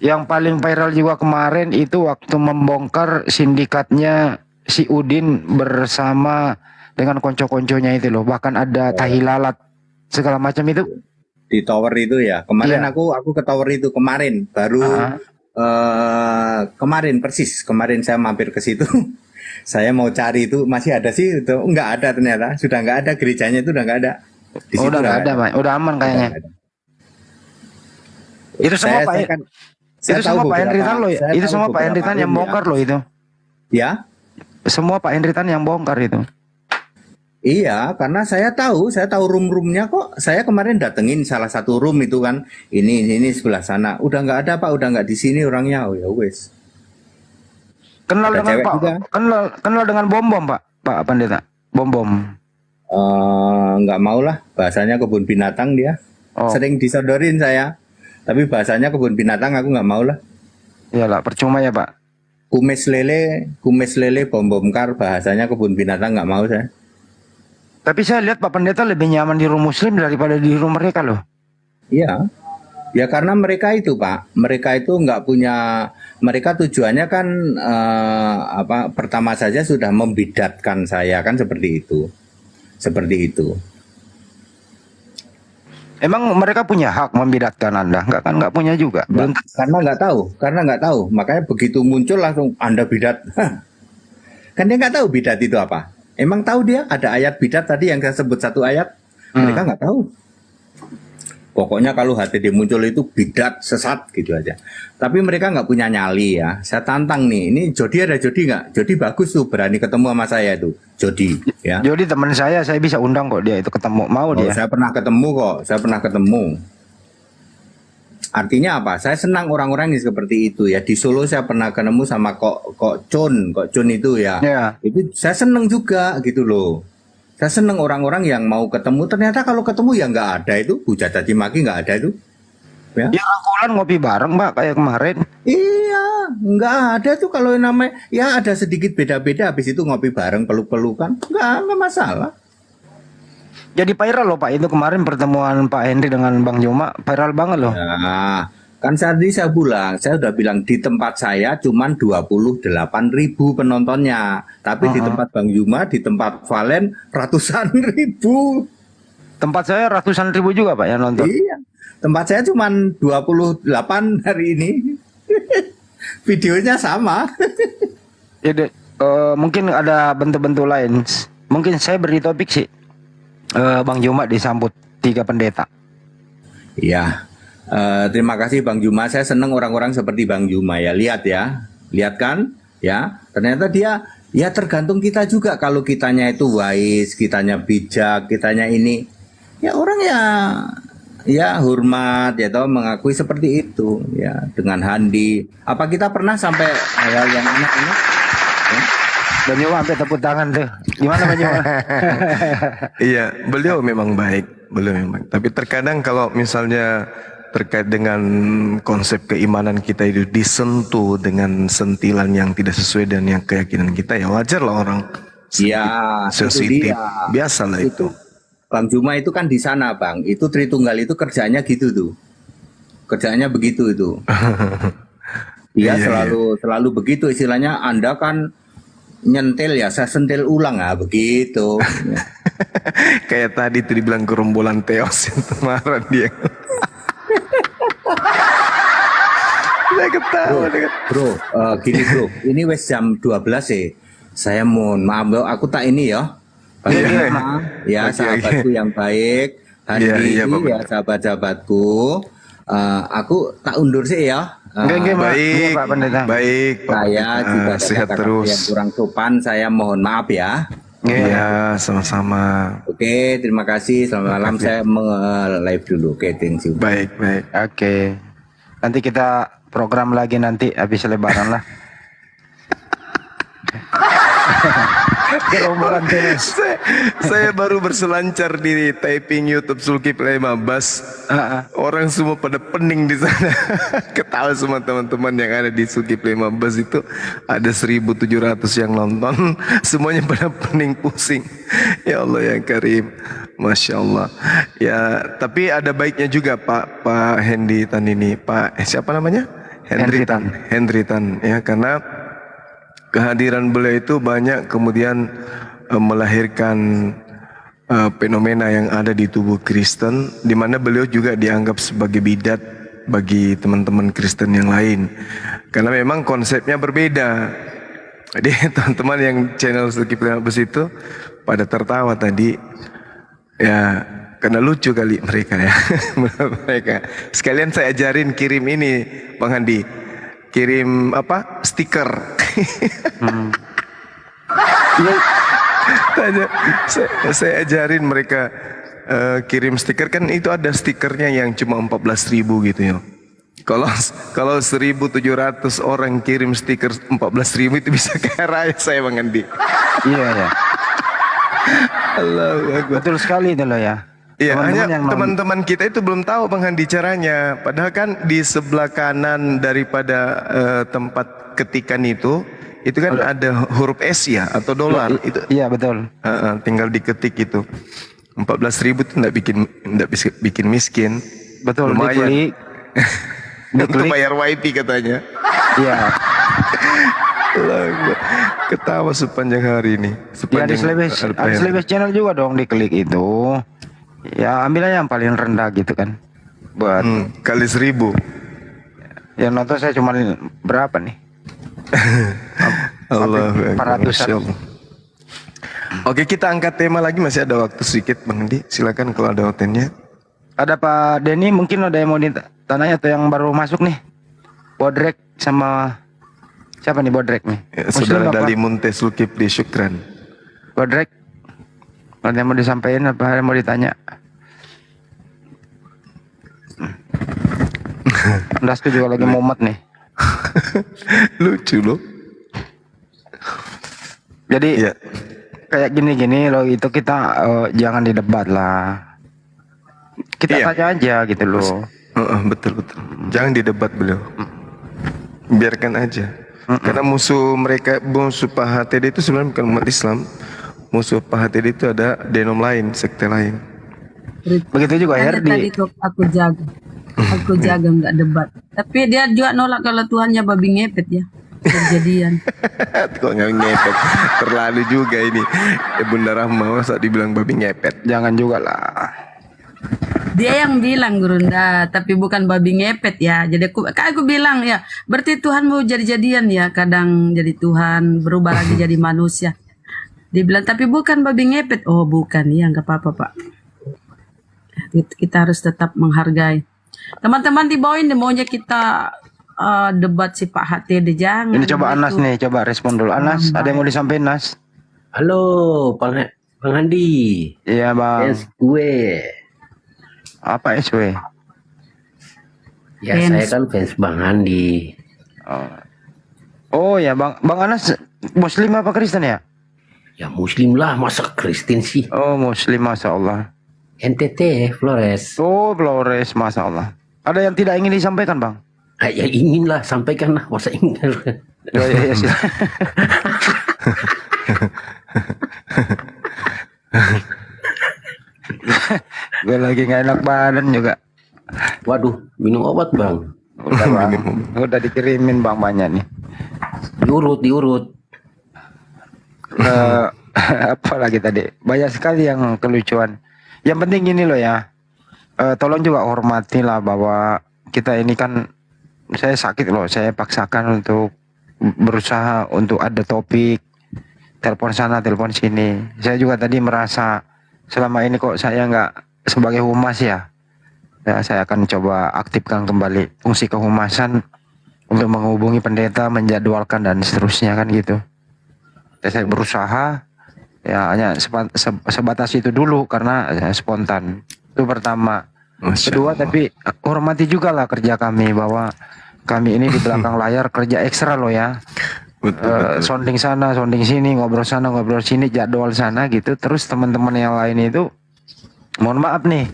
Yang paling viral juga kemarin itu waktu membongkar sindikatnya si Udin bersama dengan konco-konconya itu loh. Bahkan ada tahi lalat segala macam itu. Di tower itu ya. Kemarin aku ke tower itu kemarin baru kemarin persis. Kemarin saya mampir ke situ. Saya mau cari itu, masih ada sih itu, nggak ada ternyata, sudah nggak ada, gerejanya itu udah nggak ada. Di situ Udah nggak ada, Pak. Udah aman kayaknya. Itu semua Pak. Itu semua Pak Henritan loh. Itu semua Pak Henritan yang bongkar loh itu. Ya? Semua Pak Henritan yang bongkar itu. Iya, karena saya tahu room-roomnya kok. Saya kemarin datengin salah satu room itu kan, ini sebelah sana. Udah nggak ada Pak, udah nggak di sini orangnya. Oh ya wes. Kenal dengan Pak, kenal dengan bom-bom Pak Pendeta, bom-bom. Nggak mau lah, bahasanya kebun binatang dia. Sering disodorin saya, tapi bahasanya kebun binatang aku nggak mau lah. Iyalah, percuma ya Pak. Kumis lele, bom-bom kar, bahasanya kebun binatang nggak mau saya. Tapi saya lihat Pak Pendeta lebih nyaman di room Muslim daripada di room mereka loh. Iya. Ya karena mereka itu Pak, mereka itu nggak punya, mereka tujuannya kan pertama saja sudah membidatkan saya kan, seperti itu. Emang mereka punya hak membidatkan Anda? Nggak punya juga. Karena nggak tahu, makanya begitu muncul langsung Anda bidat. Kan dia nggak tahu bidat itu apa. Emang tahu dia ada ayat bidat tadi yang saya sebut satu ayat, mereka nggak tahu. Pokoknya kalau HTD muncul itu bidat, sesat gitu aja. Tapi mereka nggak punya nyali ya. Saya tantang nih, ini Jody ada Jody nggak? Jody bagus tuh, berani ketemu sama saya tuh. Jody ya. Jody teman saya bisa undang kok dia itu ketemu. Mau dia. Saya pernah ketemu kok, Artinya apa? Saya senang orang-orang yang seperti itu ya. Di Solo saya pernah ketemu sama kok Chun itu ya. Itu saya senang juga gitu loh. Saya seneng orang-orang yang mau ketemu, ternyata kalau ketemu ya nggak ada itu, hujat caci maki nggak ada itu. ya. Ya rangkulan ngopi bareng Mbak kayak kemarin. Iya, nggak ada tuh kalau yang namanya, ya ada sedikit beda-beda, habis itu ngopi bareng, peluk-pelukan, nggak masalah. Jadi viral loh Pak itu kemarin pertemuan Pak Henry dengan Bang Juma, viral banget loh. Nah, kan tadi saya udah bilang di tempat saya cuman 28.000 penontonnya, tapi di tempat Bang Juma, di tempat Valen ratusan ribu. Tempat saya ratusan ribu juga Pak yang nonton. Iya, tempat saya cuman 28 hari ini. Videonya sama. Jadi mungkin ada bentuk-bentuk lain. Mungkin saya beri topik sih. Bang Juma disambut 3 pendeta. Iya. Terima kasih Bang Juma. Saya senang orang-orang seperti Bang Juma ya. Lihat kan? Ya, ternyata dia ya tergantung kita juga. Kalau kitanya itu wise, kitanya bijak, kitanya ini, ya orang ya hormat ya toh, mengakui seperti itu ya dengan handi. Apa kita pernah sampai hal yang enak ini? Ya? Bang Juma sampai tepuk tangan tuh. Gimana Bang Juma? Iya, beliau memang baik, Tapi terkadang kalau misalnya terkait dengan konsep keimanan kita itu disentuh dengan sentilan yang tidak sesuai dengan yang keyakinan kita, ya wajar lah orang sensitif. Biasalah itu. Bang Juma itu kan di sana Bang, itu Tritunggal itu kerjanya gitu tuh, kerjanya begitu itu. Dia selalu begitu istilahnya. Anda kan nyentil ya, saya sentil ulang begitu. Kayak tadi tuh dibilang gerombolan Teos itu marah dia. Saya ketawa bro, gini bro, ini wes jam 12 ya. Saya mohon maaf bro, aku tak ini ya. Ya sahabatku yang baik, Handi ya sahabat-sahabatku, aku tak undur sih ya. Baik, Pak Pendeta. Baik, saya juga sehat terus. Yang kurang sopan, saya mohon maaf ya. Iya, sama-sama. Oke, terima kasih. Selamat malam. Saya live dulu. Oke, thank you. Baik. Oke. Nanti kita program lagi nanti habis lebaran lah. Saya baru berselancar di typing YouTube Zulkifli Mabas. Orang semua pada pening di sana. Ketawa semua teman-teman yang ada di Zulkifli Mabas itu ada 1.700 yang nonton. Semuanya pada pening pusing. Ya Allah yang Karim, Masya Allah. Ya, tapi ada baiknya juga Pak Hendy Tan ini. Siapa namanya? Henry Tan. Ya, karena kehadiran beliau itu banyak kemudian melahirkan fenomena yang ada di tubuh Kristen, di mana beliau juga dianggap sebagai bidat bagi teman-teman Kristen yang lain, karena memang konsepnya berbeda. Jadi teman-teman yang channel Zulkifli Mabas itu pada tertawa tadi, ya karena lucu kali mereka ya. Mereka sekalian saya ajarin kirim ini Bang Handi, kirim stiker. Tanya, saya ajarin mereka kirim stiker, kan itu ada stikernya yang cuma 14.000 gitu ya. Kalau 1.700 orang kirim stiker 14.000 itu bisa kaya raya saya Bang Andi. Iya ya. Allahu Akbar. Betul sekali itu loh ya. Iya, hanya teman-teman kita itu belum tahu Bang Handi caranya. Padahal kan di sebelah kanan daripada tempat ketikan itu kan ada huruf S ya atau dolar. Itu. Iya betul. Tinggal diketik itu. 14.000 itu enggak bikin miskin. Betul. Lumayan. Untuk bayar WiFi katanya. Iya. Ketawa sepanjang hari ini. Ya di Slebes channel juga dong diklik itu. Ya ambil aja yang paling rendah gitu kan. Buat kali 1.000. Yang nonton saya cuma berapa nih? Allah 400-an. Oke, kita angkat tema lagi, masih ada waktu sedikit Bang Andi. Silakan kalau ada hotennya. Ada Pak Denny, mungkin ada yang mau ditanya atau yang baru masuk nih. Bodrek sama siapa nih Bodrek nih? Saudara Dali Munte Zulkifli Syukran. Bodrek, ada yang mau disampaikan apa yang mau ditanya? Dasku juga lagi mumet nih. Lucu loh. Jadi kayak gini-gini loh, itu kita jangan didebat lah. Kita tanya aja gitu loh. Betul. Jangan didebat beliau. Biarkan aja. Karena musuh mereka, musuh Pak HTD itu sebenarnya bukan umat Islam. Musuh Pak HTD itu ada denom lain, sekte lain. Begitu juga Makanya tadi tuh aku jaga nggak debat. Tapi dia juga nolak kalau Tuhannya babi ngepet ya. Kejadian. Kok nggak ngepet? Terlalu juga ini. Bunda Rahma masa dibilang babi ngepet. Jangan juga lah. Dia yang bilang Gurunda, tapi bukan babi ngepet ya. Jadi aku bilang ya, berarti Tuhan mau jadi-jadian ya. Kadang jadi Tuhan, berubah lagi jadi manusia. Dia bilang, tapi bukan babi ngepet. Oh bukan, ya nggak apa-apa Pak. Kita harus tetap menghargai. Teman-teman di bawah ini maunya kita debat si Pak HTD, jangan. Ini coba Anas nih, coba respon dulu. Anas, ada yang mau disampaikan Nas? Halo, Bang Andi. Iya Bang. SW. Apa SW? Ya saya kan fans Bang Andi. Oh ya Bang Anas Muslim apa Kristen ya? Ya Muslim lah, masa Kristen sih? Oh Muslim, Masya Allah. NTT Flores. Oh Flores, Masya Allah. Ada yang tidak ingin disampaikan Bang? Ya ingin lah, sampaikan lah, masa ingin. Ya, gue lagi nggak enak badan juga. Waduh, minum obat Bang. Udah Bang, udah dikirimin Bang banyak nih. Diurut. Apa lagi tadi? Banyak sekali yang kelucuan. Yang penting gini loh ya, tolong juga hormatilah bahwa kita ini kan, saya sakit loh, saya paksakan untuk berusaha untuk ada topik, telepon sana, telepon sini. Saya juga tadi merasa selama ini kok saya nggak sebagai humas ya, saya akan coba aktifkan kembali fungsi kehumasan untuk menghubungi pendeta, menjadwalkan dan seterusnya kan gitu. Saya berusaha ya hanya sebatas itu dulu karena spontan. Itu pertama. Kedua, tapi hormati juga lah kerja kami, bahwa kami ini di belakang layar kerja ekstra loh ya. Sounding sana, sounding sini, ngobrol sana, ngobrol sini, jadwal sana gitu. Terus teman-teman yang lain itu, mohon maaf nih,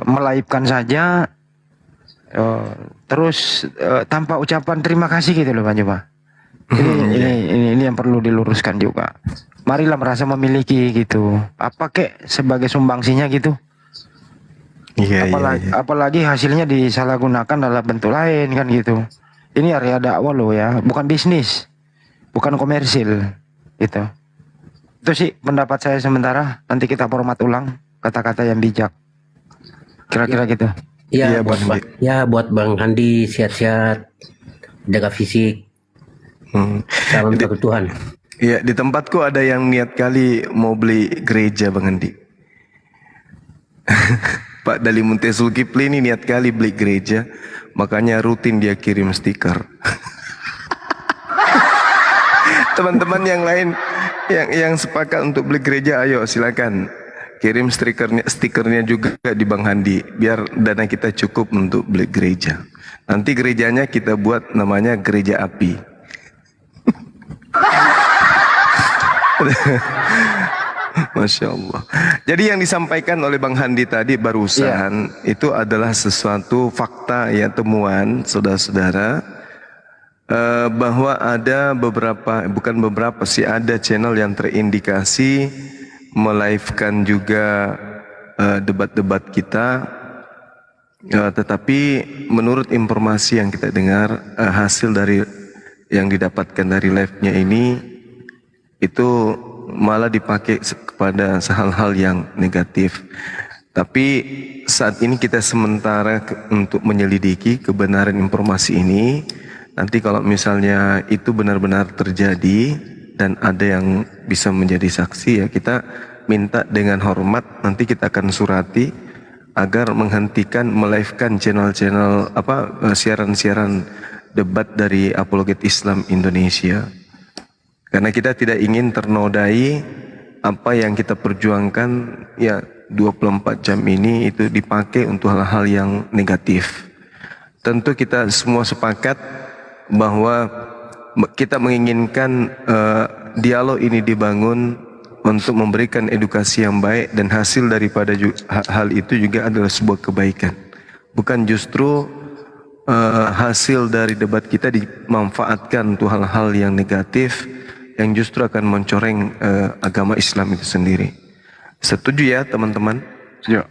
melaipkan saja, terus tanpa ucapan terima kasih gitu loh Pak Juma. Ini yang perlu diluruskan juga. Marilah merasa memiliki gitu. Apa kek sebagai sumbangsinya gitu. Apalagi hasilnya disalahgunakan dalam bentuk lain kan gitu. Ini area dakwah loh ya, bukan bisnis, bukan komersil gitu. Itu sih pendapat saya sementara. Nanti kita format ulang kata-kata yang bijak. Kira-kira gitu. Iya buat Bang Andi sehat-sehat, jaga fisik. Salam untuk Tuhan. Iya, di tempatku ada yang niat kali mau beli gereja Bang Andi. Pak Dalimunte Zulkifli ini niat kali beli gereja, makanya rutin dia kirim stiker. Teman-teman yang lain yang sepakat untuk beli gereja, ayo silakan kirim stikernya juga di Bang Handi, biar dana kita cukup untuk beli gereja. Nanti gerejanya kita buat namanya gereja api. Masya Allah. Jadi yang disampaikan oleh Bang Handi tadi barusan itu adalah sesuatu fakta ya, temuan saudara-saudara, bahwa ada ada channel yang terindikasi melivekan juga debat-debat kita, tetapi menurut informasi yang kita dengar, hasil dari yang didapatkan dari live-nya ini itu malah dipakai kepada hal-hal yang negatif. Tapi saat ini kita sementara untuk menyelidiki kebenaran informasi ini. Nanti kalau misalnya itu benar-benar terjadi dan ada yang bisa menjadi saksi, ya kita minta dengan hormat, nanti kita akan surati agar menghentikan melivekan channel-channel siaran-siaran debat dari Apologet Islam Indonesia. Karena kita tidak ingin ternodai apa yang kita perjuangkan ya 24 jam ini itu dipakai untuk hal-hal yang negatif. Tentu kita semua sepakat bahwa kita menginginkan dialog ini dibangun untuk memberikan edukasi yang baik, dan hasil daripada hal itu juga adalah sebuah kebaikan bukan justru hasil dari debat kita dimanfaatkan untuk hal-hal yang negatif yang justru akan mencoreng agama Islam itu sendiri. Setuju ya teman-teman? Setuju.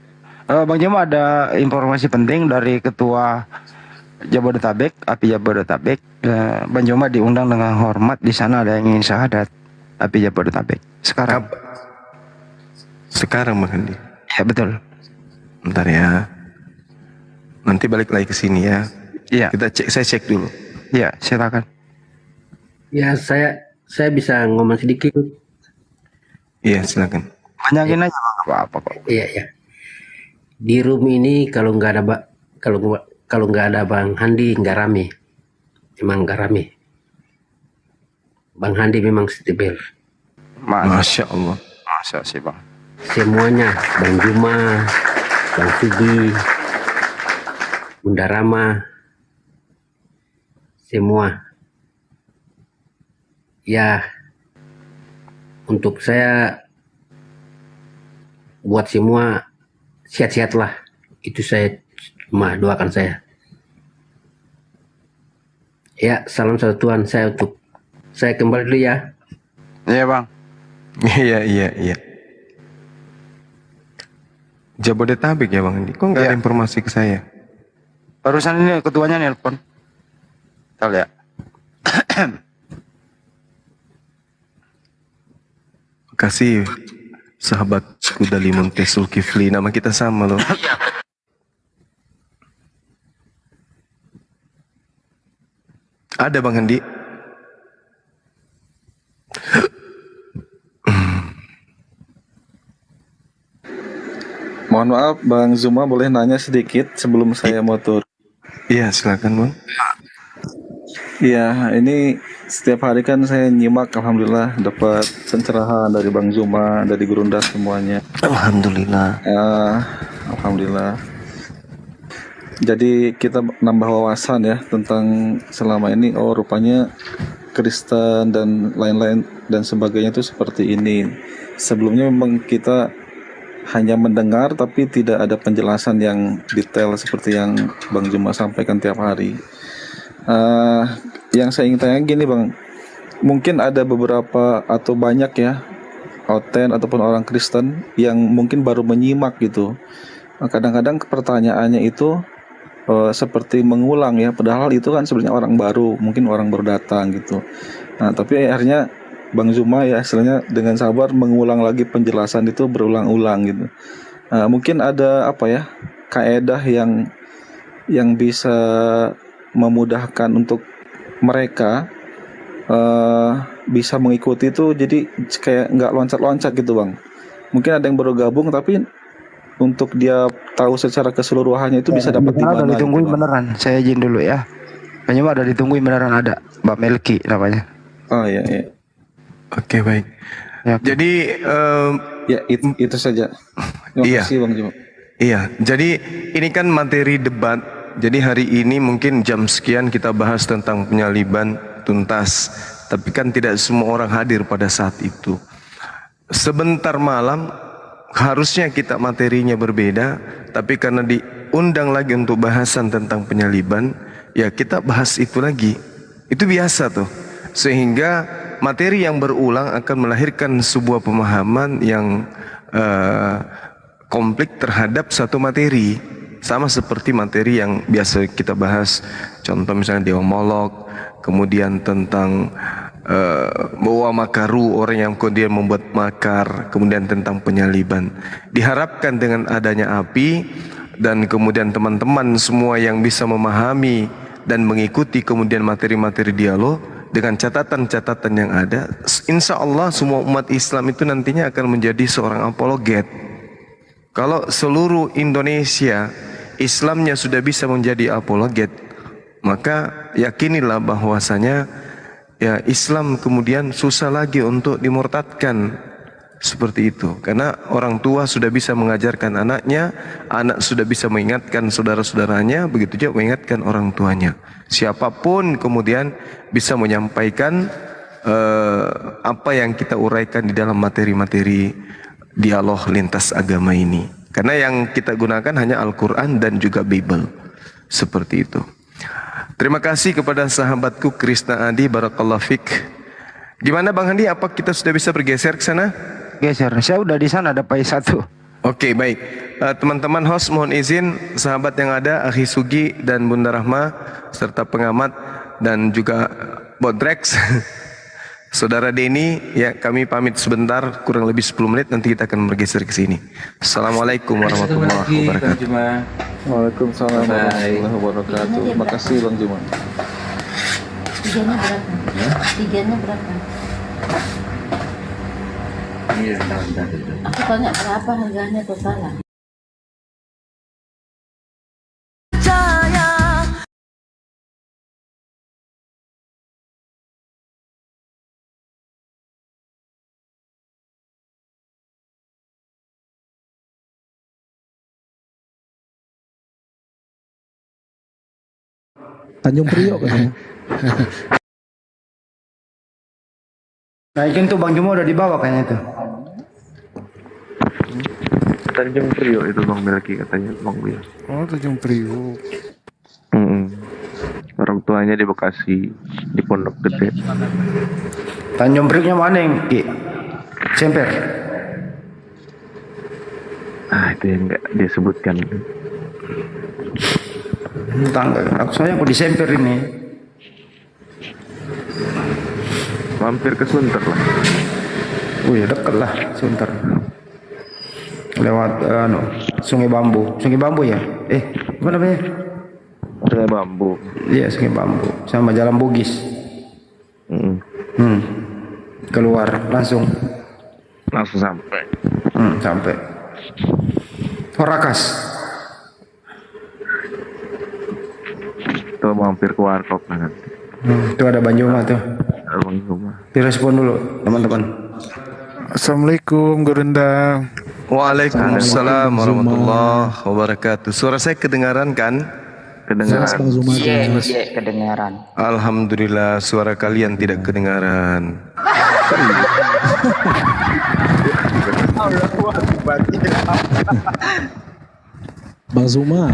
Bang Juma, ada informasi penting dari Ketua Jabodetabek, API Jabodetabek. Bang Juma diundang dengan hormat, di sana ada yang ingin syahadat API Jabodetabek. Sekarang. Sekarang Bang Handi? Ya betul. Bentar ya. Nanti balik lagi ke sini ya. Iya. Saya cek dulu. Iya, silakan. Ya, saya bisa ngomong sedikit. Iya, silakan. Banyakin aja apa-apa kok. Iya, ya. Di room ini kalau nggak ada kalau nggak ada Bang Handi nggak rame. Emang nggak rame. Bang Handi memang stabil. Masya Allah. Masa sih Bang. Semuanya, Bang Juma, Bang Sugi, Bunda Rama, semua. Ya, untuk saya buat semua sehat-sehatlah. Itu saya cuma doakan saya. Ya, salam satu Tuhan. Saya kembali dulu ya. Iya Bang. Iya. Jabodetabek ya Bang Andi. Kok nggak ada informasi ke saya? Barusan ini ketuanya nelpon. Kita lihat. Kasih sahabatku Dalimun Tesul Kifli, nama kita sama loh. Ada Bang Handi. Mohon maaf Bang Zuma, boleh nanya sedikit sebelum saya mau turun? Iya silakan Bang. Iya, ini setiap hari kan saya nyimak, alhamdulillah dapat pencerahan dari Bang Zuma, dari Gurunda semuanya. Alhamdulillah. Alhamdulillah. Jadi kita nambah wawasan ya tentang selama ini, oh rupanya Kristen dan lain-lain dan sebagainya itu seperti ini. Sebelumnya memang kita hanya mendengar tapi tidak ada penjelasan yang detail seperti yang Bang Juma sampaikan tiap hari. Yang saya ingin tanya gini Bang, mungkin ada beberapa atau banyak ya oten ataupun orang Kristen yang mungkin baru menyimak gitu. Kadang-kadang pertanyaannya itu seperti mengulang ya, padahal itu kan sebenarnya orang baru, mungkin orang baru datang gitu. Nah tapi akhirnya Bang Zuma ya istilahnya dengan sabar mengulang lagi penjelasan itu berulang-ulang gitu. Mungkin ada apa ya kaedah yang bisa memudahkan untuk mereka bisa mengikuti itu, jadi kayak nggak loncat-loncat gitu Bang. Mungkin ada yang baru gabung tapi untuk dia tahu secara keseluruhannya itu bisa dapat di mana. Ada ditungguin gitu, beneran. Saya izin dulu ya. Kayaknya ada ditungguin beneran, ada Mbak Melki namanya. Oh iya. Oke baik. Ya, jadi ya itu saja. Terima kasih Bang Juma. Iya. Jadi ini kan materi debat. Jadi hari ini mungkin jam sekian kita bahas tentang penyaliban tuntas. Tapi kan tidak semua orang hadir pada saat itu. Sebentar malam harusnya kita materinya berbeda, tapi karena diundang lagi untuk bahasan tentang penyaliban, ya kita bahas itu lagi. Itu biasa tuh. Sehingga materi yang berulang akan melahirkan sebuah pemahaman yang konflik terhadap satu materi. Sama seperti materi yang biasa kita bahas, contoh misalnya Dewa Molok, kemudian tentang bahwa makaru, orang yang kemudian membuat makar, kemudian tentang penyaliban. Diharapkan dengan adanya api dan kemudian teman-teman semua yang bisa memahami dan mengikuti kemudian materi-materi dialog dengan catatan-catatan yang ada, insya Allah semua umat Islam itu nantinya akan menjadi seorang apologet. Kalau seluruh Indonesia Islamnya sudah bisa menjadi apologet, maka yakinilah bahwasanya ya Islam kemudian susah lagi untuk dimurtadkan seperti itu. Karena orang tua sudah bisa mengajarkan anaknya, anak sudah bisa mengingatkan saudara-saudaranya, begitu juga mengingatkan orang tuanya. Siapapun kemudian bisa menyampaikan apa yang kita uraikan di dalam materi-materi dialog lintas agama ini. Karena yang kita gunakan hanya Al-Quran dan juga Bible. Seperti itu. Terima kasih kepada sahabatku Krisna Adi, barakallahu fik. Gimana Bang Handi, apa kita sudah bisa bergeser ke sana? Geser, saya udah di sana ada pai 1. Oke, baik. Teman-teman host mohon izin, sahabat yang ada, Akhi Sugi dan Bunda Rahma, serta pengamat dan juga Bodrex, Saudara Denny, ya kami pamit sebentar, kurang lebih 10 menit, nanti kita akan bergeser ke sini. Assalamualaikum warahmatullahi wabarakatuh. Waalaikumsalam warahmatullahi wabarakatuh. Terima kasih Bang Juma. Tiganya berapa? Tiganya berapa? Aku tanya berapa harganya total. Tanjung Priok katanya. Naikin tuh Bang Juma udah dibawa kayaknya tuh. Tanjung Priok itu Bang Melki katanya Bang Buya. Oh, Tanjung Priok. Orang tuanya di Bekasi, di Pondok Gede. Tanjung Prioknya mana yang Ki? Semper. Itu yang enggak dia sebutkan. Tangga, saya aku di Semper ini. Mampir ke Sunter lah. Oh ya dekat lah Sunter. Lewat Sungai Bambu. Sungai Bambu ya? Apa namanya? Sungai Bambu. Iya, Sungai Bambu. Sama Jalan Bugis. Keluar langsung sampai. Sampai. Horakas. Itu mampir ke Warkop nanti. Itu ada Banjuma tuh. Banjuma. Direspon dulu teman-teman. Assalamualaikum Gurunda. Waalaikumsalam warahmatullahi wabarakatuh. Suara saya kedengaran kan? Kedengaran. Iya, kedengaran. Alhamdulillah, suara kalian tidak kedengaran. Bang Zuma.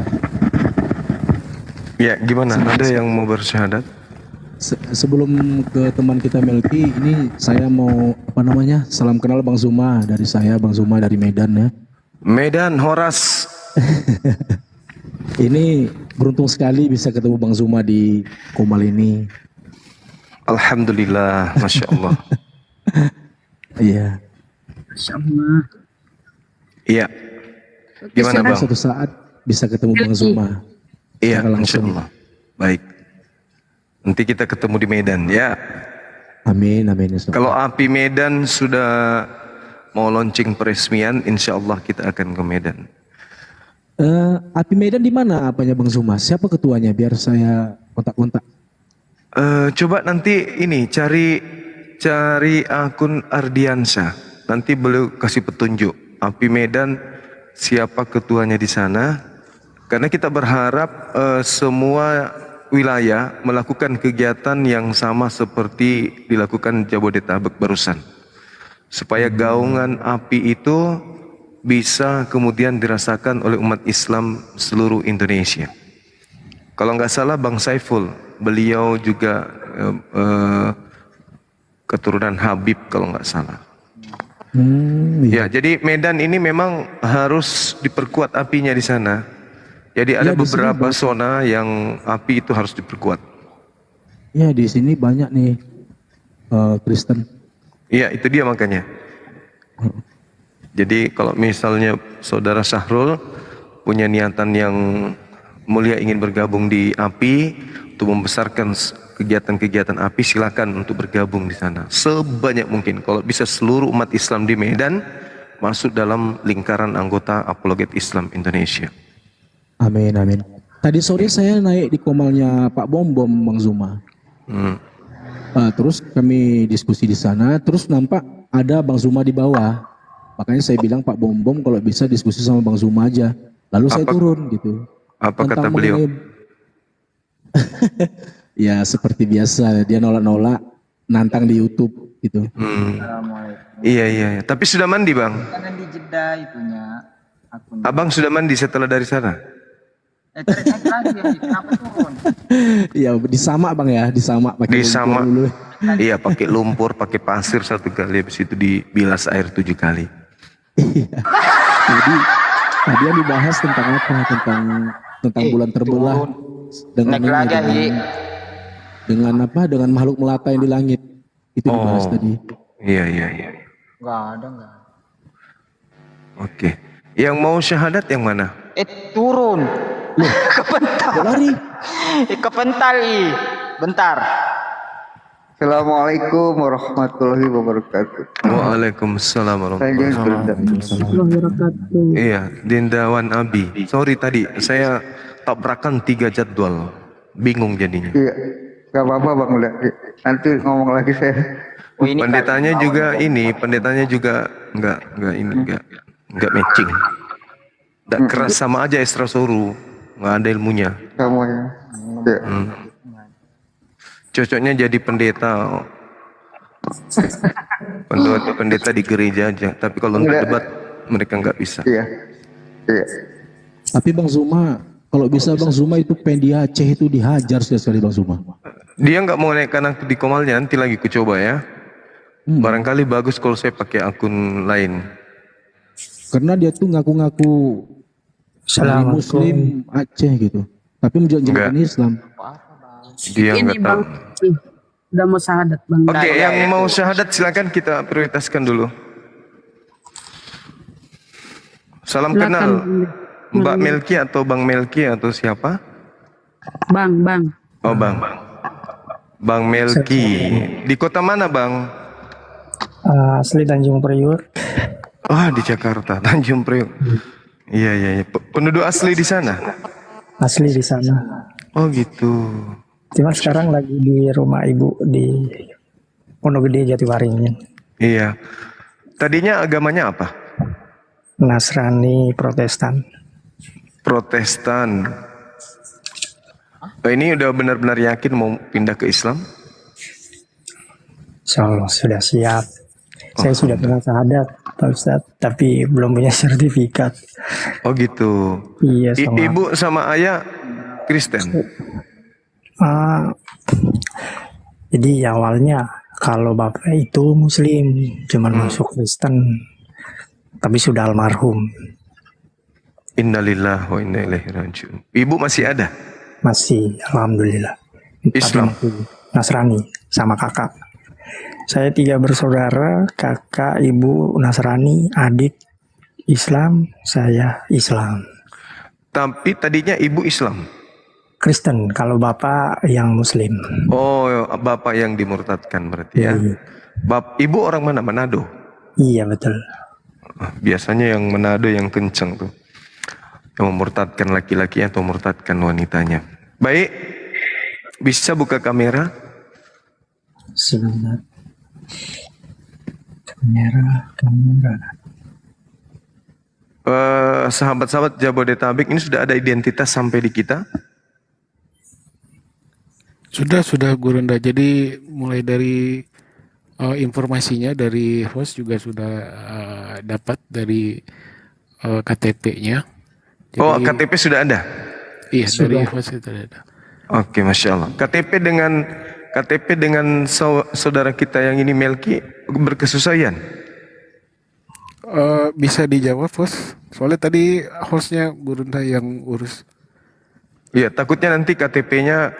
Ya, gimana? Ada yang mau bersyahadat? Sebelum ke teman kita Melki, ini saya mau salam kenal Bang Zuma dari saya, Bang Zuma dari Medan ya. Medan, Horas. Ini beruntung sekali bisa ketemu Bang Zuma di Komal ini. Alhamdulillah, Masya Allah. Iya. Masya Allah. Iya. Gimana Bang? Suatu saat bisa ketemu Bang Zuma. Iya, Insya Allah. Baik. Nanti kita ketemu di Medan ya. Amin. Kalau API Medan sudah mau launching peresmian, insya Allah kita akan ke Medan. API Medan di mana apanya Bang Zuma? Siapa ketuanya? Biar saya kontak-kontak. Coba nanti ini cari akun Ardiansa. Nanti beliau kasih petunjuk. API Medan siapa ketuanya di sana? Karena kita berharap semua wilayah melakukan kegiatan yang sama seperti dilakukan Jabodetabek barusan. Supaya gaungan api itu bisa kemudian dirasakan oleh umat Islam seluruh Indonesia. Kalau nggak salah Bang Saiful, beliau juga keturunan Habib kalau nggak salah. Ya, jadi Medan ini memang harus diperkuat apinya di sana. Jadi ada beberapa zona yang api itu harus diperkuat. Ya, di sini banyak nih Kristen. Iya, itu dia makanya. Jadi kalau misalnya Saudara Syahrul punya niatan yang mulia ingin bergabung di api untuk membesarkan kegiatan-kegiatan api, silakan untuk bergabung di sana sebanyak mungkin. Kalau bisa seluruh umat Islam di Medan masuk dalam lingkaran anggota Apologet Islam Indonesia. Amin. Tadi sore saya naik di komalnya Pak Bom Bang Zuma. Terus kami diskusi di sana, terus nampak ada Bang Zuma di bawah. Makanya saya bilang Pak Bom kalau bisa diskusi sama Bang Zuma aja. Lalu saya turun gitu. Apa kata beliau? Ya seperti biasa, dia nolak-nolak, nantang di YouTube gitu. Iya. Tapi sudah mandi Bang? Karena di Jeddah itunya. Abang sudah mandi setelah dari sana? Iya, disamak Bang ya, disamak pakai Disamak. lumpur dulu. Iya, pakai lumpur, pakai pasir 1 kali, habis itu dibilas air 7 kali. Jadi tadi yang dibahas tentang apa? Tentang bulan terbelah dengan dengan apa? Dengan makhluk melata yang di langit. Itu dibahas tadi. Iya. Enggak ada. Oke. Yang mau syahadat yang mana? Turun. Kepental. Lari. Kepental. Bentar. Assalamualaikum warahmatullahi wabarakatuh. Waalaikumsalam warahmatullahi wabarakatuh. Iya, Dindawan Abi. Sorry tadi saya tabrakan 3 jadwal. Bingung jadinya. Iya, gak apa-apa Bang. Udah. Nanti ngomong lagi saya. Pendetanya juga enggak matching. Enggak keras, sama aja Esra Soru. Enggak ada ilmunya. Kamu ya. Iya. Cocoknya jadi pendeta. Pendeta di gereja aja. Tapi kalau nggak debat, mereka nggak bisa. Iya. Tapi Bang Zuma, kalau bisa Bang Zuma itu pengen di Aceh itu dihajar sekali Bang Zuma. Dia nggak mau naikkan di Komalnya, nanti lagi ku coba ya. Barangkali bagus kalau saya pakai akun lain. Karena dia tuh ngaku-ngaku Muslim Aceh gitu. Tapi menjual Islam. Dia Ini nggak tahu. Bang, udah mau syahadat Bang. Oke, yang mau syahadat silakan kita prioritaskan dulu. Salam Silakan. kenal. Mbak Melki atau Bang Melki atau siapa? Bang. Oh Bang. Bang Melki. Di kota mana Bang? Asli Tanjung Priok. Di Jakarta, Tanjung Priok. Iya. Penduduk asli di sana? Asli di sana. Oh gitu. Cuma sekarang lagi di rumah ibu di Pondok Gede Jatiwaringin. Iya. Tadinya agamanya apa? Nasrani Protestan. Protestan. Ini udah benar-benar yakin mau pindah ke Islam? Insyaallah sudah siap. Saya sudah pernah syahadat, Pak Ustadz, tapi belum punya sertifikat. Oh gitu. Iya, sama. Ibu sama ayah Kristen? Jadi awalnya kalau bapak itu Muslim, cuman masuk Kristen, tapi sudah almarhum. Innalillahi wa inna ilaihi raji'un. Ibu masih ada? Masih, alhamdulillah. Islam? Tapi Nasrani sama kakak. Saya 3 bersaudara, kakak, ibu Nasrani, adik Islam, saya Islam. Tapi tadinya ibu Islam? Kristen, kalau bapak yang Muslim. Oh, bapak yang dimurtadkan berarti ya? Ibu orang mana? Manado? Iya, betul. Biasanya yang Manado yang kenceng tuh. Yang memurtadkan laki-laki atau memurtadkan wanitanya. Baik, bisa buka kamera? Sebentar. Kamera. Sahabat-sahabat Jabodetabek ini sudah ada identitas sampai di kita? Sudah Gurunda. Jadi mulai dari informasinya dari host juga sudah dapat dari KTP-nya. Oh, KTP sudah ada? Iya, dari host itu ada. Oke, Masya Allah. KTP dengan saudara kita yang ini Melki berkesesuaian? Bisa dijawab host. Soalnya tadi hostnya Gurunda yang urus. Iya, takutnya nanti KTP-nya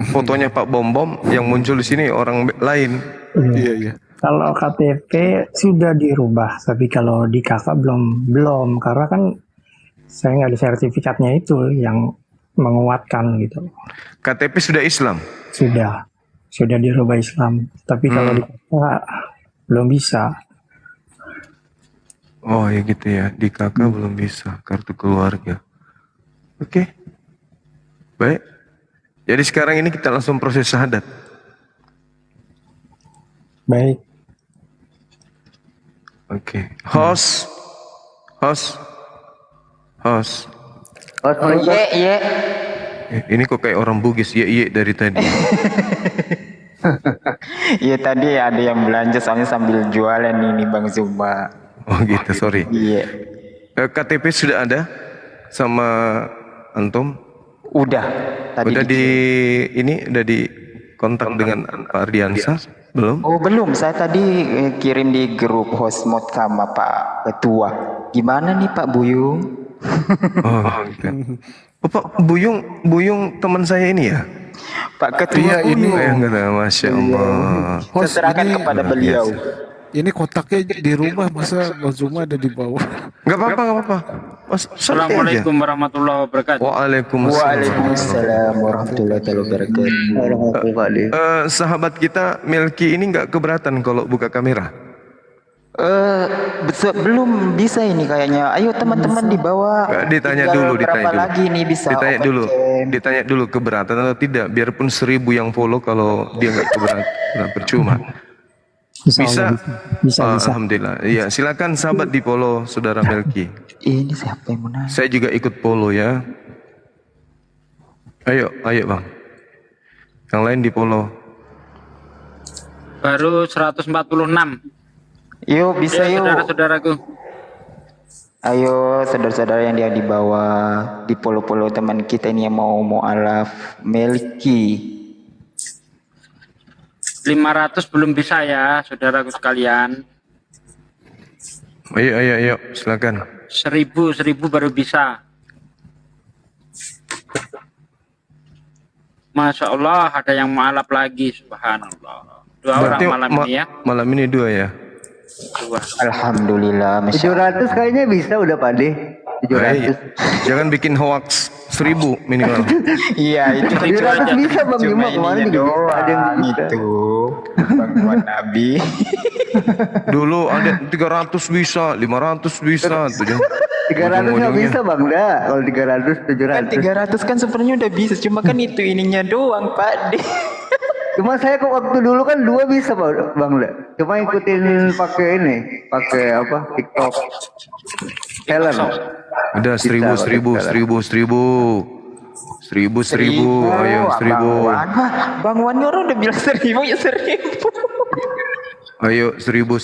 fotonya Pak Bom yang muncul di sini orang lain. Iya. Kalau KTP sudah dirubah, tapi kalau di kakak belum karena kan saya nggak ada sertifikatnya itu yang menguatkan gitu. KTP sudah Islam? Sudah dirubah Islam, tapi kalau di kakak belum bisa. Oh ya gitu ya, di kakak belum bisa kartu keluarga. Oke. Baik. Jadi sekarang ini kita langsung proses syahadat. Baik. Oke. Host. Iya. Ini kok kayak orang Bugis, iya dari tadi. Iya tadi ada yang belanja soalnya sambil jualan ini Bang Zuma. Oh gitu, sorry. Iya. KTP sudah ada sama antum? Udah. Udah udah di kontak dengan Pak Ardiansa? Belum? Oh belum, saya tadi kirim di grup Hostmod sama Pak Ketua. Gimana nih Pak Buyung? Oh, Pak Buyung teman saya ini ya? Pak Ketua Buyung. Enggak tahu, Masya Allah. Saya serahkan kepada beliau. Ini kotaknya di rumah, masa Bang Zuma ada di bawah? Enggak apa-apa. Assalamualaikum warahmatullahi wabarakatuh. Waalaikumsalam warahmatullahi wabarakatuh. Sahabat kita Melki ini nggak keberatan kalau buka kamera? Belum bisa ini kayaknya. Ayo teman-teman di bawah. Ditanya Tinggal dulu, berapa lagi nih bisa ditanya dulu keberatan atau tidak. Biarpun 1000 yang follow, kalau dia nggak keberatan percuma. Bisa. Alhamdulillah. Iya, silakan sahabat di follow saudara Melki. Ini siapa yang menang? Saya juga ikut follow ya. Ayo Bang. Yang lain di follow. Baru 146. Yuk bisa yuk. Saudara-saudaraku. Ayo saudara-saudara yang dia di bawah, di follow teman kita ini yang mau mualaf Melki. 500 belum bisa ya, saudaraku sekalian. Ayo, silakan. 1000 baru bisa. Masya Allah, ada yang mualaf lagi, subhanallah. 2 orang malam ini ya. Malam ini 2 ya. 2. Alhamdulillah. 700 kayaknya bisa udah Pak De. 700. Jangan bikin hoax. 1000 minimal. Iya itu 700 bisa Bang Juma kemarin juga ada yang itu bantuan Nabi. Dulu ada 300 bisa, 500 bisa, 300 nggak bisa Bang Da. Kalau 300 700. Kan 300 kan sebenarnya udah bisa, cuma kan itu ininya doang Pak De. Cuma saya kok waktu dulu kan 2 bisa Bang Da. Cuma ikutin pakai apa? TikTok. Helen. Udah 1000. 1000. Ayo 1000. Bang Wan Yoro udah bilang 1000 ya 1000. Ayo 1000.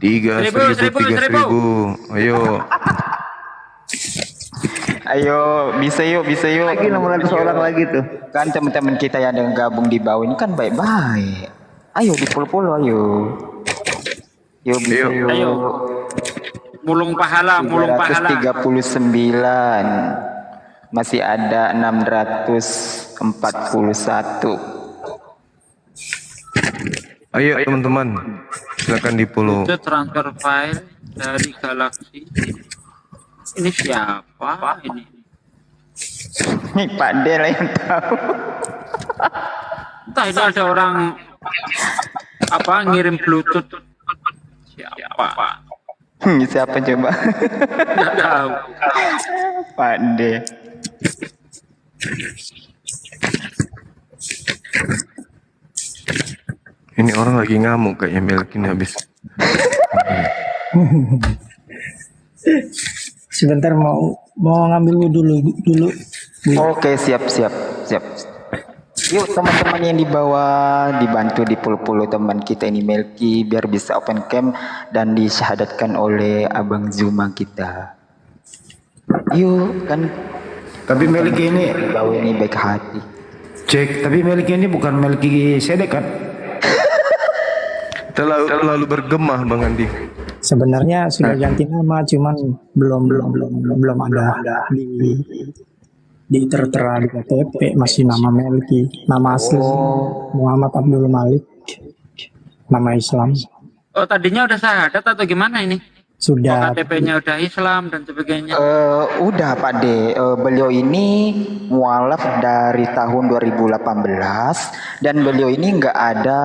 3.000. Ayo bisa yuk. Lagi 600 orang lagi tuh. Kan teman-teman kita yang ada gabung di bawah ini kan baik-baik. Ayo di follow ayo. Ayo. Mulung pahala. 39. Masih ada 641. Ayo teman-teman, silakan di follow. Itu transfer file dari Galaxy. Ini siapa ini? Ini Pak De lah yang tahu. Entah itu ada orang ngirim Bluetooth. Siapa? Siapa coba? Nggak tahu. Pak De. Ini orang lagi ngamuk kayaknya Melkin habis. Sebentar mau ngambil wudhu dulu. Oke, siap. Yuk teman-teman yang di bawah dibantu di follow teman kita ini Melki biar bisa open cam dan disyahadatkan oleh Abang Zuma kita. Yuk kan. Tapi Melki ini bawah ini baik hati. Cek, tapi Melki ini bukan Melki Sedek kan? Terlalu bergemah Bang Andi. Sebenarnya sudah ganti nama, cuman belum ada di tertera di KTP, masih nama Melki, nama asli Muhammad Abdul Malik, nama Islam. Oh tadinya udah syahadat atau gimana ini? Sudah. KTP-nya udah Islam dan sebagainya. Udah Pak De, beliau ini mualaf dari tahun 2018 dan beliau ini nggak ada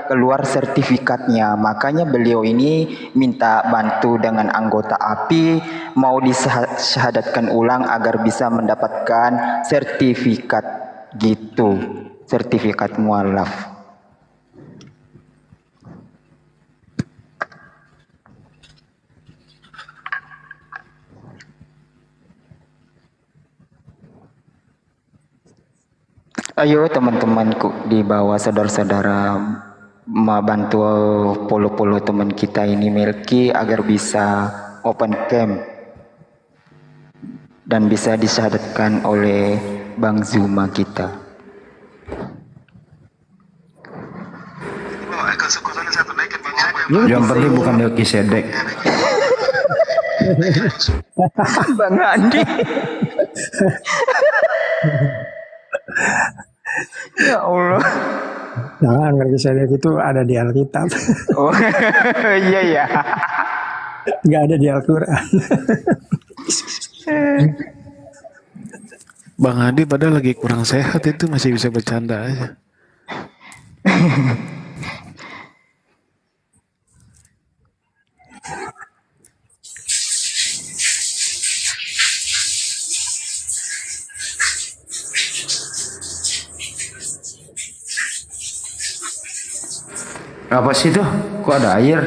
keluar sertifikatnya, makanya beliau ini minta bantu dengan anggota API mau disyahadatkan ulang agar bisa mendapatkan sertifikat gitu, sertifikat mualaf. Ayo teman-temanku di bawah saudara-saudara bantu follow teman kita ini Melki agar bisa open cam dan bisa disyahadatkan oleh Bang Zuma kita. Yang penting bukan Melkisedek. Bang Andi. Ya Allah. Jangan, Melkisedek itu ada di Alkitab. Oh iya ya. Nggak ada di Al-Quran. Bang Andi padahal lagi kurang sehat itu masih bisa bercanda aja. Apa sih itu? Kok ada air?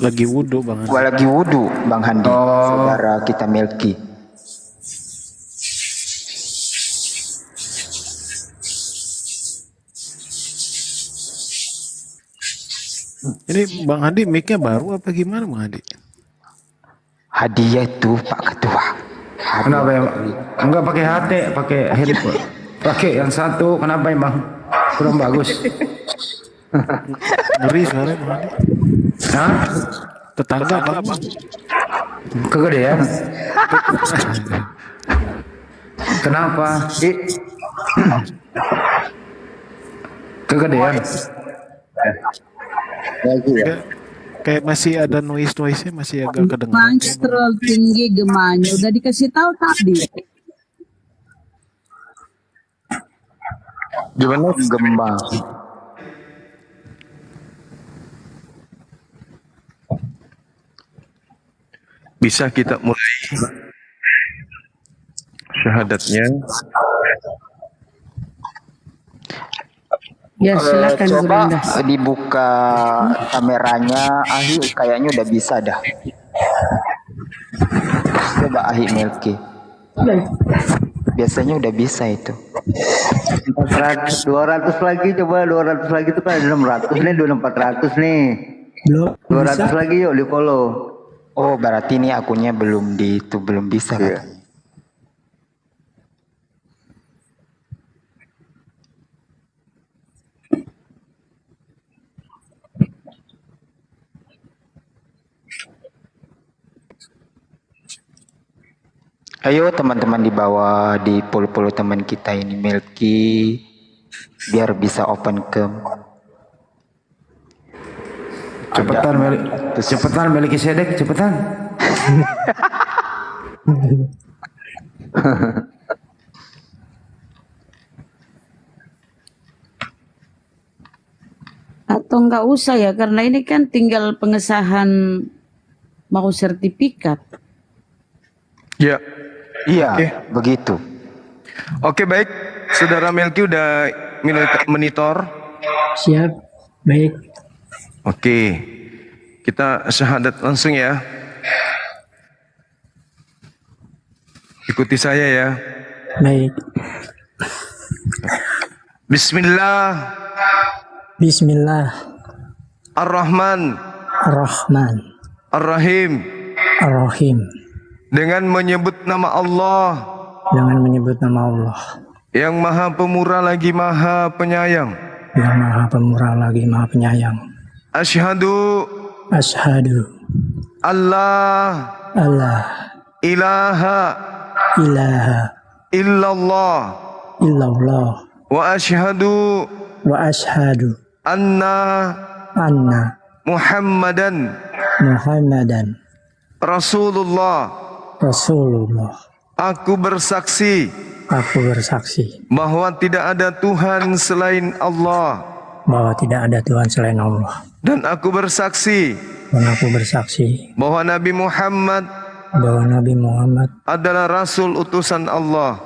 Lagi wudhu Bang Andi. Gua lagi wudhu Bang Handi, saudara kita Melki. Ini Bang Andi mic-nya baru apa gimana Bang Andi? Hadiah itu Pak Ketua. Kenapa ya? Enggak pakai HT, pakai headphone. Pakai yang satu, kenapa emang? Kurang bagus. Ngeri suaranya Bang Andi. Hah? Tetangga Bang. Kegedean. Kenapa? Kegedean. Kayak masih ada noise-nya masih agak kedengaran. Monstral tinggi gemanya udah dikasih tahu tadi. Gimana gempa? Bisa kita mulai syahadatnya. Ya silakan Coba Gurunda. dibuka kameranya, Ahi kayaknya udah bisa dah. Coba Ahi Melki. Biasanya udah bisa itu. 400, 200 lagi, coba 200 lagi itu kan ada 600 nih, 400 nih. Belum 200 bisa. lagi yuk di follow. Oh berarti ini akunnya belum belum bisa Iya. katanya. Ayo teman-teman di bawah, di follow teman kita ini Melki biar bisa open cam. Cepetan cepetan Melkisedek, cepetan. Atau enggak usah ya, karena ini kan tinggal pengesahan mau sertifikat. Ya. Iya, Oke. begitu. Oke, baik. Saudara Melki udah monitor. Siap. Baik. Oke. Kita syahadat langsung ya. Ikuti saya ya. Baik. Bismillah. Bismillah. Ar-Rahman. Ar-Rahman. Ar-Rahim. Ar-Rahim. Dengan menyebut nama Allah Dengan menyebut nama Allah yang Maha Pemurah lagi Maha Penyayang. yang Maha Pemurah lagi Maha Penyayang. Asyhadu Asyhadu Allah Allah ilaha ilaha illallah illallah wa asyhadu anna Muhammadan Rasulullah. Aku bersaksi bahwa tidak ada Tuhan selain Allah. Dan aku bersaksi bahwa Nabi Muhammad adalah Rasul utusan Allah.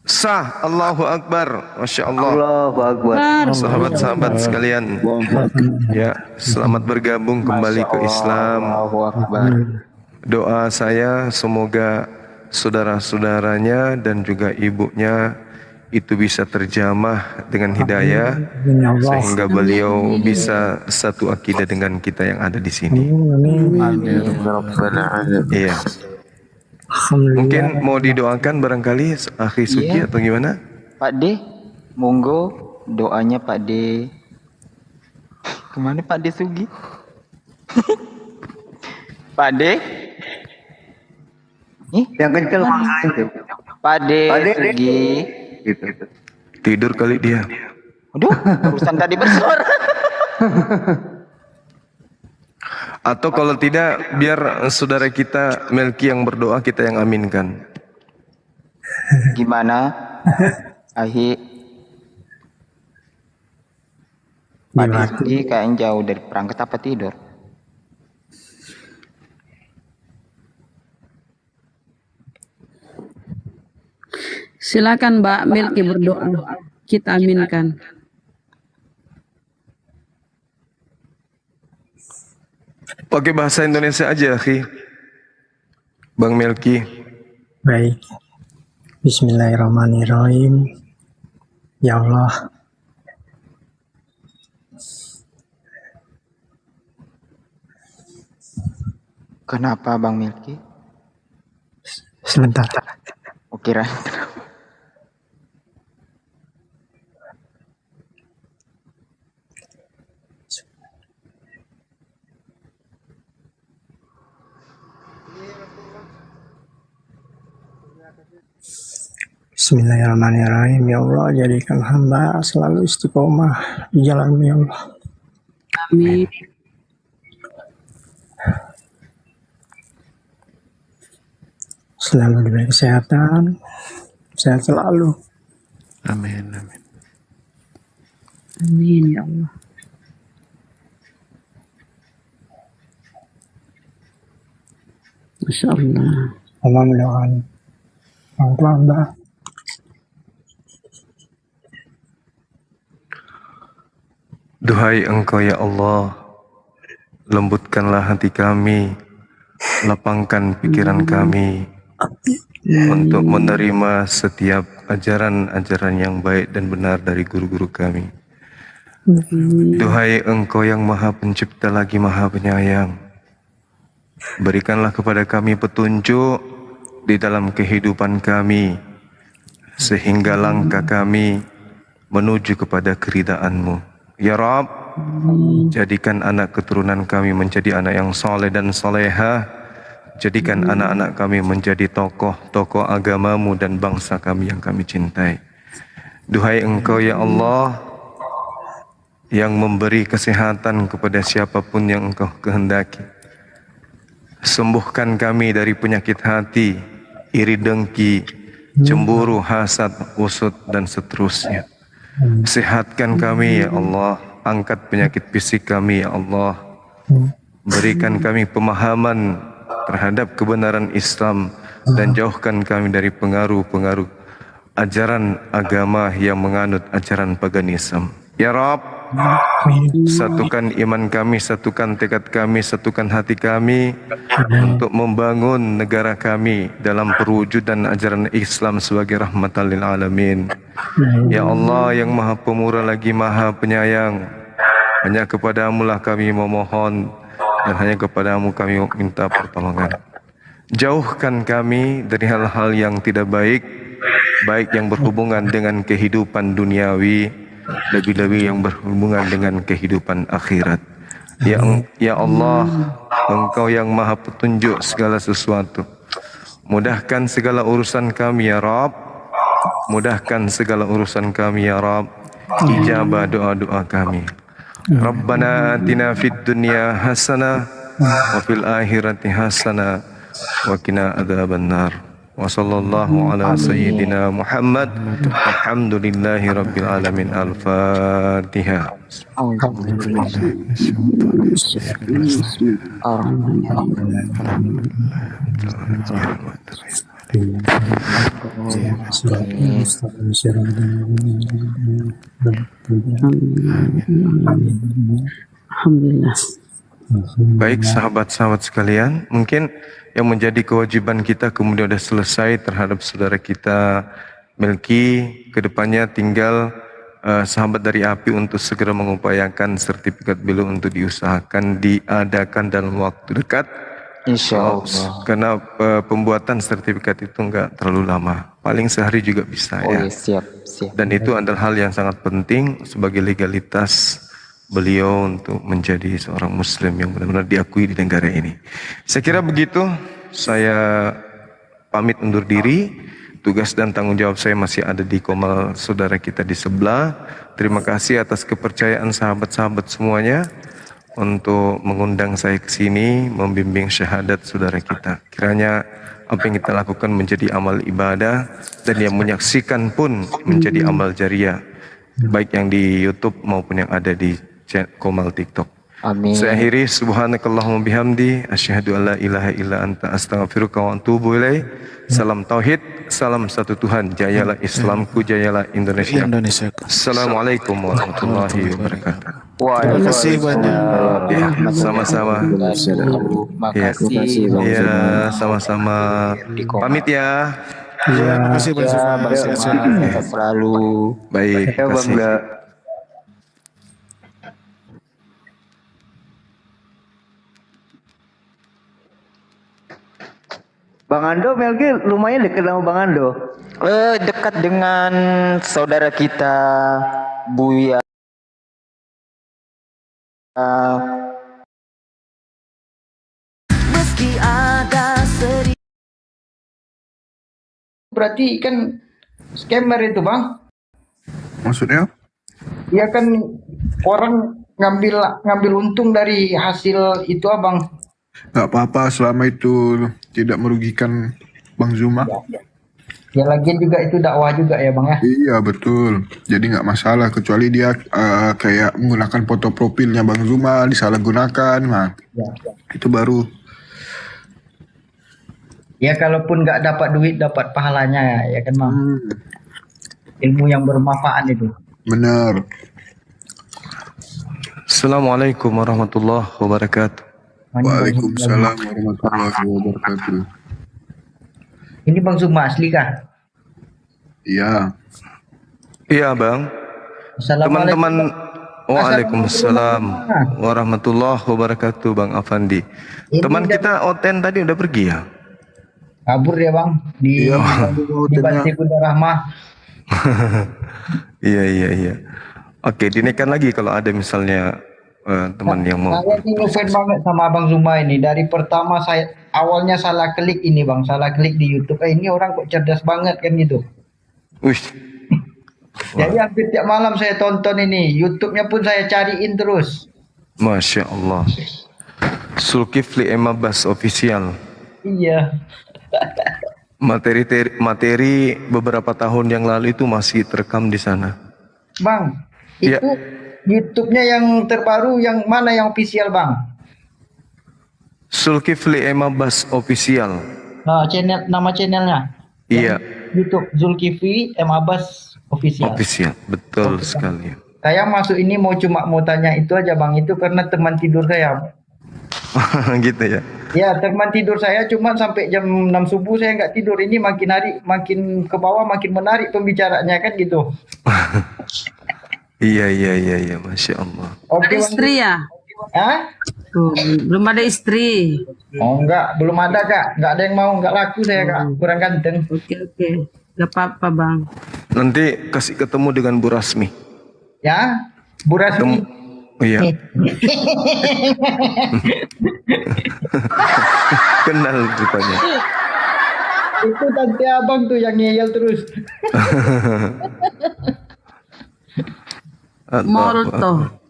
Sah. Allahu Akbar. Masya Allah. Allahu Akbar. Sahabat-sahabat sekalian, ya, selamat bergabung kembali ke Islam. Doa saya semoga saudara-saudaranya dan juga ibunya itu bisa terjamah dengan hidayah Ya Allah. sehingga beliau bisa satu akidah dengan kita yang ada di sini. Iya. Mungkin mau didoakan barangkali Akhi Sugi Iya. atau gimana? Pak D, monggo doanya Pak D. Kemana Pak D Sugi? Pak D? Yang kencel makanya itu. Pak D Pak D. Sugi. Gitu. Tidur kali dia. Aduh, urusan tadi bersuara. Atau kalau tidak, biar saudara kita Melki yang berdoa, kita yang aminkan. Gimana? Ahi. Pak D Sugi kayaknya jauh dari perangkat apa tidur? Silakan Mbak Melki berdoa. Kita aminkan. Pakai bahasa Indonesia aja, Akhi. Bang Melki. Baik. Bismillahirrahmanirrahim. Ya Allah. Kenapa Bang Melki? Sebentar. Kira Bismillahirrahmanirrahim. Ya Allah, jadikan hamba selalu istiqomah di jalan ya Allah. Amin. Selalu diberi kesehatan, sehat selalu. Amin, amin. Amin ya Allah. Masya Allah. Allah mendoakan orang tua hamba. Duhai Engkau ya Allah, lembutkanlah hati kami, lapangkan pikiran kami untuk menerima setiap ajaran-ajaran yang baik dan benar dari guru-guru kami. Duhai Engkau yang Maha Pencipta lagi Maha Penyayang, berikanlah kepada kami petunjuk di dalam kehidupan kami, sehingga langkah kami menuju kepada keridaan-Mu. Ya Rabb, jadikan anak keturunan kami menjadi anak yang soleh dan solehah. Jadikan anak-anak kami menjadi tokoh-tokoh agamamu dan bangsa kami yang kami cintai. Duhai Engkau ya Allah, yang memberi kesehatan kepada siapapun yang Engkau kehendaki. Sembuhkan kami dari penyakit hati, iri dengki, cemburu, hasad, usut, dan seterusnya. Sehatkan kami ya Allah, angkat penyakit fisik kami ya Allah. Berikan kami pemahaman terhadap kebenaran Islam dan jauhkan kami dari pengaruh-pengaruh ajaran agama yang menganut ajaran paganisme. Ya Rabb, satukan iman kami, satukan tekad kami, satukan hati kami untuk membangun negara kami dalam perwujudan ajaran Islam sebagai rahmatan lil alamin. Ya Allah yang Maha Pemurah lagi Maha Penyayang, hanya kepadamu lah kami memohon dan hanya kepadamu kami minta pertolongan. Jauhkan kami dari hal-hal yang tidak baik, baik yang berhubungan dengan kehidupan duniawi, lebih-lebih yang berhubungan dengan kehidupan akhirat. Ya Allah, Engkau yang Maha Petunjuk segala sesuatu. Mudahkan segala urusan kami ya Rabb. Mudahkan segala urusan kami ya Rabb. Ijabah doa-doa kami. Rabbana atina fid dunya hasanah wa fil akhirati hasanah wa qina adzabannar. Wa sallallahu ala sayyidina Muhammad. Alhamdulillahi rabbil alamin. Al-Fatihah. Alhamdulillah. Baik sahabat-sahabat sekalian, mungkin yang menjadi kewajiban kita kemudian sudah selesai terhadap saudara kita Melki, kedepannya tinggal sahabat dari api untuk segera mengupayakan sertifikat beliau untuk diusahakan diadakan dalam waktu dekat. Insya Allah. Karena pembuatan sertifikat itu enggak terlalu lama, paling sehari juga bisa Oh ya. ya, siap, siap. Dan itu adalah hal yang sangat penting sebagai legalitas beliau untuk menjadi seorang muslim yang benar-benar diakui di negara ini. Saya kira begitu, saya pamit undur diri. Tugas dan tanggung jawab saya masih ada di Komal saudara kita di sebelah. Terima kasih atas kepercayaan sahabat-sahabat semuanya untuk mengundang saya ke sini membimbing syahadat saudara kita. Kiranya apa yang kita lakukan menjadi amal ibadah dan yang menyaksikan pun menjadi amal jariah, baik yang di YouTube maupun yang ada di Komal TikTok. Amin. Saya akhiri, subhanakallahumma bihamdi, asyhadu an la ilaha illa anta astaghfiruka wa atubu ilaih. Salam tauhid, salam satu Tuhan, jayalah Islamku, jayalah Indonesia. Assalamualaikum warahmatullahi wabarakatuh. Terima kasih banyak. Ya, sama-sama. Makasih. Ya, sama-sama. Pamit ya. Terima kasih Bang Zuma. Bang Zuma, sehat selalu. Baik, Ya Bang kasih. Da. Bang Ando, Melki lumayan dekat sama Bang Ando. Dekat dengan saudara kita Buya. Meski ada seri. Berarti kan scammer itu bang? Maksudnya? Ya kan orang ngambil untung dari hasil itu abang. Gak apa-apa selama itu tidak merugikan Bang Zuma. Ya lagian juga itu dakwah juga ya bang ya. Iya betul. Jadi nggak masalah kecuali dia kayak menggunakan foto profilnya Bang Zuma disalahgunakan, nah itu baru. Ya kalaupun nggak dapat duit dapat pahalanya ya kan bang. Ilmu yang bermanfaat itu. Benar. Assalamualaikum warahmatullahi wabarakatuh. Waalaikumsalam warahmatullahi wabarakatuh. Ini Bang Zuma asli kah? Iya. Iya bang. Teman-teman. Waalaikumsalam warahmatullahi wabarakatuh Bang Afandi. Teman kita Oten tadi udah pergi ya? Kabur ya bang di Banti Bunda Rahmah. Iya. Oke, dinaikkan lagi kalau ada misalnya teman yang mau. Saya ini ngefans banget sama Bang Zuma ini. Dari pertama saya awalnya salah klik ini bang, salah klik di YouTube. Ini orang kok cerdas banget kan gitu. Wih. Jadi hampir tiap malam saya tonton ini. YouTube-nya pun saya cariin terus. Masya Allah. Zulkifli Emabas Official. Iya. Materi beberapa tahun yang lalu itu masih terekam di sana. Bang, Ya. itu YouTube-nya yang terbaru yang mana yang official bang? Zulkifli Emabas Official. Nah, nama channelnya Iya, YouTube Zulkifli M Abbas Official. official. Betul sekali. Saya masuk ini mau tanya itu aja bang, itu karena teman tidur saya. Gitu ya. Ya teman tidur saya cuma sampai jam 6 subuh saya nggak tidur. Ini makin hari makin ke bawah makin menarik pembicaranya kan gitu. Iya, Masya Allah. Ada istri ya? Hah? Belum ada istri. Oh enggak, belum ada kak. Enggak ada yang mau, enggak laku saya kak. Kurang ganteng. Oke. Gak apa-apa bang. Nanti kasih ketemu dengan Bu Rasmi. Ya, Bu Rasmi. Iya. Kenal rupanya. Itu tante abang tuh yang ngeyel terus. Molto.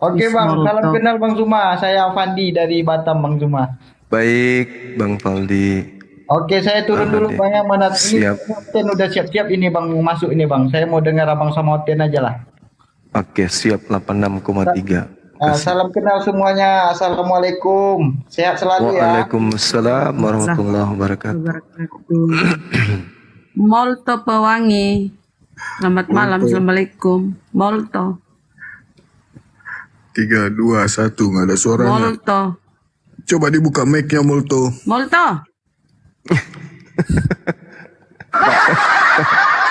Oke bang, salam kenal Bang Zuma. Saya Fandi dari Batam Bang Zuma. Baik, Bang Faldi. Oke, saya turun dulu bang ya. Mana ini Siap. Oten udah siap-siap ini bang mau masuk ini bang. Saya mau dengar abang sama Oten aja lah. Oke, siap 86,3. Salam kenal semuanya. Assalamualaikum. Sehat selalu ya. Waalaikumsalam warahmatullahi wabarakatuh. Molto pewangi. Selamat malam. Assalamualaikum. Molto. 3, 2, 1 nggak ada suaranya. Molto. Coba dibuka mic-nya Molto. Molto.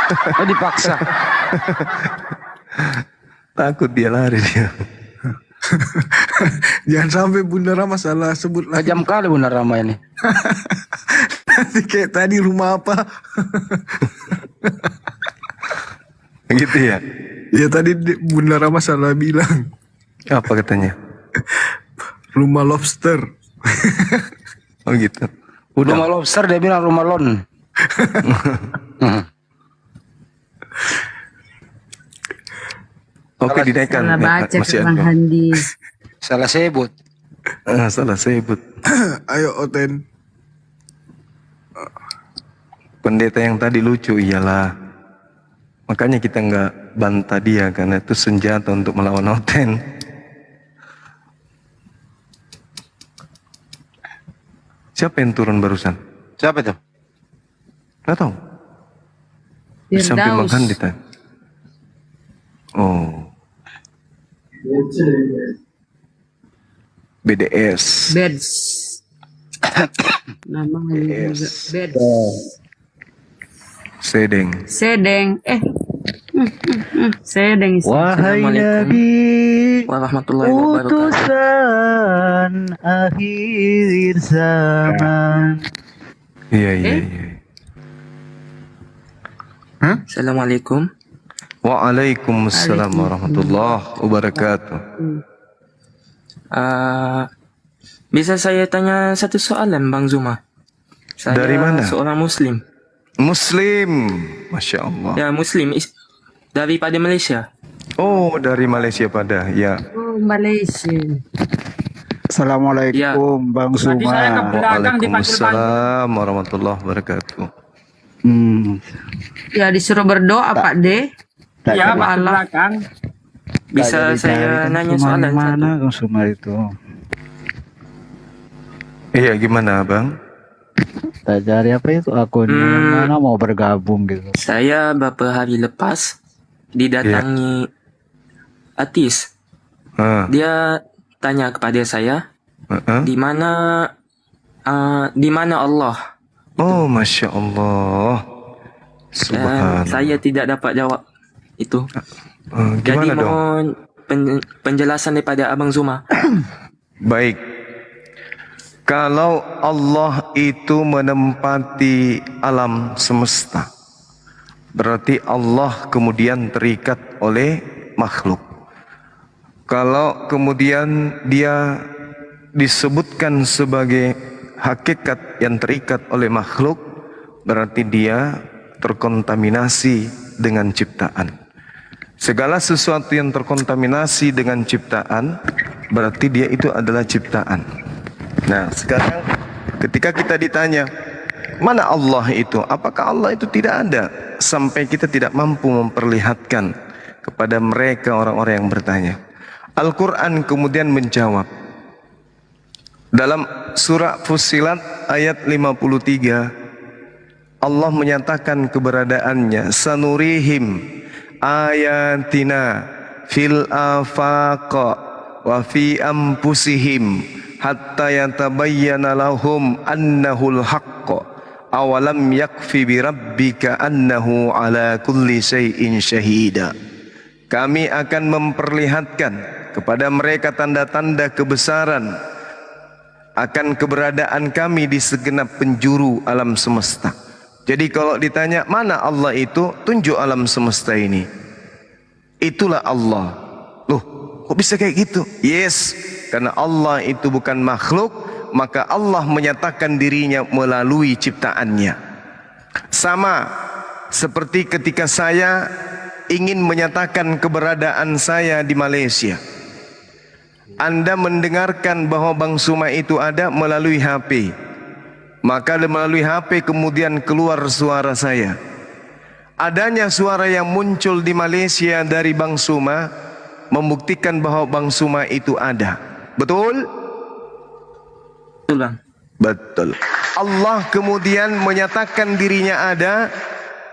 Oh, dipaksa. Takut dia lari dia. Jangan sampai Bunda Rama salah sebut lagi. Kejam kali Bunda Rama ini. Nanti kayak tadi rumah apa? Gitu ya? Ya tadi Bunda Rama salah bilang. Apa katanya? Rumah lobster. Oh gitu. Rumah lobster dia bilang rumah lon. Oke, dinaikkan. Salah baca ke Bang Handi. Salah sebut. Salah sebut. Ayo Oten. Pendeta yang tadi lucu, iyalah. Makanya kita nggak bantah dia karena itu senjata untuk melawan Oten. Siapa yang turun barusan? Siapa itu? Nggak tahu. Di samping Bang Handi tadi. Oh. BDS. Beds. Namanya juga beds. Sedeng. Sedeng. Sedeng. Wahai Nabi warahmatullahi wabarakatuh. utusan akhir zaman. Iya. Assalamualaikum. Waalaikumsalam warahmatullahi wabarakatuh. Bisa saya tanya satu soalan Bang Zuma? Saya Dari mana? seorang Muslim. Muslim, Masya Allah. Ya Muslim daripada Malaysia. Oh, dari Malaysia pada, ya. Oh, Malaysia. Assalamualaikum Bang Tadi Zuma. saya ke belakang dipanggil-panggil. Waalaikumsalam warahmatullahi wabarakatuh. Ya disuruh berdoa Pak D. Ya, Pak Pak Allah. belakang. Bisa saya nanya soalan mana satu? Bang Zuma itu? Iya, gimana Bang? Tak cari apa itu akunnya mana mau bergabung gitu. Saya beberapa hari lepas didatangi artis. Dia tanya kepada saya, di mana Allah? Oh, Masya Allah. Dan saya tidak dapat jawab itu. Jadi Gimana dong? mohon penjelasan daripada Abang Zuma. Baik. Kalau Allah itu menempati alam semesta, berarti Allah kemudian terikat oleh makhluk. Kalau kemudian dia disebutkan sebagai hakikat yang terikat oleh makhluk, berarti dia terkontaminasi dengan ciptaan. Segala sesuatu yang terkontaminasi dengan ciptaan, berarti dia itu adalah ciptaan. Nah, sekarang ketika kita ditanya, mana Allah itu? Apakah Allah itu tidak ada? Sampai kita tidak mampu memperlihatkan kepada mereka orang-orang yang bertanya. Al-Quran kemudian menjawab. Dalam surah Fussilat ayat 53, Allah menyatakan keberadaannya. Sanurihim ayatina fil afaqa wa fi anfusihim hatta yatabayyana lahum annahul haqq awalam yakfi bi rabbika annahu ala kulli syai'in syahida. Kami akan memperlihatkan kepada mereka tanda-tanda kebesaran akan keberadaan kami di segenap penjuru alam semesta. Jadi kalau ditanya mana Allah itu, tunjuk alam semesta ini. Itulah Allah. Loh, kok bisa kayak gitu? Yes, karena Allah itu bukan makhluk, maka Allah menyatakan dirinya melalui ciptaannya. Sama seperti ketika saya ingin menyatakan keberadaan saya di Malaysia. Anda mendengarkan bahwa Bang Suma itu ada melalui HP. Maka melalui HP kemudian keluar suara saya. Adanya suara yang muncul di Malaysia dari Bang Suma membuktikan bahwa Bang Suma itu ada. Betul? Betul Bang. Betul. Allah kemudian menyatakan dirinya ada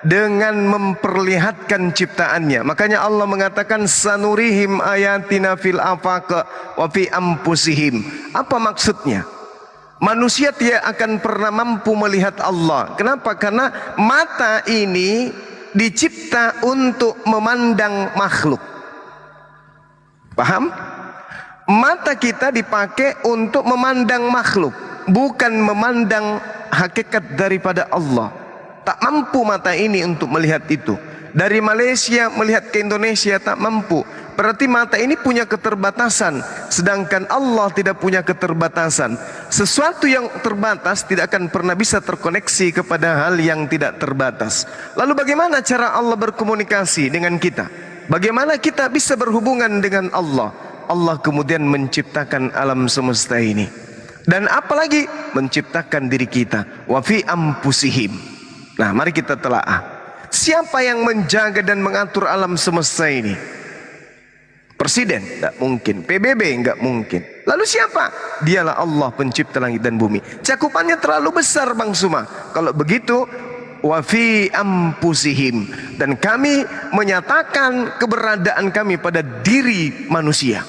dengan memperlihatkan ciptaannya. Makanya Allah mengatakan sanurihim ayatina fil afaqa wa fi anfusihim. Apa maksudnya? Manusia tidak akan pernah mampu melihat Allah. Kenapa? Karena mata ini dicipta untuk memandang makhluk. Paham? Mata kita dipakai untuk memandang makhluk, bukan memandang hakikat daripada Allah. Tak mampu mata ini untuk melihat itu. Dari Malaysia melihat ke Indonesia tak mampu. Berarti mata ini punya keterbatasan, sedangkan Allah tidak punya keterbatasan. Sesuatu yang terbatas tidak akan pernah bisa terkoneksi kepada hal yang tidak terbatas. Lalu bagaimana cara Allah berkomunikasi dengan kita? Bagaimana kita bisa berhubungan dengan Allah? Allah kemudian menciptakan alam semesta ini. Dan apalagi menciptakan diri kita. Wa fi anfusihim. Nah, mari kita telaah. Siapa yang menjaga dan mengatur alam semesta ini? Presiden? Tidak mungkin. PBB? Enggak mungkin. Lalu siapa? Dialah Allah pencipta langit dan bumi. Cakupannya terlalu besar Bang Suma. Kalau begitu, wa fi anfusihim, dan kami menyatakan keberadaan kami pada diri manusia.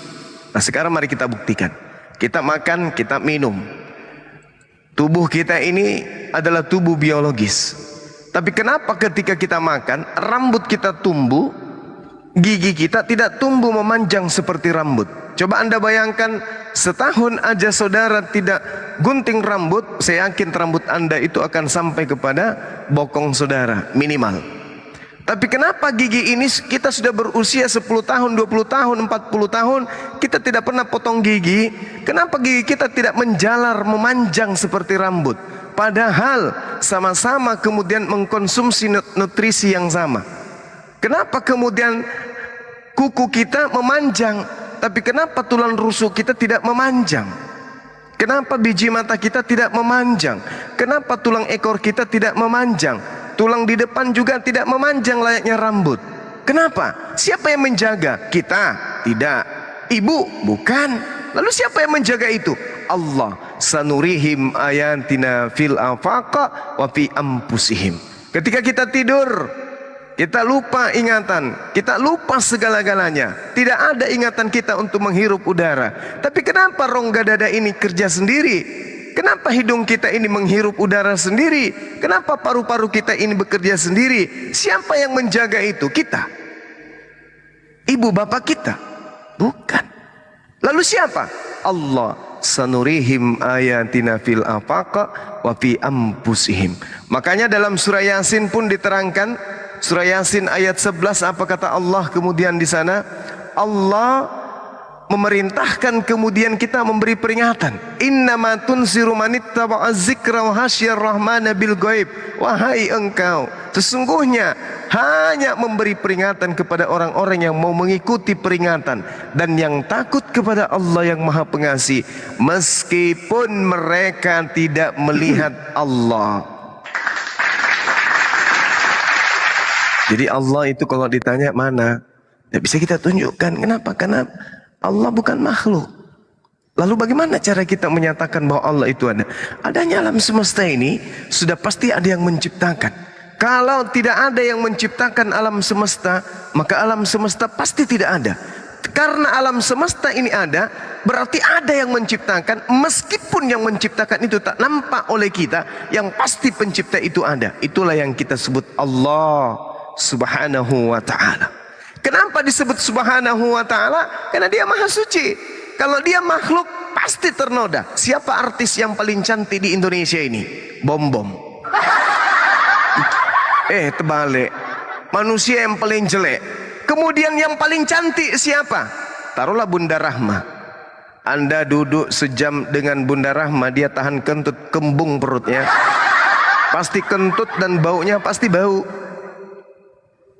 Nah, sekarang mari kita buktikan. Kita makan, kita minum. Tubuh kita ini adalah tubuh biologis. Tapi kenapa ketika kita makan, rambut kita tumbuh, gigi kita tidak tumbuh memanjang seperti rambut? Coba Anda bayangkan, setahun aja saudara tidak gunting rambut, saya yakin rambut Anda itu akan sampai kepada bokong saudara, minimal. Tapi kenapa gigi ini kita sudah berusia 10 tahun, 20 tahun, 40 tahun, kita tidak pernah potong gigi? Kenapa gigi kita tidak menjalar, memanjang seperti rambut? Padahal sama-sama kemudian mengkonsumsi nutrisi yang sama. Kenapa kemudian kuku kita memanjang, tapi kenapa tulang rusuk kita tidak memanjang? Kenapa biji mata kita tidak memanjang? Kenapa tulang ekor kita tidak memanjang? Tulang di depan juga tidak memanjang layaknya rambut. Kenapa? Siapa yang menjaga? Kita? Tidak. Ibu? Bukan. Lalu siapa yang menjaga itu? Allah. Sanurihim ayatina fil afaqa wa fi anfusihim. Ketika kita tidur, kita lupa ingatan, kita lupa segala-galanya. Tidak ada ingatan kita untuk menghirup udara. Tapi kenapa rongga dada ini kerja sendiri? Kenapa hidung kita ini menghirup udara sendiri? Kenapa paru-paru kita ini bekerja sendiri? Siapa yang menjaga itu? Kita. Ibu bapak kita? Bukan. Lalu siapa? Allah. Sanurihim ayatina fil afaqa wa fi anfusihim. Makanya dalam surah Yasin pun diterangkan, surah Yasin ayat 11, apa kata Allah kemudian di sana? Allah memerintahkan kemudian kita memberi peringatan. Innama tunziru manittaba'a dzikra wa hasyar rahmana bil ghaib. Wahai engkau, sesungguhnya hanya memberi peringatan kepada orang-orang yang mau mengikuti peringatan dan yang takut kepada Allah yang Maha Pengasih, meskipun mereka tidak melihat Allah. Jadi Allah itu kalau ditanya mana, tidak bisa kita tunjukkan. Kenapa? Karena Allah bukan makhluk. Lalu bagaimana cara kita menyatakan bahwa Allah itu ada? Adanya alam semesta ini sudah pasti ada yang menciptakan. Kalau tidak ada yang menciptakan alam semesta, maka alam semesta pasti tidak ada. Karena alam semesta ini ada, berarti ada yang menciptakan. Meskipun yang menciptakan itu tak nampak oleh kita, yang pasti pencipta itu ada. Itulah yang kita sebut Allah Subhanahu wa ta'ala. Kenapa disebut Subhanahu wa ta'ala? Karena dia maha suci. Kalau dia makhluk pasti ternoda. Siapa artis yang paling cantik di Indonesia ini? Bom-bom. Terbalik. Manusia yang paling jelek. Kemudian yang paling cantik siapa? Taruhlah Bunda Rahma. Anda duduk sejam dengan Bunda Rahma, dia tahan kentut, kembung perutnya. Pasti kentut dan baunya pasti bau.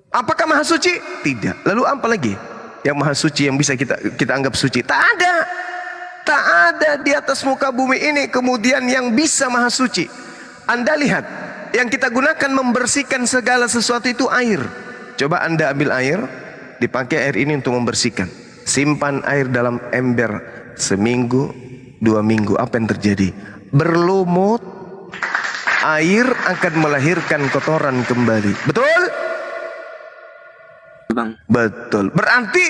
Apakah maha suci? Tidak. Lalu apa lagi yang maha suci yang bisa kita anggap suci? Tak ada. Tak ada di atas muka bumi ini kemudian yang bisa maha suci. Anda lihat, yang kita gunakan membersihkan segala sesuatu itu air. Coba Anda ambil air, dipakai air ini untuk membersihkan. Simpan air dalam ember seminggu, 2 minggu. Apa yang terjadi? Berlumut, air akan melahirkan kotoran kembali. Betul? Bang. Betul. Berarti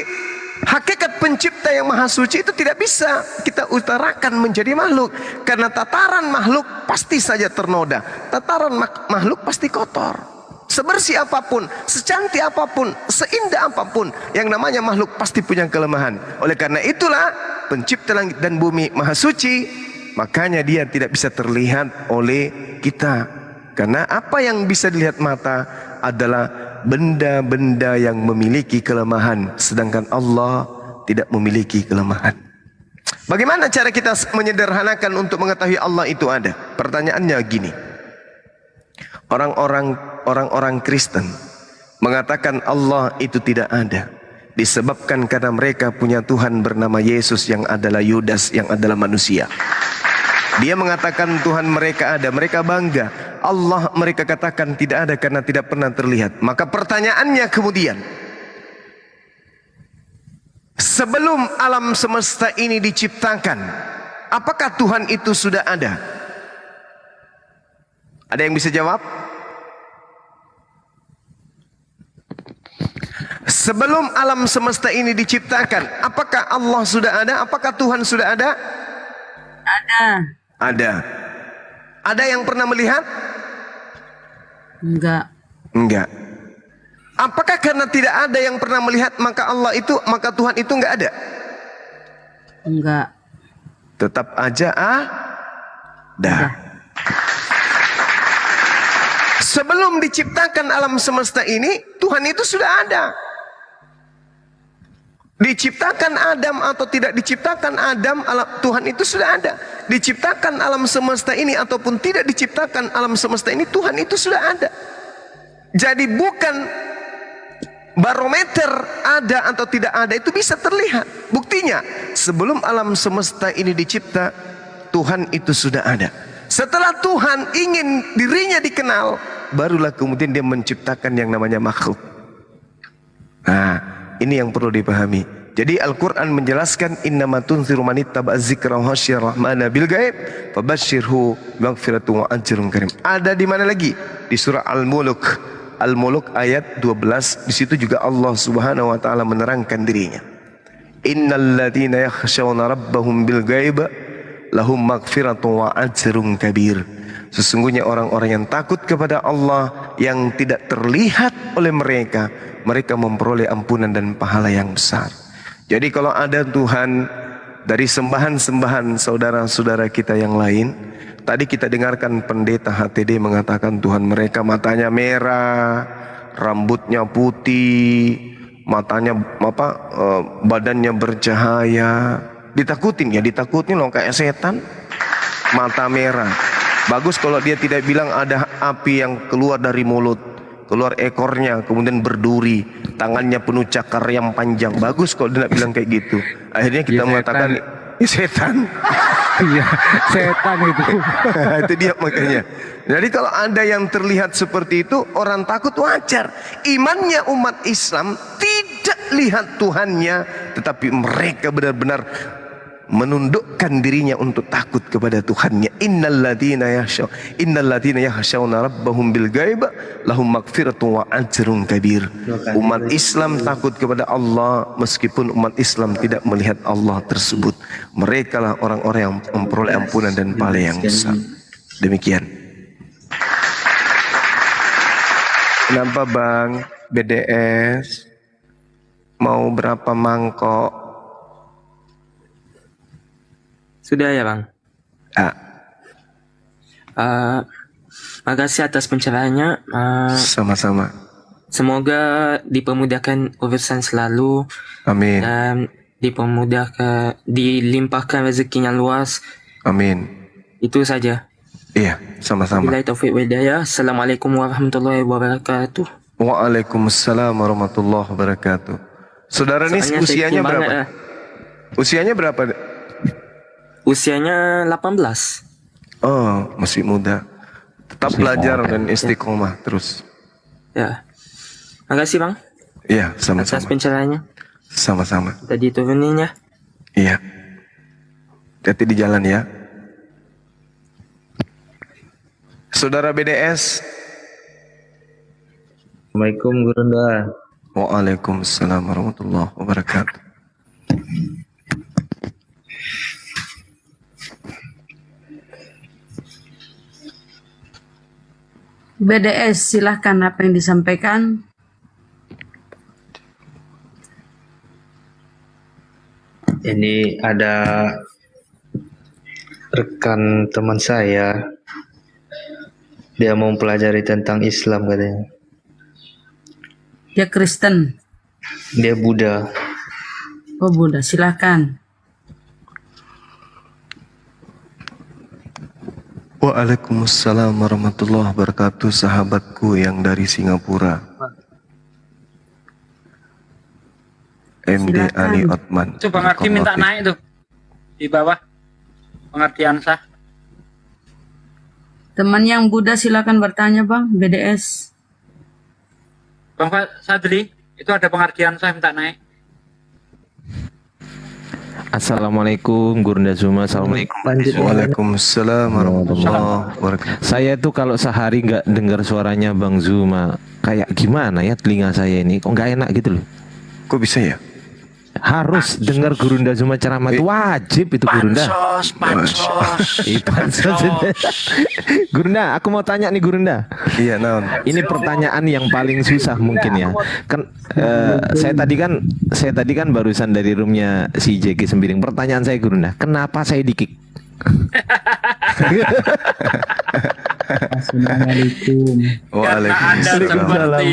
hakikat pencipta yang maha suci itu tidak bisa kita utarakan menjadi makhluk. Karena tataran makhluk pasti saja ternoda. Tataran makhluk pasti kotor. Sebersih apapun, secantik apapun, seindah apapun, yang namanya makhluk pasti punya kelemahan. Oleh karena itulah pencipta langit dan bumi maha suci, makanya dia tidak bisa terlihat oleh kita. Karena apa yang bisa dilihat mata adalah benda-benda yang memiliki kelemahan, sedangkan Allah tidak memiliki kelemahan. Bagaimana cara kita menyederhanakan untuk mengetahui Allah itu ada? Pertanyaannya gini. Orang-orang Kristen mengatakan Allah itu tidak ada, disebabkan karena mereka punya Tuhan bernama Yesus yang adalah Yudas, yang adalah manusia. Dia mengatakan Tuhan mereka ada, mereka bangga. Allah mereka katakan tidak ada karena tidak pernah terlihat. Maka pertanyaannya kemudian, sebelum alam semesta ini diciptakan, apakah Tuhan itu sudah ada? Ada yang bisa jawab? Sebelum alam semesta ini diciptakan, apakah Allah sudah ada? Apakah Tuhan sudah ada? Ada. Ada. Ada yang pernah melihat? Enggak. Enggak. Apakah karena tidak ada yang pernah melihat maka maka Tuhan itu enggak ada? Enggak. Tetap aja ada. Sebelum diciptakan alam semesta ini, Tuhan itu sudah ada. Diciptakan Adam atau tidak diciptakan Adam, Tuhan itu sudah ada. Diciptakan alam semesta ini ataupun tidak diciptakan alam semesta ini, Tuhan itu sudah ada. Jadi bukan barometer ada atau tidak ada itu bisa terlihat. Buktinya, sebelum alam semesta ini dicipta, Tuhan itu sudah ada. Setelah Tuhan ingin dirinya dikenal, barulah kemudian dia menciptakan yang namanya makhluk. Nah, ini yang perlu dipahami. Jadi Al-Quran menjelaskan innama tunziru man ittaba'a dzikra wa khasyiyar rahmana bil ghaib fabashshirhu bimaghfiratin wa ajrin karim. Ada di mana lagi? Di surah Al-Mulk. Al-Mulk ayat 12. Di situ juga Allah Subhanahu wa taala menerangkan dirinya. Innal ladzina yakhshawna rabbahum bil ghaib lahum maghfiratun wa ajrun kabir. Sesungguhnya orang-orang yang takut kepada Allah yang tidak terlihat oleh mereka, mereka memperoleh ampunan dan pahala yang besar. Jadi kalau ada Tuhan dari sembahan-sembahan saudara-saudara kita yang lain, tadi kita dengarkan pendeta HTD mengatakan Tuhan mereka matanya merah, rambutnya putih, matanya badannya bercahaya. Ditakutin loh kayak setan, mata merah. Bagus kalau dia tidak bilang ada api yang keluar dari mulut, keluar ekornya, kemudian berduri, tangannya penuh cakar yang panjang. Bagus kalau dia tidak bilang kayak gitu. Akhirnya kita mengatakan setan. Iya, setan itu. Itu dia makanya. Jadi kalau ada yang terlihat seperti itu, orang takut wajar. Imannya umat Islam tidak lihat Tuhannya, tetapi mereka benar-benar menundukkan dirinya untuk takut kepada Tuhannya. Innal ladzina yakhshawna rabbahum bil ghaib lahum maghfiratun wa ajrun kabir. Umat Islam takut kepada Allah meskipun umat Islam tidak melihat Allah tersebut. Mereka lah orang-orang yang memperoleh ampunan dan pahala yang besar. Demikian. Kenapa Bang BDS mau berapa mangkok? Sudah ya Bang? Makasih atas pencerahannya. Sama-sama. Semoga dipermudahkan urusan selalu. Amin. Dan dilimpahkan rezeki yang luas. Amin. Itu saja. Iya, sama-sama. Wabillahi taufiq wal hidayah. Assalamualaikum warahmatullahi wabarakatuh. Waalaikumsalam warahmatullahi wabarakatuh. Saudara ini usianya berapa? Usianya berapa? Usianya 18. Oh, masih muda. Tetap belajar dan istiqomah terus. Ya. Makasih Bang. Iya, sama-sama. Atas pencerahannya. Sama-sama. Tadi turunin ya. Iya. Hati di jalan ya. Saudara BDS. Assalamualaikum Gurunda. Waalaikumsalam warahmatullahi wabarakatuh. BDS, silahkan apa yang disampaikan. Ini ada rekan teman saya, dia mau mempelajari tentang Islam katanya. Dia Kristen. Dia Buddha. Oh Buddha, silahkan. Waalaikumsalam warahmatullahi wabarakatuh, sahabatku yang dari Singapura. MD Silakan. Ali Otman. Itu Bang Ardi minta naik tuh di bawah pengertian sah. Teman yang Buddha silakan bertanya Bang, BDS. Bang Sadri, itu ada pengertian sah minta naik. Assalamualaikum Gurunda Zuma. Assalamualaikum. Waalaikumsalam warahmatullahi wabarakatuh. Saya tuh kalau sehari nggak dengar suaranya Bang Zuma, kayak gimana ya telinga saya ini, kok nggak enak gitu loh. Kok bisa ya? Harus dengar Gurunda Zuma ceramah, itu wajib itu Gurunda. Pansos. Gurunda, aku mau tanya nih Gurunda. Iya, naon. Ini pertanyaan yang paling susah mungkin ya. Kan saya tadi kan barusan dari roomnya si JG Sembiring. Pertanyaan saya Gurunda, kenapa saya di-kick? Assalamualaikum. Karena Anda seperti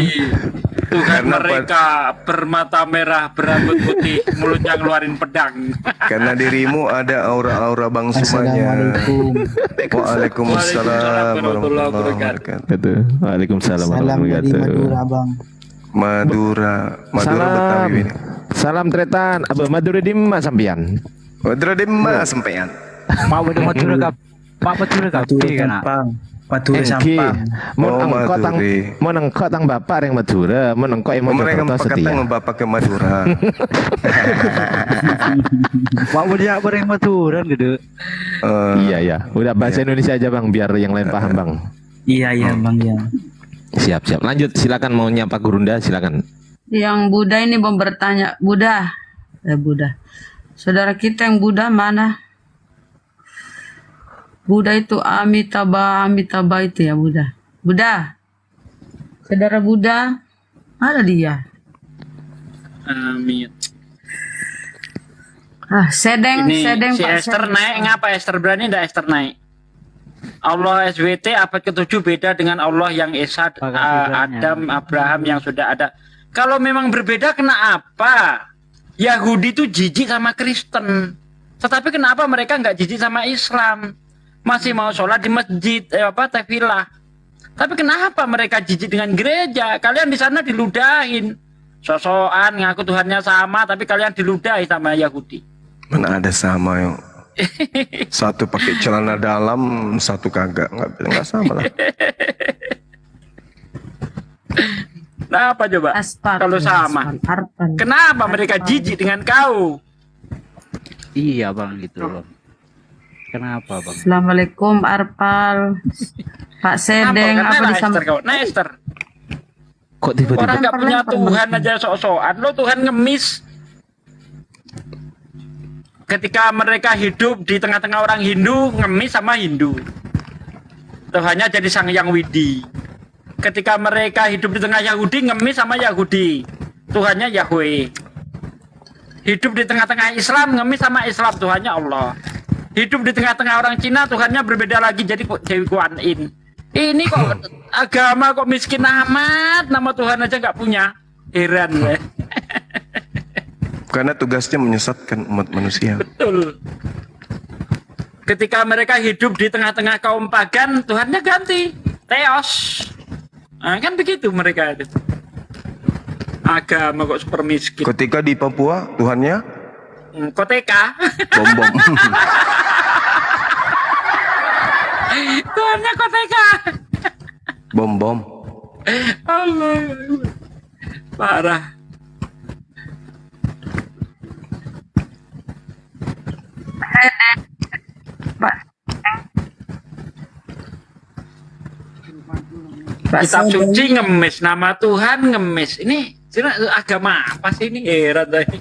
Tuhan mereka bermata merah, berambut putih, mulutnya ngeluarin pedang. Karena dirimu ada aura-aura Bang Sumanya. Waalaikumsalam warahmatullahi wabarakatuh. Waalaikumsalam Salam dari Madura, Bang. Madura Betawi ini. Salam tretan, Abah Madura dimma sampean. Madura dimma sampean. Pak Madura kap. Pak Madura kap. Kan. Madura sampang. Mon engkau tang bapak yang Madura, mon engkau yang Mojokerto setia. Mereka bapak ke Madura. Pak Madura bareng Madura gitu. Iya. Udah bahasa Indonesia aja Bang, biar yang lain paham Bang. Iya Bang ya. Siap. Lanjut, silakan mau nyapa Gurunda, silakan. Yang Buddha ini mau bertanya, Buddha. Saudara kita yang Buddha mana? Buddha itu Amitabha itu ya Buddha. Saudara Buddha, ada dia. Amin. Sedeng Si Pak Esther Sedeng. naik, ngapa Esther berani enggak Esther naik? Allah SWT abad ke-7 beda dengan Allah yang Esa, Adam, Abraham yang sudah ada. Kalau memang berbeda, kenapa Yahudi itu jijik sama Kristen? Tetapi kenapa mereka nggak jijik sama Islam? Masih mau sholat di masjid, tefillah. Tapi kenapa mereka jijik dengan gereja? Kalian di sana diludahin. Sosokan ngaku Tuhannya sama, tapi kalian diludahi sama Yahudi. Mana ada sama yuk. Satu pakai celana dalam, satu kagak, nggak sama lah. Nah, apa coba? Kalau sama, kenapa mereka jijik dengan kau? Iya Bang gitu loh. Kenapa Bang? Assalamualaikum Arpal. Pak Sedeng apa disampaikan? Nah Esther, kok tiba-tiba orang nggak punya Tuhan aja sok-sokan. Lo Tuhan ngemis. Ketika mereka hidup di tengah-tengah orang Hindu, ngemis sama Hindu. Tuhannya jadi Sang Yang Widi. Ketika mereka hidup di tengah Yahudi, ngemis sama Yahudi. Tuhannya Yahweh. Hidup di tengah-tengah Islam, ngemis sama Islam. Tuhannya Allah. Hidup di tengah-tengah orang Cina, Tuhannya berbeda lagi, jadi Dewi Kuan Yin. Ini kok agama kok miskin amat, nama Tuhan aja nggak punya. Heran ya. Karena tugasnya menyesatkan umat manusia. Betul. Ketika mereka hidup di tengah-tengah kaum pagan, Tuhannya ganti. Theos. Nah, kan begitu mereka itu. Agama kok super miskin. Ketika di Papua, Tuhannya Koteka. bom. Tuhannya Koteka. Bom. Allah. Parah. Kitab suci ngemis, nama Tuhan ngemis. Ini agama apa sih ini? Heran tadi.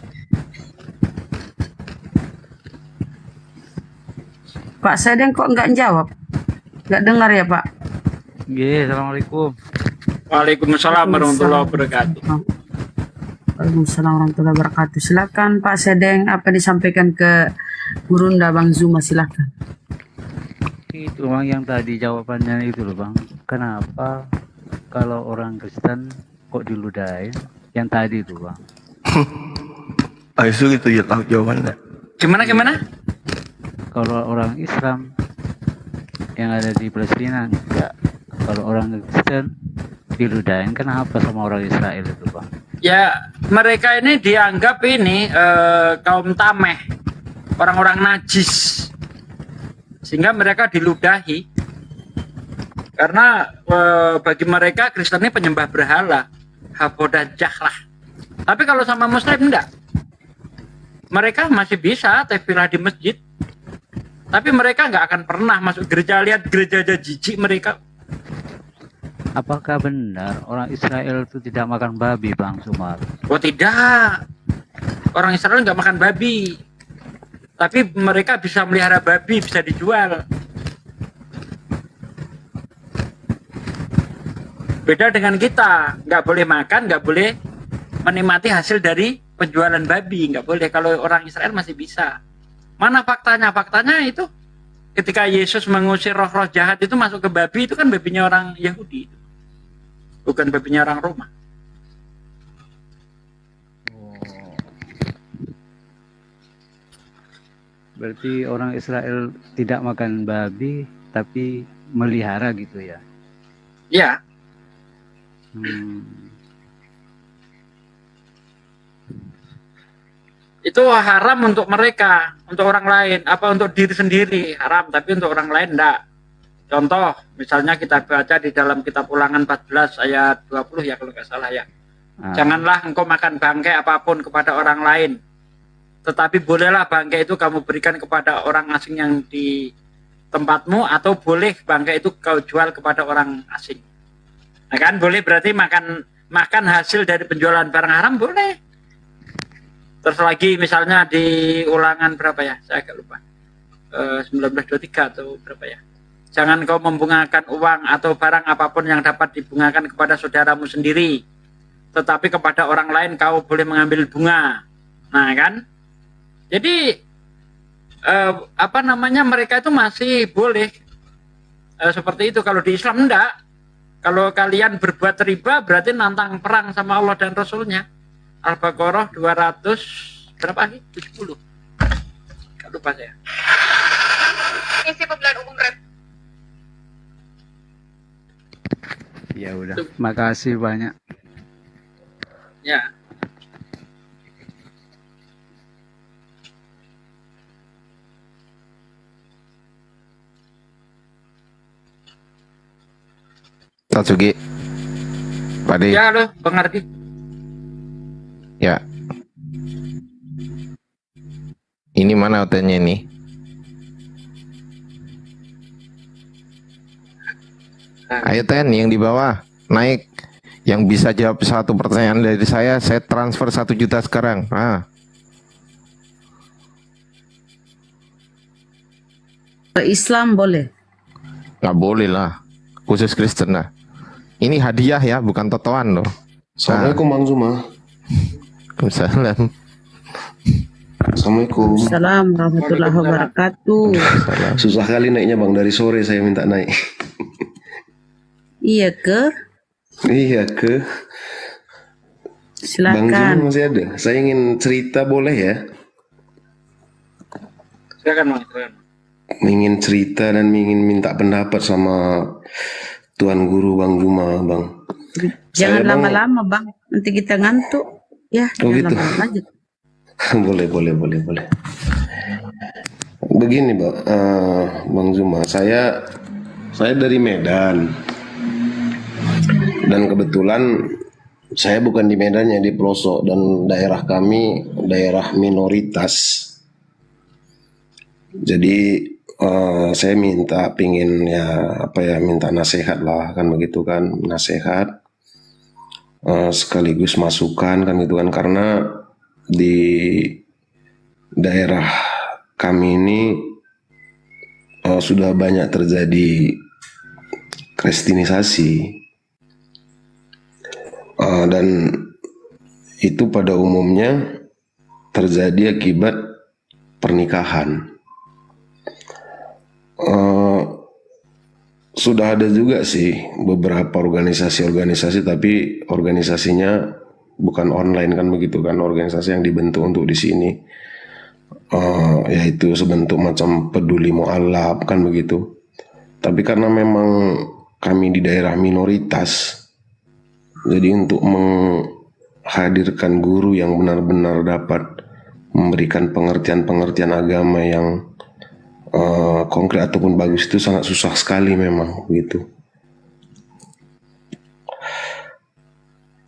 Pak Sedeng kok nggak jawab? Nggak dengar ya Pak? Assalamualaikum. Waalaikumsalam warahmatullahi wabarakatuh. Waalaikumsalam warahmatullahi wabarakatuh. Silakan Pak Sedeng, apa disampaikan ke Gurunda Bang Zuma, silakan. Itu Bang yang tadi jawabannya itu loh Bang. Kenapa kalau orang Kristen kok diludahin? Yang tadi itu Bang. Itu gitu ya tahu jawabannya. Gimana? Kalau orang Islam yang ada di Palestina enggak. Kalau orang Kristen diludahin, kenapa sama orang Israel itu Bang? Ya, mereka ini dianggap ini kaum tameh, orang-orang najis, sehingga mereka diludahi. Karena bagi mereka Kristen ini penyembah berhala, Habodajah lah. Tapi kalau sama Muslim enggak, mereka masih bisa takbiran di masjid, tapi mereka nggak akan pernah masuk gereja. Lihat gereja aja jijik mereka. Apakah benar orang Israel itu tidak makan babi Bang Sumar? Oh tidak, orang Israel nggak makan babi, tapi mereka bisa melihara babi, bisa dijual. Beda dengan kita, nggak boleh makan, nggak boleh menikmati hasil dari penjualan babi, nggak boleh. Kalau orang Israel masih bisa. Mana faktanya? Faktanya itu ketika Yesus mengusir roh-roh jahat itu masuk ke babi, itu kan babinya orang Yahudi, bukan babinya orang Roma. Berarti orang Israel tidak makan babi tapi melihara gitu ya? Iya. Itu haram untuk mereka, untuk orang lain, apa untuk diri sendiri haram, tapi untuk orang lain enggak. Contoh, misalnya kita baca di dalam kitab Ulangan 14 ayat 20 ya kalau nggak salah ya. Janganlah engkau makan bangkai apapun kepada orang lain, tetapi bolehlah bangkai itu kamu berikan kepada orang asing yang di tempatmu, atau boleh bangkai itu kau jual kepada orang asing. Nah kan boleh, berarti makan hasil dari penjualan barang haram boleh. Terus lagi misalnya di Ulangan berapa ya, saya agak lupa, 1923 atau berapa ya, jangan kau membungakan uang atau barang apapun yang dapat dibungakan kepada saudaramu sendiri, tetapi kepada orang lain kau boleh mengambil bunga. Nah kan, jadi mereka itu masih boleh seperti itu. Kalau di Islam enggak. Kalau kalian berbuat riba berarti nantang perang sama Allah dan Rasulnya. Al-Baqarah 200 berapa lagi? 70. Gak lupa saya. Isi pemilihan umum Ya udah, makasih banyak. Ya. Tatsugi. Pak De. Ya loh, Bang Ardi. Ya. Ini mana hotelnya ini? Ayo Ten, yang di bawah naik. Yang bisa jawab satu pertanyaan dari saya transfer 1 juta sekarang. Islam boleh? Nggak boleh lah, khusus Kristen lah. Ini hadiah ya, bukan totoan loh. Assalamualaikum Bang Zuma. Waalaikumsalam. Assalamualaikum. Assalamualaikum warahmatullahi wabarakatuh. Susah kali naiknya Bang, dari sore saya minta naik. Iya ke? Iya ke? Silakan. Bang Zuma masih ada. Saya ingin cerita, boleh ya? Silakan Bang. Ingin cerita dan ingin minta pendapat sama Tuan Guru Bang Zuma, Bang. Jangan lama-lama Bang, nanti kita ngantuk. Ya, Oh jangan gitu. lama-lama aja. boleh. Begini Bang Zuma, saya dari Medan. Dan kebetulan saya bukan di Medannya, di pelosok, dan daerah kami daerah minoritas. Jadi saya minta minta nasihat lah, kan begitu kan, nasihat sekaligus masukan kan gitu kan, karena di daerah kami ini sudah banyak terjadi kristenisasi. Dan itu pada umumnya terjadi akibat pernikahan. Sudah ada juga sih beberapa organisasi-organisasi, tapi organisasinya bukan online kan begitu kan, organisasi yang dibentuk untuk di sini, yaitu sebentuk macam peduli mu'alaf kan begitu. Tapi karena memang kami di daerah minoritas, jadi untuk menghadirkan guru yang benar-benar dapat memberikan pengertian-pengertian agama yang konkret ataupun bagus itu sangat susah sekali memang begitu.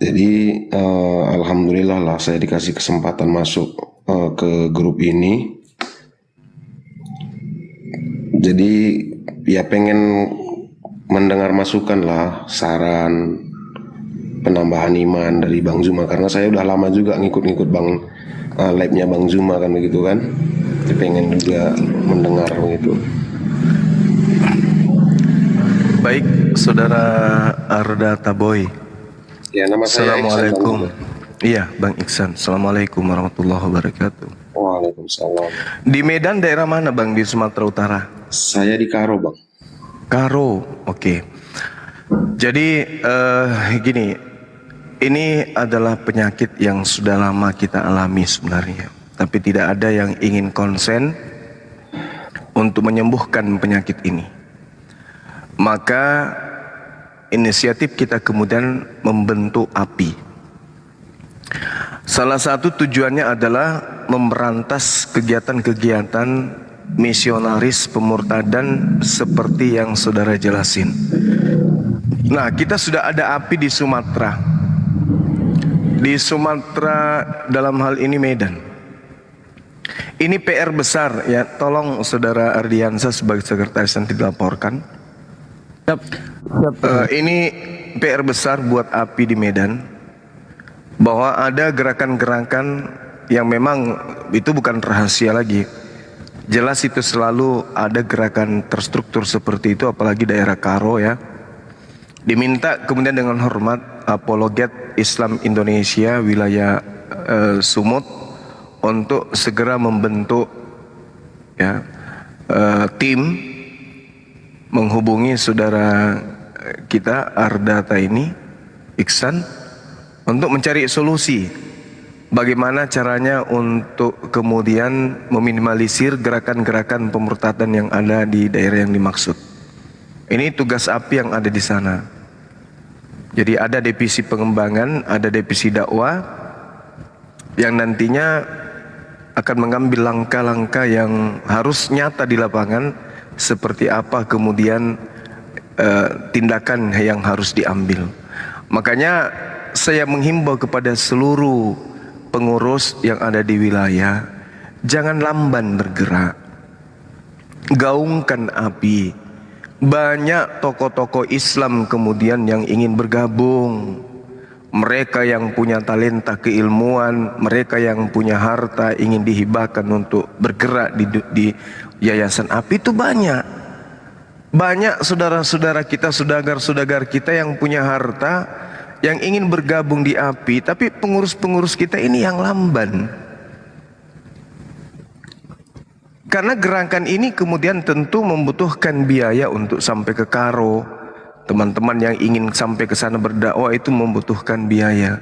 Jadi alhamdulillah lah saya dikasih kesempatan masuk ke grup ini. Jadi ya pengen mendengar masukan lah, saran, penambahan iman dari Bang Zuma, karena saya udah lama juga ngikut-ngikut live-nya Bang Zuma kan begitu kan. Jadi pengen juga mendengar begitu. Baik, Saudara Arda Taboy. Ya, nama saya Assalamualaikum. Iya, Bang Iksan. Assalamualaikum warahmatullahi wabarakatuh. Waalaikumsalam. Di Medan daerah mana Bang di Sumatera Utara? Saya di Karo Bang. Karo, oke. Jadi gini, ini adalah penyakit yang sudah lama kita alami sebenarnya. Tapi tidak ada yang ingin konsen untuk menyembuhkan penyakit ini. Maka inisiatif kita kemudian membentuk API. Salah satu tujuannya adalah memberantas kegiatan-kegiatan misionaris pemurtadan seperti yang saudara jelasin. Nah, kita sudah ada API di Sumatera. Di Sumatera dalam hal ini Medan. Ini PR besar ya, tolong Saudara Ardiansa sebagai sekretaris nanti dilaporkan. Ini PR besar buat API di Medan, bahwa ada gerakan-gerakan yang memang itu bukan rahasia lagi. Jelas itu selalu ada gerakan terstruktur seperti itu, apalagi daerah Karo ya. Diminta kemudian dengan hormat apologet Islam Indonesia wilayah Sumut untuk segera membentuk ya tim menghubungi saudara kita Ardata ini Iksan untuk mencari solusi bagaimana caranya untuk kemudian meminimalisir gerakan-gerakan pemurtadan yang ada di daerah yang dimaksud. Ini tugas API yang ada di sana. Jadi ada divisi pengembangan, ada divisi dakwah yang nantinya akan mengambil langkah-langkah yang harus nyata di lapangan, seperti apa kemudian tindakan yang harus diambil. Makanya saya menghimbau kepada seluruh pengurus yang ada di wilayah, jangan lamban bergerak, gaungkan API. Banyak tokoh-tokoh Islam kemudian yang ingin bergabung. Mereka yang punya talenta keilmuan, mereka yang punya harta ingin dihibahkan untuk bergerak di yayasan API itu banyak. Banyak saudara-saudara kita, saudagar-saudagar kita yang punya harta, yang ingin bergabung di API, tapi pengurus-pengurus kita ini yang lamban. Karena gerakan ini kemudian tentu membutuhkan biaya untuk sampai ke Karo. Teman-teman yang ingin sampai ke sana berdakwah itu membutuhkan biaya.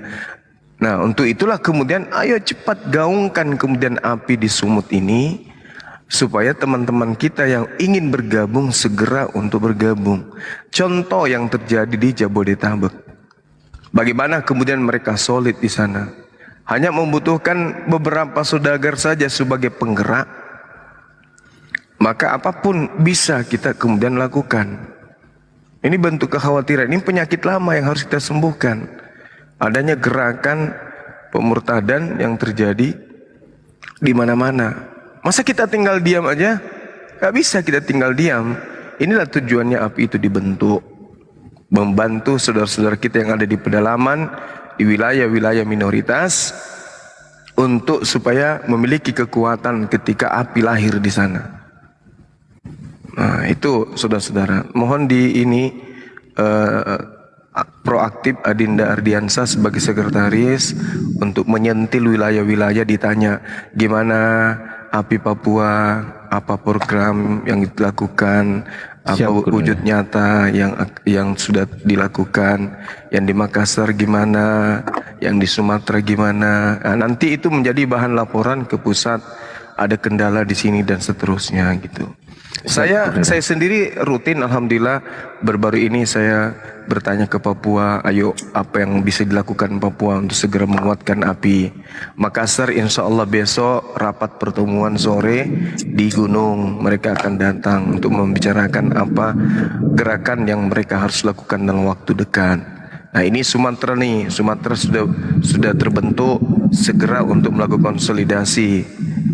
Nah, untuk itulah kemudian ayo cepat gaungkan kemudian API di Sumut ini, supaya teman-teman kita yang ingin bergabung segera untuk bergabung. Contoh yang terjadi di Jabodetabek. Bagaimana kemudian mereka solid di sana. Hanya membutuhkan beberapa saudagar saja sebagai penggerak. Maka apapun bisa kita kemudian lakukan. Ini bentuk kekhawatiran, ini penyakit lama yang harus kita sembuhkan. Adanya gerakan pemurtadan yang terjadi di mana-mana. Masa kita tinggal diam aja? Gak bisa kita tinggal diam. Inilah tujuannya API itu dibentuk. Membantu saudara-saudara kita yang ada di pedalaman, di wilayah-wilayah minoritas, untuk supaya memiliki kekuatan ketika API lahir di sana. Nah itu saudara-saudara, mohon eh, proaktif Adinda Ardiansa sebagai sekretaris untuk menyentil wilayah-wilayah, ditanya gimana API Papua, apa program yang dilakukan, apa Siap, Guru. wujud nyata yang sudah dilakukan, yang di Makassar gimana, yang di Sumatera gimana. Nah, nanti itu menjadi bahan laporan ke pusat, ada kendala di sini dan seterusnya gitu. Saya sendiri rutin, alhamdulillah, baru-baru ini saya bertanya ke Papua, ayo apa yang bisa dilakukan Papua untuk segera menguatkan API. Makassar insya Allah besok rapat pertemuan sore di gunung, mereka akan datang untuk membicarakan apa gerakan yang mereka harus lakukan dalam waktu dekat. Nah ini Sumatera nih, Sumatera sudah terbentuk, segera untuk melakukan konsolidasi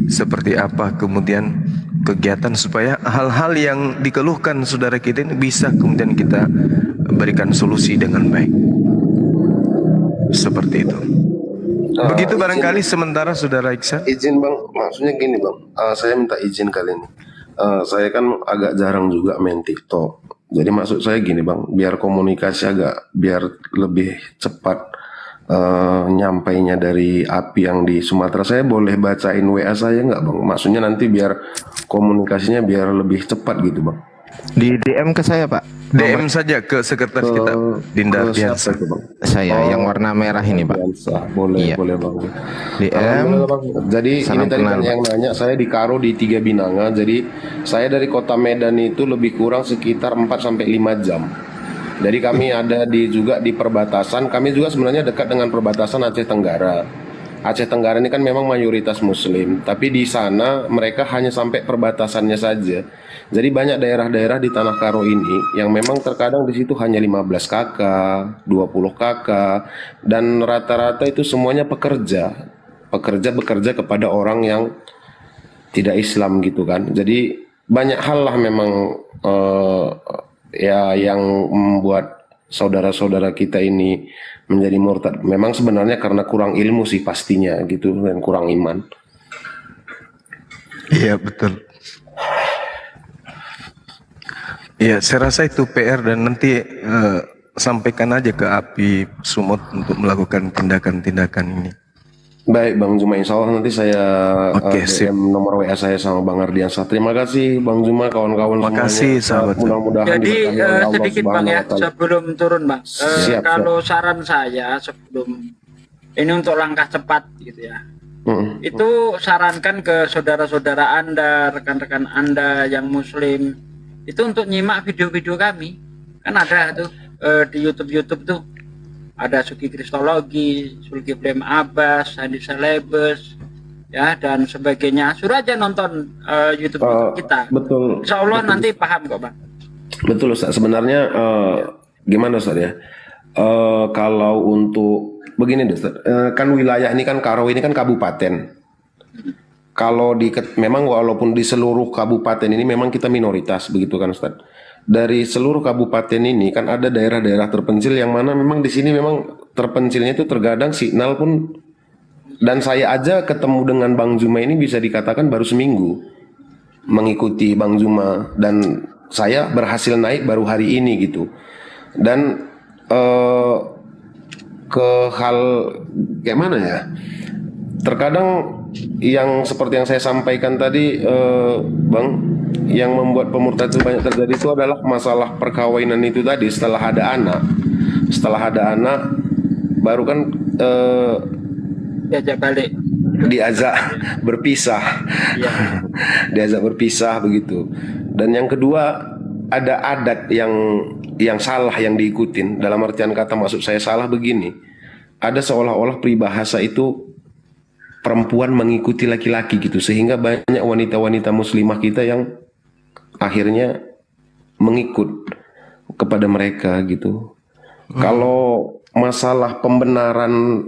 seperti apa kemudian kegiatan supaya hal-hal yang dikeluhkan saudara kita ini bisa kemudian kita berikan solusi dengan baik. Seperti itu. Begitu barangkali sementara saudara Iksan. Izin bang, maksudnya gini bang, saya minta izin kali ini. Saya kan agak jarang juga main TikTok. Jadi maksud saya gini bang, biar komunikasi biar lebih cepat nyampainya dari API yang di Sumatera, saya boleh bacain WA saya nggak bang? Maksudnya nanti biar komunikasinya biar lebih cepat gitu bang. Di DM ke saya Pak. DM saja ke sekretaris kita, Dinda Ardiansa. Saya yang warna merah ini Pak. Boleh, Iya. boleh bang. DM. Alhamdulillah, Bang. Jadi Salam ini tadi kenal, kan yang nanya, saya di Karo di 3 Binanga. Jadi saya dari kota Medan itu lebih kurang sekitar 4-5 jam. Jadi kami ada juga di perbatasan. Kami juga sebenarnya dekat dengan perbatasan Aceh Tenggara. Aceh Tenggara ini kan memang mayoritas Muslim, tapi di sana mereka hanya sampai perbatasannya saja. Jadi banyak daerah-daerah di Tanah Karo ini yang memang terkadang di situ hanya 15 KK, 20 KK, dan rata-rata itu semuanya pekerja bekerja kepada orang yang tidak Islam gitu kan. Jadi banyak hal lah memang ya yang membuat saudara-saudara kita ini menjadi murtad. Memang sebenarnya karena kurang ilmu sih pastinya gitu, dan kurang iman. Iya betul. Iya, saya rasa itu PR dan nanti sampaikan aja ke API Sumut untuk melakukan tindakan-tindakan ini. Baik Bang Juma, insya Allah nanti saya DM nomor WA saya sama Bang Ardiansa. Terima kasih Bang Juma, kawan-kawan semuanya. Makasih sahabat. Mudah-mudahan Jadi diberkahi oleh Allah sedikit Bang ya, Subhanahu wa Ta'ala. sebelum turun Bang. Siap, Kalau saran saya sebelum ini untuk langkah cepat gitu ya. Itu sarankan ke saudara-saudara Anda, rekan-rekan Anda yang Muslim, itu untuk nyimak video-video kami. Kan ada tuh di YouTube tuh. Ada Suki Kristologi, Zulkifli Abbas, Handi Salebes, ya dan sebagainya. Suruh aja nonton YouTube kita. Betul. Insya Allah betul. nanti paham kok Bang. Betul Ustaz. Sebenarnya gimana Ustaz ya? Kalau untuk begini Ustaz, kan wilayah ini kan Karo ini kan kabupaten. Kalau memang walaupun di seluruh kabupaten ini memang kita minoritas begitu kan Ustaz. Dari seluruh kabupaten ini kan ada daerah-daerah terpencil yang mana memang di sini memang terpencilnya itu terkadang signal pun, dan saya aja ketemu dengan Bang Juma ini bisa dikatakan baru seminggu mengikuti Bang Juma, dan saya berhasil naik baru hari ini gitu. Dan ke hal kayak mana ya, terkadang yang seperti yang saya sampaikan tadi Bang, yang membuat pemurtadan itu banyak terjadi itu adalah masalah perkawinan itu tadi. Setelah ada anak baru kan diajak berpisah. Diajak berpisah begitu. Dan yang kedua, ada adat yang salah yang diikutin. Dalam artian kata, maksud saya salah begini, ada seolah-olah peribahasa itu perempuan mengikuti laki-laki gitu, sehingga banyak wanita-wanita muslimah kita yang akhirnya mengikut kepada mereka gitu. Kalau masalah pembenaran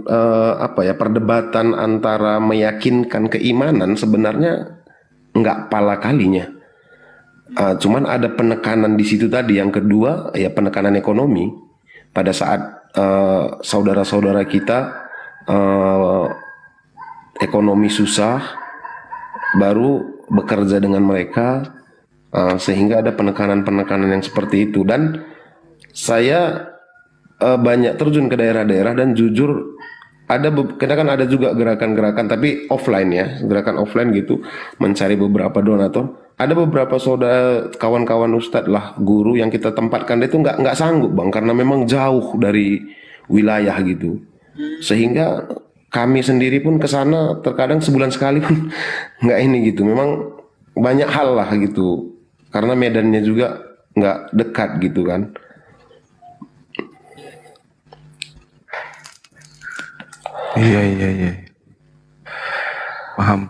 perdebatan antara meyakinkan keimanan sebenarnya nggak pala kalinya. Cuman ada penekanan di situ tadi. Yang kedua ya penekanan ekonomi. Pada saat saudara-saudara kita ekonomi susah, baru bekerja dengan mereka. Sehingga ada penekanan-penekanan yang seperti itu. Dan saya banyak terjun ke daerah-daerah dan jujur karena kan ada juga gerakan-gerakan tapi offline ya, gerakan offline gitu, mencari beberapa donatur. Ada beberapa saudara kawan-kawan ustadz lah, guru yang kita tempatkan itu nggak sanggup bang, karena memang jauh dari wilayah gitu, sehingga kami sendiri pun ke sana terkadang sebulan sekali pun nggak ini gitu. Memang banyak hal lah gitu, karena medannya juga nggak dekat gitu kan. Iya. Paham.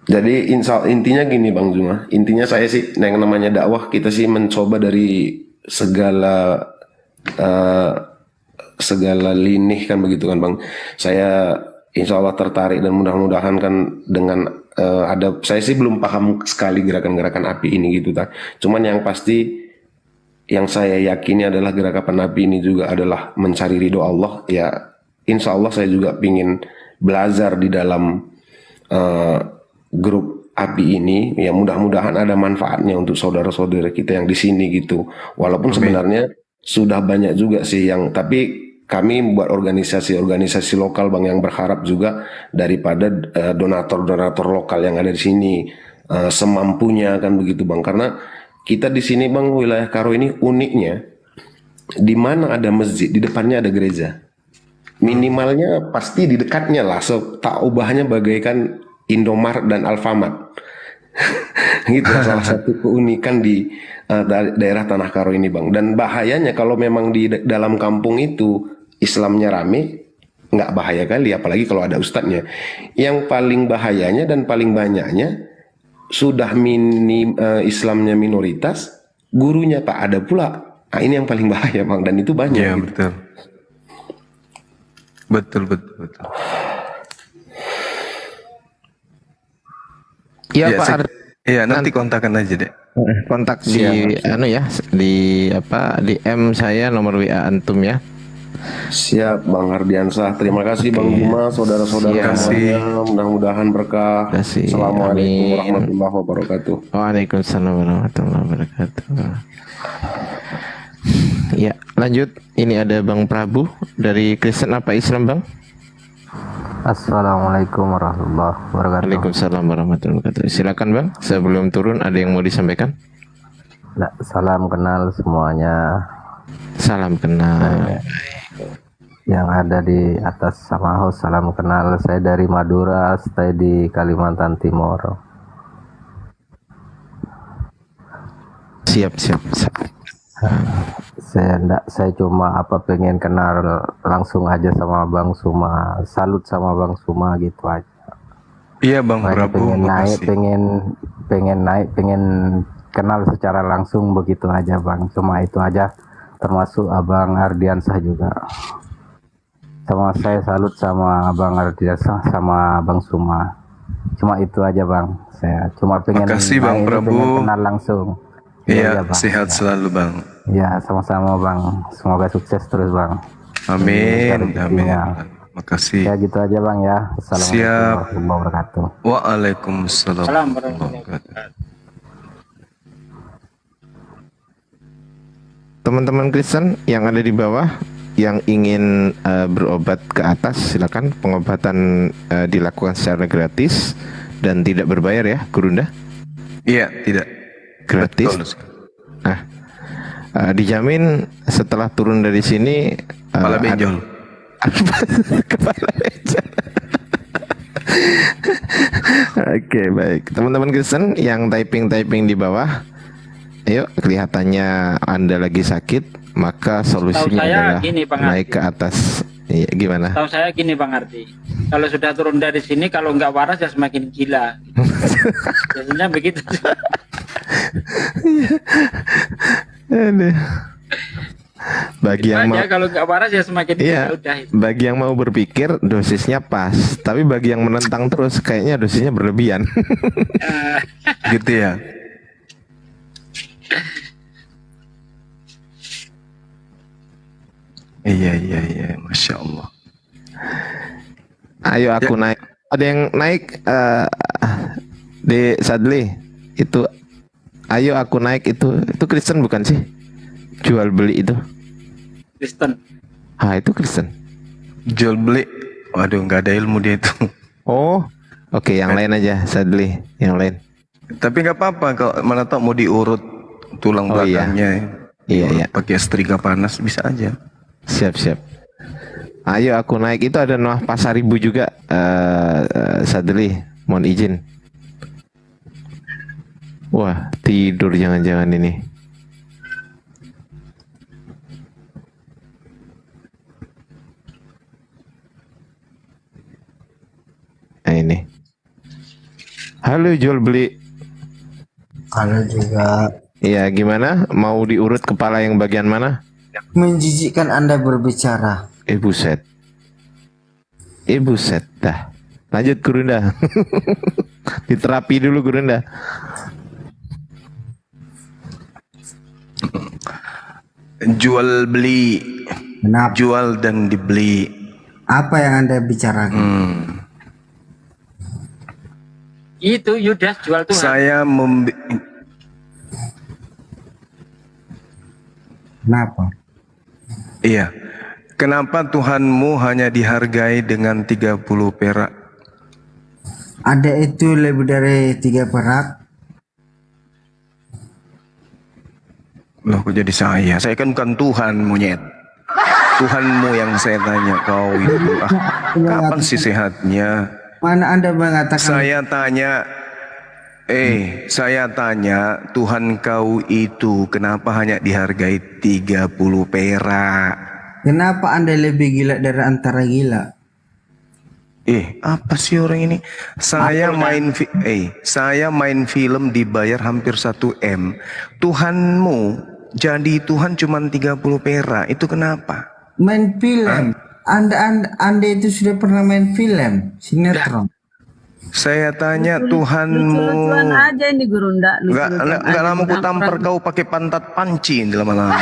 Jadi intinya gini Bang Zuma, intinya saya sih yang namanya dakwah kita sih mencoba dari segala linih kan begitu kan Bang. Saya insya Allah tertarik dan mudah-mudahan kan dengan saya sih belum paham sekali gerakan-gerakan api ini gitu kan. Cuman yang pasti yang saya yakini adalah gerakan api ini juga adalah mencari ridho Allah. Ya insya Allah saya juga ingin belajar di dalam grup api ini, ya mudah-mudahan ada manfaatnya untuk saudara-saudara kita yang di sini gitu. Walaupun sebenarnya sudah banyak juga sih yang, tapi kami buat organisasi lokal Bang yang berharap juga daripada donatur-donatur lokal yang ada di sini semampunya kan begitu Bang. Karena kita di sini Bang, wilayah Karo ini uniknya di mana ada masjid di depannya ada gereja. Minimalnya pasti di dekatnya lah, so tak ubahnya bagaikan Indomaret dan Alfamart. Gitu salah satu keunikan di daerah Tanah Karo ini Bang. Dan bahayanya kalau memang di dalam kampung itu Islamnya rame, nggak bahaya kali, apalagi kalau ada ustadznya. Yang paling bahayanya dan paling banyaknya sudah Islamnya minoritas, gurunya Pak ada pula. Nah, ini yang paling bahaya Bang, dan itu banyak. Iya gitu. Betul. Iya Pak. Iya nanti kontakkan aja deh. Kontak di di M saya, nomor WA antum ya. Siap Bang Ardiansah. Terima kasih Bang Juma, saudara-saudara semuanya. Mudah-mudahan berkah. Assalamualaikum warahmatullahi wabarakatuh. Waalaikumsalam warahmatullahi wabarakatuh. Ya, lanjut. Ini ada Bang Prabu dari Kristen apa Islam Bang? Assalamualaikum warahmatullahi wabarakatuh. Waalaikumsalam warahmatullahi wabarakatuh. Silakan Bang, sebelum turun ada yang mau disampaikan? Salam kenal semuanya. Salam kenal. Yang ada di atas sama host, salam kenal. Saya dari Madura, stay di Kalimantan Timur. Siap. Saya cuma pengen kenal langsung aja sama Bang Suma, salut sama Bang Suma gitu aja. Iya Bang Prabu, pengen naik, pengen kenal secara langsung begitu aja Bang. Cuma itu aja, termasuk Abang Ardiansah juga. Sama saya salut sama Abang Ardiansah sama Bang Suma. Cuma itu aja Bang. Saya cuma pengen Makasih Bang Prabu. pengen kenal langsung. Iya, Bang. sehat selalu Bang. Ya, sama-sama Bang. Semoga sukses terus Bang. Amin. Makasih. Ya gitu aja Bang ya. Assalamualaikum warahmatullahi wabarakatuh. Waalaikumsalam warahmatullahi wabarakatuh. Teman-teman Kristen yang ada di bawah yang ingin berobat ke atas, silakan. Pengobatan dilakukan secara gratis dan tidak berbayar ya, Gurunda? Iya, tidak. Gratis. Nah, dijamin setelah turun dari sini kepala benjol. Kepala benjol. Oke, baik. Teman-teman Kristen yang typing di bawah, ayo, kelihatannya Anda lagi sakit, maka solusinya adalah gini, naik ke atas. Iya, gimana? Tahu saya gini Bang Ardi, kalau sudah turun dari sini, kalau nggak waras ya semakin gila. Biasanya begitu. Bagi yang mau, kalau nggak waras ya semakin gila. Udah. Bagi yang mau berpikir dosisnya pas, tapi bagi yang menentang terus kayaknya dosisnya berlebihan. Gitu ya. Iya, Masya Allah. Ayo aku naik. Ada yang naik di Sadli. Itu ayo aku naik itu Kristen bukan sih? Jual beli itu. Kristen. Itu Kristen. Jual beli. Waduh, nggak ada ilmu dia itu. Oh, oke, yang lain aja, sadly, yang lain. Tapi nggak apa-apa kalau mana tahu mau diurut tulang belakangnya. Iya. Pakai setrika panas bisa aja. Siap. Ayo aku naik itu ada Noah Pasaribu juga. Sadly, mohon izin. Wah, tidur jangan-jangan ini. Nah ini. Halo jual beli. Halo juga. Iya, gimana? Mau diurut kepala yang bagian mana? Menjijikkan Anda berbicara. Buset. Buset dah. Lanjut Gurunda. Diterapi dulu Gurunda. Jual beli. Kenapa? Jual dan dibeli. Apa yang Anda bicarakan? Itu Yudas jual Tuhan. Saya Kenapa? Iya. Kenapa Tuhanmu hanya dihargai dengan 30 perak? Ada itu lebih dari 3 perak. Loh, kok jadi saya? Saya kan bukan Tuhan, monyet. Tuhanmu yang saya tanya, kau itu. Kapan sih sehatnya? Mana Anda mengatakan? Saya tanya, Tuhan kau itu kenapa hanya dihargai 30 perak? Kenapa Anda lebih gila dari antara gila? Apa sih orang ini? Saya main film dibayar hampir 1 M. Tuhanmu jadi Tuhan cuma 30 perak. Itu kenapa? Main film. Anda itu sudah pernah main film, sinetron. Saya tanya Tuhanmu. Lucu-lucuan aja ini Gurunda. Enggak lama ku tampar kau pakai pantat panci lama-lama.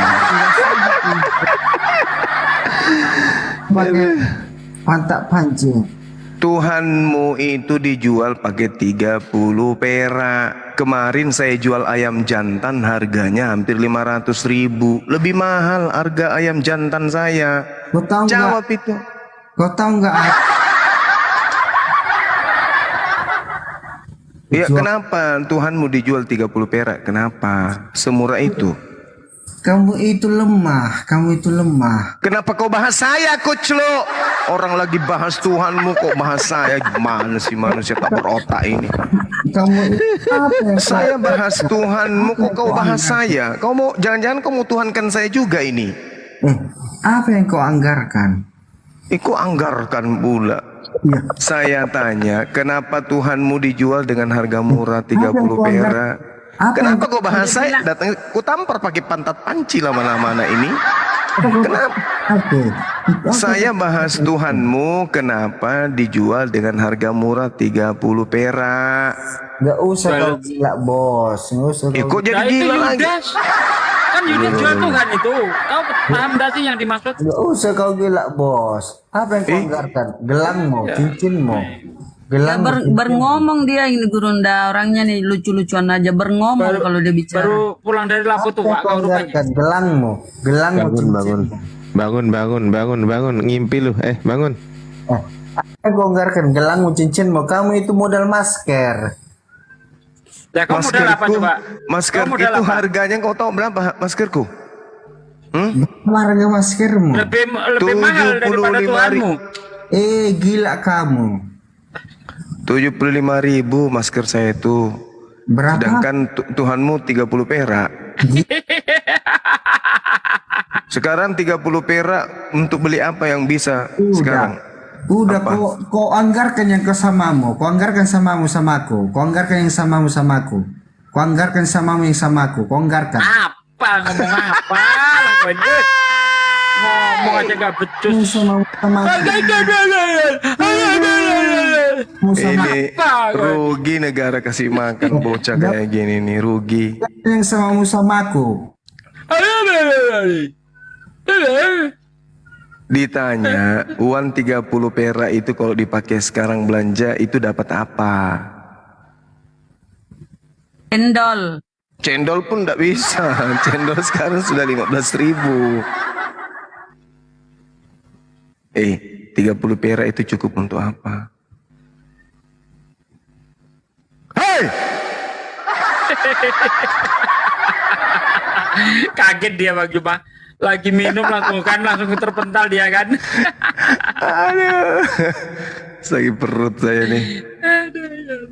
Pantat panci. Tuhanmu itu dijual pakai 30 perak. Kemarin saya jual ayam jantan harganya hampir 500.000. Lebih mahal harga ayam jantan saya. Jawab itu. Kau tahu nggak? Ya, kenapa Tuhanmu dijual 30 perak? Kenapa? Semurah itu. Kamu itu lemah, Kenapa kau bahas saya, Kuclo? Orang lagi bahas Tuhanmu kok bahas saya? Gimana sih manusia tak berotak ini? Saya bahas Tuhanmu kok kau bahas saya? Kau mau jangan-jangan kau mau Tuhankan saya juga ini? Apa yang kau anggarkan? Kau anggarkan pula. Saya tanya, kenapa Tuhanmu dijual dengan harga murah 30 perak? Kenapa kau bahas saya? Datang, ku tampar pakai pantat panci lama-lama ini. Kenapa? Saya bahas Tuhanmu kenapa dijual dengan harga murah 30 perak? Gak usah kau gila bos. Kok jadi gila lagi? Kan Yudas jual Tuhan itu. Kau paham gak sih yang dimaksud? Gak usah kau gila bos. Apa yang kau anggarkan? Gelangmu, cincinmu. Berngomong dia ini Gurunda, orangnya nih lucu-lucuan aja berngomong kalau dia bicara. Baru pulang dari lapu tua kau rupanya. Gelangmu, bangun, ngimpi lu, bangun. Aku anggarkan gelangmu, cincinmu, kamu itu modal masker. Ya kamu modal apa coba? Masker itu harganya kau tahu berapa maskerku? Harga maskermu? Lebih mahal daripada Tuhanmu. Gila kamu. 75.000 masker saya itu. Berapa? Sedangkan Tuhanmu 30 perak. Sekarang 30 perak untuk beli apa yang bisa sekarang? Udah kau anggarkan yang kesamamu. Kau anggarkan samamu samaku. Kau anggarkan yang samamu samaku. Kau anggarkan samamu yang samaku. Kau anggarkan. Apa ngomong apa? Ngomong aja gak becus. Ini rugi negara kasih makan bocah kayak gini nih, rugi. Yang samamu samaku. Ditanya uang 30 perak itu kalau dipakai sekarang belanja itu dapat apa? Cendol. Cendol pun nggak bisa. Cendol sekarang sudah 15.000. 30 perak itu cukup untuk apa? Hei! Kaget dia Bang Juma. Lagi minum langsung terpental dia kan. Aduh. Sakit perut saya nih.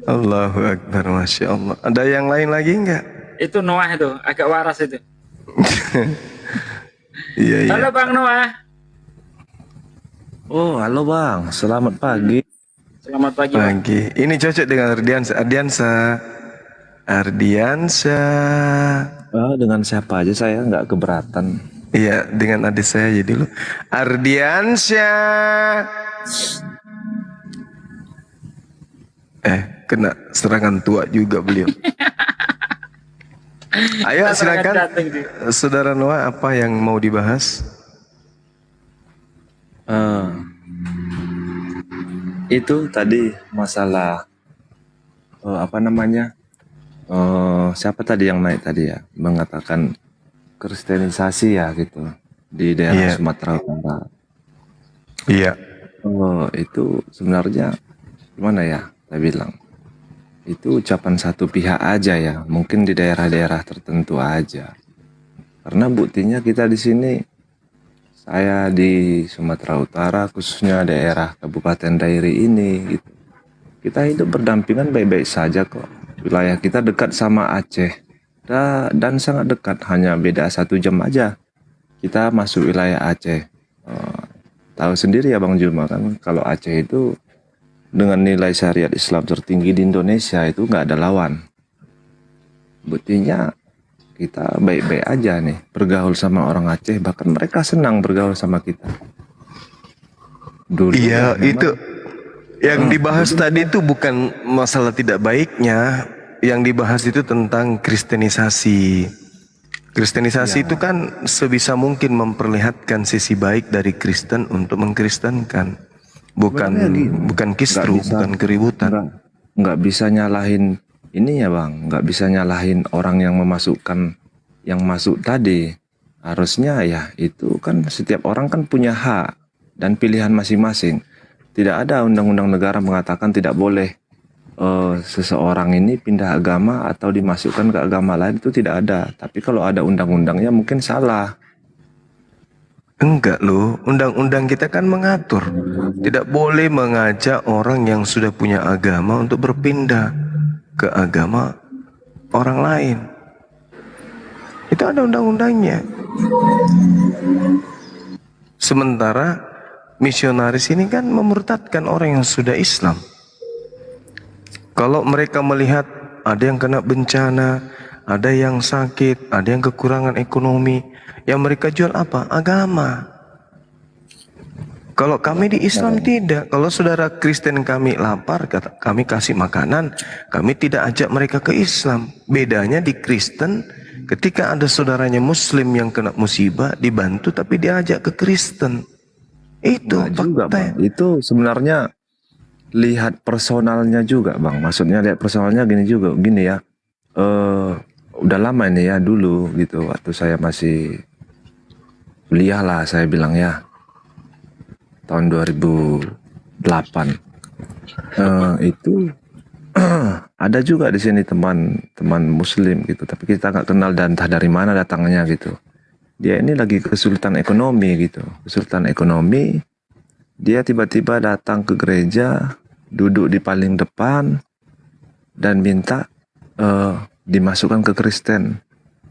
Allahu Akbar, Masya Allah. Ada yang lain lagi enggak? Itu Noah itu, agak waras itu. Iya, iya. Halo Bang Noah. Oh, halo Bang. Selamat pagi. Selamat pagi. Bang. Pagi. Ini cocok dengan Ardiansa. Oh, dengan siapa aja saya nggak keberatan. Iya, dengan adik saya aja dulu. Ardiansyah. Kena serangan tua juga beliau. Ayo silakan, Saudara Noah, apa yang mau dibahas? Itu tadi masalah apa namanya? Siapa tadi yang naik tadi ya, mengatakan kristenisasi ya gitu di daerah Sumatera Utara. Iya. Itu sebenarnya gimana ya? Saya bilang itu ucapan satu pihak aja ya, mungkin di daerah-daerah tertentu aja. Karena buktinya kita di sini, saya di Sumatera Utara khususnya daerah Kabupaten Dairi ini gitu. Kita hidup berdampingan baik-baik saja kok. Wilayah kita dekat sama Aceh dan sangat dekat, hanya beda 1 jam aja kita masuk wilayah Aceh. Tahu sendiri ya Bang Juma kan, kalau Aceh itu dengan nilai syariat Islam tertinggi di Indonesia itu nggak ada lawan. Buktinya kita baik-baik aja nih bergaul sama orang Aceh, bahkan mereka senang bergaul sama kita. Dulu iya, memang, itu yang dibahas tadi itu bukan masalah tidak baiknya. Yang dibahas itu tentang kristenisasi. Kristenisasi itu kan sebisa mungkin memperlihatkan sisi baik dari Kristen untuk mengkristenkan. Bukan kistru, bukan keributan. Nggak bisa nyalahin ini ya Bang, nggak bisa nyalahin orang yang memasukkan yang masuk tadi. Harusnya ya itu kan setiap orang kan punya hak dan pilihan masing-masing. Tidak ada undang-undang negara mengatakan tidak boleh seseorang ini pindah agama atau dimasukkan ke agama lain, itu tidak ada. Tapi kalau ada undang-undangnya mungkin salah. Enggak loh, undang-undang kita kan mengatur tidak boleh mengajak orang yang sudah punya agama untuk berpindah ke agama orang lain. Itu ada undang-undangnya. Sementara misionaris ini kan memurtadkan orang yang sudah Islam. Kalau mereka melihat ada yang kena bencana, ada yang sakit, ada yang kekurangan ekonomi, yang mereka jual apa? Agama. Kalau kami di Islam tidak. Kalau saudara Kristen kami lapar, kami kasih makanan, kami tidak ajak mereka ke Islam. Bedanya di Kristen, ketika ada saudaranya Muslim yang kena musibah, dibantu tapi diajak ke Kristen. Itu juga, Bang. Itu sebenarnya lihat personalnya juga Bang. Maksudnya lihat personalnya gini ya. Udah lama ini ya, dulu gitu waktu saya masih kuliah lah, saya bilang ya, tahun 2008 itu ada juga di sini teman Muslim gitu, tapi kita nggak kenal dan entah dari mana datangnya gitu. Dia ini lagi kesulitan ekonomi gitu, kesulitan ekonomi. Dia tiba-tiba datang ke gereja, duduk di paling depan dan minta dimasukkan ke Kristen.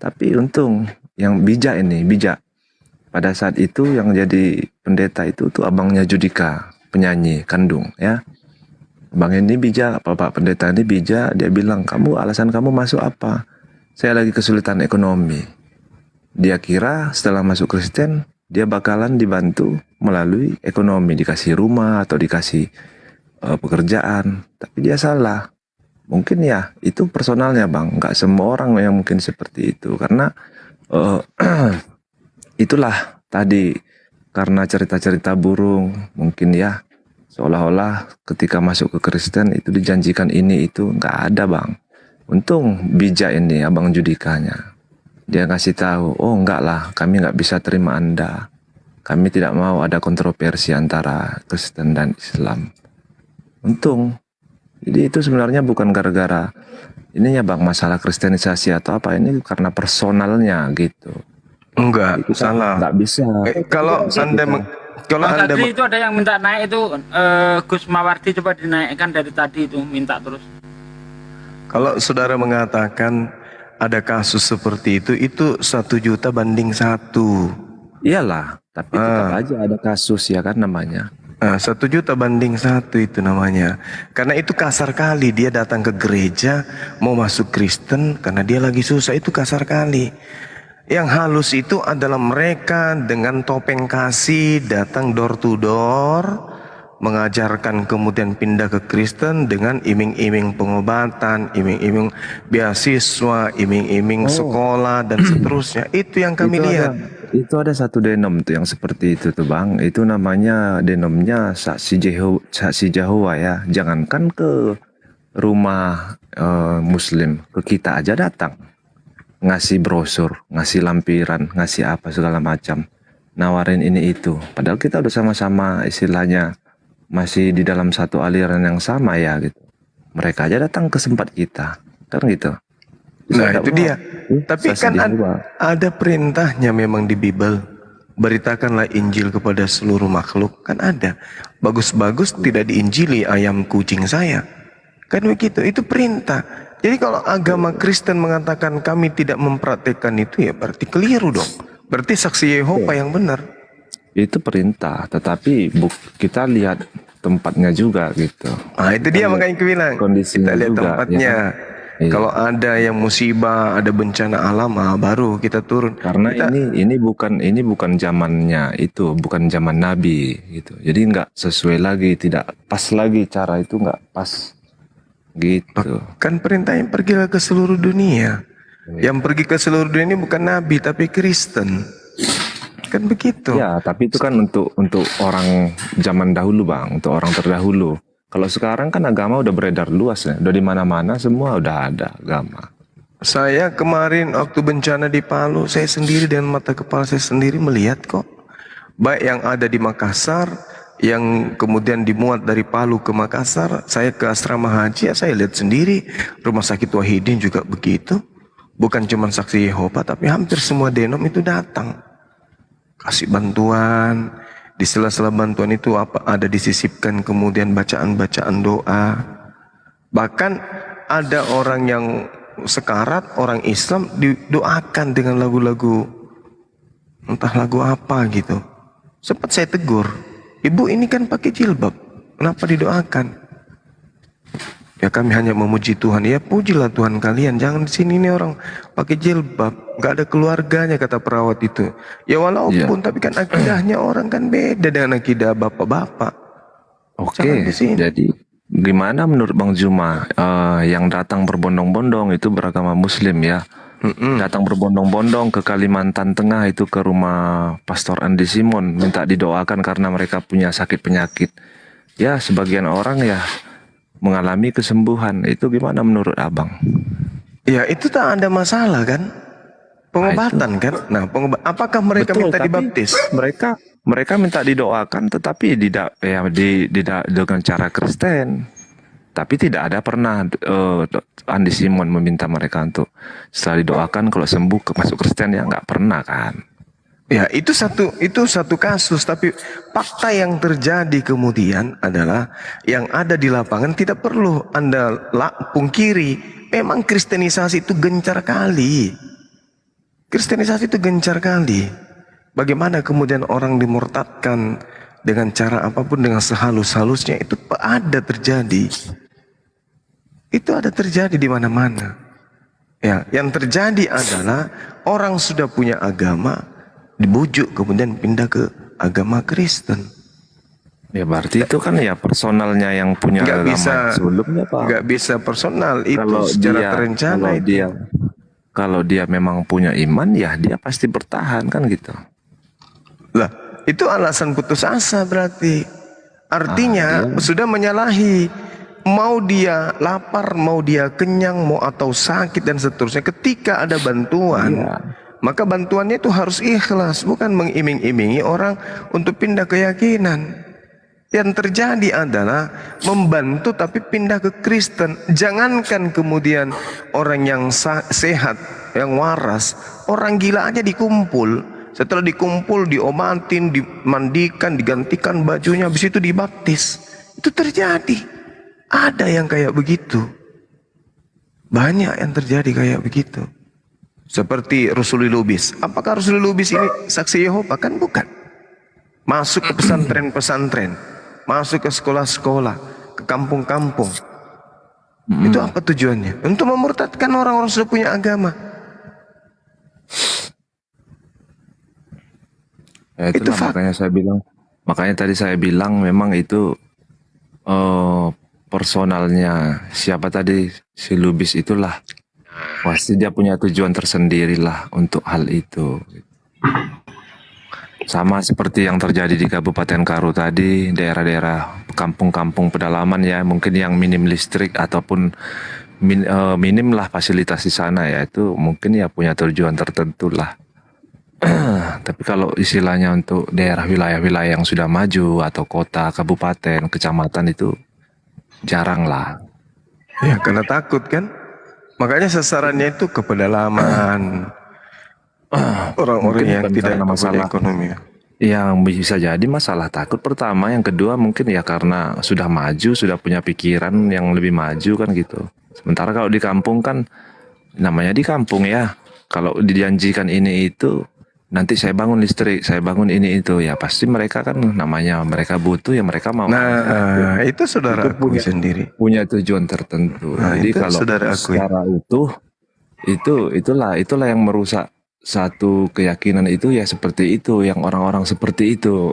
Tapi untung yang bijak. Pada saat itu yang jadi pendeta itu tuh abangnya Judika, penyanyi kandung ya. Abang ini bijak, Bapak pendeta ini bijak. Dia bilang, alasan kamu masuk apa? Saya lagi kesulitan ekonomi. Dia kira setelah masuk Kristen dia bakalan dibantu melalui ekonomi, dikasih rumah atau dikasih pekerjaan. Tapi dia salah. Mungkin ya itu personalnya Bang, nggak semua orang yang mungkin seperti itu. Karena itulah tadi, karena cerita-cerita burung mungkin ya, seolah-olah ketika masuk ke Kristen itu dijanjikan ini itu, nggak ada Bang. Untung bijak ini Abang Judikanya. Dia kasih tahu, oh enggak lah, kami nggak bisa terima Anda. Kami tidak mau ada kontroversi antara Kristen dan Islam. Untung. Jadi itu sebenarnya bukan gara-gara ininya Bang, masalah kristenisasi atau apa, ini karena personalnya gitu. Enggak, Itu kan salah. nggak bisa. Kalau Anda kalau Mas Anda tadi itu ada yang minta naik itu Gus Mawardi, coba dinaikkan dari tadi itu, minta terus. kalau saudara mengatakan ada kasus seperti itu 1 juta banding 1. Iyalah, tapi tetap aja ada kasus ya kan namanya. 1 juta banding 1 itu namanya. Karena itu kasar kali, dia datang ke gereja mau masuk Kristen karena dia lagi susah, itu kasar kali. Yang halus itu adalah mereka dengan topeng kasih datang door to door, mengajarkan kemudian pindah ke Kristen dengan iming-iming pengobatan, iming-iming beasiswa, iming-iming sekolah dan seterusnya. Itu yang kami lihat. Itu ada satu denom tuh yang seperti itu tuh Bang. Itu namanya denomnya saksi Jehovah ya. Jangankan ke rumah Muslim, ke kita aja datang. Ngasih brosur, ngasih lampiran, ngasih apa segala macam. Nawarin ini itu. Padahal kita udah sama-sama istilahnya masih di dalam satu aliran yang sama ya gitu. Mereka aja datang ke tempat kita. Kan gitu. Nah itu dia. Tapi kan ada perintahnya memang di Bible. Beritakanlah Injil kepada seluruh makhluk. Kan ada. Bagus-bagus tidak diinjili ayam kucing saya. Kan begitu. Itu perintah. Jadi kalau agama Kristen mengatakan kami tidak mempraktekkan itu, ya berarti keliru dong. Berarti saksi Yehova yang benar. Itu perintah, tetapi kita lihat tempatnya juga gitu. Nah itu dia makanya aku bilang. Kita lihat juga, tempatnya. Ya. Kalau ada yang musibah, ada bencana alam, baru kita turun. Karena ini bukan zamannya itu, bukan zaman Nabi gitu. Jadi nggak sesuai lagi, tidak pas lagi cara itu nggak pas gitu. Kan perintah yang pergilah ke seluruh dunia. Yang pergi ke seluruh dunia ini bukan Nabi tapi Kristen. Kan begitu. Ya, tapi itu kan untuk orang zaman dahulu Bang, untuk orang terdahulu. Kalau sekarang kan agama udah beredar luas ya, udah di mana-mana semua udah ada agama. Saya kemarin waktu bencana di Palu, saya sendiri dengan mata kepala saya sendiri melihat kok. Baik yang ada di Makassar, yang kemudian dimuat dari Palu ke Makassar, saya ke asrama haji, ya saya lihat sendiri. Rumah sakit Wahidin juga begitu. Bukan cuma saksi Yehova, tapi hampir semua denom itu datang. Kasih bantuan, di sela-sela bantuan itu ada disisipkan kemudian bacaan-bacaan doa. Bahkan ada orang yang sekarat, orang Islam didoakan dengan lagu-lagu, entah lagu apa gitu. Sempat saya tegur, ibu ini kan pakai jilbab, kenapa didoakan? Ya kami hanya memuji Tuhan. Ya pujilah Tuhan kalian. Jangan di sini nih orang pakai jilbab, nggak ada keluarganya kata perawat itu. Ya walaupun tapi kan akidahnya orang kan beda dengan akidah bapak-bapak. Oke. Jadi gimana menurut Bang Juma yang datang berbondong-bondong itu beragama Muslim ya? Datang berbondong-bondong ke Kalimantan Tengah itu ke rumah Pastor Andi Simon minta didoakan karena mereka punya sakit penyakit. Ya sebagian orang ya mengalami kesembuhan. Itu gimana menurut Abang? Ya itu tak ada masalah kan? Pengobatan kan? Nah, apakah mereka minta dibaptis? Mereka minta didoakan, tetapi tidak dengan cara Kristen. Tapi tidak ada pernah Andi Simon meminta mereka untuk setelah didoakan kalau sembuh masuk Kristen, ya nggak pernah kan? Ya itu satu kasus, tapi fakta yang terjadi kemudian adalah yang ada di lapangan tidak perlu Anda pungkiri. Memang kristenisasi itu gencar kali. Kristenisasi itu gencar kali. Bagaimana kemudian orang dimurtadkan dengan cara apapun, dengan sehalus-halusnya, itu ada terjadi. Itu ada terjadi di mana-mana. Ya, yang terjadi adalah orang sudah punya agama, dibujuk kemudian pindah ke agama Kristen. Ya berarti itu kan ya personalnya yang punya agama sebelumnya Pak. Nggak bisa personal, itu kalau secara dia, terencana kalau dia memang punya iman ya dia pasti bertahan kan gitu. Lah itu alasan putus asa berarti. Artinya sudah menyalahi mau dia lapar, mau dia kenyang, mau atau sakit dan seterusnya, ketika ada bantuan, maka bantuannya itu harus ikhlas, bukan mengiming-imingi orang untuk pindah keyakinan. Yang terjadi adalah membantu tapi pindah ke Kristen. Jangankan kemudian orang yang sehat, yang waras, orang gila aja dikumpul. Setelah dikumpul, diobatin, dimandikan, digantikan bajunya, habis itu dibaptis. Itu terjadi. Ada yang kayak begitu. Banyak yang terjadi kayak begitu. Seperti Rasulullah Lubis. Apakah Rasulullah Lubis ini saksi Yehova? Kan bukan. Masuk ke pesantren-pesantren, masuk ke sekolah-sekolah, ke kampung-kampung. Itu apa tujuannya? Untuk memurtadkan orang-orang sudah punya agama. Ya, itulah makanya tadi saya bilang memang itu personalnya siapa tadi, si Lubis itulah pasti dia punya tujuan tersendiri lah untuk hal itu. Sama seperti yang terjadi di Kabupaten Karo tadi, daerah-daerah kampung-kampung pedalaman ya, mungkin yang minim listrik ataupun minim lah fasilitas di sana ya, itu mungkin ya punya tujuan tertentu lah. Tapi kalau istilahnya untuk daerah wilayah-wilayah yang sudah maju atau kota, kabupaten, kecamatan itu jarang lah. Ya karena takut kan. Makanya sasarannya itu ke pedalaman. Orang-orang yang tidak masalah ekonomi. Yang bisa jadi masalah takut pertama, yang kedua mungkin ya karena sudah maju, sudah punya pikiran yang lebih maju kan gitu. Sementara kalau di kampung kan namanya di kampung ya, kalau dijanjikan ini itu, nanti saya bangun listrik, saya bangun ini itu, ya pasti mereka kan namanya mereka butuh ya mereka mau. Nah, itu saudara itu punya, sendiri punya tujuan tertentu. Nah, jadi itu kalau secara utuh itulah yang merusak satu keyakinan itu ya seperti itu, yang orang-orang seperti itu.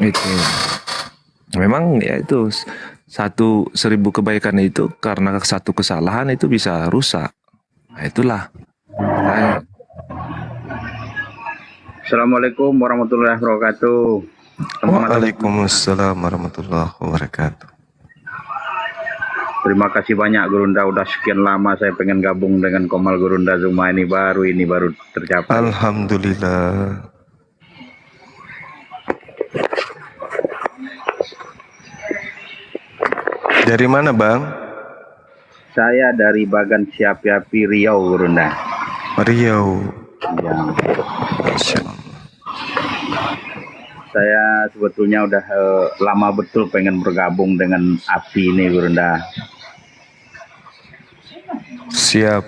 Itu memang ya itu 1.000 kebaikan itu karena satu kesalahan itu bisa rusak. Nah, itulah. Assalamualaikum warahmatullahi wabarakatuh. Waalaikumsalam warahmatullahi wabarakatuh. Terima kasih banyak Gurunda, udah sekian lama saya pengen gabung dengan Komal Gurunda Zuma ini baru tercapai. Alhamdulillah. Dari mana Bang? Saya dari Bagan Siapi-Api Riau Gurunda. Riau. Ya. Saya sebetulnya udah lama betul pengen bergabung dengan api ini Gurunda. Siap.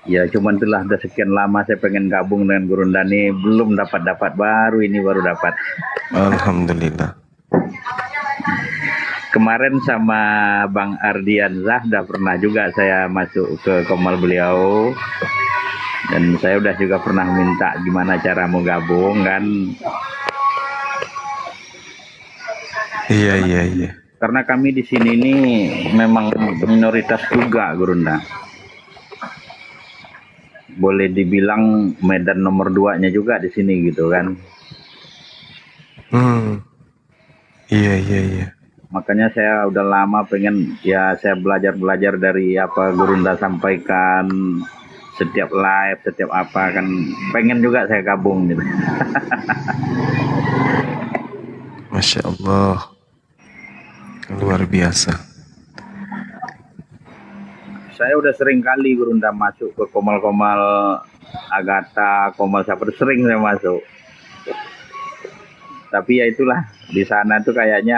Ya cuman itulah udah sekian lama saya pengen gabung dengan Gurunda nih, belum dapat baru dapat. Alhamdulillah. Kemarin sama Bang Ardian Zahda pernah juga saya masuk ke Komal beliau. Dan saya udah juga pernah minta gimana cara mau gabung kan. Iya. Karena kami di sini ini memang minoritas juga Gurunda. Boleh dibilang Medan nomor 2-nya juga di sini gitu kan. Iya. Makanya saya udah lama pengen ya saya belajar dari apa Gurunda sampaikan setiap live, setiap apa kan pengen juga saya gabung gitu. Masya Allah, luar biasa. Saya udah sering kali Gurunda masuk ke Komal-Komal Agatha, Komal Saper, sering saya masuk. Tapi ya itulah, di sana tuh kayaknya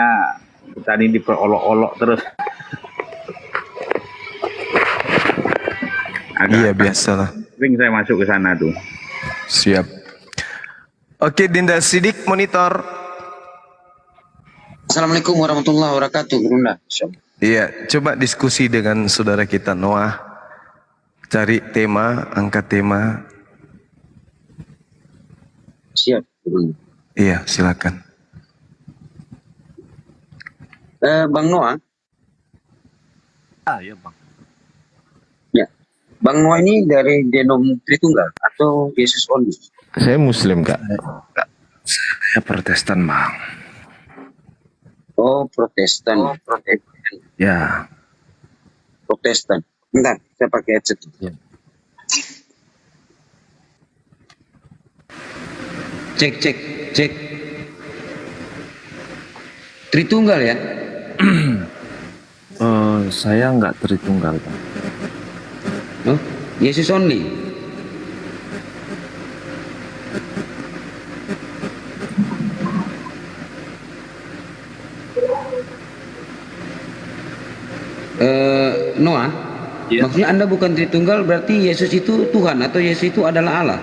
tadi diperolok-olok terus. Iya biasalah. Sering saya masuk ke sana tuh. Siap. Oke Dinda Sidik monitor. Assalamualaikum warahmatullahi wabarakatuh Gurunda. Iya, coba diskusi dengan saudara kita Noah. Cari tema, angkat tema. Siap. Iya, silakan. Bang Noah. Ya Bang. Ya, Bang Noah ini dari Denom Tritunggal atau Yesus Only? Saya Muslim Kak. Saya Protestan Bang. Oh, Protestan. Ya. Protestan. Bentar, saya pakai headset. Cek. Tritunggal ya? Saya nggak Tritunggal, Bang. Oh, Yesus only. Noah, maksudnya Anda bukan Tritunggal, berarti Yesus itu Tuhan atau Yesus itu adalah Allah?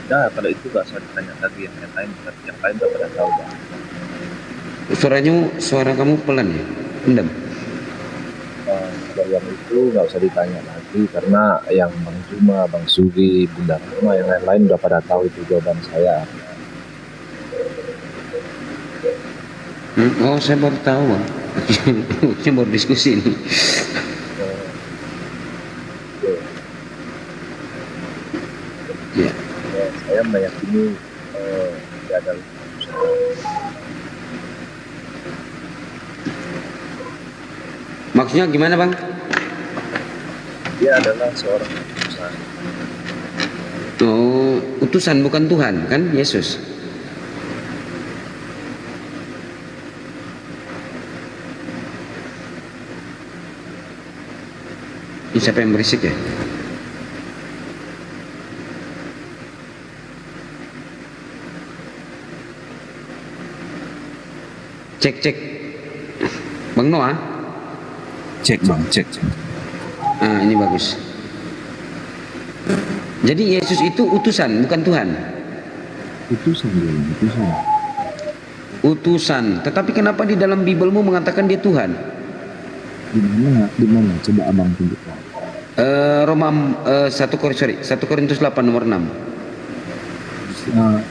Ya, kalau itu nggak usah ditanya lagi yang lain udah pada tahu, Bang. Suara kamu pelan ya? Pendam. Kalau yang itu nggak usah ditanya lagi karena yang Bang Zuma, Bang Sugi, Bunda Rima, yang lain-lain udah pada tahu itu jawaban saya. Oh, saya baru tahu, Bang. Saya baru diskusi ini. Ya. Saya meyakini dia adalah Maksudnya gimana, Bang? dia adalah seorang utusan. Oh, utusan bukan Tuhan, kan Yesus? Ini siapa yang berisik ya? Cek. Bang Noah? Cek, Bang, cek. Ah, ini bagus. Jadi Yesus itu utusan, bukan Tuhan? Utusan. Tetapi kenapa di dalam Bibelmu mengatakan dia Tuhan? Di mana? Coba Abang tunjukkan. Roma 1 Korintus 8 nomor 6.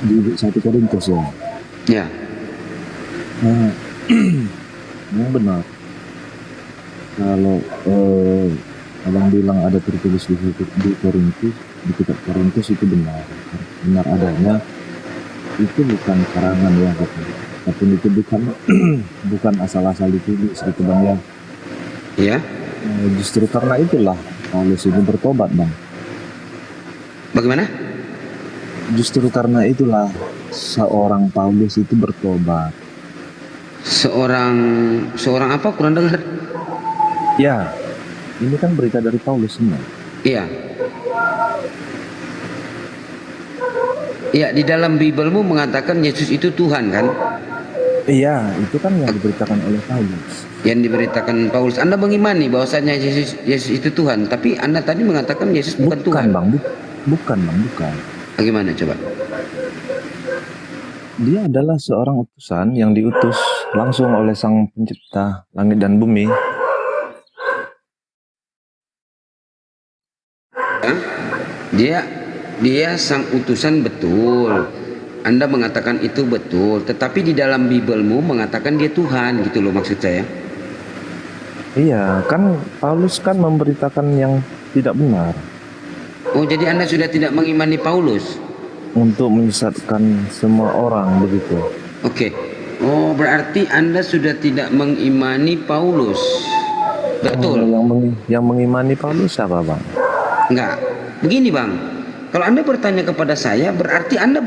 Di 1 Korintus ya. Ya. Yang benar. Kalau Abang bilang ada tertulis di Korintus, di kitab Korintus itu benar adanya. Itu bukan karangan ya, tapi itu bukan asal-asal ditulis gitu, Bang ya. Ya. Justru karena itulah Paulus ini bertobat, Bang. Bagaimana? Justru karena itulah seorang Paulus itu bertobat. Seorang apa? Kurang dengar. Ya, ini kan berita dari Paulus semua. Iya. Iya, di dalam Bibelmu mengatakan Yesus itu Tuhan kan? Iya, itu kan yang diberitakan oleh Paulus. Yang diberitakan Paulus. Anda mengimani bahwasanya Yesus itu Tuhan, tapi Anda tadi mengatakan Yesus bukan Tuhan. Bang, bukan. Bagaimana coba? Dia adalah seorang utusan yang diutus langsung oleh Sang Pencipta langit dan bumi. Dia sang utusan, betul. Anda mengatakan itu betul, tetapi di dalam Bibelmu mengatakan dia Tuhan, gitu loh maksud saya. Iya, kan Paulus kan memberitakan yang tidak benar. Oh, jadi Anda sudah tidak mengimani Paulus? Untuk menyesatkan semua orang, begitu. Oke. Oh, berarti Anda sudah tidak mengimani Paulus. Betul. Yang mengimani Paulus siapa, Bang? Enggak. Begini, Bang. Kalau Anda bertanya kepada saya, berarti Anda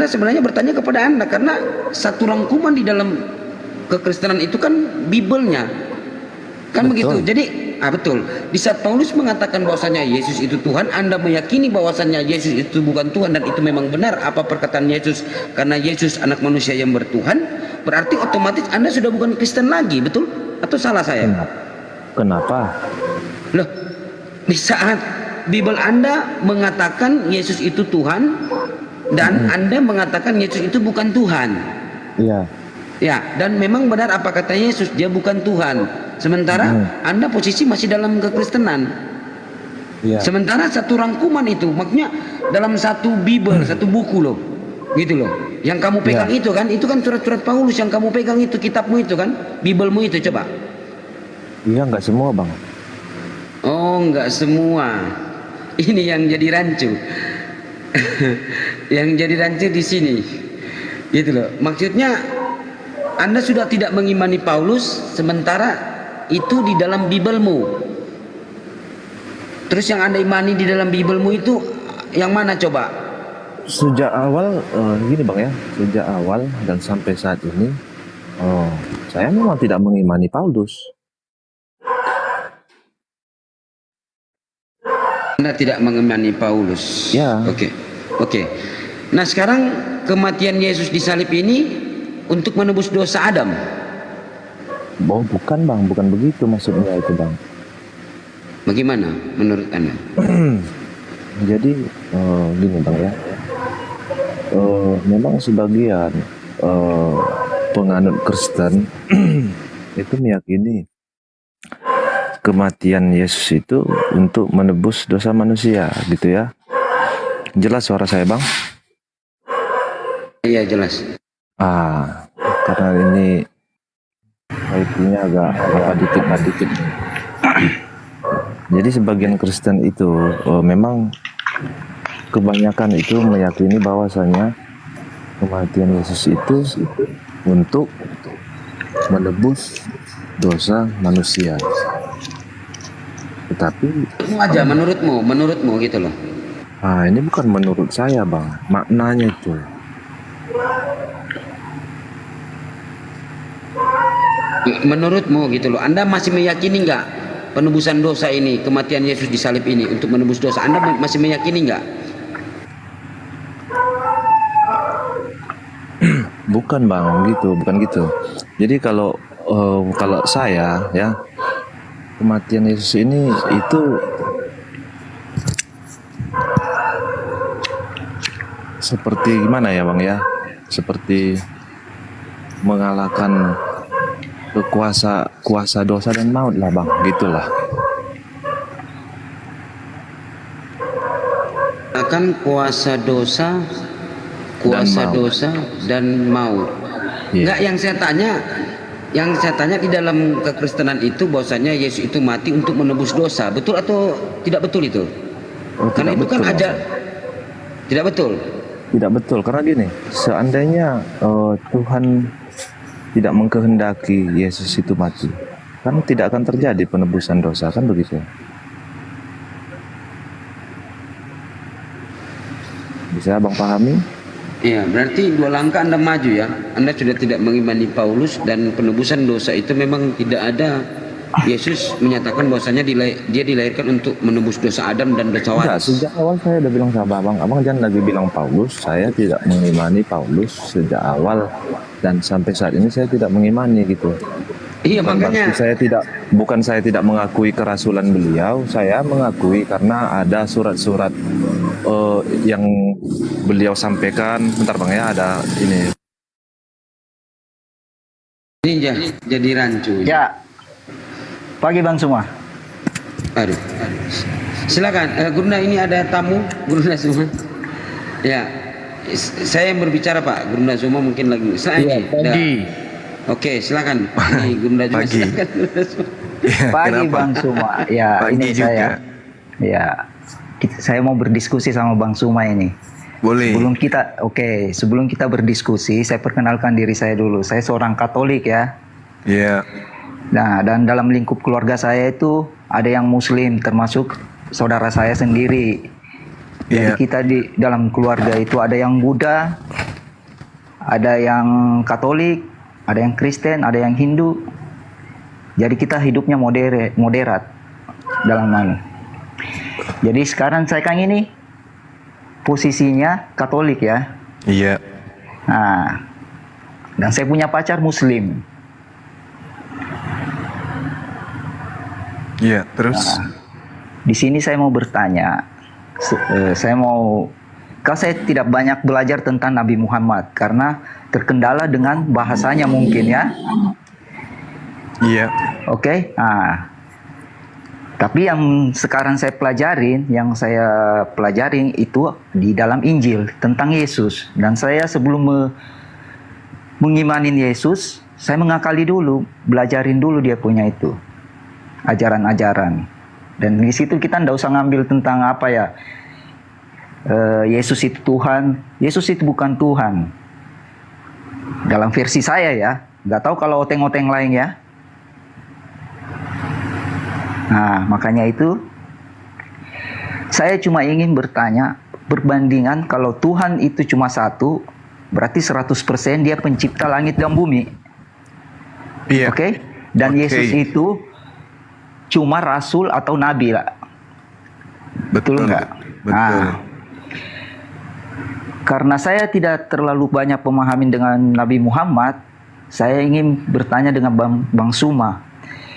sebenarnya bertanya kepada Anda, karena satu rangkuman di dalam kekristenan itu kan Bibelnya. Kan betul. Begitu. Jadi, betul. Di saat Paulus mengatakan bahwasanya Yesus itu Tuhan, Anda meyakini bahwasanya Yesus itu bukan Tuhan dan itu memang benar apa perkataan Yesus, karena Yesus anak manusia yang bertuhan, berarti otomatis Anda sudah bukan Kristen lagi, betul? Atau salah saya? Kenapa? Loh, di saat Bibel Anda mengatakan Yesus itu Tuhan dan Anda mengatakan Yesus itu bukan Tuhan. Iya. Ya, dan memang benar apa kata Yesus, dia bukan Tuhan. Sementara Anda posisi masih dalam kekristenan. Iya. Sementara satu rangkuman itu, makanya dalam satu Bibel, satu buku loh. Gitu loh. Yang kamu pegang itu kan surat-surat Paulus yang kamu pegang itu, kitabmu itu kan, Bibelmu itu, coba. Iya, enggak semua, Bang. Oh, enggak semua. Ini yang jadi rancu. Yang jadi rancu di sini. Gitu loh. Maksudnya Anda sudah tidak mengimani Paulus, sementara itu di dalam Bibelmu. Terus yang Anda imani di dalam Bibelmu itu yang mana coba? Sejak awal gini Bang ya, sejak awal dan sampai saat ini saya memang tidak mengimani Paulus. Anda tidak mengimani Paulus. Ya. Oke. Nah, sekarang kematian Yesus di salib ini untuk menebus dosa Adam. Oh, bukan Bang, bukan begitu maksudnya itu Bang. Bagaimana menurut Anda? Jadi gini Bang ya, memang sebagian penganut Kristen itu meyakini kematian Yesus itu untuk menebus dosa manusia gitu ya. Jelas suara saya Bang? Iya jelas. Karena ini kaitannya agak dikit. Jadi sebagian Kristen itu memang kebanyakan itu meyakini bahwasanya kematian Yesus itu untuk menebus dosa manusia. Tetapi aja menurutmu gitu loh. Ini bukan menurut saya Bang, maknanya itu. Menurutmu gitu loh. Anda masih meyakini nggak penebusan dosa ini, kematian Yesus di salib ini untuk menebus dosa? Anda masih meyakini nggak? Bukan Bang, bukan gitu. Jadi kalau saya ya, kematian Yesus ini itu seperti gimana ya Bang ya? Seperti mengalahkan kuasa dosa dan maut lah Bang, gitulah. Akan kuasa dosa dan maut. Enggak, yang saya tanya di dalam kekristenan itu bahwasanya Yesus itu mati untuk menebus dosa. Betul atau tidak betul itu? Karena itu kan aja tidak betul. Tidak betul karena gini, seandainya Tuhan tidak mengkehendaki Yesus itu mati, kan tidak akan terjadi penebusan dosa, kan begitu? Bisa Bang pahami? Iya, berarti dua langkah Anda maju ya. Anda sudah tidak mengimani Paulus dan penebusan dosa itu memang tidak ada. Yesus menyatakan bahwasanya dia dilahirkan untuk menebus dosa Adam dan dosa Enggak, waris. sejak awal saya udah bilang sama Abang jangan lagi bilang Paulus. Saya tidak mengimani Paulus sejak awal dan sampai saat ini saya tidak mengimani gitu. Iya, makanya bukan saya tidak mengakui kerasulan beliau, saya mengakui karena ada surat-surat yang beliau sampaikan. Bentar Bang ya, ada ini. Ini jadi rancu. Ya. Pagi Bang semua. Aduh. Silakan, Gurunda, ini ada tamu, Gurunda semua. Ya, saya yang berbicara Pak. Gurunda semua mungkin lagi. Iya, pagi. Oke, silakan. Ini Gurunda juga. Pagi. Silakan, Gurunda semua. Pagi Bang semua. Ya, Pagi ini juga. saya mau berdiskusi sama Bang Suma ini. Boleh. Sebelum kita berdiskusi, saya perkenalkan diri saya dulu. Saya seorang Katolik ya. Iya. Nah, dan dalam lingkup keluarga saya itu ada yang Muslim, termasuk saudara saya sendiri. Jadi kita di dalam keluarga itu ada yang Buddha, ada yang Katolik, ada yang Kristen, ada yang Hindu. Jadi kita hidupnya moderat dalam mana. Jadi sekarang saya kan ini posisinya Katolik ya. Iya. Nah, dan saya punya pacar Muslim. Iya, terus? Di sini saya mau bertanya, saya tidak banyak belajar tentang Nabi Muhammad karena terkendala dengan bahasanya mungkin ya. Iya. Oke. Nah, tapi yang sekarang saya pelajarin itu di dalam Injil tentang Yesus. Dan saya sebelum mengimanin Yesus, saya mengakali dulu, belajarin dulu dia punya itu ajaran-ajaran. Dan di situ kita nggak usah ngambil tentang apa ya, Yesus itu Tuhan. Yesus itu bukan Tuhan dalam versi saya ya. Nggak tahu kalau oteng-oteng lain ya. Nah, makanya itu saya cuma ingin bertanya, perbandingan kalau Tuhan itu cuma satu, berarti 100% dia pencipta langit dan bumi. Iya. Oke? Dan Yesus itu cuma rasul atau nabi lah. Betul nggak? Betul. Nah, karena saya tidak terlalu banyak pemahamin dengan Nabi Muhammad, saya ingin bertanya dengan Bang Suma.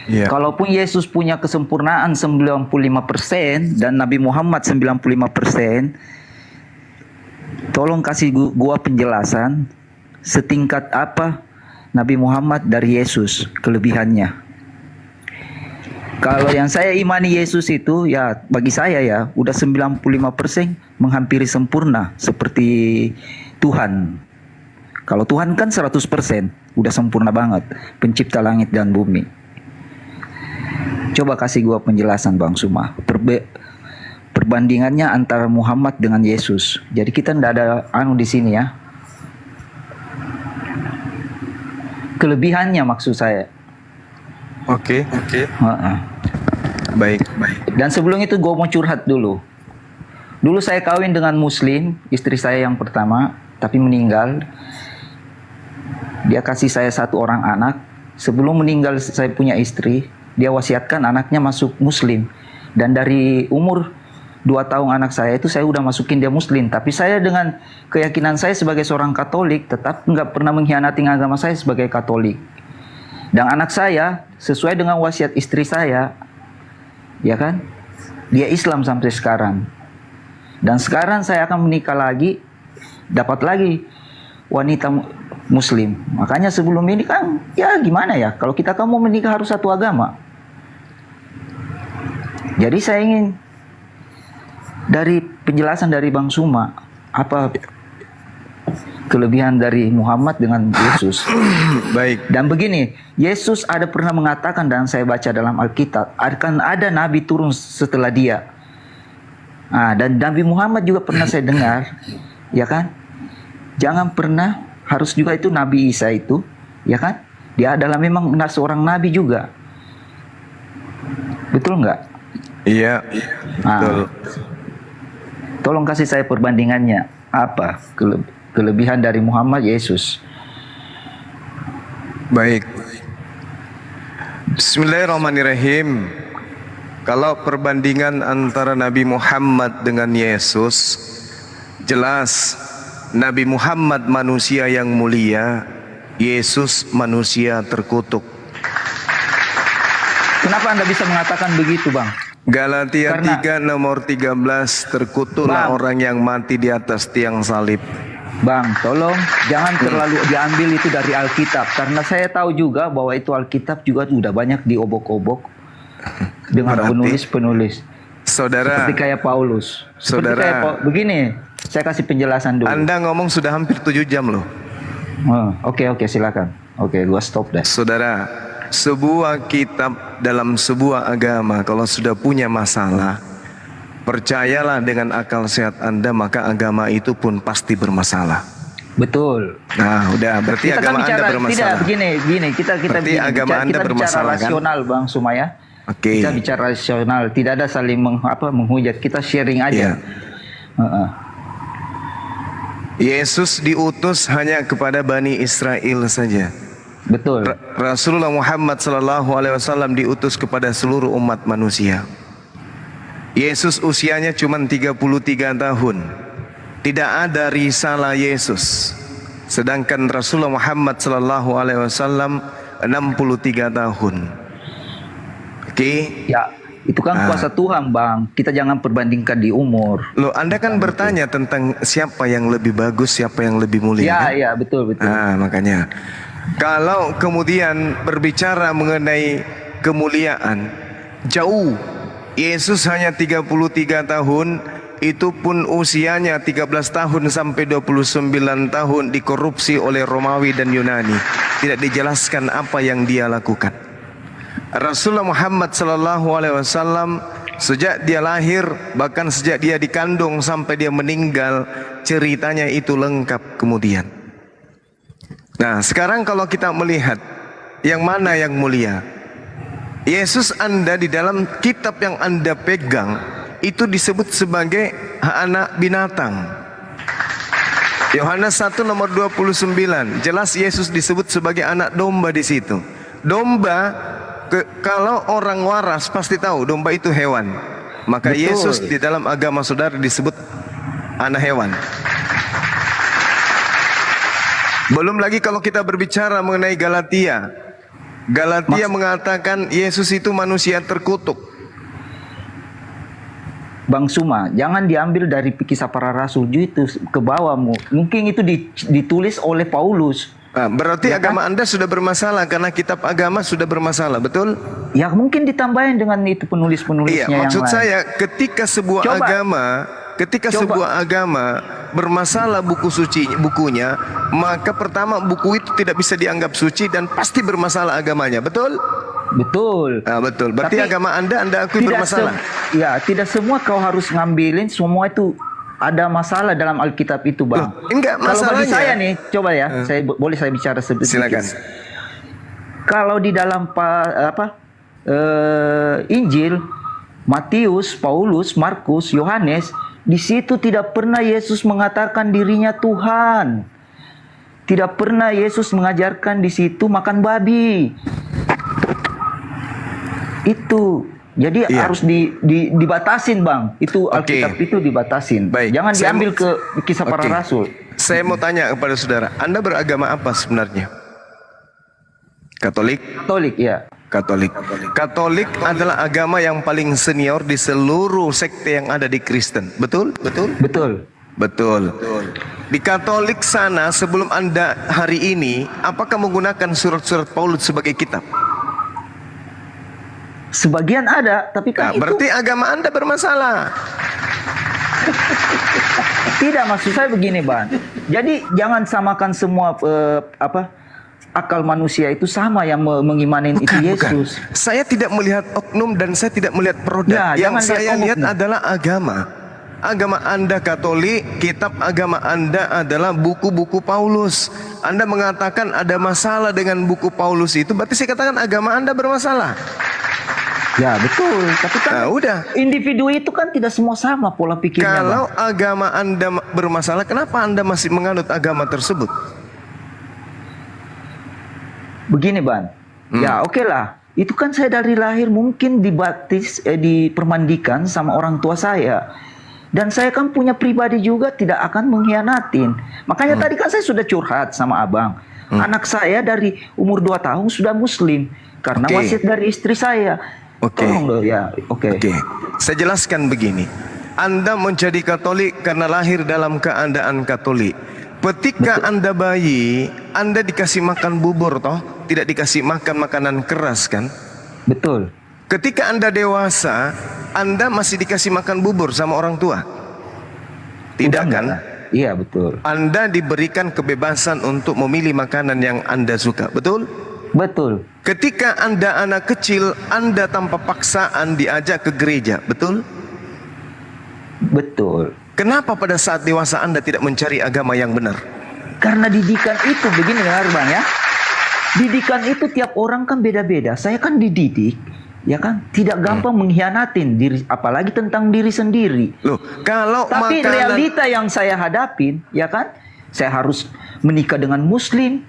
Iya. Kalaupun Yesus punya kesempurnaan 95% dan Nabi Muhammad 95%, tolong kasih gua penjelasan setingkat apa Nabi Muhammad dari Yesus, kelebihannya. Kalau yang saya imani Yesus itu ya bagi saya ya udah 95% menghampiri sempurna seperti Tuhan. Kalau Tuhan kan 100% udah sempurna banget, pencipta langit dan bumi. Coba kasih gua penjelasan Bang Suma. Perbandingannya antara Muhammad dengan Yesus. Jadi kita ndak ada di sini ya. Kelebihannya maksud saya. Oke. Baik. Dan sebelum itu gue mau curhat dulu. Dulu saya kawin dengan Muslim, istri saya yang pertama, tapi meninggal. Dia kasih saya 1 orang anak. Sebelum meninggal saya punya istri, dia wasiatkan anaknya masuk Muslim. Dan dari umur 2 tahun anak saya itu saya udah masukin dia Muslim. Tapi saya dengan keyakinan saya sebagai seorang Katolik tetap nggak pernah mengkhianati agama saya sebagai Katolik. Dan anak saya sesuai dengan wasiat istri saya, ya kan, dia Islam sampai sekarang. Dan sekarang saya akan menikah lagi, dapat lagi wanita Muslim. Makanya sebelum ini kan ya gimana ya, kalau kita mau menikah harus satu agama. Jadi saya ingin dari penjelasan dari Bang Suma, apa kelebihan dari Muhammad dengan Yesus. Baik. Dan begini, Yesus ada pernah mengatakan dan saya baca dalam Alkitab, akan ada nabi turun setelah dia. Dan Nabi Muhammad juga pernah saya dengar, ya kan? Jangan pernah, harus juga itu Nabi Isa itu, ya kan? Dia adalah memang seorang nabi juga. Betul nggak? Iya. Betul. Tolong kasih saya perbandingannya. Apa kelebihan dari Muhammad Yesus? Baik. Bismillahirrahmanirrahim. Kalau perbandingan antara Nabi Muhammad dengan Yesus, jelas Nabi Muhammad manusia yang mulia, Yesus manusia terkutuk. Kenapa Anda bisa mengatakan begitu, Bang? Galatia 3 nomor 13, terkutuklah orang yang mati di atas tiang salib. Bang, tolong jangan terlalu diambil itu dari Alkitab, karena saya tahu juga bahwa itu Alkitab juga sudah banyak diobok-obok dengan penulis-penulis. Saudara, seperti kayak Paulus. Saudara, begini, saya kasih penjelasan dulu. Anda ngomong sudah hampir 7 jam loh. Oke, silakan. Oke, gua stop dah. Saudara, sebuah kitab dalam sebuah agama kalau sudah punya masalah, percayalah dengan akal sehat Anda, maka agama itu pun pasti bermasalah. Betul. Nah, udah berarti kita agama kan bicara, Anda bermasalah. Tidak, begini, kita berarti begini, agama Anda kita bermasalah, bicara rasional, kan? Bang Sumaya. Oke. Kita bicara rasional, tidak ada saling menghujat, kita sharing aja. Yesus diutus hanya kepada Bani Israel saja. Betul. Rasulullah Muhammad SAW diutus kepada seluruh umat manusia. Yesus usianya cuma 33 tahun. Tidak ada risalah Yesus. Sedangkan Rasulullah Muhammad SAW 63 tahun. Oke? Ya, itu kan kuasa Tuhan, Bang. Kita jangan perbandingkan di umur. Loh, Anda kan bertanya tentang siapa yang lebih bagus, siapa yang lebih mulia. Ya, kan? ya, betul. Makanya kalau kemudian berbicara mengenai kemuliaan, jauh. Yesus hanya 33 tahun, itu pun usianya 13 tahun sampai 29 tahun dikorupsi oleh Romawi dan Yunani. Tidak dijelaskan apa yang dia lakukan. Rasulullah Muhammad SAW sejak dia lahir, bahkan sejak dia dikandung sampai dia meninggal, ceritanya itu lengkap kemudian. Nah, sekarang kalau kita melihat yang mana yang mulia, Yesus Anda di dalam kitab yang Anda pegang itu disebut sebagai anak binatang. Yohanes 1 nomor 29, jelas Yesus disebut sebagai anak domba di situ. Domba, kalau orang waras pasti tahu domba itu hewan. Maka Betul. Yesus di dalam agama saudara disebut anak hewan. Belum lagi kalau kita berbicara mengenai Galatia. Galatia mengatakan Yesus itu manusia terkutuk. Bang Suma, jangan diambil dari Kisah Para Rasul itu ke bawahmu. Mungkin itu ditulis oleh Paulus. Nah, berarti Ya kan? agama Anda sudah bermasalah karena kitab agama sudah bermasalah, betul? Ya mungkin ditambahin dengan itu penulis-penulisnya Iya, yang maksud lain. saya ketika sebuah agama bermasalah bukunya, maka pertama buku itu tidak bisa dianggap suci dan pasti bermasalah agamanya, betul? Betul. Nah, betul. Berarti Tapi agama Anda akui bermasalah. Tidak semua kau harus ngambilin semua itu ada masalah dalam Alkitab itu, Bang. Enggak, Kalau bagi masalahnya saya nih, coba ya, boleh saya bicara sedikit. Silakan. Kalau di dalam Injil, Matius, Paulus, Markus, Yohanes, di situ tidak pernah Yesus mengatakan dirinya Tuhan. Tidak pernah Yesus mengajarkan di situ makan babi. Itu. Jadi harus dibatasin, Bang. Itu Alkitab itu dibatasin. Jangan diambil ke Kisah Para Rasul. Saya mau tanya kepada saudara, Anda beragama apa sebenarnya? Katolik? Katolik, ya. Katolik. Katolik adalah agama yang paling senior di seluruh sekte yang ada di Kristen. Betul? Betul? Betul. Betul. Di Katolik sana sebelum Anda hari ini, apakah menggunakan surat-surat Paulus sebagai kitab? Sebagian ada, tapi kan itu berarti agama Anda bermasalah. tidak, maksud saya begini, Bang. Jadi jangan samakan semua akal manusia itu sama yang mengimanin itu Yesus. Saya tidak melihat oknum dan saya tidak melihat produk. Ya, Yang saya lihat oknum. adalah agama. Agama Anda Katolik, kitab agama Anda adalah buku-buku Paulus. Anda mengatakan ada masalah dengan buku Paulus itu, berarti saya katakan agama Anda bermasalah. Ya, betul. Tapi kan individu itu kan tidak semua sama pola pikirnya, Kalau Bang. agama Anda bermasalah, kenapa Anda masih menganut agama tersebut? Begini, Bang. Ya, oke lah. Itu kan saya dari lahir mungkin dipermandikan sama orang tua saya. Dan saya kan punya pribadi juga tidak akan mengkhianatin. Makanya tadi kan saya sudah curhat sama Abang. Anak saya dari umur 2 tahun sudah Muslim. Karena wasiat dari istri saya. Tolong dong, ya. Oke. Saya jelaskan begini. Anda menjadi Katolik karena lahir dalam keadaan Katolik. Ketika Anda bayi, Anda dikasih makan bubur toh, tidak dikasih makan makanan keras kan? Betul. Ketika Anda dewasa, Anda masih dikasih makan bubur sama orang tua? Tidak kan? Iya, betul. Anda diberikan kebebasan untuk memilih makanan yang Anda suka, betul? Betul. Ketika Anda anak kecil, Anda tanpa paksaan diajak ke gereja, betul? Betul. Kenapa pada saat dewasa Anda tidak mencari agama yang benar? Karena didikan itu, begini dengar, Bang, ya. Didikan itu tiap orang kan beda-beda. Saya kan dididik, ya kan, tidak gampang mengkhianatin diri, apalagi tentang diri sendiri. Loh, kalau tapi realita yang saya hadapin, ya kan, saya harus menikah dengan Muslim,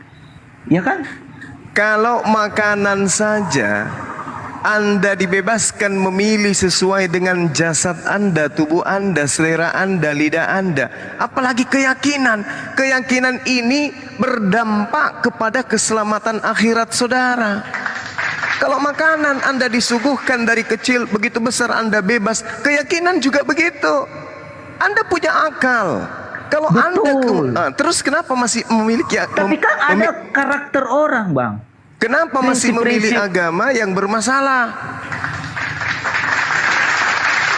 ya kan. Kalau makanan saja Anda dibebaskan memilih sesuai dengan jasad Anda, tubuh Anda, selera Anda, lidah Anda. Apalagi keyakinan. Keyakinan ini berdampak kepada keselamatan akhirat saudara. Kalau makanan Anda disuguhkan dari kecil, begitu besar Anda bebas. Keyakinan juga begitu. Anda punya akal. Kalau Anda terus kenapa masih memiliki? Tapi kan ada karakter orang, Bang. Kenapa masih memilih agama yang bermasalah?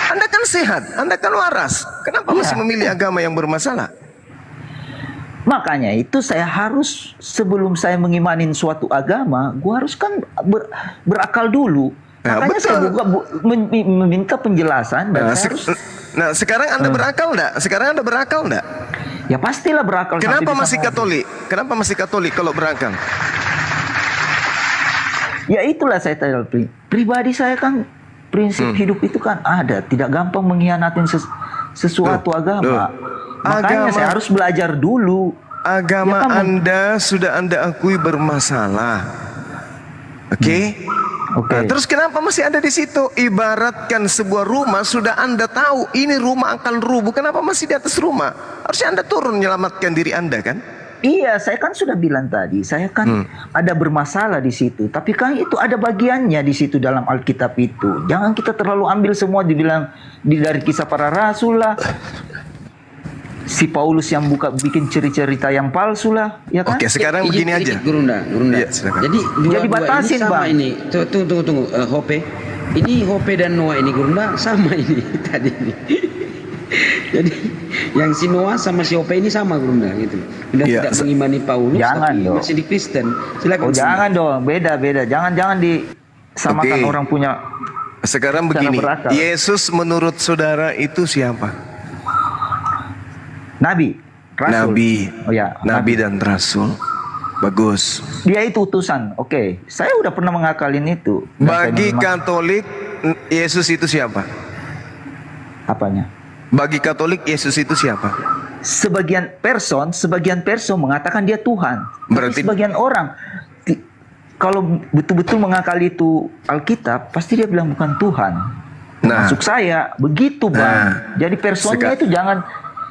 Anda kan sehat, Anda kan waras. Kenapa masih memilih agama yang bermasalah? Makanya itu saya harus, sebelum saya mengimanin suatu agama, gua harus kan berakal dulu. Makanya saya juga meminta penjelasan dan sekarang Anda berakal enggak? Sekarang Anda berakal enggak? Ya pastilah berakal. Kenapa sampai masih bisa Katolik? Kenapa masih Katolik kalau berakal? Ya itulah saya tanya pribadi saya kan prinsip hidup itu kan ada, tidak gampang mengkhianatin sesuatu agama. Makanya saya harus belajar dulu. Agama Ya kan, Anda sudah Anda akui bermasalah. Oke? Nah, terus kenapa masih ada di situ? Ibaratkan sebuah rumah sudah Anda tahu ini rumah akan rubuh, kenapa masih di atas rumah? Harusnya Anda turun menyelamatkan diri Anda kan? Iya, saya kan sudah bilang tadi, saya kan ada bermasalah di situ. Tapi kan itu ada bagiannya di situ dalam Alkitab itu. Jangan kita terlalu ambil semua dibilang dari kisah para rasul lah. Si Paulus yang bikin cerita yang palsu lah, ya kan? Oke, sekarang begini aja. Gurunda. Iya, silakan. Jadi Jadi batasin, ini sama Bang. ini. Tunggu. Hope. Ini Hope dan Noah ini Gurunda sama ini tadi ini. Jadi yang si Noah sama si Hope ini sama Gurunda gitu. Udah tidak mengimani Paulus Jangan tapi dong. masih di Kristen. Silakan. Oh, jangan dong, beda. Jangan disamakan Oke. orang punya. Sekarang cara begini, berakal. Yesus menurut saudara itu siapa? Nabi, rasul. Nabi. Oh ya, Nabi dan rasul. Bagus. Dia itu utusan. Oke, saya udah pernah mengakalin itu. Dan Bagi saya memang- Katolik, Yesus itu siapa? Apanya? Bagi Katolik, Yesus itu siapa? Sebagian person mengatakan dia Tuhan. Berarti- Tapi sebagian orang kalau betul-betul mengakali itu Alkitab, pasti dia bilang bukan Tuhan. Masuk saya, begitu Bang. Jadi personnya itu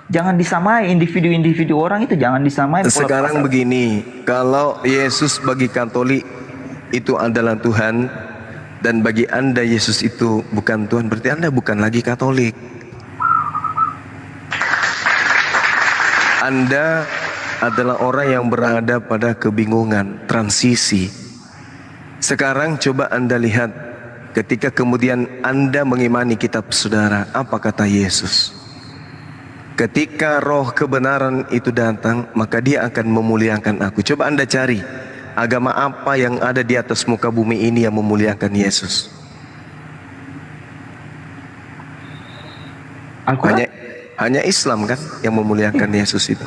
jangan disamai, individu-individu orang itu jangan disamai. Sekarang begini, kalau Yesus bagi Katolik itu adalah Tuhan, dan bagi Anda Yesus itu bukan Tuhan, berarti Anda bukan lagi Katolik. Anda adalah orang yang berada pada kebingungan, transisi. Sekarang coba Anda lihat, ketika kemudian Anda mengimani kitab saudara, apa kata Yesus? Ketika roh kebenaran itu datang, maka dia akan memuliakan aku. Coba Anda cari, agama apa yang ada di atas muka bumi ini yang memuliakan Yesus? Hanya Islam kan yang memuliakan Yesus itu.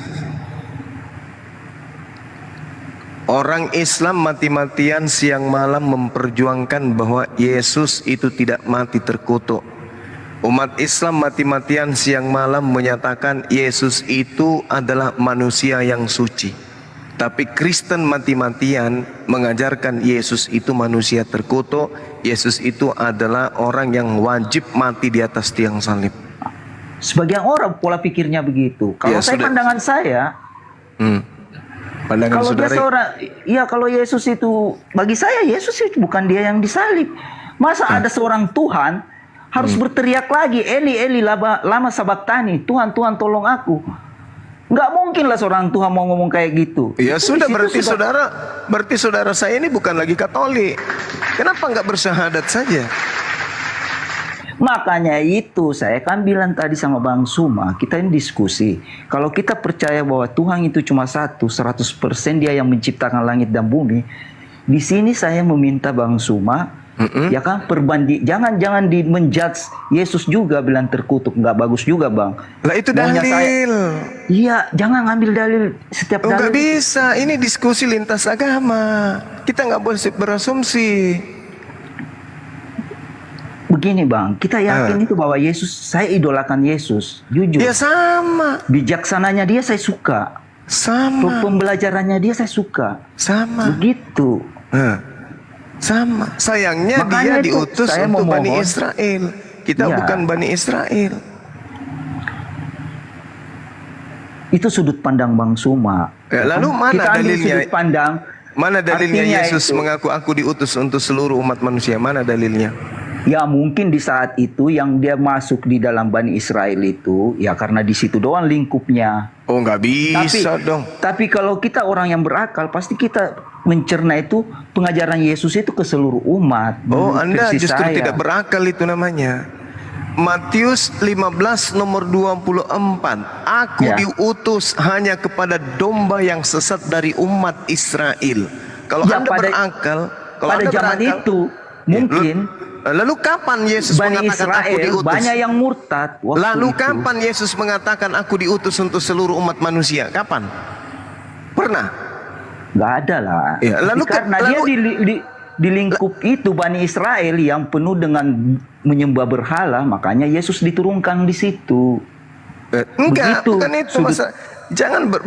Orang Islam mati-matian siang malam memperjuangkan bahwa Yesus itu tidak mati terkutuk. Umat Islam mati-matian siang malam menyatakan Yesus itu adalah manusia yang suci. Tapi Kristen mati-matian mengajarkan Yesus itu manusia terkutuk. Yesus itu adalah orang yang wajib mati di atas tiang salib. Sebagian orang pola pikirnya begitu. Kalau pandangan saya, pandangan kalau dia saudara, seorang, ya kalau Yesus itu, bagi saya Yesus itu bukan dia yang disalib. Masa ada seorang Tuhan harus berteriak lagi, Eli Eli lama sabaktani, Tuhan Tuhan tolong aku. Nggak mungkin lah seorang Tuhan mau ngomong kayak gitu. ya Itu sudah, di situ berarti saudara saya ini bukan lagi Katolik. Kenapa nggak bersyahadat saja? Makanya itu saya kan bilang tadi sama Bang Suma, kita ini diskusi. Kalau kita percaya bahwa Tuhan itu cuma satu, 100% dia yang menciptakan langit dan bumi. Di sini saya meminta Bang Suma, ya kan, jangan menjudge Yesus juga bilang terkutuk, nggak bagus juga Bang. Lah itu Maunya dalil. Iya, jangan ngambil dalil setiap dalil. Nggak bisa, ini diskusi lintas agama. Kita nggak boleh berasumsi. Begini Bang, kita yakin itu bahwa Yesus, saya idolakan Yesus, jujur. Ya sama. Bijaksananya dia saya suka. Sama. Pembelajarannya dia saya suka. Sama. Begitu. Sama. Sayangnya Makanya dia itu diutus saya untuk Bani memohon. Israel. Kita Ya. bukan Bani Israel. Itu sudut pandang Bang Suma. Ya, lalu mana kita ambil dalilnya? sudut pandang. Mana dalilnya Artinya Yesus itu- mengaku aku diutus untuk seluruh umat manusia? Mana dalilnya? Ya mungkin di saat itu yang dia masuk di dalam Bani Israel itu, ya karena di situ doang lingkupnya. Oh nggak bisa dong. Tapi kalau kita orang yang berakal, pasti kita mencerna itu pengajaran Yesus itu ke seluruh umat. Oh, menurut Anda versi justru saya. tidak berakal, itu namanya. Matius 15 nomor 24. Aku Ya. diutus hanya kepada domba yang sesat dari umat Israel. Kalau Ya, Anda berakal, kalau pada Anda zaman berakal, itu mungkin Lalu kapan Yesus Bani mengatakan aku Israel diutus? banyak yang murtad waktu Lalu itu. kapan Yesus mengatakan aku diutus untuk seluruh umat manusia? Kapan? Pernah? Gak ada lah. Ya, lalu Karena dia di lingkup itu Bani Israel yang penuh dengan menyembah berhala, makanya Yesus diturunkan di situ. Enggak, Begitu bukan itu sudut- masa.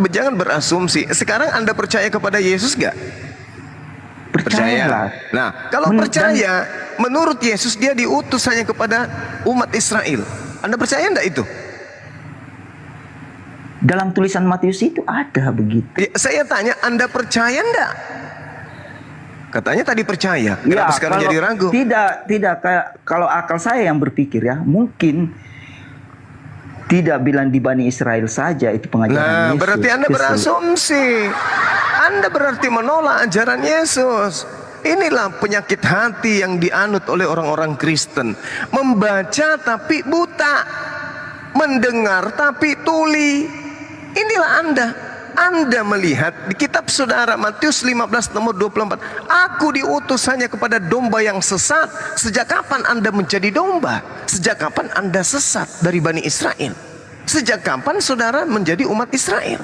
Jangan berasumsi. Sekarang Anda percaya kepada Yesus gak? Percayalah. Nah, kalau percaya, menurut Yesus dia diutus hanya kepada umat Israel. Anda percaya enggak itu? Dalam tulisan Matius itu ada begitu. Ya, saya tanya, Anda percaya enggak? Katanya tadi percaya. Kenapa sekarang kalau jadi ragu? Tidak. Kalau akal saya yang berpikir ya, mungkin tidak bilang di Bani Israel saja itu pengajaran Nah, Yesus. berarti Anda berasumsi. Anda berarti menolak ajaran Yesus. Inilah penyakit hati yang dianut oleh orang-orang Kristen. Membaca tapi buta. Mendengar tapi tuli. Inilah Anda. Anda melihat di kitab saudara Matius 15 nomor 24. Aku diutus hanya kepada domba yang sesat. Sejak kapan Anda menjadi domba? Sejak kapan Anda sesat dari Bani Israel? Sejak kapan saudara menjadi umat Israel?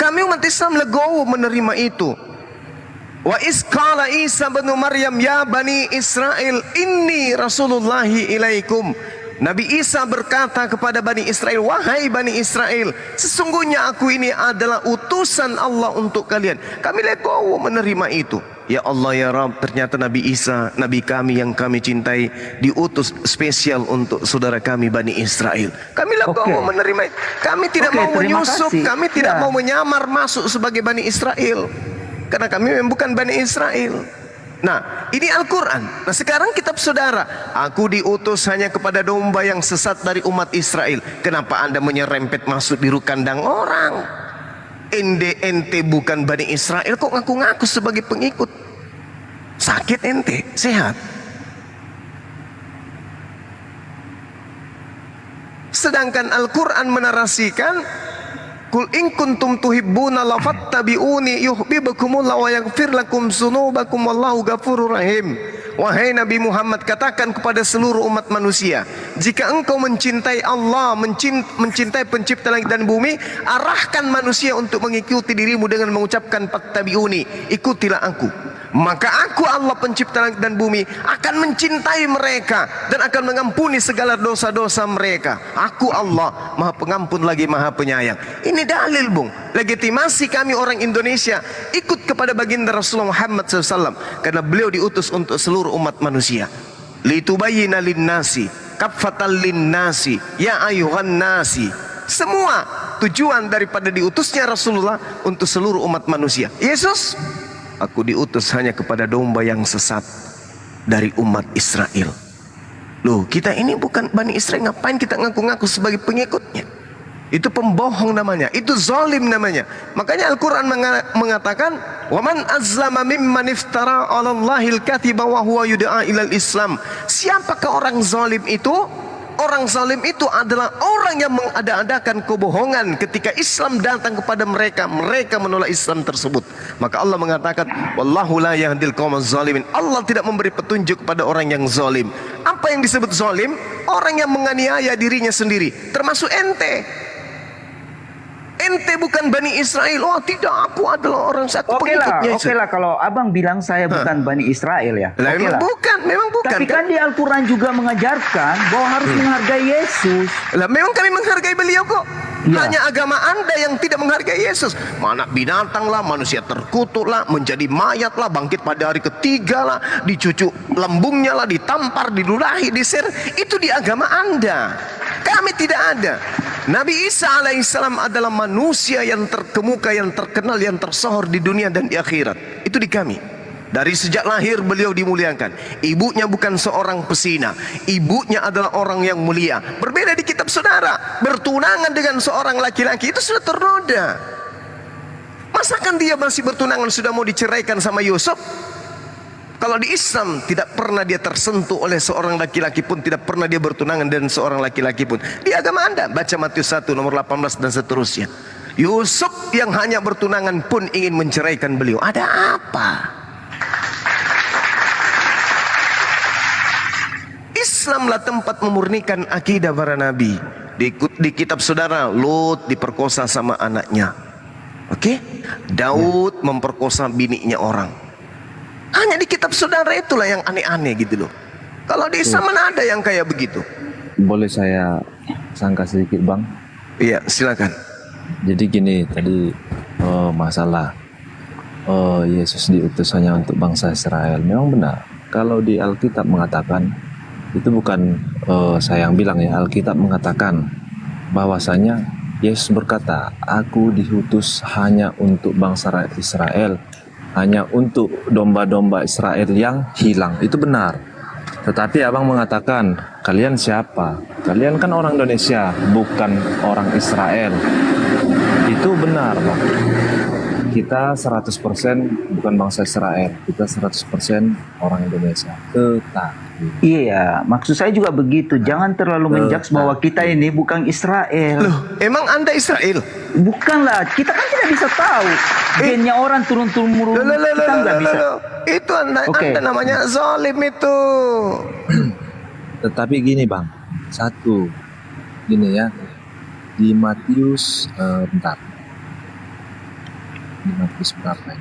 Kami umat Islam legowo menerima itu. Wa isqala Isa bin Maryam ya Bani Israel inni rasulullahi ilaikum. Nabi Isa berkata kepada Bani Israel, wahai Bani Israel, sesungguhnya aku ini adalah utusan Allah untuk kalian. Kami legowo menerima itu. Ya Allah ya Rabb, ternyata Nabi Isa, Nabi kami yang kami cintai, diutus spesial untuk saudara kami Bani Israel. Kami legowo menerima itu. Kami tidak mau menyusup, kami tidak mau menyamar masuk sebagai Bani Israel. Karena kami memang bukan Bani Israel. Nah, ini Al-Quran. Nah, sekarang kitab saudara, aku diutus hanya kepada domba yang sesat dari umat Israel. Kenapa Anda menyerempet masuk di kandang orang? Ente bukan Bani Israel, kok ngaku-ngaku sebagai pengikut? Sakit ente, sehat. Sedangkan Al-Quran menarasikan, Kul in kuntum tuhibbuna la fattabi'uni yuhibbukumullah wa yaghfir lakum dzunubakum wallahu ghafurur rahim. Wahai Nabi Muhammad, katakan kepada seluruh umat manusia, jika engkau mencintai Allah, mencintai pencipta langit dan bumi, arahkan manusia untuk mengikuti dirimu dengan mengucapkan fattabi'uni, ikutilah aku. Maka aku Allah pencipta langit dan bumi akan mencintai mereka dan akan mengampuni segala dosa-dosa mereka. Aku Allah Maha Pengampun lagi Maha Penyayang. Ini dalil, Bung. Legitimasi kami orang Indonesia ikut kepada baginda Rasulullah Muhammad SAW karena beliau diutus untuk seluruh umat manusia. Litubayyina linnasi kaffatan linnasi ya ayuhan nasi. Semua tujuan daripada diutusnya Rasulullah untuk seluruh umat manusia. Yesus, aku diutus hanya kepada domba yang sesat dari umat Israel. Loh, kita ini bukan Bani Israel, ngapain kita ngaku-ngaku sebagai pengikutnya? Itu pembohong namanya, itu zalim namanya. Makanya Al-Quran mengatakan, وَمَنْ أَزْلَمَ مِمَّنْ افترى عَلَى اللَّهِ الْكَذِبَ وَهُوَ يُدْعَى إِلَى الْإِسْلَامِ. Siapakah orang zalim itu? Orang zalim itu adalah orang yang mengada-adakan kebohongan ketika Islam datang kepada mereka. Mereka menolak Islam tersebut. Maka Allah mengatakan, Wallahu la yahdil qaumaz zalimin. Allah tidak memberi petunjuk kepada orang yang zalim. Apa yang disebut zalim? Orang yang menganiaya dirinya sendiri, termasuk ente. Ente bukan Bani Israel. Oh tidak, aku adalah orang satu pengikutnya. Oke lah, kalau abang bilang saya bukan Bani Israel ya. Lah, memang bukan, memang bukan. Tapi kan di Al-Quran juga mengajarkan bahwa harus menghargai Yesus. Lah memang kami menghargai beliau kok. Hanya agama Anda yang tidak menghargai Yesus. Mana binatang lah, manusia terkutuk lah, menjadi mayat lah, bangkit pada hari ketiga lah, dicucuk lembungnya lah, ditampar, dilulahi, diser. Itu di agama Anda. Kami tidak ada. Nabi Isa alaihissalam adalah manusia yang terkemuka, yang terkenal, yang tersohor di dunia dan di akhirat. Itu di kami. Dari sejak lahir beliau dimuliakan. Ibunya bukan seorang pesina. Ibunya adalah orang yang mulia. Berbeda di kitab saudara. Bertunangan dengan seorang laki-laki itu sudah ternoda. Masakan dia masih bertunangan sudah mau diceraikan sama Yusuf? Kalau di Islam tidak pernah dia tersentuh oleh seorang laki-laki pun, tidak pernah dia bertunangan dengan seorang laki-laki pun. Di agama Anda baca Matius 1 nomor 18 dan seterusnya. Yusuf yang hanya bertunangan pun ingin menceraikan beliau. Ada apa? Islamlah tempat memurnikan akidah para nabi. Di kitab saudara, Lut diperkosa sama anaknya. Oke? Daud memperkosa bininya orang. Hanya di kitab saudara itulah yang aneh-aneh gitu loh. Kalau di Islam mana ada yang kayak begitu? Boleh saya sangka sedikit bang? Iya, silakan. Jadi gini tadi masalah Yesus diutus hanya untuk bangsa Israel. Memang benar. Kalau di Alkitab mengatakan, itu bukan saya yang bilang ya, Alkitab mengatakan bahwasanya Yesus berkata, aku diutus hanya untuk bangsa Israel, hanya untuk domba-domba Israel yang hilang. Itu benar. Tetapi abang mengatakan, kalian siapa? Kalian kan orang Indonesia, bukan orang Israel. Itu benar bang. Kita 100% bukan bangsa Israel, kita 100% orang Indonesia. Tetapi Iya, maksud saya juga begitu. Jangan terlalu menjudge bahwa kita ini bukan Israel. Loh, emang Anda Israel? Bukanlah, kita kan tidak bisa tahu. Gennya orang turun-turun kita nggak bisa. Itu anda namanya zalim itu. Tetapi gini bang, satu, gini ya, di Matius, bentar. Di Matius berapa ya?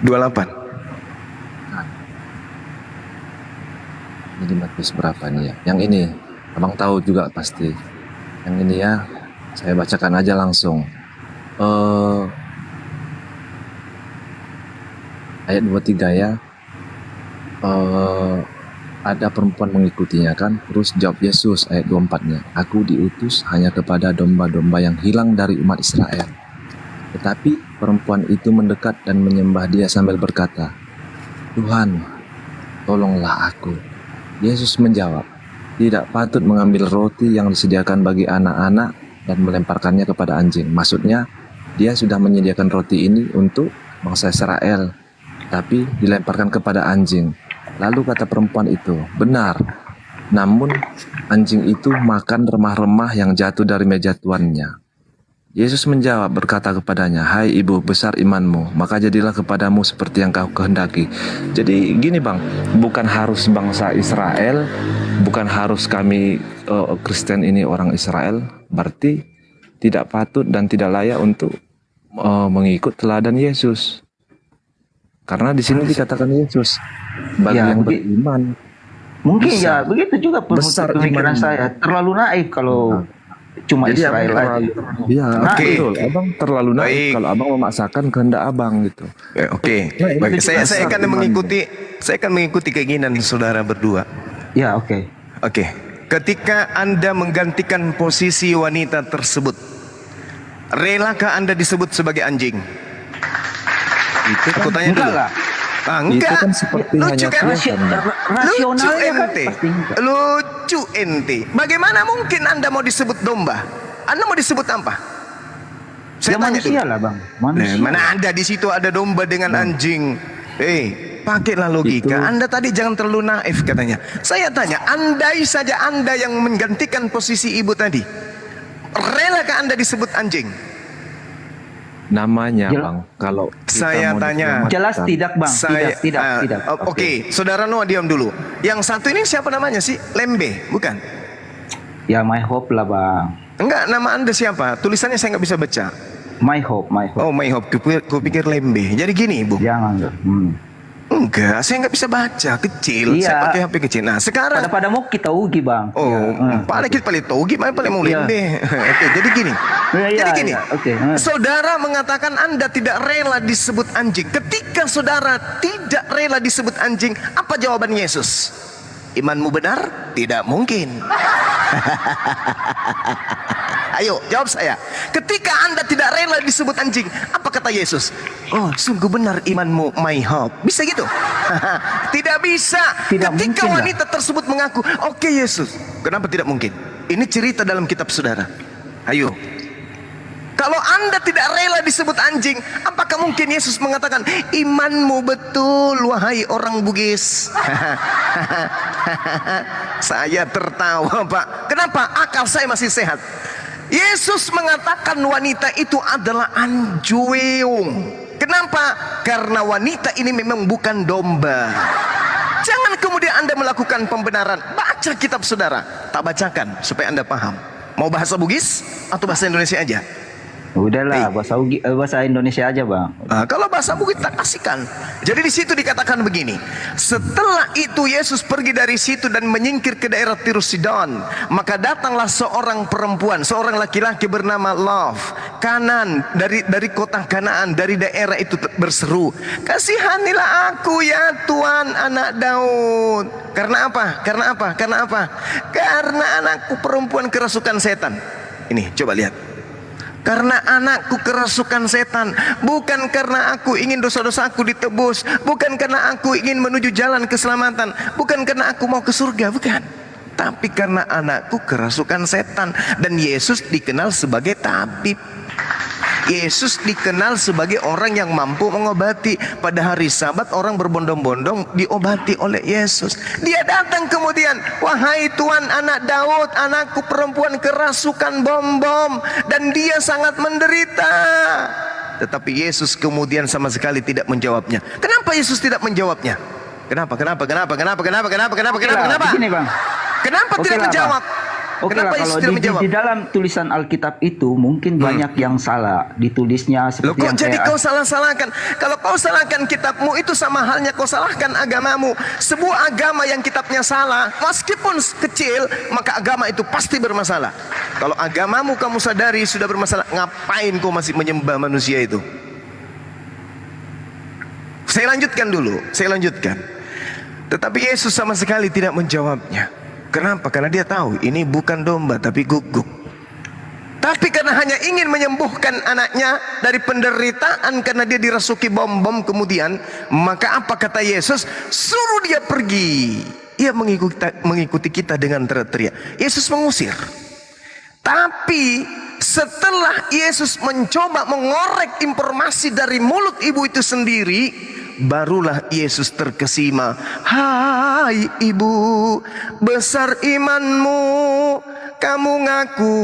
28. Jadi Matius berapa nih ya? Yang ini, abang tahu juga pasti. Yang ini ya, saya bacakan aja langsung. Ayat 23 ya. Ada perempuan mengikutinya kan. Terus jawab Yesus ayat 24-nya. Aku diutus hanya kepada domba-domba yang hilang dari umat Israel. Tetapi perempuan itu mendekat dan menyembah dia sambil berkata, Tuhan, tolonglah aku. Yesus menjawab, tidak patut mengambil roti yang disediakan bagi anak-anak dan melemparkannya kepada anjing. Maksudnya, dia sudah menyediakan roti ini untuk bangsa Israel, tapi dilemparkan kepada anjing. Lalu kata perempuan itu, benar. Namun, anjing itu makan remah-remah yang jatuh dari meja tuannya. Yesus menjawab berkata kepadanya, hai ibu, besar imanmu, maka jadilah kepadamu seperti yang kau kehendaki. Jadi gini bang, bukan harus bangsa Israel, bukan harus kami Kristen ini orang Israel, berarti tidak patut dan tidak layak untuk mengikut teladan Yesus. Karena di sini dikatakan Yesus bagi yang beriman. Mungkin ya begitu juga pemikiran saya. Terlalu naif kalau cuma jadi Israel aja. Iya, betul. Abang terlalu naif kalau abang memaksakan kehendak abang gitu. Oke. Baik, saya akan mengikuti keinginan saudara berdua. Ya, oke. Oke. Ketika Anda menggantikan posisi wanita tersebut, relakah Anda disebut sebagai anjing? Itu aku tanya dulu. Enggak. Itu kan seperti lucu hanya kan? Rasional Lucu ente. Bagaimana mungkin Anda mau disebut domba? Anda mau disebut apa? Saya tanya manusia dulu. lah bang. Manusia. Mana ada di situ ada domba dengan anjing? Pakailah logika. Anda tadi jangan terlalu naif katanya. Saya tanya, andai saja Anda yang menggantikan posisi ibu tadi, relakah Anda disebut anjing? Namanya bang, kalau saya tanya, jelas tidak bang, tidak. Oke, saudara Noah diam dulu. Yang satu ini siapa namanya sih? Lembe, bukan? Ya My Hope lah bang. Enggak, nama Anda siapa? Tulisannya saya nggak bisa baca. My Hope. Oh My Hope, kupikir Lembe. Jadi gini Bu. Jangan. Enggak, saya nggak bisa baca, kecil. Iya. Saya pakai HP kecil. Nah sekarang pada mau kita ugi bang. Paling kita paling togi, paling mau Lembe. Oke, jadi gini. Saudara mengatakan Anda tidak rela disebut anjing. Ketika saudara tidak rela disebut anjing, apa jawaban Yesus? Imanmu benar? Tidak mungkin. Ayo, jawab saya. Ketika Anda tidak rela disebut anjing, apa kata Yesus? Oh, sungguh benar imanmu, My Hope. Bisa gitu? Tidak bisa. Ketika wanita tersebut mengaku, oke Yesus. Kenapa tidak mungkin? Ini cerita dalam kitab saudara. Ayo. Kalau Anda tidak rela disebut anjing, apakah mungkin Yesus mengatakan, imanmu betul, wahai orang Bugis? Saya tertawa, Pak. Kenapa? Akal saya masih sehat. Yesus mengatakan wanita itu adalah anjueung. Kenapa? Karena wanita ini memang bukan domba. Jangan kemudian Anda melakukan pembenaran. Baca baca kitab saudara, tak bacakan supaya Anda paham. Mau bahasa Bugis atau bahasa Indonesia aja? Udahlah, bahasa Indonesia aja, Bang. Nah, kalau bahasa Bugis tak kasihkan. Jadi di situ dikatakan begini. Setelah itu Yesus pergi dari situ dan menyingkir ke daerah Tirus Sidon. Maka datanglah seorang perempuan, seorang laki-laki bernama Love, Kanan dari kota Kanaan, dari daerah itu berseru, "Kasihanilah aku ya Tuhan, anak Daud." Karena apa? Karena apa? Karena apa? Karena anakku perempuan kerasukan setan. Ini coba lihat. Karena anakku kerasukan setan, bukan karena aku ingin dosa-dosaku ditebus, bukan karena aku ingin menuju jalan keselamatan, bukan karena aku mau ke surga, bukan. Tapi karena anakku kerasukan setan. Dan Yesus dikenal sebagai tabib. Yesus dikenal sebagai orang yang mampu mengobati. Pada hari Sabat orang berbondong-bondong diobati oleh Yesus. Dia datang kemudian, "Wahai Tuhan, anak Daud, anakku perempuan kerasukan bom-bom dan dia sangat menderita." Tetapi Yesus kemudian sama sekali tidak menjawabnya. Kenapa Yesus tidak menjawabnya? Kenapa? Begini, Bang. Kenapa tidak menjawab? Oke Kenapa lah, Yesus kalau tidak menjawab? di dalam tulisan Alkitab itu mungkin banyak yang salah ditulisnya Loh, seperti kok yang jadi kayak kau salah-salahkan? Kalau kau salahkan kitabmu, itu sama halnya kau salahkan agamamu. Sebuah agama yang kitabnya salah, meskipun kecil, maka agama itu pasti bermasalah. Kalau agamamu kamu sadari sudah bermasalah, ngapain kau masih menyembah manusia itu? Saya lanjutkan. Tetapi Yesus sama sekali tidak menjawabnya. Kenapa? Karena dia tahu ini bukan domba tapi guguk. Tapi karena hanya ingin menyembuhkan anaknya dari penderitaan karena dia dirasuki bom-bom kemudian, maka apa kata Yesus? Suruh dia pergi. Ia mengikuti kita dengan teriak-teriak. Yesus mengusir. Tapi setelah Yesus mencoba mengorek informasi dari mulut ibu itu sendiri, barulah Yesus terkesima. "Hai ibu, besar imanmu, kamu ngaku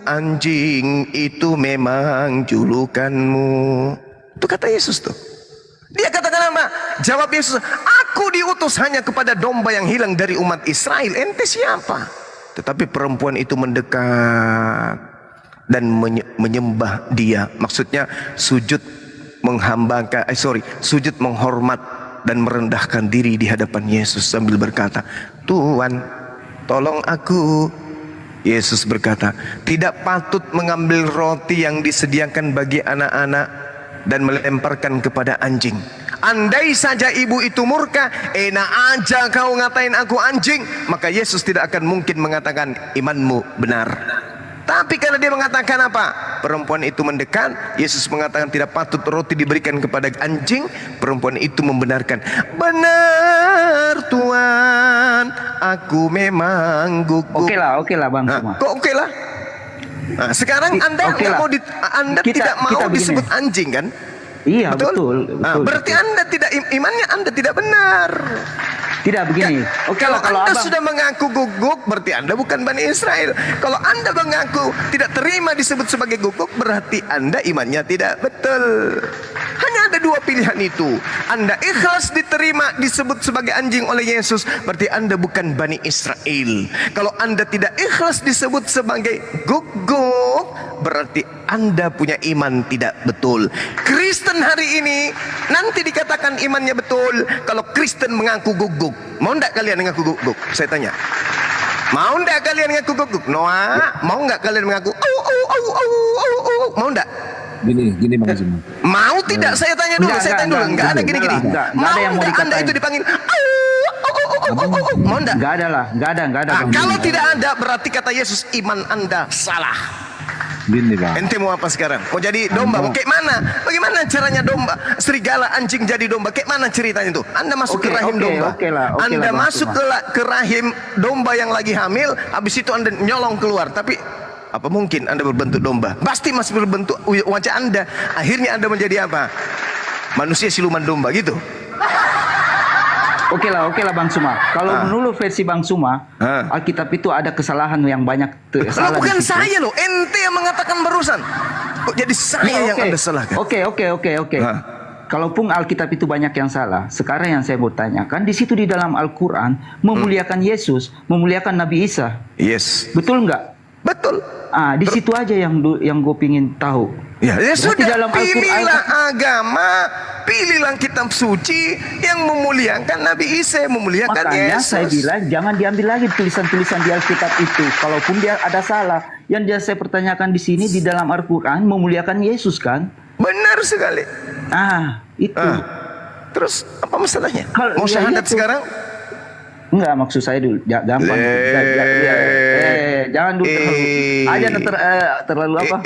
anjing itu memang julukanmu." Itu kata Yesus tuh. Dia katakan apa? Jawab Yesus, "Aku diutus hanya kepada domba yang hilang dari umat Israel. Ente siapa?" Tetapi perempuan itu mendekat dan menyembah dia. Maksudnya sujud sujud menghormat dan merendahkan diri di hadapan Yesus sambil berkata, "Tuhan, tolong aku." Yesus berkata, "Tidak patut mengambil roti yang disediakan bagi anak-anak dan melemparkan kepada anjing. Andai saja ibu itu murka, enak aja kau ngatain aku anjing, maka Yesus tidak akan mungkin mengatakan imanmu benar." Tapi karena dia mengatakan apa? Perempuan itu mendekat, Yesus mengatakan tidak patut roti diberikan kepada anjing. Perempuan itu membenarkan, "Benar Tuhan, aku memang guguk." Oke lah Bang. Kok oke lah? Nah, sekarang Anda tidak mau disebut anjing kan? Iya, betul. Berarti Anda tidak imannya Anda tidak benar. Tidak begini. Kalau Anda sudah mengaku guguk, berarti Anda bukan Bani Israel. Kalau Anda mengaku tidak terima disebut sebagai guguk, berarti Anda imannya tidak betul. Hanya ada dua pilihan itu. Anda ikhlas diterima disebut sebagai anjing oleh Yesus, berarti Anda bukan Bani Israel. Kalau Anda tidak ikhlas disebut sebagai guguk, berarti Anda punya iman tidak betul. Kristen hari ini nanti dikatakan imannya betul kalau Kristen mengaku guguk. Mau enggak kalian mengaku guguk? Saya tanya. Mau enggak kalian mengaku guguk? Noah, mau enggak kalian mengaku mau enggak? Gini Bang Zuma. Mau tidak? Saya tanya dulu. Enggak ada gini-gini. Mau enggak Anda itu dipanggil mau enggak? Enggak ada. Kalau tidak ada, berarti kata Yesus iman Anda salah. Gini Bang. Ente mau apa sekarang? Mau jadi domba? Mau kayak mana? Bagaimana caranya domba? Serigala anjing jadi domba? Kayak mana ceritanya itu? Anda masuk ke rahim domba. Anda masuk ke rahim domba yang lagi hamil, habis itu Anda nyolong keluar. Tapi apa mungkin Anda berbentuk domba? Pasti masih berbentuk wajah Anda. Akhirnya Anda menjadi apa? Manusia siluman domba gitu. Oke lah Bang Suma. Kalau menurut versi Bang Suma, Alkitab itu ada kesalahan yang banyak. Bukan saya loh, ente yang mengatakan barusan. Kok jadi saya yang Anda salahkan? Oke. kalaupun Alkitab itu banyak yang salah, sekarang yang saya mau tanyakan, di situ di dalam Al-Quran memuliakan Yesus, memuliakan Nabi Isa. Yes. Betul nggak? Betul. Di situ aja yang gue pingin tahu. Ya Berarti sudah, dalam Al-Quran pilihlah agama, pilihlah kitab suci yang memuliakan Nabi Isa, memuliakan makanya Yesus. saya bilang jangan diambil lagi tulisan-tulisan di Alkitab itu. Kalaupun dia ada salah, yang saya pertanyakan di sini di dalam Al-Quran memuliakan Yesus kan? Benar sekali. Itu. Terus apa masalahnya? Mau Ya syahadat itu. sekarang? Enggak, maksud saya dulu gampang. Jangan dulu terlalu apa?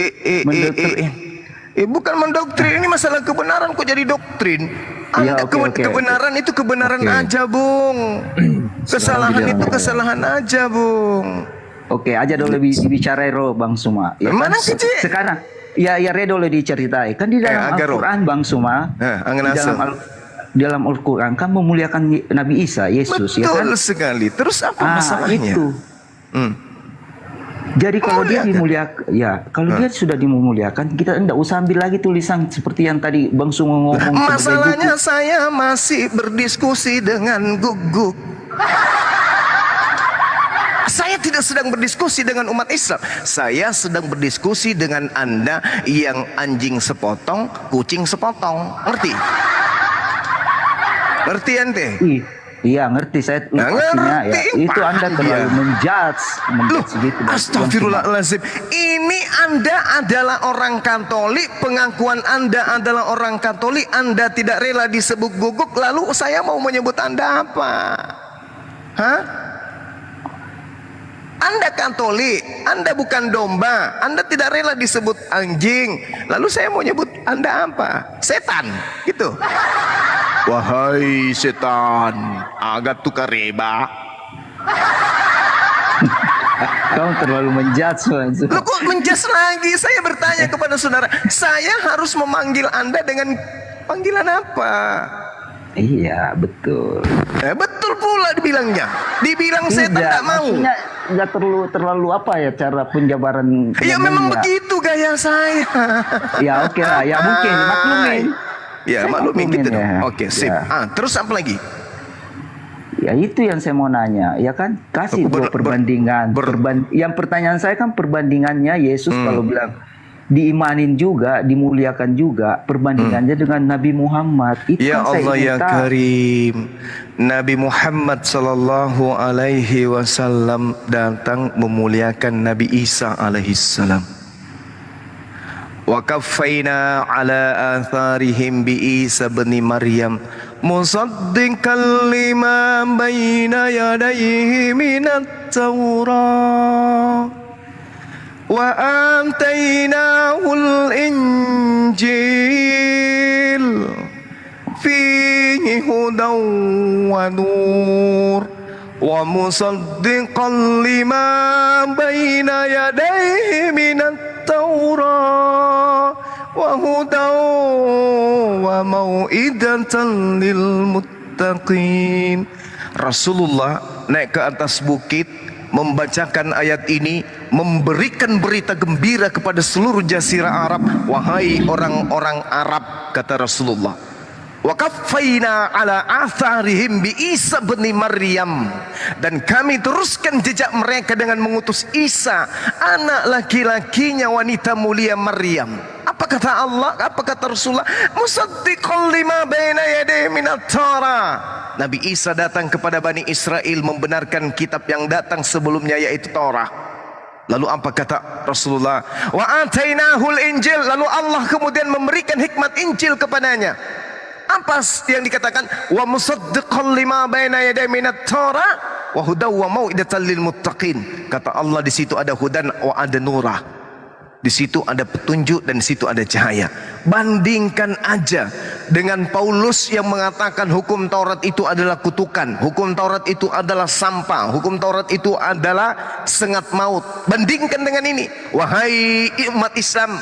Mendoktrin. Bukan mendoktrin, ini masalah kebenaran kok jadi doktrin. Anda kebenaran itu kebenaran aja, Bung. Kesalahan itu kesalahan aja, Bung. Oke, aja dulu dibicarain Bang Suma. Ya, mana kan? kecil? Sekarang ya Redo boleh diceritain. Kan di dalam Al-Quran Bang Suma. Di dalam Al-Quran kan memuliakan Nabi Isa, Yesus. Betul ya kan? sekali. Terus apa masalahnya? Itu. Jadi kalau dia dimuliakan, kalau dia sudah dimuliakan, kita tidak usah ambil lagi tulisan seperti yang tadi Bang Suma ngomong. Masalahnya saya masih berdiskusi dengan guguk. Saya tidak sedang berdiskusi dengan umat Islam. Saya sedang berdiskusi dengan Anda yang anjing sepotong, kucing sepotong. Ngerti? Ngerti ente? Iya ngerti saya maksudnya ya. Itu Anda terlalu menjudge gitu. Astagfirullahaladzim. Ini Anda adalah orang Katolik, pengakuan Anda adalah orang Katolik, Anda tidak rela disebut guguk, lalu saya mau menyebut Anda apa? Hah? Anda Katolik, Anda bukan domba, Anda tidak rela disebut anjing, lalu saya mau nyebut Anda apa? Setan, gitu. Wahai setan, agak tukar reba. Kamu terlalu menjudge. Loh kok menjudge lagi? Saya bertanya kepada saudara, saya harus memanggil Anda dengan panggilan apa? Iya betul. Betul pula dibilangnya. Dibilang setan tak mau. Maksudnya nggak terlalu apa ya cara penjabaran. Ya memang begitu gaya saya. Ya oke lah, ya mungkin maklumin. Ya maklumin gitu dong. Oke sip. Ya. Terus apa lagi? Ya itu yang saya mau nanya, ya kan? Kasih dua perbandingan. Yang pertanyaan saya kan perbandingannya Yesus kalau bilang diimanin juga, dimuliakan juga, perbandingannya dengan Nabi Muhammad. Itu Ya Allah ya Karim, Nabi Muhammad sallallahu alaihi wasallam datang memuliakan Nabi Isa alaihi salam. Wa kaffaina ala atharihim bi Isa bin Maryam musaddiqan lima baina yadayhi minat Taurat wa atainahul Injil fihi hudaw wa nur wa musaddiqan lima baina yadayhi minat Taurat wa hudaw wa mau'idatan lil muttaqin. Rasulullah naik ke atas bukit membacakan ayat ini, memberikan berita gembira kepada seluruh jazirah Arab. Wahai orang-orang Arab, kata Rasulullah, wa kaffaina ala atharihim bi Isa bin Maryam, dan kami teruskan jejak mereka dengan mengutus Isa, anak laki-lakinya wanita mulia Maryam. Apa kata Allah? Apa kata Rasulullah? Musaddiqan lima baina yadayhi minat Taurat. Nabi Isa datang kepada Bani Israel membenarkan kitab yang datang sebelumnya, yaitu Taurat. Lalu apa kata Rasulullah? Wa atainahul Injil. Lalu Allah kemudian memberikan hikmat Injil kepadanya. Apa yang dikatakan? Wa musaddiqan lima baina yadayhi minat Taurat wa hudaw wa mau'idatan lil muttaqin. Kata Allah, di situ ada hudan wa ada nurah. Di situ ada petunjuk dan di situ ada cahaya. Bandingkan aja dengan Paulus yang mengatakan hukum Taurat itu adalah kutukan, hukum Taurat itu adalah sampah, hukum Taurat itu adalah sengat maut. Bandingkan dengan ini. Wahai umat Islam,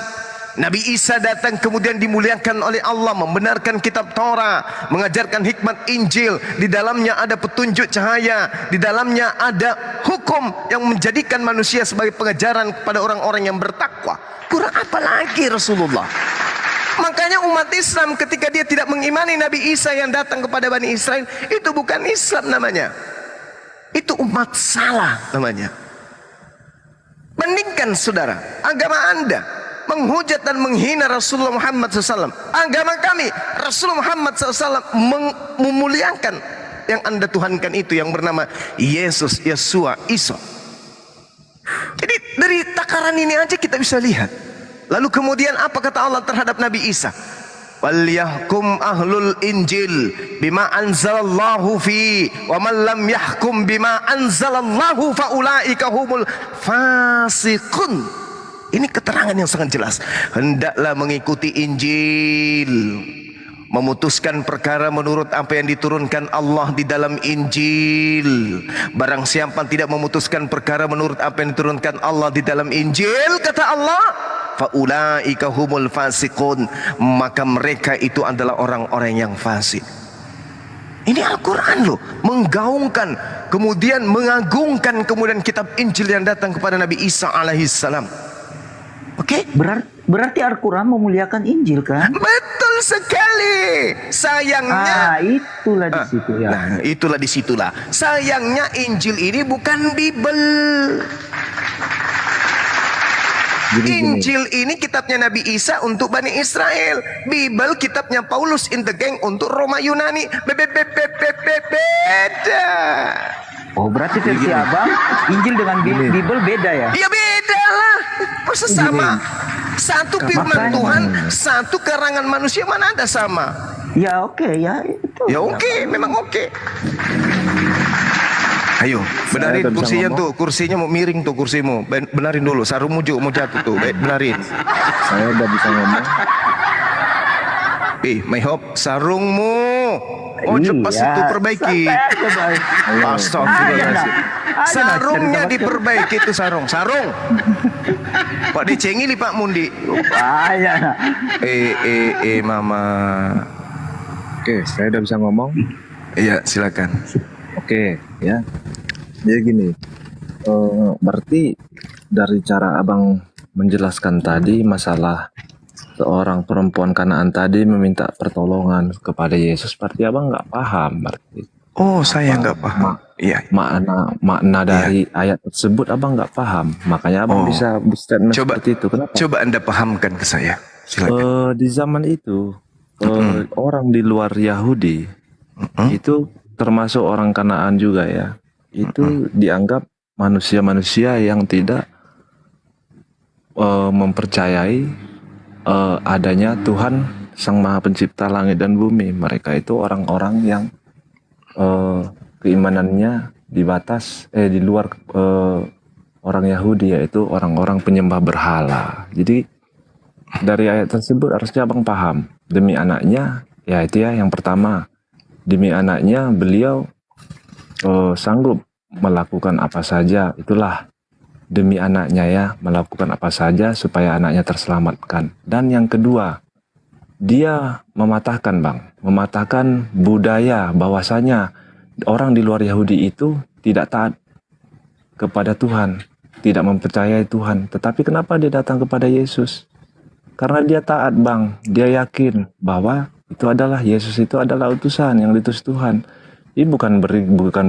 Nabi Isa datang kemudian dimuliakan oleh Allah, membenarkan kitab Taurat, mengajarkan hikmat Injil. Di dalamnya ada petunjuk cahaya, di dalamnya ada hukum yang menjadikan manusia sebagai pengajaran kepada orang-orang yang bertakwa. Kurang apa lagi Rasulullah? Makanya umat Islam ketika dia tidak mengimani Nabi Isa yang datang kepada Bani Israel, itu bukan Islam namanya. Itu umat salah namanya. Bandingkan saudara, agama Anda menghujat dan menghina Rasulullah Muhammad SAW. Agama kami, Rasulullah Muhammad SAW memuliakan yang Anda tuhankan itu yang bernama Yesus, Yesua, Isa. Jadi dari takaran ini aja kita bisa lihat. Lalu kemudian apa kata Allah terhadap Nabi Isa? Walyahkum ahlul injil bima anzalallahu fi wa man lam yahkum bima anzalallahu faulaika humul fasiqun. Ini keterangan yang sangat jelas. Hendaklah mengikuti Injil, memutuskan perkara menurut apa yang diturunkan Allah di dalam Injil. Barang siapa tidak memutuskan perkara menurut apa yang diturunkan Allah di dalam Injil, kata Allah, faulaika humul fasiqun, maka mereka itu adalah orang-orang yang fasik. Ini Al-Quran loh, menggaungkan, kemudian mengagungkan kemudian kitab Injil yang datang kepada Nabi Isa alaihissalam. Oke, Berarti Al-Quran memuliakan Injil kan? Betul sekali. Sayangnya itulah di situ ya. Nah, itulah disitulah. Sayangnya Injil ini bukan Bible. Injil ini kitabnya Nabi Isa untuk Bani Israel. Bible kitabnya Paulus in the gang untuk Roma Yunani. Beda. Oh, berarti versi abang Injil dengan Bible beda ya? Iya beda lah. Masa sama? Satu firman Tuhan, satu karangan manusia, mana ada sama? Ya oke, ya itu. Ya oke, memang oke. Ayo, benarin kursinya tuh, kursinya mau miring tuh kursimu. Benarin dulu, sarungmu juga mau jatuh tuh, benarin. Saya udah bisa ngomong. Mayhop, sarungmu. Oh cepat itu perbaiki. Astagfirullahaladzim. Sarungnya diperbaiki itu sarung. Pak dicengili Pak Mundi. Mama. Oke, saya udah bisa ngomong. Iya, silakan. Oke, ya. Jadi gini. Berarti dari cara Abang menjelaskan tadi masalah seorang perempuan Kanaan tadi meminta pertolongan kepada Yesus, berarti Abang nggak paham berarti. Oh, saya nggak paham. Iya. Makna dari ayat tersebut Abang nggak paham. Makanya Abang bisa berstatement seperti itu. Kenapa? Coba Anda pahamkan ke saya. Silakan. Di zaman itu orang di luar Yahudi itu termasuk orang Kanaan juga ya. Itu dianggap manusia-manusia yang tidak mempercayai adanya Tuhan Sang Maha Pencipta langit dan bumi. Mereka itu orang-orang yang keimanannya di luar orang Yahudi, yaitu orang-orang penyembah berhala. Jadi dari ayat tersebut harusnya Abang paham, demi anaknya, ya itu ya yang pertama, demi anaknya beliau sanggup melakukan apa saja. Itulah demi anaknya ya, melakukan apa saja supaya anaknya terselamatkan. Dan yang kedua, dia mematahkan budaya bahwasanya orang di luar Yahudi itu tidak taat kepada Tuhan, tidak mempercayai Tuhan. Tetapi kenapa dia datang kepada Yesus? Karena dia taat Bang, dia yakin bahwa Yesus itu adalah utusan yang diutus Tuhan. Ini bukan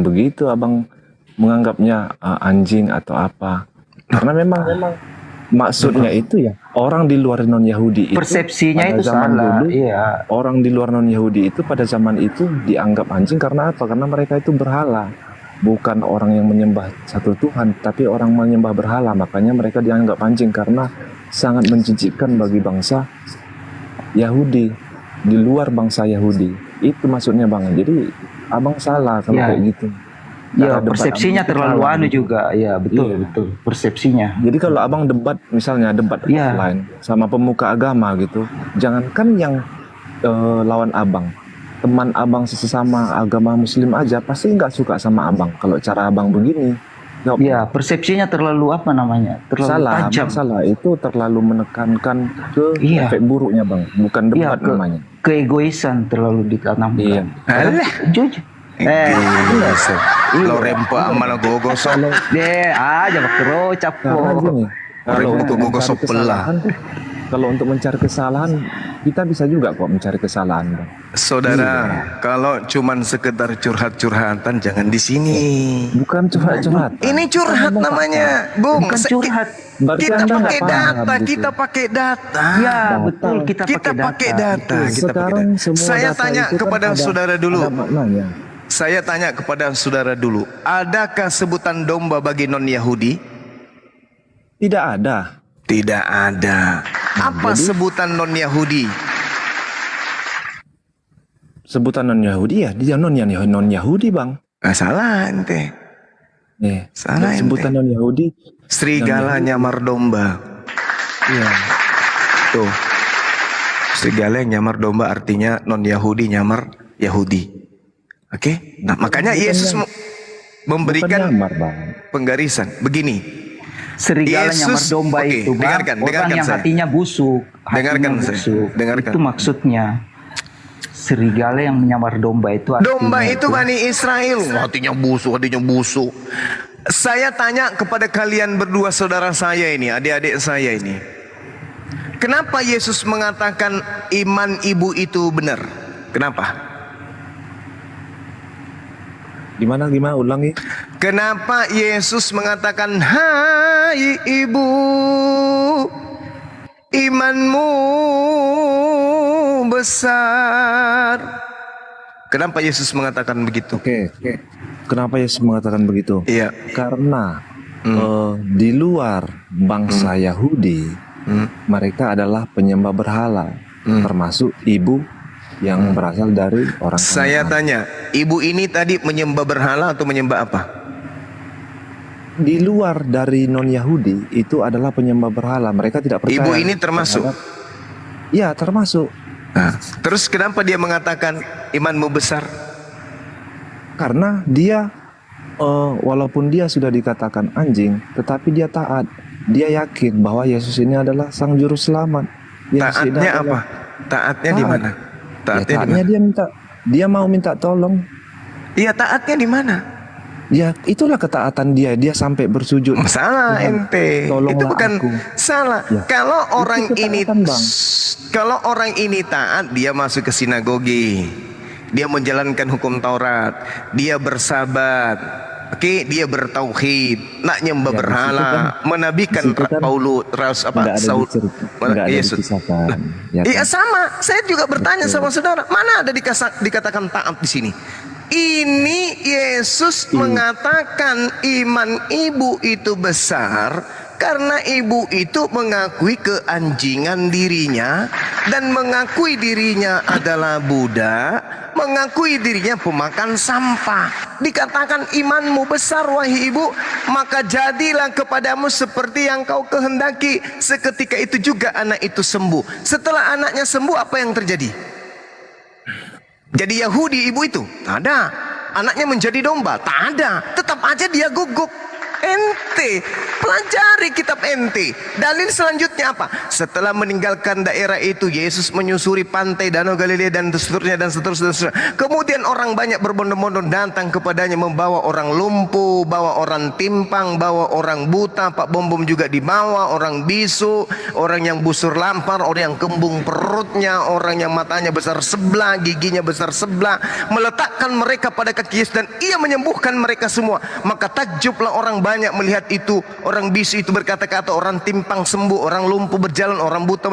begitu Abang menganggapnya anjing atau apa. Karena memang maksudnya itu ya, orang di luar non-Yahudi itu persepsinya itu salah. Dulu, orang di luar non-Yahudi itu pada zaman itu dianggap anjing karena apa? Karena mereka itu berhala. Bukan orang yang menyembah satu Tuhan, tapi orang menyembah berhala. Makanya mereka dianggap anjing karena sangat menjijikkan bagi bangsa Yahudi, di luar bangsa Yahudi. Itu maksudnya Bang. Jadi Abang salah kalau kayak gitu. Ya, persepsinya terlalu juga. Ya, betul. Persepsinya. Jadi kalau Abang debat offline sama pemuka agama gitu, jangankan yang lawan Abang, teman Abang sesama agama Muslim aja pasti nggak suka sama Abang kalau cara Abang begini. Ya, persepsinya terlalu terlalu tajam. Salah itu terlalu menekankan ke efek buruknya Bang, bukan debat namanya. Keegoisan terlalu ditanamkan. Iya. Alah, jujur. Lo rempa amal gogosok. Jangan kerocap kok. Kalau untuk mencari kesalahan Kita bisa juga kok mencari kesalahan, Bang. Saudara, kalau cuman sekedar curhat-curhatan jangan di sini. Bukan curhat-curhat. Ini curhat namanya, Bung. Bukan curhat. Berarti Kita Anda nggak pakai paham data, gitu. kita pakai data. Ya, betul, kita pakai data. Kita Sekarang pakai data. semua Saya data tanya itu kan kepada ada- saudara dulu. ada maknanya. Saya tanya kepada saudara dulu, adakah sebutan domba bagi non-Yahudi? Tidak ada. Tidak ada. Apa sebutan non-Yahudi? Sebutan non-Yahudi ya, dia non-Yahudi, Bang. Salah ente. Salah ente. Sebutan non-Yahudi. Serigala nyamar domba. Iya. Tuh. Serigala yang nyamar domba artinya non-Yahudi nyamar Yahudi. Oke? Nah, makanya Yesus memberikan penggarisan. Begini. Serigala nyamar domba Oke, itu, Bang, dengarkan orang yang saya. hatinya busuk. Dengarkan hatinya saya. busuk. Dengarkan. Itu maksudnya. Serigala yang menyamar domba itu artinya Domba itu Bani Israel. Hatinya busuk, hatinya busuk. Saya tanya kepada kalian berdua saudara saya ini, adik-adik saya ini. Kenapa Yesus mengatakan iman ibu itu benar? Kenapa? Gimana ulangi? Kenapa Yesus mengatakan, hai ibu, imanmu besar. Kenapa Yesus mengatakan begitu? Oke. Kenapa Yesus mengatakan begitu? Iya. Karena di luar bangsa Yahudi, mereka adalah penyembah berhala, termasuk ibu yang berasal dari orang Saya tanya, ibu ini tadi menyembah berhala atau menyembah apa? di luar dari non-Yahudi itu adalah penyembah berhala. Mereka tidak percaya. Ibu ini termasuk? Iya, termasuk. Nah, terus kenapa dia mengatakan imanmu besar? Karena dia walaupun dia sudah dikatakan anjing, tetapi dia taat. Dia yakin bahwa Yesus ini adalah sang juru selamat. Yesus Taatnya apa? Taatnya di mana? Taatnya dia mau minta tolong. Iya, taatnya di mana? Ya, itulah ketaatan dia. Dia sampai bersujud. Salah ente. Itu bukan aku. salah. Ya. Kalau orang Itu ini ketaatan, Bang. kalau orang ini taat, dia masuk ke sinagogi. Dia menjalankan hukum Taurat. Dia bersabat. Oke, dia bertauhid, nak nyembah Ya, berhala, menabikan Paulus, Yesus. Iya sama. Saya juga bertanya sama saudara, mana ada dikatakan taat di sini? Ini Yesus mengatakan iman ibu itu besar karena ibu itu mengakui keanjingan dirinya dan mengakui dirinya adalah Buddha, mengakui dirinya pemakan sampah. Dikatakan imanmu besar wahai ibu, maka jadilah kepadamu seperti yang kau kehendaki. Seketika itu juga anak itu sembuh. Setelah anaknya sembuh, apa yang terjadi? Jadi Yahudi ibu itu? Tak ada. Anaknya menjadi domba? Tak ada. Tetap aja dia gugup. Ente pelajari kitab ente. Dalil selanjutnya apa? Setelah meninggalkan daerah itu, Yesus menyusuri pantai Danau Galilea dan seterusnya dan seterusnya. Kemudian orang banyak berbondong-bondong datang kepadanya, membawa orang lumpuh, bawa orang timpang, bawa orang buta. Pak Bom juga dibawa, orang bisu, orang yang busur lampar, orang yang kembung perutnya, orang yang matanya besar sebelah, giginya besar sebelah. Meletakkan mereka pada kaki Yesus dan ia menyembuhkan mereka semua. Maka takjublah orang banyak melihat itu. Orang bisu itu berkata-kata, orang timpang sembuh, orang lumpuh berjalan, orang buta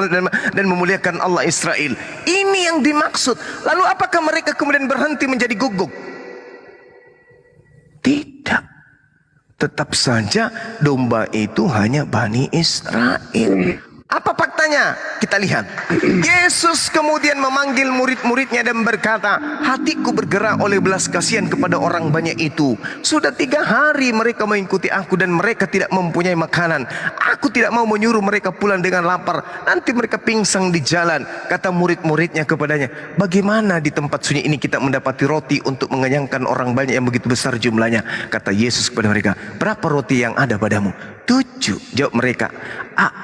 dan memuliakan Allah Israel. Ini yang dimaksud. Lalu apakah mereka kemudian berhenti menjadi gugup? Tidak. Tetap saja domba itu hanya Bani Israel. Apa faktanya? Kita lihat. Yesus kemudian memanggil murid-muridnya dan berkata, hatiku bergerak oleh belas kasihan kepada orang banyak itu. Sudah 3 hari mereka mengikuti aku dan mereka tidak mempunyai makanan. Aku tidak mau menyuruh mereka pulang dengan lapar. Nanti mereka pingsan di jalan. Kata murid-muridnya kepadanya, bagaimana di tempat sunyi ini kita mendapati roti untuk mengenyangkan orang banyak yang begitu besar jumlahnya? Kata Yesus kepada mereka, berapa roti yang ada padamu? 7, jawab mereka.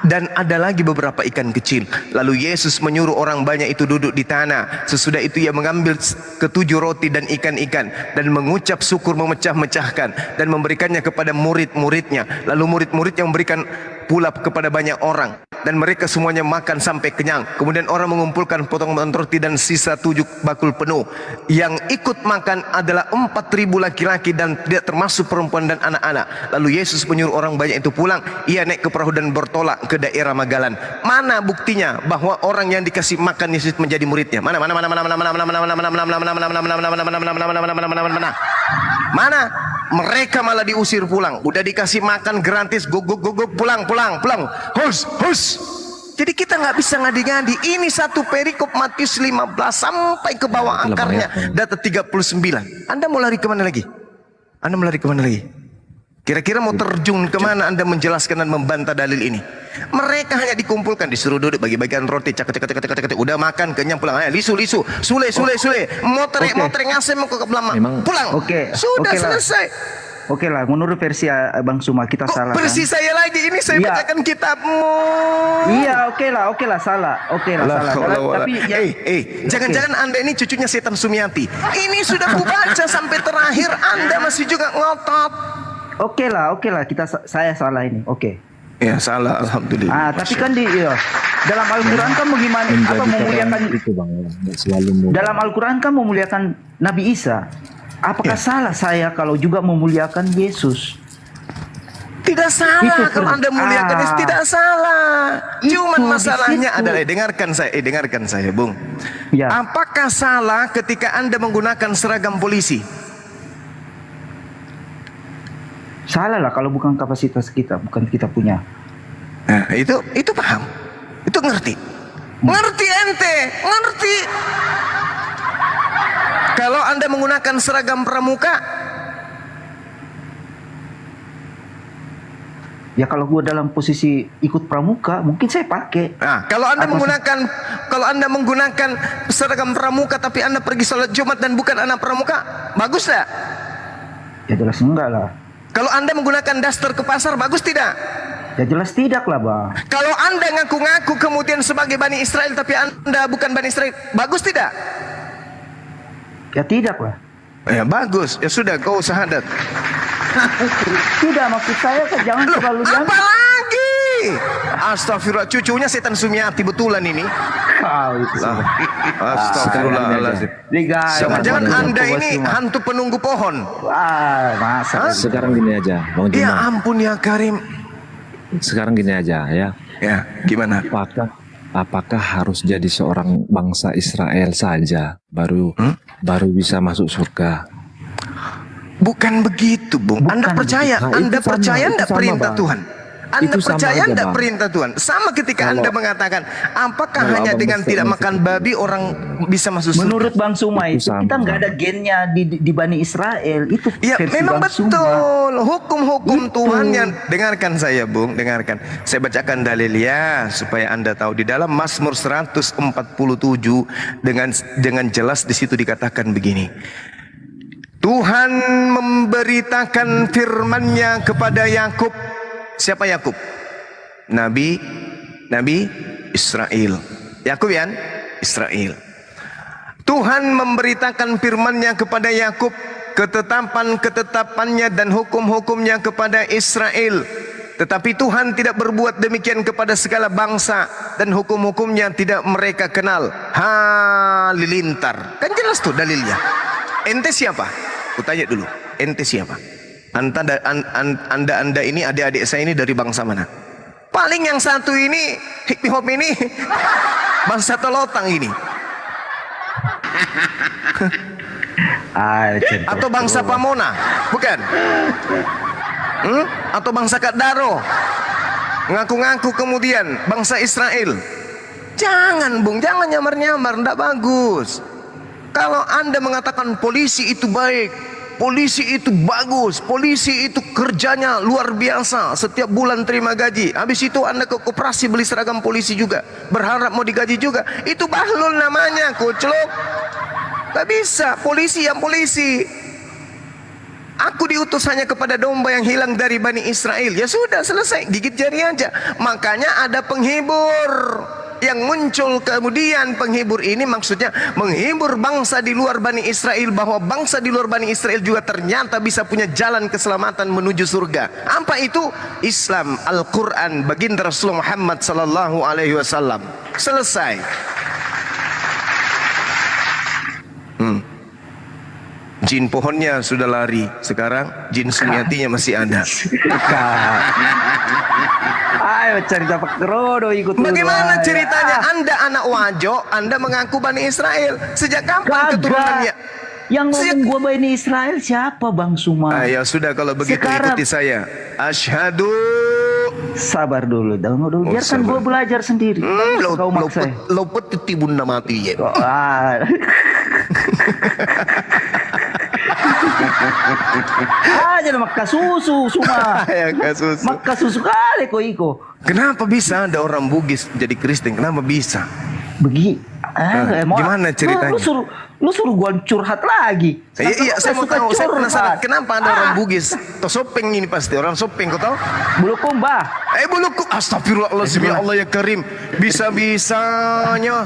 Dan ada lagi beberapa ikan kecil. Lalu Yesus menyuruh orang banyak itu duduk di tanah. Sesudah itu ia mengambil ke-7 roti dan ikan-ikan dan mengucap syukur, memecah-mecahkan dan memberikannya kepada murid-muridnya. Lalu murid-muridnya memberikan pula kepada banyak orang. dan mereka semuanya makan sampai kenyang. Kemudian orang mengumpulkan potongan roti dan sisa 7 bakul penuh. Yang ikut makan adalah 4.000 laki-laki dan tidak termasuk perempuan dan anak-anak. Lalu Yesus menyuruh orang banyak itu pulang. Ia naik ke perahu dan bertolak ke daerah Magalan. Mana buktinya bahwa orang yang dikasih makan Yesus menjadi muridnya? Mana? Mereka malah diusir pulang. Udah dikasih makan gratis, pulang. Hus. Jadi kita nggak bisa ngadi-ngadi. Ini satu perikop Matius 15 sampai ke bawah akarnya data 39. Anda mau lari kemana lagi? Kira-kira mau terjun kemana Anda menjelaskan dan membantah dalil ini? Mereka hanya dikumpulkan, disuruh duduk bagi-bagian roti, cak, udah makan kenyang pulang. Ayo, lisu, sule, motrek ngasih mau ke belakang, pulang. Sudah selesai. Oke lah, menurut versi Bang Suma kita salah. Versi kan? saya lagi, ini saya bacakan kitabmu. Iya, oke lah, salah. Tapi jangan-jangan Anda ini cucunya setan Sumiati. Ini sudah kubaca sampai terakhir, Anda masih juga ngotot. Oke lah, saya salah ini. Oke. Ya salah, alhamdulillah. Tapi kan dalam Al-Quran kan bagaimana? Apa memuliakan itu Bang? Dalam Al-Quran kan memuliakan Nabi Isa. Apakah salah saya kalau juga memuliakan Yesus? Tidak salah kalau Anda muliakan Yesus, tidak salah. Cuman masalahnya adalah dengarkan saya, Bung. Ya. Apakah salah ketika Anda menggunakan seragam polisi? Salah lah kalau bukan kapasitas kita, bukan kita punya. Nah, itu paham. Itu ngerti. Ngerti ente, ngerti. Kalau Anda menggunakan seragam pramuka, ya kalau gua dalam posisi ikut pramuka, mungkin saya pakai. Nah, kalau Anda menggunakan seragam pramuka tapi Anda pergi sholat Jumat dan bukan anak pramuka, bagus tak? Ya jelas enggak lah. Kalau Anda menggunakan daster ke pasar, bagus tidak? Ya jelas tidak lah, Bang. Kalau Anda ngaku-ngaku kemudian sebagai Bani Israel tapi Anda bukan Bani Israel, bagus tidak? Ya tidak lah. Ya bagus, ya sudah kau syahadat. Tidak, maksud saya kan jangan terlalu apa lagi? Astagfirullah, cucunya setan Sumiati betulan ini. Astagfirullahaladzim. Jangan-jangan Anda ini hantu penunggu pohon. Masa. Sekarang gini aja, Bang Juma. Ya ampun ya Karim. Sekarang gini aja ya. Ya, gimana? Apakah harus jadi seorang bangsa Israel saja baru bisa masuk surga? Bukan begitu, Bung. Anda percaya enggak perintah Tuhan? Anda percaya enggak perintah Tuhan? Sama ketika Anda mengatakan, apakah hanya dengan tidak makan babi orang bisa masuk surga? Menurut Bang Suma itu kita nggak ada gennya di Bani Israel. Itu ya memang Bang betul. Hukum-hukum Tuhan yang dengarkan saya, Bung, dengarkan. Saya bacakan dalilnya supaya Anda tahu. Di dalam Mazmur 147 dengan jelas di situ dikatakan begini. Tuhan memberitakan firman-Nya kepada Yakub. Siapa Yakub? Nabi Israel. Yakub ya? Israel. Tuhan memberitakan firman-Nya kepada Yakub, ketetapan-ketetapannya dan hukum-hukumnya kepada Israel. Tetapi Tuhan tidak berbuat demikian kepada segala bangsa dan hukum-hukumnya tidak mereka kenal. Halilintar. Kan jelas tuh dalilnya. Ente siapa? Kutanya dulu. Ente siapa? Anda ini adik-adik saya ini dari bangsa mana? Paling yang satu ini hip hop ini bangsa Telotang ini. Atau bangsa Pamona, bukan? Atau bangsa Kadaro? Ngaku-ngaku kemudian bangsa Israel. Jangan, Bung, jangan nyamar-nyamar, ndak bagus. Kalau Anda mengatakan polisi itu baik, polisi itu bagus, polisi itu kerjanya luar biasa, setiap bulan terima gaji, habis itu Anda ke koperasi beli seragam polisi juga, berharap mau digaji juga, itu bahlul namanya, kucluk. Gak bisa, polisi yang polisi. Aku diutus hanya kepada domba yang hilang dari Bani Israel. Ya sudah, selesai, gigit jari aja. Makanya ada penghibur. yang muncul kemudian penghibur ini maksudnya menghibur bangsa di luar Bani Israel, bahwa bangsa di luar Bani Israel juga ternyata bisa punya jalan keselamatan menuju surga. Apa itu? Islam, Al-Quran, baginda Rasulullah Muhammad sallallahu alaihi wasallam. Selesai. Jin pohonnya sudah lari, sekarang jin Sumiatinya masih ada. Ayo cerita Pak Kerodo ikut. Bagaimana ceritanya? Anda anak Wajo, Anda mengaku Bani Israel. Sejak kapan keturunannya? Yang ngomong gua Bani Israel siapa Bang Suma? Ya sudah kalau begitu Sekarang- ikuti saya. Asyhadu. Sabar dulu, biarkan gua belajar sendiri. Kau maksa. Lopet titi bunda mati ya. Aja makan susu Suma. Ya kasus. Makan susu kali kok iko. Kenapa bisa ada orang Bugis jadi Kristen? Kenapa bisa? Gimana ceritanya? Lu suruh gua curhat lagi. Iya, saya mau tahu. Saya penasaran kenapa ada orang Ah. Bugis? Sopeng ini pasti orang Sopeng, kau tahu? Bulukumba. Bulukumba. Astagfirullahaladzim, ya Allah ya Karim. Bisa-bisanya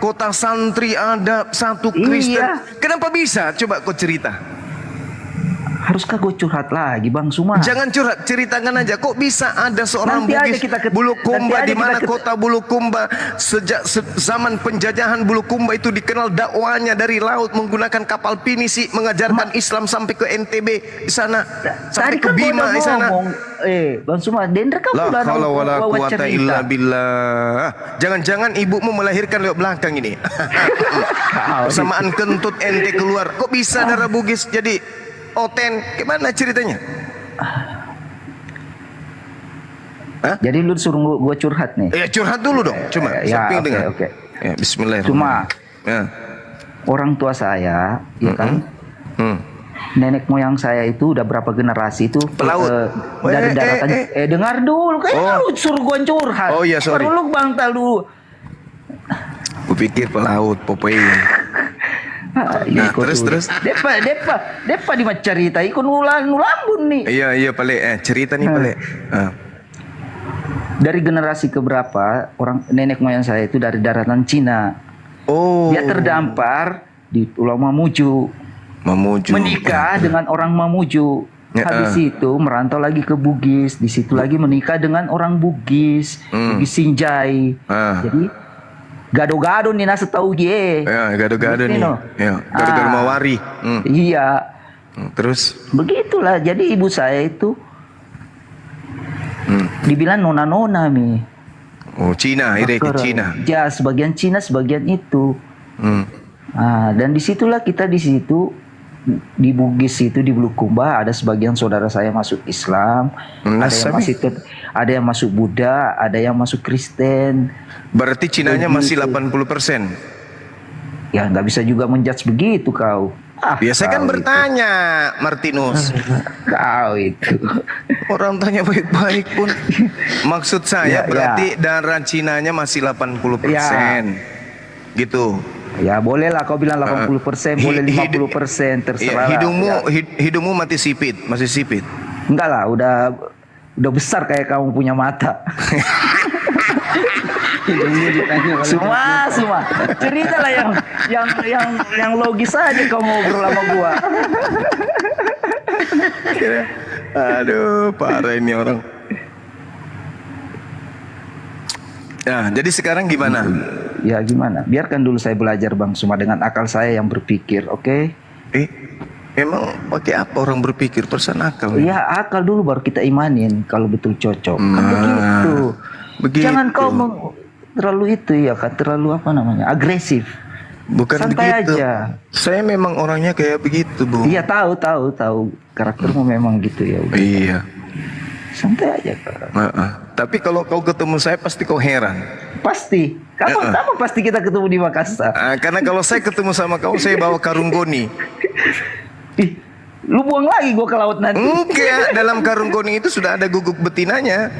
kota santri ada satu Kristen. Iya. Kenapa bisa? Coba kau cerita. Haruskah gue curhat lagi Bang Suma? Jangan curhat, ceritakan aja. Kok bisa ada seorang Nanti aja Bugis kita Bulukumba, nanti aja di mana kita kota Bulukumba sejak zaman penjajahan Bulukumba itu dikenal dakwanya dari laut menggunakan kapal pinisi mengajarkan Islam sampai ke NTB di sana, sampai ke Bima di sana. Bang Suma, Dendra kamu La udah haula wala quwata cerita. illa billah. Jangan-jangan ibumu melahirkan lewat belakang ini. Bersamaan kentut ente keluar. Kok bisa darah Bugis jadi Oten? Gimana ceritanya? Jadi lu suruh gue curhat nih. Ya curhat dulu dong. Cuma siapa yang dengar? Oke. Ya, bismillahirrahmanirrahim. Cuma orang tua saya, ya kan, nenek moyang saya itu udah berapa generasi itu pelaut dari daratan. Dengar dulu, kayaknya lu suruh gue curhat. Oh iya, sorry. Baru lu bangtal dulu. Kupikir pelaut, Popeye. Terus. Depa di cerita ikut nulambun nih. Iya, Pale. Cerita nih, Pale. Dari generasi keberapa orang nenek moyang saya itu dari daratan Cina. Oh. Dia terdampar di Pulau Mamuju. Menikah dengan orang Mamuju. Habis itu merantau lagi ke Bugis. Di situ lagi menikah dengan orang Bugis, Bugis Sinjai. Jadi gado-gado nih nasa tahu gie. Ya, gado-gado nih. Ya, gado-gado Mawari. Iya. Terus begitulah. Jadi ibu saya itu dibilang nona-nona mi. Oh, Cina, ke Cina. Ya, sebagian Cina, sebagian itu. Dan disitulah kita di situ di Bugis itu di Bulukumba ada sebagian saudara saya masuk Islam, ada yang masuk Buddha, ada yang masuk Kristen. Berarti Cinanya masih 80%. Ya nggak bisa juga menjudge begitu kau. Biasa kan bertanya, Martinus. Kau itu. Orang tanya baik-baik pun. Maksud saya berarti darah Cinanya masih 80%. Gitu. Ya boleh lah kau bilang 80%, boleh 50%, terserah. Hidungmu masih sipit. Enggak lah, udah besar kayak kamu punya mata. Semua cerita lah yang logis aja kau ngobrol sama gua. Aduh, parah ini orang. Nah, jadi sekarang gimana? Ya gimana? Biarkan dulu saya belajar Bang Suma dengan akal saya yang berpikir, oke? Emang pakai apa orang berpikir? Perasaan akal. Iya, akal dulu baru kita imanin kalau betul cocok. Kan begitu. Jangan kau terlalu itu ya kan, terlalu agresif. Bukan santai begitu. Aja. Saya memang orangnya kayak begitu, Bu. Iya, tahu. Karaktermu memang gitu ya. Udah. Iya. Santai aja. Tapi kalau kau ketemu saya pasti kau heran. Pasti. Kamu pasti kita ketemu di Makassar. Karena kalau saya ketemu sama kau, saya bawa karung goni. Lu buang lagi gua ke laut nanti. Enggak, dalam karung goni itu sudah ada guguk betinanya.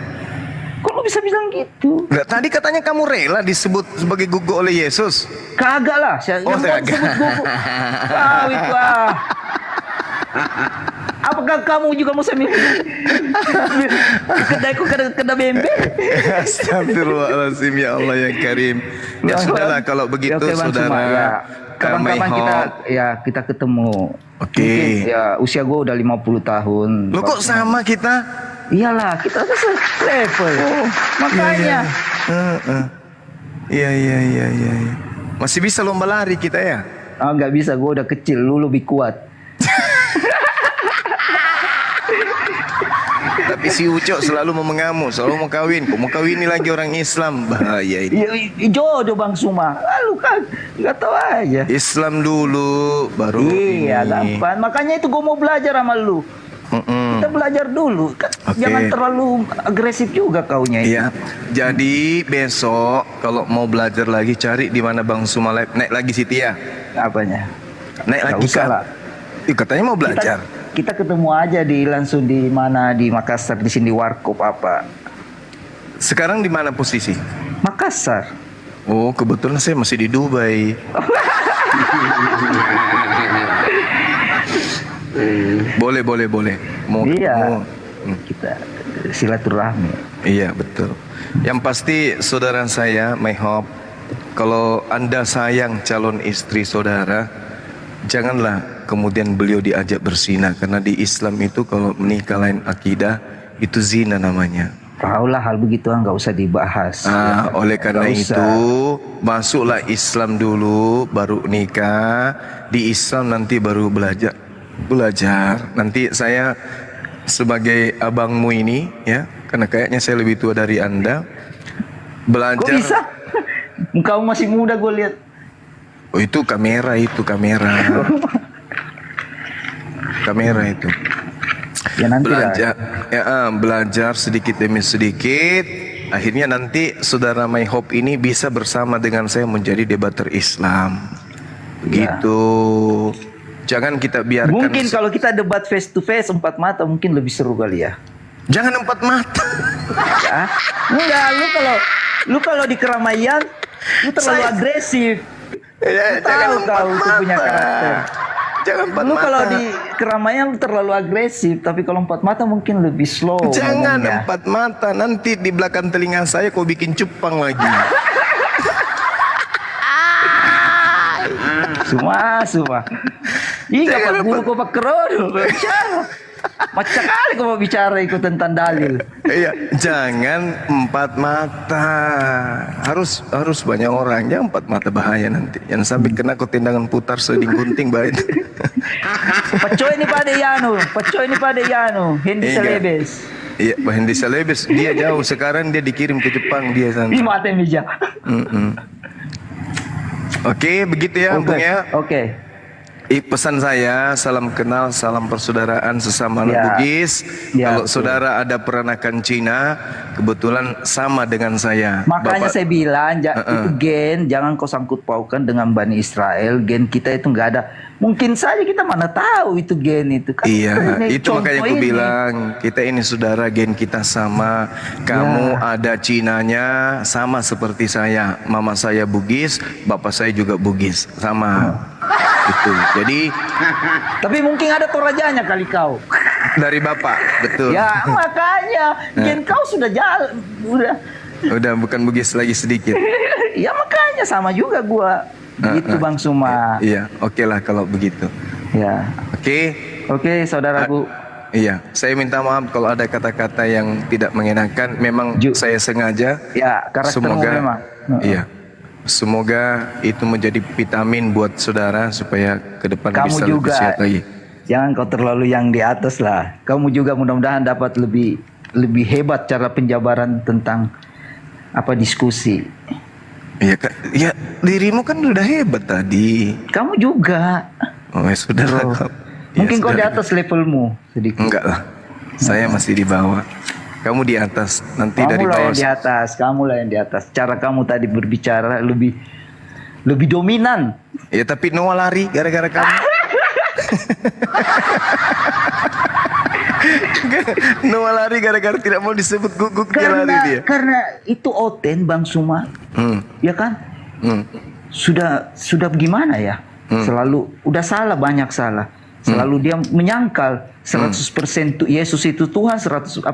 Kok lu bisa bilang gitu? Enggak, tadi katanya kamu rela disebut sebagai guguk oleh Yesus. Kagak lah. Oh, kagak. Kau itu Apakah kamu juga mau sambil kedaiku kena bembe? Astagfirullahaladzim, ya Allah yang karim. Ya sudahlah kalau begitu, Oke, Bang saudara. Suma, ya. Kapan-kapan kita ketemu. Oke. Mungkin, ya usia gue udah 50 tahun. Lo kok sama kita? Iyalah, kita tuh level. Makanya. Iya. Masih bisa lomba lari kita ya? Nggak bisa, gue udah kecil, lu lebih kuat. Tapi si Ucok selalu mau mengamuk, selalu mau kawin. Kok mau kawin lagi orang Islam? Bahaya ini. Jodoh Bang Suma. Lu kan nggak tahu aja. Islam dulu, baru Iya, ini. gampang. Makanya itu gue mau belajar sama lu. Kita belajar dulu. Jangan terlalu agresif juga kaunya itu. Iya. Jadi besok kalau mau belajar lagi cari di mana Bang Suma naik lagi Siti ya. Apanya? Naik Nggak lagi usah kan? lah. Katanya mau belajar. Kita ketemu aja langsung di mana, di Makassar, di sini Warkop apa. Sekarang di mana posisi? Makassar. Oh, kebetulan saya masih di Dubai. Boleh. Mau iya. Kita silaturahmi. Iya, betul. Yang pasti saudara saya, My Hope, kalau Anda sayang calon istri saudara, janganlah kemudian beliau diajak berzina, karena di Islam itu kalau menikah lain akidah itu zina namanya. Tahulah hal begitu nggak usah dibahas. Oleh karena itu masuklah Islam dulu, baru nikah. Di Islam nanti baru belajar. Nanti saya sebagai abangmu ini ya, karena kayaknya saya lebih tua dari Anda, belajar. Kok bisa? Kamu masih muda gue lihat. Oh, itu kamera. Kamera itu. Ya nanti belajar sedikit demi sedikit. Akhirnya nanti saudara My Hope ini bisa bersama dengan saya menjadi debater Islam. Begitu. Jangan kita biarkan. Mungkin kalau kita debat face to face 4 mata mungkin lebih seru kali ya. Jangan 4 mata. Ya. Enggak, lu kalau di keramaian lu terlalu agresif. Tahu kau itu punya karakter. Jangan 4 lu mata. Kalau di keramaian lu terlalu agresif, tapi kalau 4 mata mungkin lebih slow. Jangan ngomongnya. 4 mata, nanti di belakang telinga saya kau bikin cupang lagi. Semua. Ih, gak bulu kau pakai kerodo. Macam kali kau mau bicara ikut tentang dalil. Iya, jangan 4 mata. Harus banyak orang. Jangan 4 mata, bahaya nanti. Jangan sampai kena kau tendangan putar seding gunting baik. Pacoy ini pada Yano. Hendy Celebes. Iya, Hendy Celebes. Dia jauh sekarang, dia dikirim ke Jepang dia sana. Di mata meja. Oke, begitu ya, Bung ya. Oke. Pesan saya, salam kenal, salam persaudaraan sesama anak Bugis. Kalau saudara ada peranakan Cina, kebetulan sama dengan saya. Makanya saya bilang, itu gen, jangan kau sangkut paukan dengan Bani Israel. Gen kita itu nggak ada. Mungkin saja kita mana tahu itu gen itu. Kan iya, itu makanya aku bilang, kita ini saudara, gen kita sama. Kamu ada Cinanya, sama seperti saya. Mama saya Bugis, bapak saya juga Bugis, sama. Itu. Jadi tapi mungkin ada torajanya kali kau. Dari bapak, betul. Ya, makanya gen kau sudah jalan, udah bukan Bugis lagi sedikit. Ya makanya sama juga gua. Gitu Bang Suma. Iya, oke lah kalau begitu. Ya. Oke, saudaraku. Iya, saya minta maaf kalau ada kata-kata yang tidak mengenakan. Memang saya sengaja. Ya, karaktermu memang. Iya. Semoga itu menjadi vitamin buat saudara supaya ke depan kamu bisa juga, lebih sehat lagi. Jangan kau terlalu yang di atas lah. Kamu juga mudah-mudahan dapat lebih hebat cara penjabaran tentang diskusi. Iya, ya dirimu kan udah hebat tadi. Kamu juga. Oh, ya sudah lah. Mungkin kau di atas levelmu sedikit. Enggak lah. Saya masih di bawah. Kamu di atas, nanti kamu dari bawah. Kamulah yang di atas. Cara kamu tadi berbicara lebih dominan. Ya tapi Noah lari gara-gara kamu. Noah lari gara-gara tidak mau disebut guguk, dia lari dia. Karena itu Oten Bang Suma. Ya kan? Sudah gimana ya? Selalu udah salah, banyak salah. Selalu dia menyangkal 100% Yesus itu Tuhan, 100%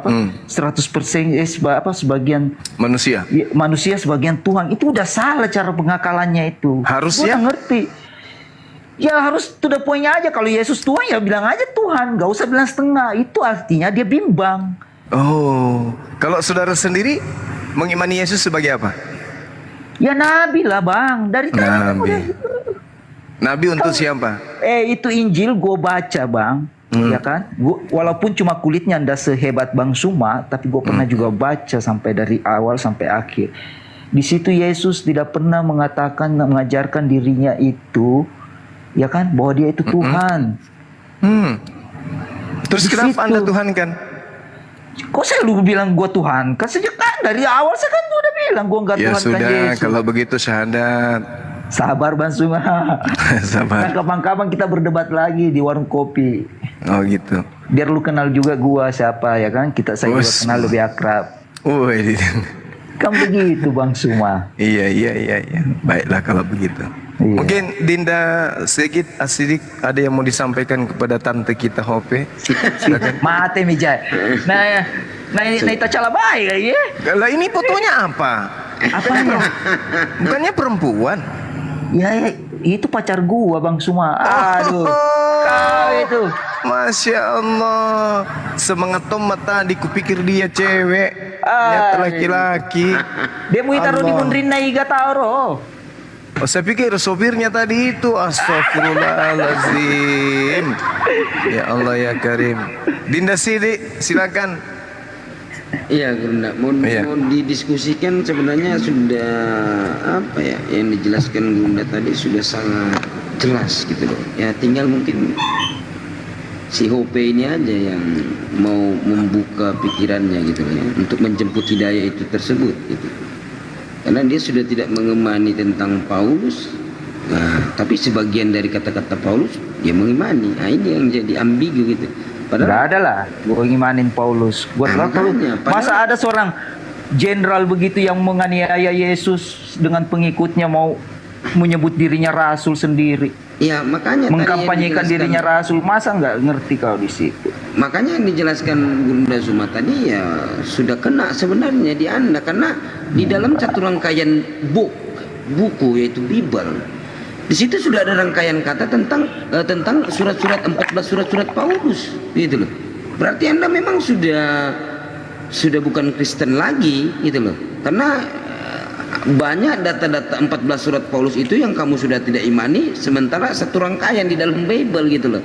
sebagian manusia. Manusia sebagian Tuhan. Itu udah salah cara pengakalannya itu. Harusnya Gua udah ngerti. Ya harus to the point aja. Kalau Yesus Tuhan ya bilang aja Tuhan, gak usah bilang setengah. Itu artinya dia bimbang. Oh, kalau saudara sendiri mengimani Yesus sebagai apa? Ya nabi lah bang. Dari tadi Nabi. Nabi untuk siapa? Itu Injil gue baca bang, ya kan? Walaupun cuma kulitnya ndak sehebat Bang Suma, tapi gue pernah juga baca sampai dari awal sampai akhir. Di situ Yesus tidak pernah mengajarkan dirinya itu, ya kan, bahwa dia itu Tuhan. Terus Di kenapa situ. Anda Tuhan kan? Kok saya lu bilang gue Tuhan? Kan sejak dari awal saya kan udah bilang gue nggak Ya Tuhan kan sudah, Yesus. kalau begitu syahadat. Sabar Bang Suma. Sabar. Kan kapan-kapan kita berdebat lagi di warung kopi. Oh gitu. Biar lu kenal juga gua siapa ya kan. Saya juga kenal lebih akrab. Woi. Kan begitu Bang Suma. Iya. Baiklah kalau begitu. Iya. Mungkin Dinda sedikit asidik ada yang mau disampaikan kepada tante kita Hope. Silakan. Mate Mijay. Nah kita cala baik ya. Kalau ini fotonya apa? Apanya? Bukannya perempuan? Ya itu pacar gua Bang Suma. Aduh. Kau itu. Masya Allah. Semangat tomat tadi kupikir dia cewek. Ternyata laki-laki. Dia mau taruh di Mundrina Iga Tauro. Oh, saya pikir sopirnya tadi itu. Astagfirullahaladzim. Ya Allah ya Karim. Dinda Sidik, silakan. Iya, Gunda. Mau didiskusikan sebenarnya sudah apa ya yang dijelaskan Gunda tadi sudah sangat jelas gitu loh. Ya tinggal mungkin si Hope ini aja yang mau membuka pikirannya gitu loh ya, untuk menjemput hidayah itu tersebut gitu. Karena dia sudah tidak mengemani tentang Paulus. Nah, tapi sebagian dari kata-kata Paulus dia mengimani. Nah, ini yang jadi ambigu gitu. Gak ada lah, gue ngimanin Paulus. Masa ada seorang jenderal begitu yang menganiaya Yesus dengan pengikutnya mau menyebut dirinya rasul sendiri? Ya makanya mengkampanyekan dirinya rasul, masa nggak ngerti kau di situ? Makanya yang dijelaskan Bunda Zuma tadi ya sudah kena sebenarnya di Anda, karena di dalam satu rangkaian buku yaitu Bible. Di situ sudah ada rangkaian kata tentang surat-surat 14 surat-surat Paulus, gitu loh. Berarti Anda memang sudah bukan Kristen lagi, gitu loh. Karena banyak data-data 14 surat Paulus itu yang kamu sudah tidak imani, sementara satu rangkaian di dalam Bible, gitu loh.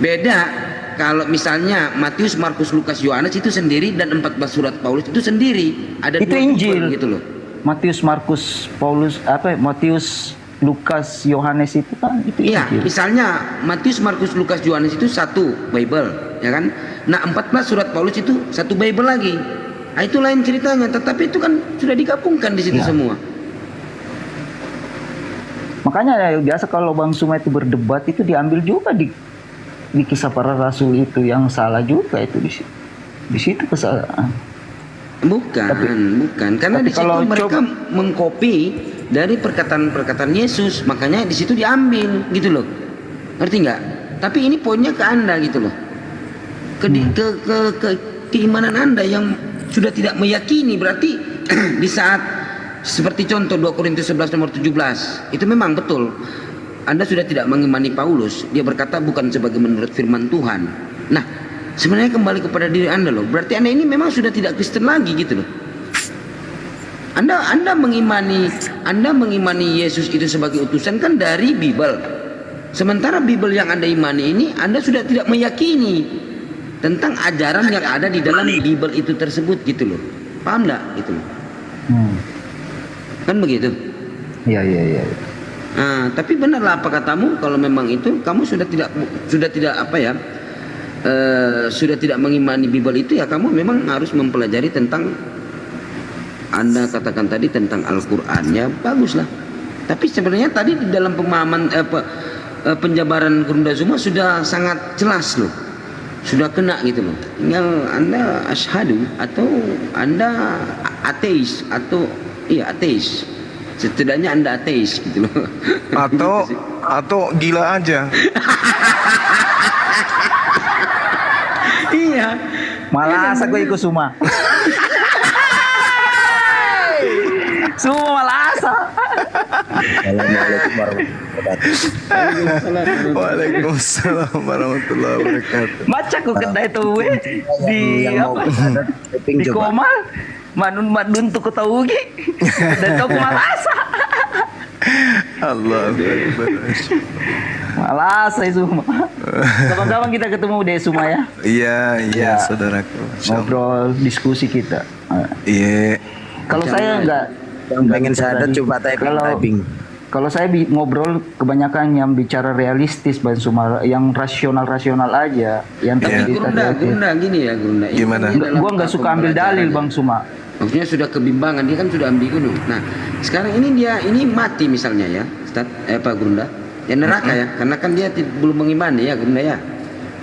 Beda kalau misalnya Matius, Markus, Lukas, Yohanes itu sendiri dan 14 surat Paulus itu sendiri. Ada itu Injil, gitu loh. Matius, Markus, Paulus, Matius, Lukas, Yohanes itu kan itu iya, misalnya Matius, Markus, Lukas, Yohanes itu satu Bible, ya kan? Nah, 14 surat Paulus itu satu Bible lagi. Nah, itu lain ceritanya, tetapi itu kan sudah digabungkan di situ semua. Makanya biasa kalau Bang Suma itu berdebat itu diambil juga di kisah para rasul itu yang salah juga itu di situ kesalahan. Bukan, karena di situ mereka mengkopi dari perkataan-perkataan Yesus, makanya di situ diambil, gitu loh. Ngerti nggak? Tapi ini poinnya ke Anda gitu loh. Keimanan Anda yang sudah tidak meyakini, berarti di saat seperti contoh 2 Korintus 11 nomor 17, itu memang betul. Anda sudah tidak mengimani Paulus, dia berkata bukan sebagai menurut firman Tuhan. Nah, sebenarnya kembali kepada diri Anda loh. Berarti Anda ini memang sudah tidak Kristen lagi gitu loh. Anda mengimani Yesus itu sebagai utusan kan dari Bible. Sementara Bible yang Anda imani ini Anda sudah tidak meyakini tentang ajaran yang ada di dalam Bible itu tersebut gitu loh. Paham enggak gitu loh? Kan begitu? Iya. Nah, tapi benarlah apa katamu, kalau memang itu kamu sudah tidak sudah tidak mengimani Bible itu, ya kamu memang harus mempelajari tentang Anda katakan tadi tentang Al-Quran, ya baguslah. Tapi sebenarnya tadi di dalam pemahaman penjabaran Gunda Zuma sudah sangat jelas loh, sudah kena gitu loh. Tinggal Anda asyhadu atau Anda ateis ateis. Setidaknya Anda ateis gitu loh. Atau gila aja. Iya. Malas aku ikut Suma. Suma malas. Assalamualaikum warahmatullahi wabarakatuh. Waalaikumsalam warahmatullahi wabarakatuh. Maca ku kedai itu di apa? Di Komal. Manun tuh ketahui. Dan kau malas. Allah Malas saya Suma. Kapan-kapan kita ketemu deh Suma ya. Iya, saudaraku. Ngobrol, diskusi kita. Iya. Kalau saya enggak pengen sadar coba typing. Kalau saya ngobrol kebanyakan yang bicara realistis Bang Suma, yang rasional aja, yang Tapi Gurunda gini ya Gurunda. Gimana? Gua nggak suka ambil dalil Bang Suma. Maksudnya sudah kebimbangan, dia kan sudah ambigu. Nah, sekarang ini mati misalnya ya, Ustaz, Pak Gurunda. Ya neraka ya, karena kan dia belum mengimani ya Gurunda ya.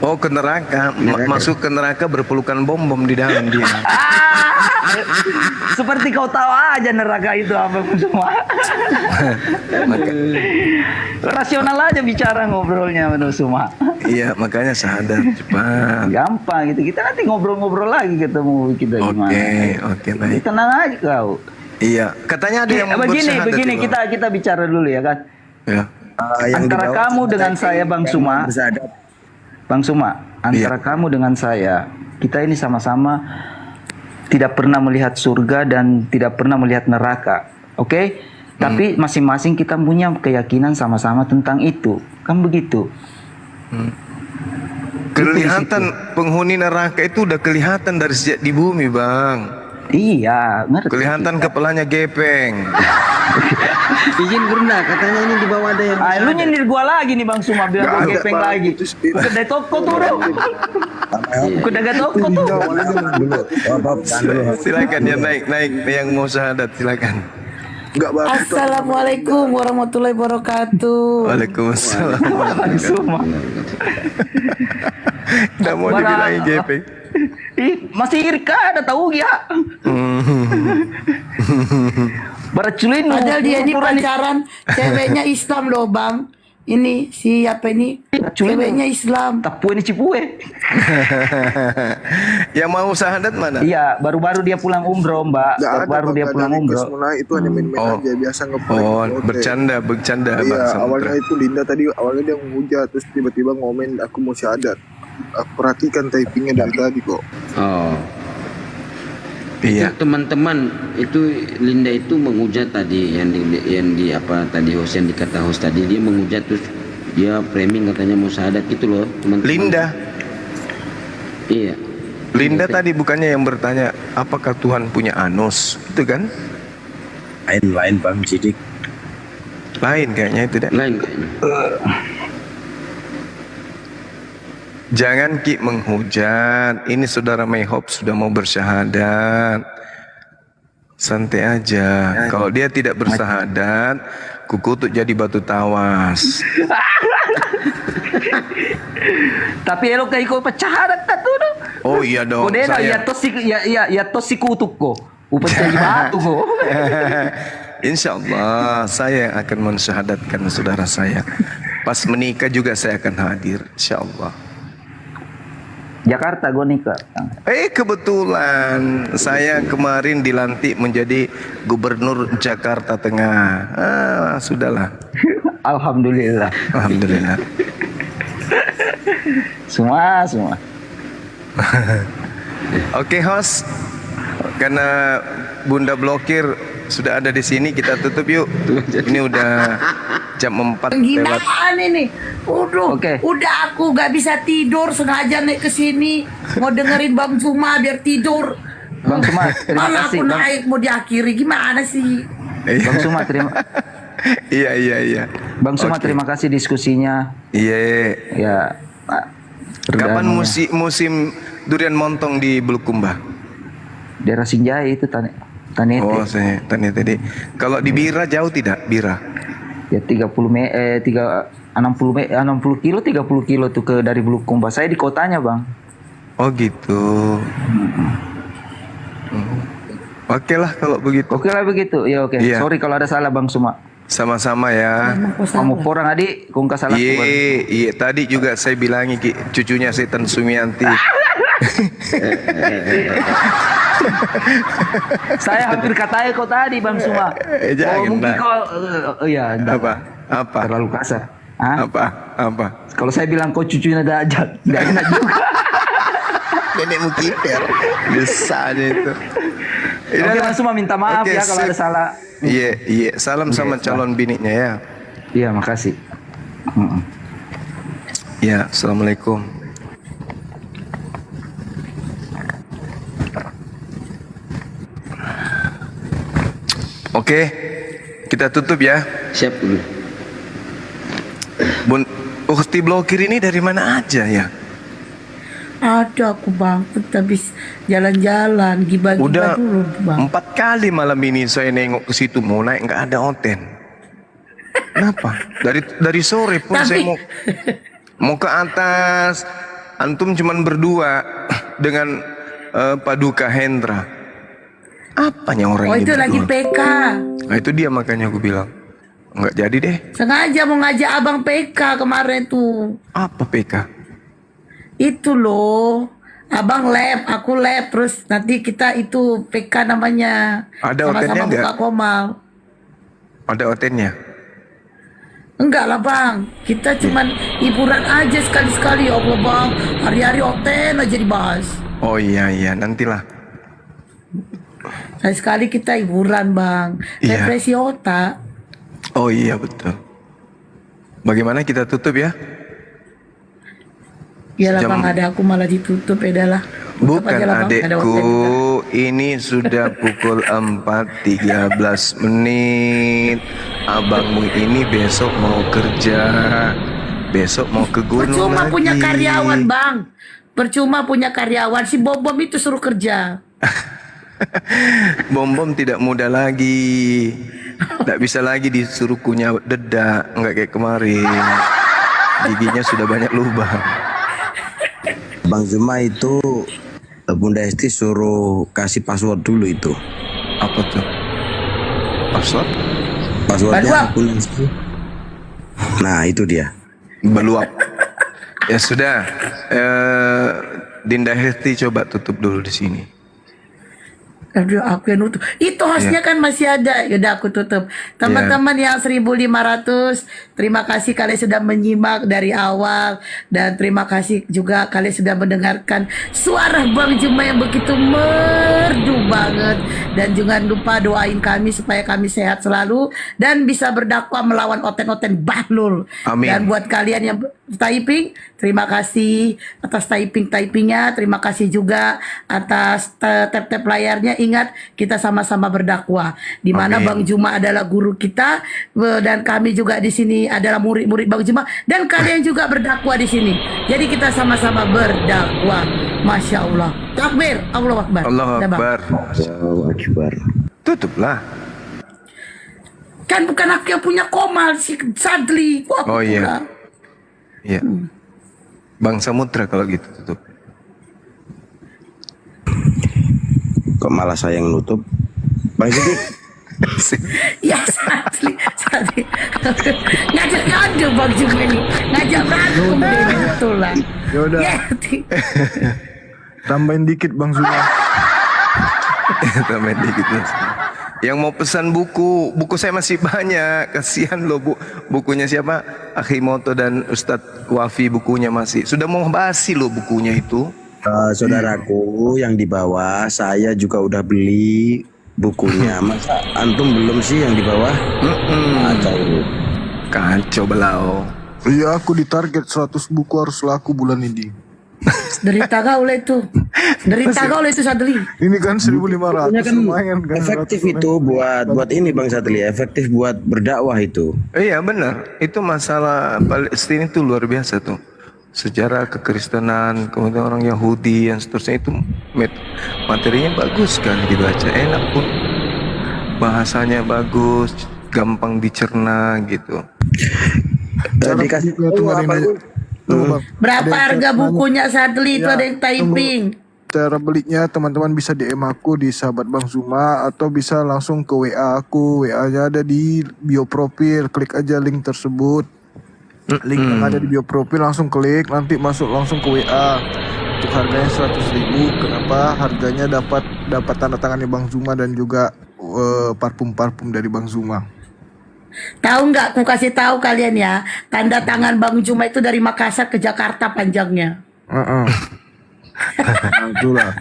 Oh, ke neraka. Masuk ke neraka berpelukan bom di dalam dia. Seperti kau tahu aja neraka itu apa Bang Suma. Rasional aja bicara ngobrolnya Bang Suma. Iya, makanya sadar cepat. Gampang gitu. Kita nanti ngobrol-ngobrol lagi ketemu kita gimana. Oke, baik. Tenang aja kau. Iya, katanya ada yang begini kita bicara dulu ya kan. Ya. Antara kamu dengan saya Bang Suma. Bang Suma, antara kamu dengan saya, kita ini sama-sama tidak pernah melihat surga dan tidak pernah melihat neraka. Oke? Tapi masing-masing kita punya keyakinan sama-sama tentang itu. Kan begitu. Kelihatan penghuni neraka itu udah kelihatan dari sejak di bumi, Bang. Iya, ngerti. Kelihatan kepalanya gepeng. Izin Gurunda, katanya ini di bawah ada yang lu nyindir gua lagi nih Bang Suma biar gua gepeng lagi. Kedai toko tuh udah. Kedai toko tuh. Silakan ya naik yang mau syahadat silakan. Assalamualaikum warahmatullahi wabarakatuh. Waalaikumsalam. Suma. Nggak mau dibilangin gepeng. Masih iri ada tahu ya. Baraculin Padahal dia ini pacaran ceweknya Islam loh Bang. Ini siapa ini? Ceweknya Islam. Tapu ini Cipue. Yang mau syahadat mana? Iya, baru-baru dia pulang umroh, Mbak. Baru dia pulang umroh. Itu hanya main-main aja, biasa ngeprank. Oh, bercanda. Iya, awalnya itu Linda tadi awalnya dia menghujat, terus tiba-tiba ngomen aku mau syahadat. Aku perhatikan typingnya dari tadi kok. Oh. Iya. Teman-teman itu Linda itu menghujat tadi yang di apa tadi host yang dikata host tadi dia menghujat terus dia framing katanya mau syahadat gitu loh teman-teman. Linda. Iya. Linda tadi bukannya yang bertanya apakah Tuhan punya anus itu kan? Lain Bang Sidik. Lain kayaknya itu deh. Lain kayaknya. Jangan Ki menghujat. Ini saudara Mayhop sudah mau bersyahadat. Santai aja. Kalau dia tidak bersyahadat, kukutuk jadi batu tawas. Tapi elok kayak kau pecahadat tuh. Oh iya dong. Kodena ya tosi kutuk ko. Upet jadi batu ko. Insyaallah saya yang akan mensyahadatkan saudara saya. Pas menikah juga saya akan hadir. Insyaallah. Jakarta gue nikah. Kebetulan saya kemarin dilantik menjadi gubernur Jakarta Tengah. Sudahlah. Alhamdulillah. Alhamdulillah. Semua. Oke host, karena Bunda blokir sudah ada di sini, kita tutup yuk. Ini udah jam 4 Gimana lewat. nih? Udah aku gak bisa tidur sengaja naik ke sini mau dengerin Bang Suma biar tidur. Bang Suma, terima Mana kasih. aku naik mau diakhiri gimana sih? Bang Suma terima. Iya. Bang Suma terima kasih diskusinya. Iya. Ya. Kapan musim durian montong di Bulukumba? Daerah Sinjai itu Tanete. Oh, saya Tanete tadi. Kalau di Bira jauh tidak? Bira. Ya 60 kilo 30 kilo tuh ke dari Bulukumba. Saya di kotanya, Bang. Oh, gitu. Oke lah kalau begitu. Oke lah begitu. Ya oke. Iya. Sorry kalau ada salah Bang Suma. Sama-sama ya. Kamu porang adik, kung kasalah. Iya, tadi juga saya bilangi cucunya Setan Sumianti. Saya hampir katanya kau tadi Bang Suma. Jangan, mungkin nah. kau, iya. Apa? Terlalu kasar. Hah? Apa? Kalau saya bilang kau cucunya Dajjal, nggak enak juga. Nenek Mukiper, desanya itu. Oke Bang Suma, minta maaf ya kalau ada salah. Iya. Salam sama calon bininya ya. Iya, makasih. Ya, assalamualaikum. Oke, kita tutup ya. Siap dulu. Ukti blokir ini dari mana aja ya? Ada aku bang, habis jalan-jalan, gibah-gibah Udah dulu bang. 4 kali malam ini saya nengok ke situ, mau naik nggak ada Oten. Kenapa? Dari sore pun saya mau ke atas. Antum cuman berdua dengan Paduka Hendra. Apanya orang ini itu berdua? lagi PK. Nah itu dia makanya aku bilang nggak jadi deh. Sengaja mau ngajak abang PK kemarin tuh. Apa PK? Itu loh, abang lab, aku lab, terus nanti kita itu PK namanya. Ada sama-sama hotelnya buka nggak? komal. Ada hotelnya? Enggak lah bang, kita cuman hiburan aja sekali-sekali. Ya Allah bang, hari-hari hotel aja dibahas. Oh iya nantilah. Sekali kita hiburan bang, Iya. represi otak. Oh iya betul. Bagaimana kita tutup ya? Iyalah Jam- bang, ada aku malah ditutup, lah. Bukan aja lah, Bang, ada adekku, hotel ini sudah pukul 4.13 menit. Abangmu ini besok mau kerja, besok mau ke gunung Percuma lagi. punya karyawan bang, percuma punya karyawan. Si Bom itu suruh kerja. Bom tidak muda lagi, tidak bisa lagi disuruh kunyah dedak, nggak kayak kemarin. Giginya sudah banyak lubang. Bang Zuma itu Bunda Esti suruh kasih password dulu itu. Apa tuh? Password? Passwordnya Bunda Esti. Nah itu dia. Beluap. Ya sudah. Dinda Hesti coba tutup dulu di sini. Aduh, aku yang nutup. Itu hostnya kan masih ada. Yaudah aku tutup. Teman-teman yang 1.500, terima kasih kalian sudah menyimak dari awal. Dan terima kasih juga kalian sudah mendengarkan suara Bang Juma yang begitu merdu banget. Dan jangan lupa doain kami supaya kami sehat selalu. Dan bisa berdakwah melawan oten-oten bahlul. Amin. Dan buat kalian yang typing, terima kasih atas typingnya. Terima kasih juga atas tap-tap layarnya. Ingat, kita sama-sama berdakwah. Di mana Bang Juma adalah guru kita dan kami juga di sini adalah murid-murid Bang Juma dan kalian juga berdakwah di sini. Jadi kita sama-sama berdakwah. Masya Allah. Takbir, Allahu Akbar. Allahu Dah, Bang. Akbar. Allahu Akbar. Tutuplah. Kan bukan aku yang punya komal, si Sadli. Kok aku Oh iya. pula? Iya. Bang Samudra kalau gitu tutup. Kok malah saya yang nutup? Bang Sidik. Ya Sadli. Ngajak Bang Juma ini. Ngajak berantem ini betul lah. Yaudah. Ya, Tambahin dikit Bang Zuma. Tambahin dikit. Yang mau pesan buku saya masih banyak. Kasihan loh bukunya siapa? Akhimoto dan Ustadz Wafi bukunya masih. Sudah mau basi loh bukunya itu. Saudaraku yang di bawah, saya juga udah beli bukunya. Masa antum belum sih yang di bawah? Kacau belau. Iya, aku ditarget 100 buku harus laku bulan ini. derita kau lah itu. Derita kau lah itu Sadli. Ini kan 1.500 Bukunya kan lumayan kan. efektif itu buat ini Bang Satli, efektif buat berdakwah itu. Iya benar. Itu masalah Palestina itu luar biasa tuh. Sejarah kekristenan, kemudian orang Yahudi yang seterusnya itu materinya bagus kan dibaca, enak pun. Bahasanya bagus, gampang dicerna gitu. Dikasih tahu apa itu? Berapa harga bukunya Sadli itu ada yang typing? cara belinya teman-teman bisa DM aku di sahabat Bang Zuma atau bisa langsung ke WA aku. WA-nya ada di bio profil. Klik aja link tersebut. Link yang ada di bio profil langsung klik, nanti masuk langsung ke WA. Untuk harganya 100.000. Kenapa? Harganya dapat tanda tangannya Bang Zuma dan juga parfum-parfum dari Bang Zuma. Tahu nggak? Aku kasih tahu kalian ya. Tanda tangan Bang Zuma itu dari Makassar ke Jakarta panjangnya. Nah, itulah.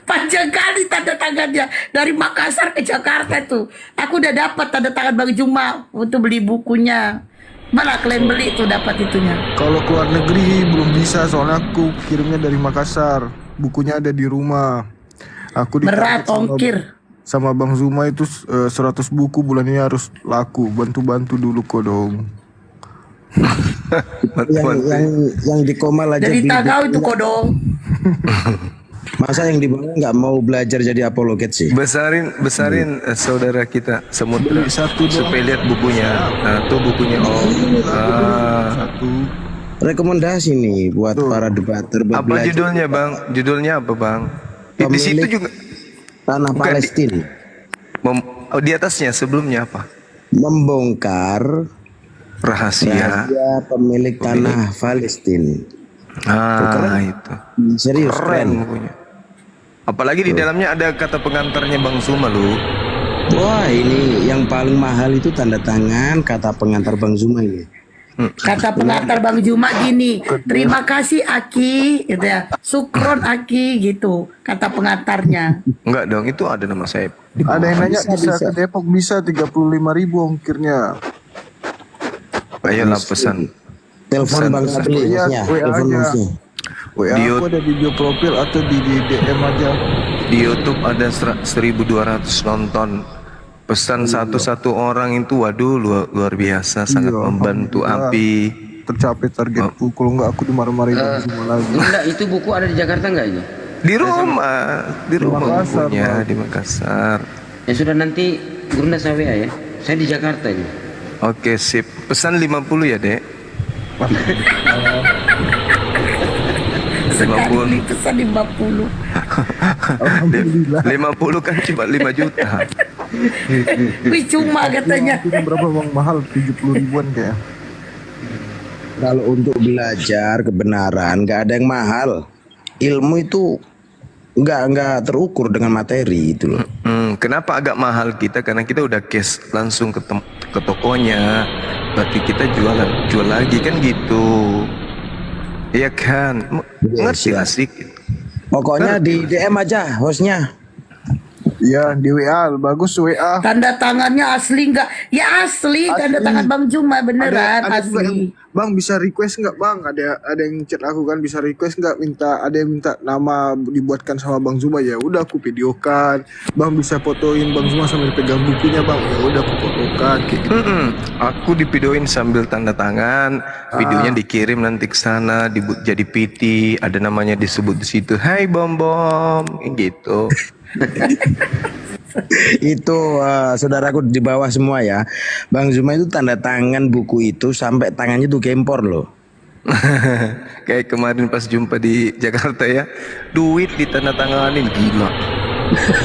Panjang kali tanda tangannya dari Makassar ke Jakarta tuh. Aku udah dapat tanda tangan Bang Zuma untuk beli bukunya. Mana kalian beli tuh dapat itunya? Kalau keluar negeri belum bisa, soalnya aku kirimnya dari Makassar. Bukunya ada di rumah. Aku Berat ongkir. Sama Bang Zuma itu 100 buku bulan ini harus laku. Bantu-bantu dulu kok dong. yang di Komal aja Jadi beli tak tahu bukunya. itu kodong. Masa yang di bawah nggak mau belajar jadi apologet sih? Besarin saudara kita Samudra supaya lihat bukunya. Nah, tuh bukunya Rekomendasi nih buat para debater buat apa belajar. judulnya Bang? Judulnya apa Bang? Di situ juga Tanah Bukan Palestina. Di atasnya sebelumnya apa? Membongkar rahasia pemilik tanah Palestina. Itu. Serius Keren bukunya. Apalagi di dalamnya ada kata pengantarnya Bang Zuma lu. Wah, ini yang paling mahal itu tanda tangan kata pengantar Bang Zuma ini. Kata pengantar Bang Zuma gini, terima kasih Aki, gitu ya, sukron Aki, gitu, kata pengantarnya. Enggak dong, itu ada nama saya. Ada yang nanya bisa ke Depok, bisa 35.000 ongkirnya. Ayolah pesan. Telepon Bang Sabli, Iya, bosnya. WA Telepon aja. bosnya. WA aku ada di bio profil atau di DM aja. Di YouTube ada 1.200 nonton. Pesan satu-satu orang itu, waduh luar biasa, sangat membantu api. Tercapai targetku. Kalau nggak aku dimarah-marahin Zuma lagi. Enggak, itu buku ada di Jakarta enggak itu? Di rumah Makassar, bukunya Bang. di Makassar. Ya sudah, nanti Gurunda saya WA ya. Saya di Jakarta ini. Oke sip. Pesan 50 ya Dek. 50. Pesan 50. 50 kan cuma 5 juta. Wih cuma katanya. Berapa Bang? Mahal 70 ribuan kayak. Kalau untuk belajar kebenaran nggak ada yang mahal. Ilmu itu nggak terukur dengan materi itu loh. Kenapa agak mahal kita? Karena kita udah cash langsung ke tokonya. Berarti kita jual lagi kan gitu. Iya kan? Ngerti gak sih? Pokoknya di DM aja hostnya. Iya di WA, bagus WA. Tanda tangannya asli enggak? Ya asli, tanda tangan Bang Zuma beneran Ada juga yang, asli. Bang bisa request nggak Bang? Ada yang chat aku kan, bisa request nggak? Ada yang minta nama dibuatkan sama Bang Zuma, ya udah aku videokan. Bang bisa fotoin Bang Zuma sambil pegang bukunya Bang, ya udah aku fotokan. Kayak gitu. Aku divideoin sambil tanda tangan, videonya dikirim nanti ke sana, jadi PT, ada namanya disebut di situ. Hai Bom Bom, gitu. Itu saudaraku di bawah semua ya. Bang Zuma itu tanda tangan buku itu sampai tangannya tuh gempor loh. Kayak kemarin pas jumpa di Jakarta ya, duit ditandatanganin, gila.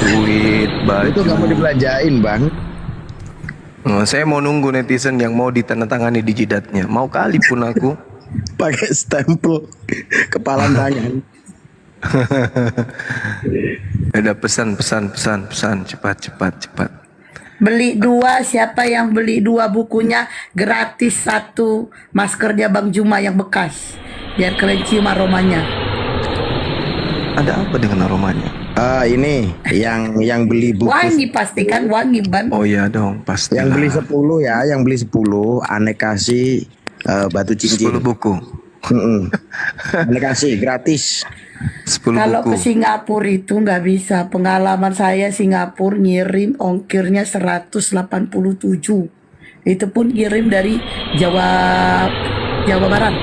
Duit, baju. Itu gak mau dibelanjain Bang. Saya mau nunggu netizen yang mau ditandatangani di jidatnya. Mau kali pun aku. Pakai stempel kepala tangan. Ada pesan cepat. Beli 2, siapa yang beli 2 bukunya gratis 1 maskernya Bang Zuma yang bekas. Biar kalian cium aromanya. Ada apa dengan aromanya? Ini yang beli buku. Wangi pasti kan, wangi Ban. Oh iya dong, pasti. Yang beli 10 ya, yang beli 10 aneh kasih batu cincin. 10 buku. Aneh kasih gratis. 10 Kalau buku. ke Singapura itu nggak bisa. Pengalaman saya Singapura ngirim ongkirnya 187. Itu pun kirim dari Jawa Barat.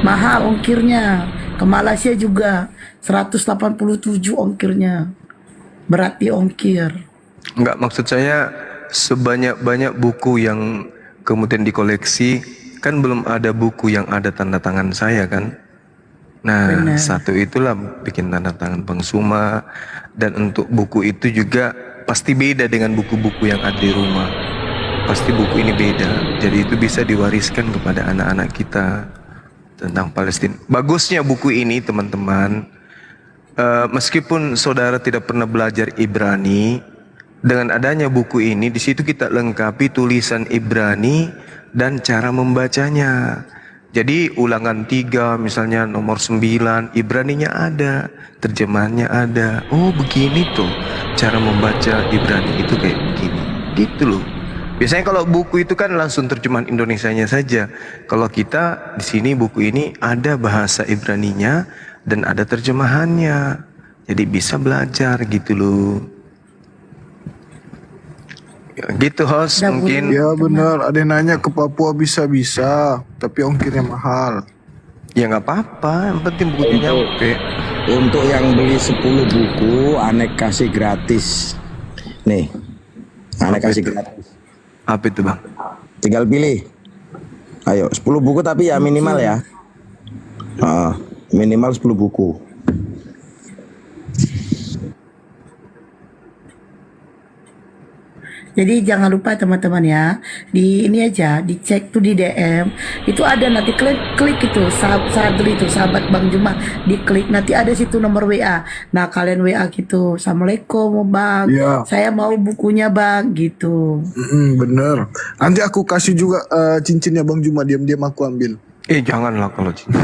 Mahal ongkirnya. Ke Malaysia juga 187 ongkirnya. Berarti ongkir. Enggak, maksud saya sebanyak-banyak buku yang kemudian dikoleksi, kan belum ada buku yang ada tanda tangan saya kan? Nah, Benar. satu itulah bikin tanda tangan Bang Suma. Dan untuk buku itu juga pasti beda dengan buku-buku yang ada di rumah. Pasti buku ini beda. Jadi itu bisa diwariskan kepada anak-anak kita tentang Palestina. Bagusnya buku ini teman-teman, meskipun saudara tidak pernah belajar Ibrani, dengan adanya buku ini di situ kita lengkapi tulisan Ibrani dan cara membacanya. Jadi ulangan 3 misalnya nomor 9 Ibraninya ada, terjemahannya ada. Oh begini tuh cara membaca Ibrani itu kayak begini. Gitu loh. Biasanya kalau buku itu kan langsung terjemahan Indonesianya saja. Kalau kita di sini buku ini ada bahasa Ibraninya dan ada terjemahannya. Jadi bisa belajar gitu loh. Ya, gitu host mungkin. Ya benar, ada yang nanya ke Papua bisa, tapi ongkirnya mahal. Ya nggak apa-apa, yang penting bukunya nyampe. Untuk yang beli 10 buku, Anek kasih gratis. Nih, Anek kasih gratis. Apa itu bang? Tinggal pilih. Ayo, 10 buku tapi ya minimal ya. Minimal 10 buku. Jadi jangan lupa teman-teman ya, di ini aja, dicek tuh di DM, itu ada nanti klik itu, Sadli itu, sahabat Bang Juma, diklik nanti ada situ nomor WA. Nah kalian WA gitu, Assalamualaikum Bang, Ya. saya mau bukunya Bang, gitu. Bener. Nanti aku kasih juga cincinnya Bang Juma, diam-diam aku ambil. Janganlah kalau cincin.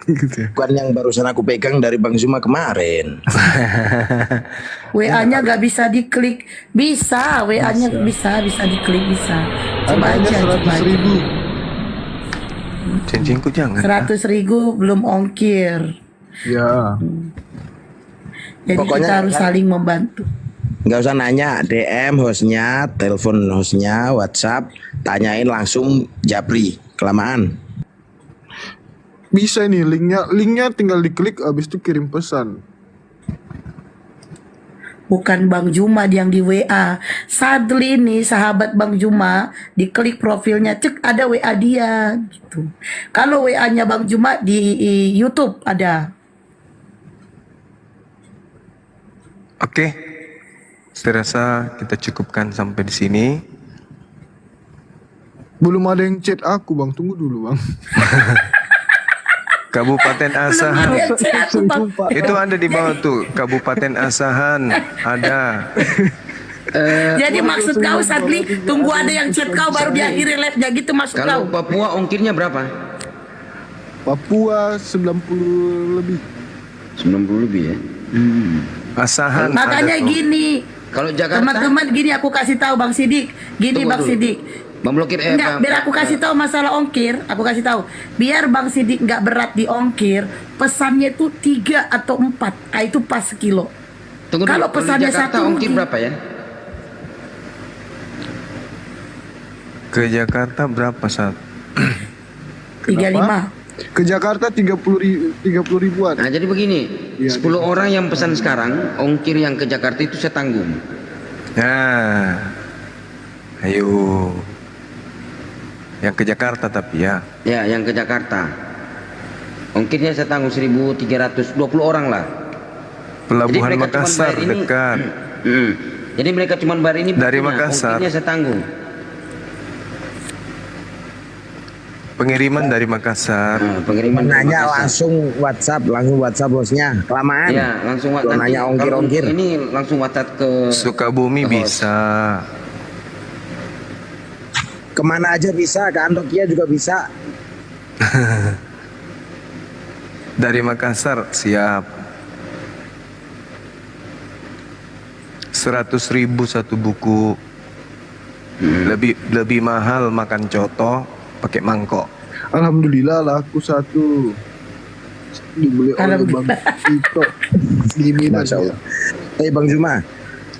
Gitu ya. Bukan yang barusan aku pegang dari Bang Zuma kemarin. WA-nya nggak bisa diklik, bisa, WA-nya bisa diklik, bisa. Coba aja, coba aja. Cincinku jangan. 100.000 belum ongkir. Ya. Jadi Pokoknya kita harus saling membantu. Nggak usah nanya DM hostnya, telepon hostnya, WhatsApp, tanyain langsung Japri. Kelamaan. Bisa ini linknya tinggal diklik, abis itu kirim pesan. Bukan Bang Juma yang di WA. Sadli nih sahabat Bang Juma, diklik profilnya, cek ada WA dia gitu. Kalau WA-nya Bang Juma di YouTube ada. Oke, saya rasa kita cukupkan sampai di sini. Belum ada yang chat aku Bang, tunggu dulu Bang. Kabupaten Asahan. Itu ada di bawah tuh, Kabupaten Asahan ada. Jadi maksud kau Sadli, tunggu ada yang chat kau baru diakhiri live-nya gitu maksud Kalau kau. Papua ongkirnya berapa? Papua 90 lebih. 90 lebih ya. Asahan. Makanya ada tuh. gini. Kalau Jakarta, Teman-teman gini aku kasih tahu Bang Sidik. Gini Tunggu Bang dulu. Sidik. Bang Blokir Enggak, biar aku kasih tahu masalah ongkir, aku kasih tahu. Biar Bang Sidik nggak berat di ongkir, pesannya itu 3 atau 4. Ah itu pas sekilo. Tunggu dulu, Kalau kalau di pesannya Jakarta 1 ongkir berapa ya? Ke Jakarta berapa saat? 35. Ke Jakarta 30 ribuan. Nah jadi begini, 10 orang yang pesan sekarang, ongkir yang ke Jakarta itu saya tanggung. Nah, ayo. Yang ke Jakarta tapi ya. Ya, yang ke Jakarta. Ongkirnya saya tanggung 1.300, 20 orang lah. Pelabuhan Jadi mereka cuman Makassar bayar ini. dekat. Jadi mereka cuma bayar ini Dari bukunya, Makassar. ongkirnya saya tanggung. Pengiriman dari Makassar. Pengiriman dari Nanya Makassar. langsung WhatsApp bosnya. Kelamaan. Ya, langsung Kalau nanti nanya kalau ongkir-ongkir. ini langsung WhatsApp ke Sukabumi bisa. Kemana aja bisa, ke Andokia juga bisa. Dari Makassar siap. 100.000 satu buku. Lebih mahal makan coto pakai mangkok. Alhamdulillah laku 1. Dibeli oleh Bang Vito. Gini Masya Allah. Bang Zuma,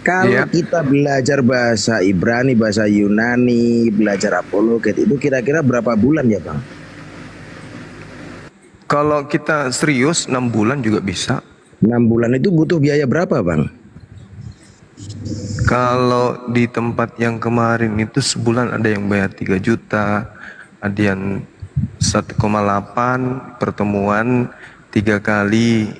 kalau Iya. kita belajar bahasa Ibrani, bahasa Yunani, belajar apologet itu kira-kira berapa bulan ya Bang? Kalau kita serius 6 bulan juga bisa. 6 bulan itu butuh biaya berapa Bang? Kalau di tempat yang kemarin itu sebulan ada yang bayar 3 juta, ada yang 1,8 pertemuan 3 kali,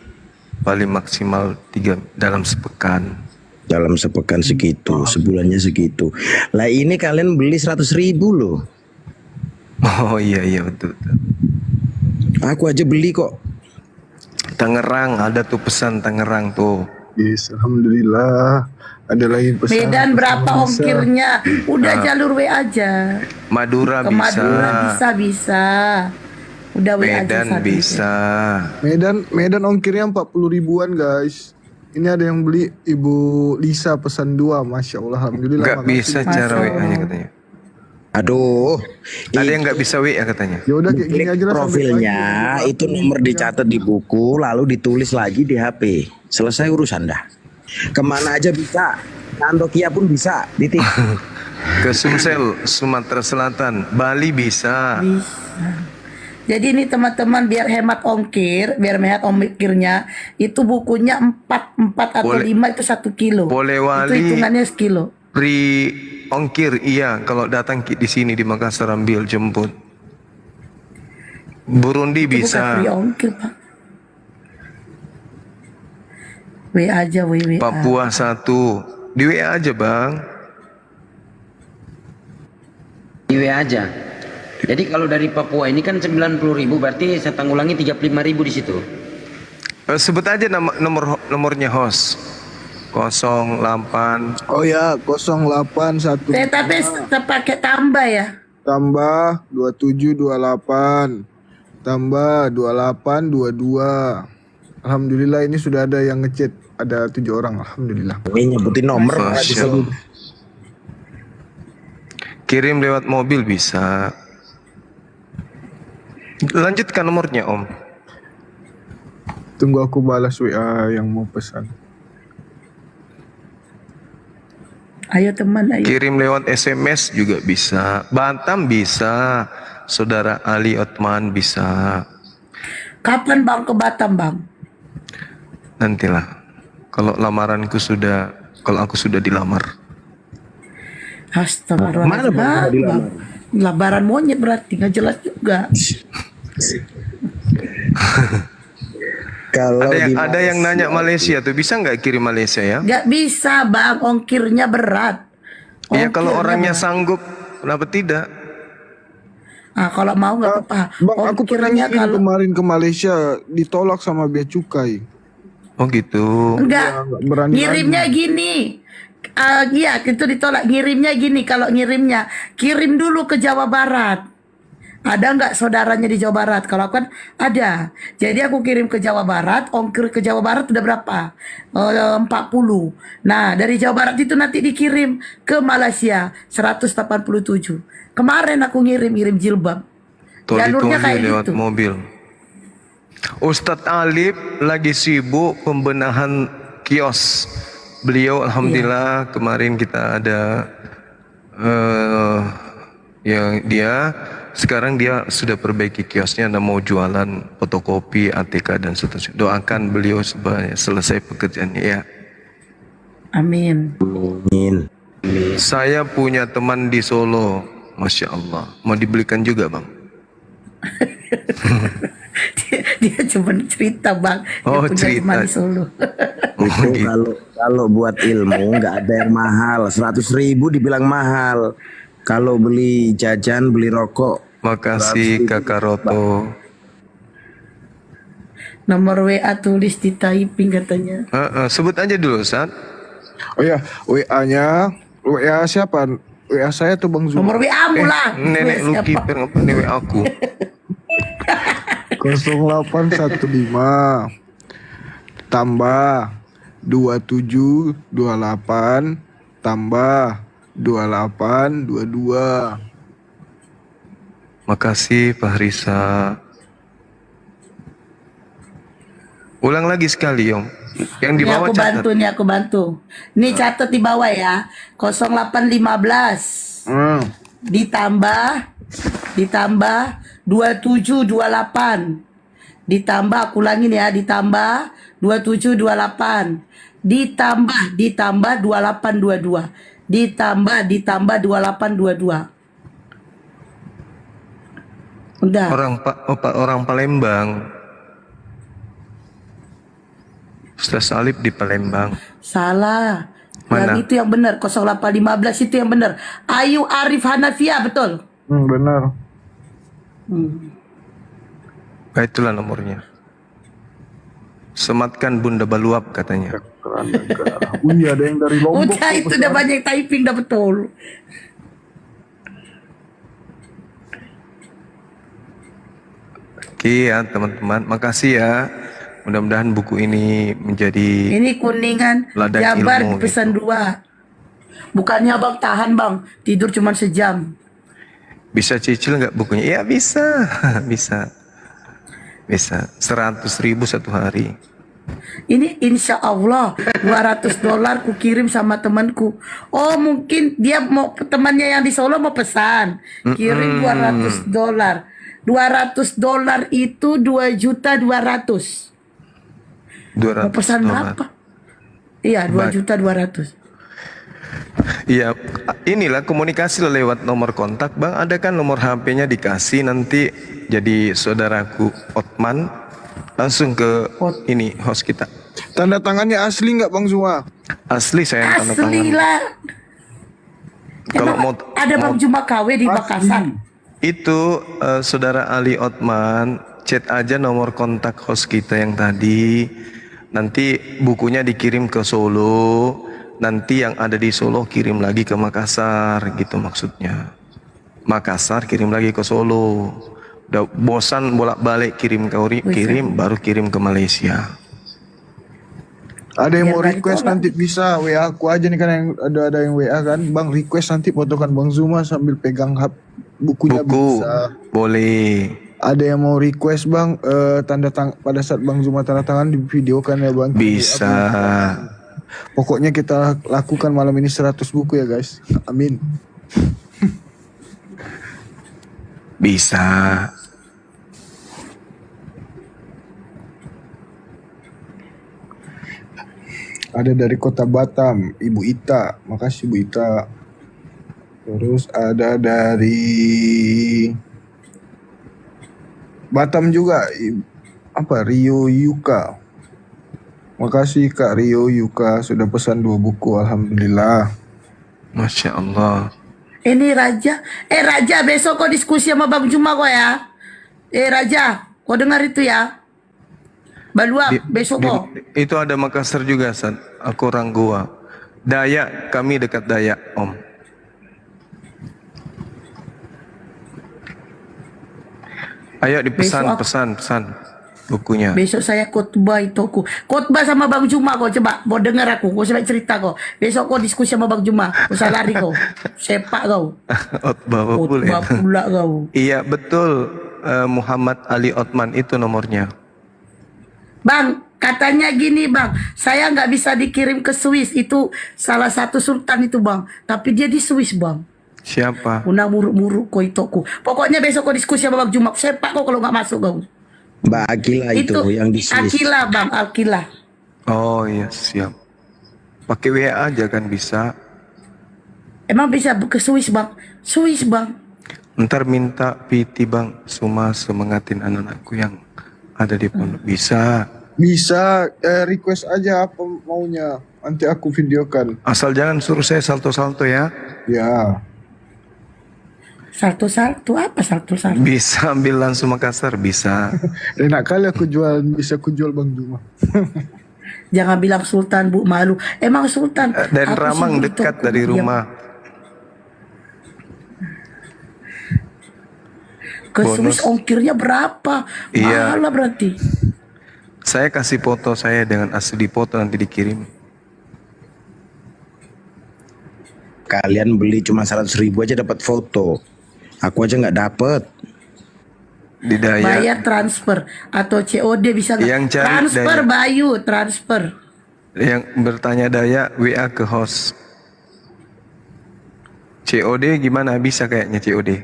paling maksimal 3 dalam sepekan. Dalam sepekan segitu, sebulannya segitu. Lah ini kalian beli 100.000 loh. Oh iya betul. Aku aja beli kok. Tangerang ada tuh pesan Tangerang tuh. Yes, alhamdulillah. Ada lagi pesan. Medan berapa bisa. ongkirnya? Udah Nah. jalur W aja. Madura Ke bisa. Madura bisa. Udah W aja Medan satu. bisa. Medan ongkirnya 40 ribuan guys. Ini ada yang beli Ibu Lisa pesan 2. Masya Allah, alhamdulillah. Nggak makasih. bisa cara WA-nya katanya. Aduh, Ada yang nggak bisa WA katanya. Ya udah kayak gini aja lah. sampai profilnya pagi. itu nomor dicatat di buku, lalu ditulis lagi di HP. Selesai urusan dah. Kemana aja bisa. Antokia pun bisa. Titik. Ke Sumsel, Sumatera Selatan, Bali bisa. Jadi ini teman-teman biar hemat ongkirnya itu bukunya 4 atau Boleh. 5 itu 1 kilo. Polewali. Itu hitungannya sekilo. Free ongkir iya kalau datang di sini di Makassar ambil jemput. Burundi Itu bukan bisa. free ongkir, Pak. W aja, W. Papua 1. Di WA aja, Bang. Di WA aja. Jadi kalau dari Papua ini kan 90.000, berarti saya tanggulangi 35.000 di situ. Sebut aja nomornya host. 08. Oh ya, 081 Tapi pakai tambah ya. tambah 2728 tambah 2822. Alhamdulillah ini sudah ada yang ngechat, ada 7 orang. Alhamdulillah. Ini nyebutin nomor. Masya Allah. Kirim lewat mobil bisa. Lanjutkan nomornya, Om. Tunggu aku balas WA yang mau pesan. Ayo teman, ayo. Kirim lewat SMS juga bisa. Batam bisa. Saudara Ali Otman bisa. Kapan Bang ke Batam, Bang? Nantilah. Kalau lamaranku sudah, kalau aku sudah dilamar. Astagfirullahaladzim. Mana Bang kalau dilamar? Labaran monyet berarti nggak jelas juga. Kalau Ada yang nanya Malaysia tuh, bisa nggak kirim Malaysia ya? Nggak bisa Bang, ongkirnya berat. Iya kalau Ongkirnya orangnya berat. sanggup, kenapa tidak? Ah, kalau mau nggak apa-apa. Bang, aku pernah Ongkirnya ngirim kalau kemarin ke Malaysia, ditolak sama bea cukai. Oh gitu. enggak, nggak berani ngirimnya gini. Iya, itu ditolak. Ngirimnya gini, kalau ngirimnya kirim dulu ke Jawa Barat. Ada nggak saudaranya di Jawa Barat? Kalau aku kan ada. Jadi aku kirim ke Jawa Barat, ongkir ke Jawa Barat udah berapa? 40. Nah, dari Jawa Barat itu nanti dikirim ke Malaysia 187. Kemarin aku ngirim jilbab. Jalurnya kayak lewat gitu. mobil. Ustadz Alif lagi sibuk pembenahan kios. Beliau alhamdulillah kemarin kita ada yang dia sekarang dia sudah perbaiki kiosnya dan mau jualan fotokopi, ATK dan seterusnya. Doakan beliau supaya selesai pekerjaannya ya. Amin. Amin. Saya punya teman di Solo, Masya Allah. Mau dibelikan juga bang? Dia cuma cerita Bang. Dia Oh, punya cerita. teman di Solo. Itu kalau buat ilmu nggak ada yang mahal. 100.000 dibilang mahal. Kalau beli jajan, beli rokok. Makasih Kakak Roto. Nomor WA tulis di typing katanya. Sebut aja dulu Sat. Oh ya, WA-nya, WA siapa? WA saya tuh Bang Zul. Nomor WA-mu lah. Nenek lu Siapa? kiper apa nih WA aku? 0815 tambah 2728 tambah 2822. Makasih Pak Risa. Ulang lagi sekali Om. Yang di Ini bawah aku catat. bantu, nih aku bantu. Nih catat di bawah ya. 0815 ditambah 2728 ditambah aku ulangin ya, ditambah 2728 ditambah 2822 ditambah 2822. Udah. Orang Palembang. Ustaz Salib di Palembang. Salah. Mana? Yang itu yang benar. 0815 itu yang benar. Ayu Arif Hanafia, betul. Benar. Nah, itulah nomornya. Sematkan Bunda Baluap katanya. Iya, ada yang dari Lombok. Udah itu udah banyak typing, udah betul. Oke ya teman-teman, makasih ya. Mudah-mudahan buku ini menjadi Ini kuningan ladang Jabar ilmu pesan 2. Bukannya bang tahan bang, tidur cuma sejam. Bisa cicil nggak bukunya? Ya bisa, bisa, bisa. 100.000 satu hari. Ini insya Allah $200 ku kirim sama temanku. Oh mungkin dia mau temannya yang di Solo mau pesan, kirim $200. $200 itu 2.200.000. Mau pesan berapa? Iya, 2.200.000. Iya, inilah komunikasi lewat nomor kontak, Bang. Ada kan nomor HP-nya dikasih nanti jadi saudaraku Otman langsung ke ini host kita. Tanda tangannya asli nggak Bang Zuma? Asli saya tanda tangan. Asli lah. Kalau mau Ada Bang Juma KW di Makassar. itu saudara Ali Otman chat aja nomor kontak host kita yang tadi. Nanti bukunya dikirim ke Solo. Nanti yang ada di Solo kirim lagi ke Makassar, gitu maksudnya. Makassar kirim lagi ke Solo. Udah bosan bolak-balik kirim baru kirim ke Malaysia. Ada yang mau request nanti bisa WA aku aja nih kan, yang ada yang WA kan, Bang request nanti fotokan Bang Zuma sambil pegang bukunya bisa. Boleh. Ada yang mau request Bang pada saat Bang Zuma tanda tangan di videokan ya Bang. Bisa. Pokoknya kita lakukan malam ini 100 buku ya guys. Amin. Bisa. Ada dari Kota Batam, Ibu Ita. Makasih Ibu Ita. Terus ada dari Batam juga, Rio Yuka. Makasih Kak Rio Yuka sudah pesan 2 buku, alhamdulillah. Masya Allah. Ini Raja. Raja, besok kau diskusi sama Bang Juma kau ya. Raja, kau dengar itu ya. Baluap, besok kau. Itu ada Makassar juga, San. Aku orang Goa. Dayak, kami dekat Dayak, Om. Ayo dipesan, pesan bukunya. Besok saya khotbah itu aku. Khotbah sama Bang Juma kau, coba. Mau dengar aku, kau coba cerita kau. Besok kau diskusi sama Bang Juma. Kau lari kau. Sepak kau. Khotbah pula kau. Iya, betul. Muhammad Ali Otman itu nomornya. Bang, katanya gini Bang, saya nggak bisa dikirim ke Swiss. Itu salah satu sultan itu Bang. Tapi dia di Swiss Bang. Siapa? Unang muruk-muruk kau itoku. Pokoknya besok kau diskusi sama Bang Juma. Sepak kau kalau nggak masuk kau. Mbak Akila itu yang di Swiss. Akila Bang, Akila. Oh iya, siap. Pakai WA aja kan bisa. Emang bisa ke Swiss Bang? Swiss Bang. Ntar minta PT Bang Suma semangatin anak-anakku yang ada di pondok. Bisa. Bisa, request aja apa maunya. Nanti aku videokan. Asal jangan suruh saya salto-salto ya. Ya. Salto-salto apa salto-salto? Bisa ambil langsung Makassar, bisa. Enak kali aku bisa aku jual Bang Juma. Jangan bilang Sultan Bu, malu. Emang Sultan. Dan Ramang dekat dari rumah. Ke Swiss ongkirnya berapa? Iya. Mahal berarti. Saya kasih foto saya dengan asli foto nanti dikirim. Kalian beli cuma 100.000 aja dapat foto. Aku aja nggak dapet. Di Dayak. Bayar transfer atau COD bisa nggak? Yang cari Transfer Dayak. Bayu, transfer. Yang bertanya Dayak WA ke host. COD gimana? Bisa kayaknya COD.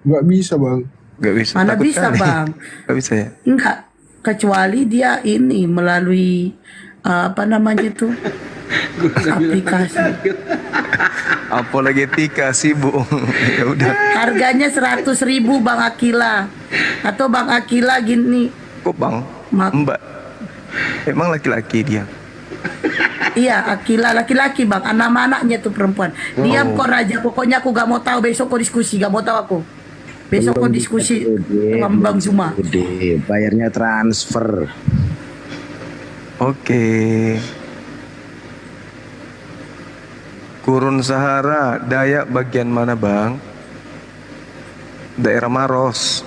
Nggak bisa Bang. Nggak bisa. Mana Takut bisa kali. Bang? Nggak bisa ya? Enggak. Kecuali dia ini melalui apa namanya itu aplikasi. Apologetika sibuk. Ya udah. Harganya 100.000 Bang Akila. Atau Bang Akila gini. Kok Bang? Mbak. Emang laki-laki dia. Iya, Akila laki-laki Bang. Nama anaknya tuh perempuan. Diam kok Raja. Pokoknya aku gak mau tahu. Besok kau diskusi. Gak mau tahu aku. Besok kau diskusi sama Bang Zuma. Gede, bayarnya transfer. Oke. Gurun Sahara, Dayak bagian mana Bang? Daerah Maros.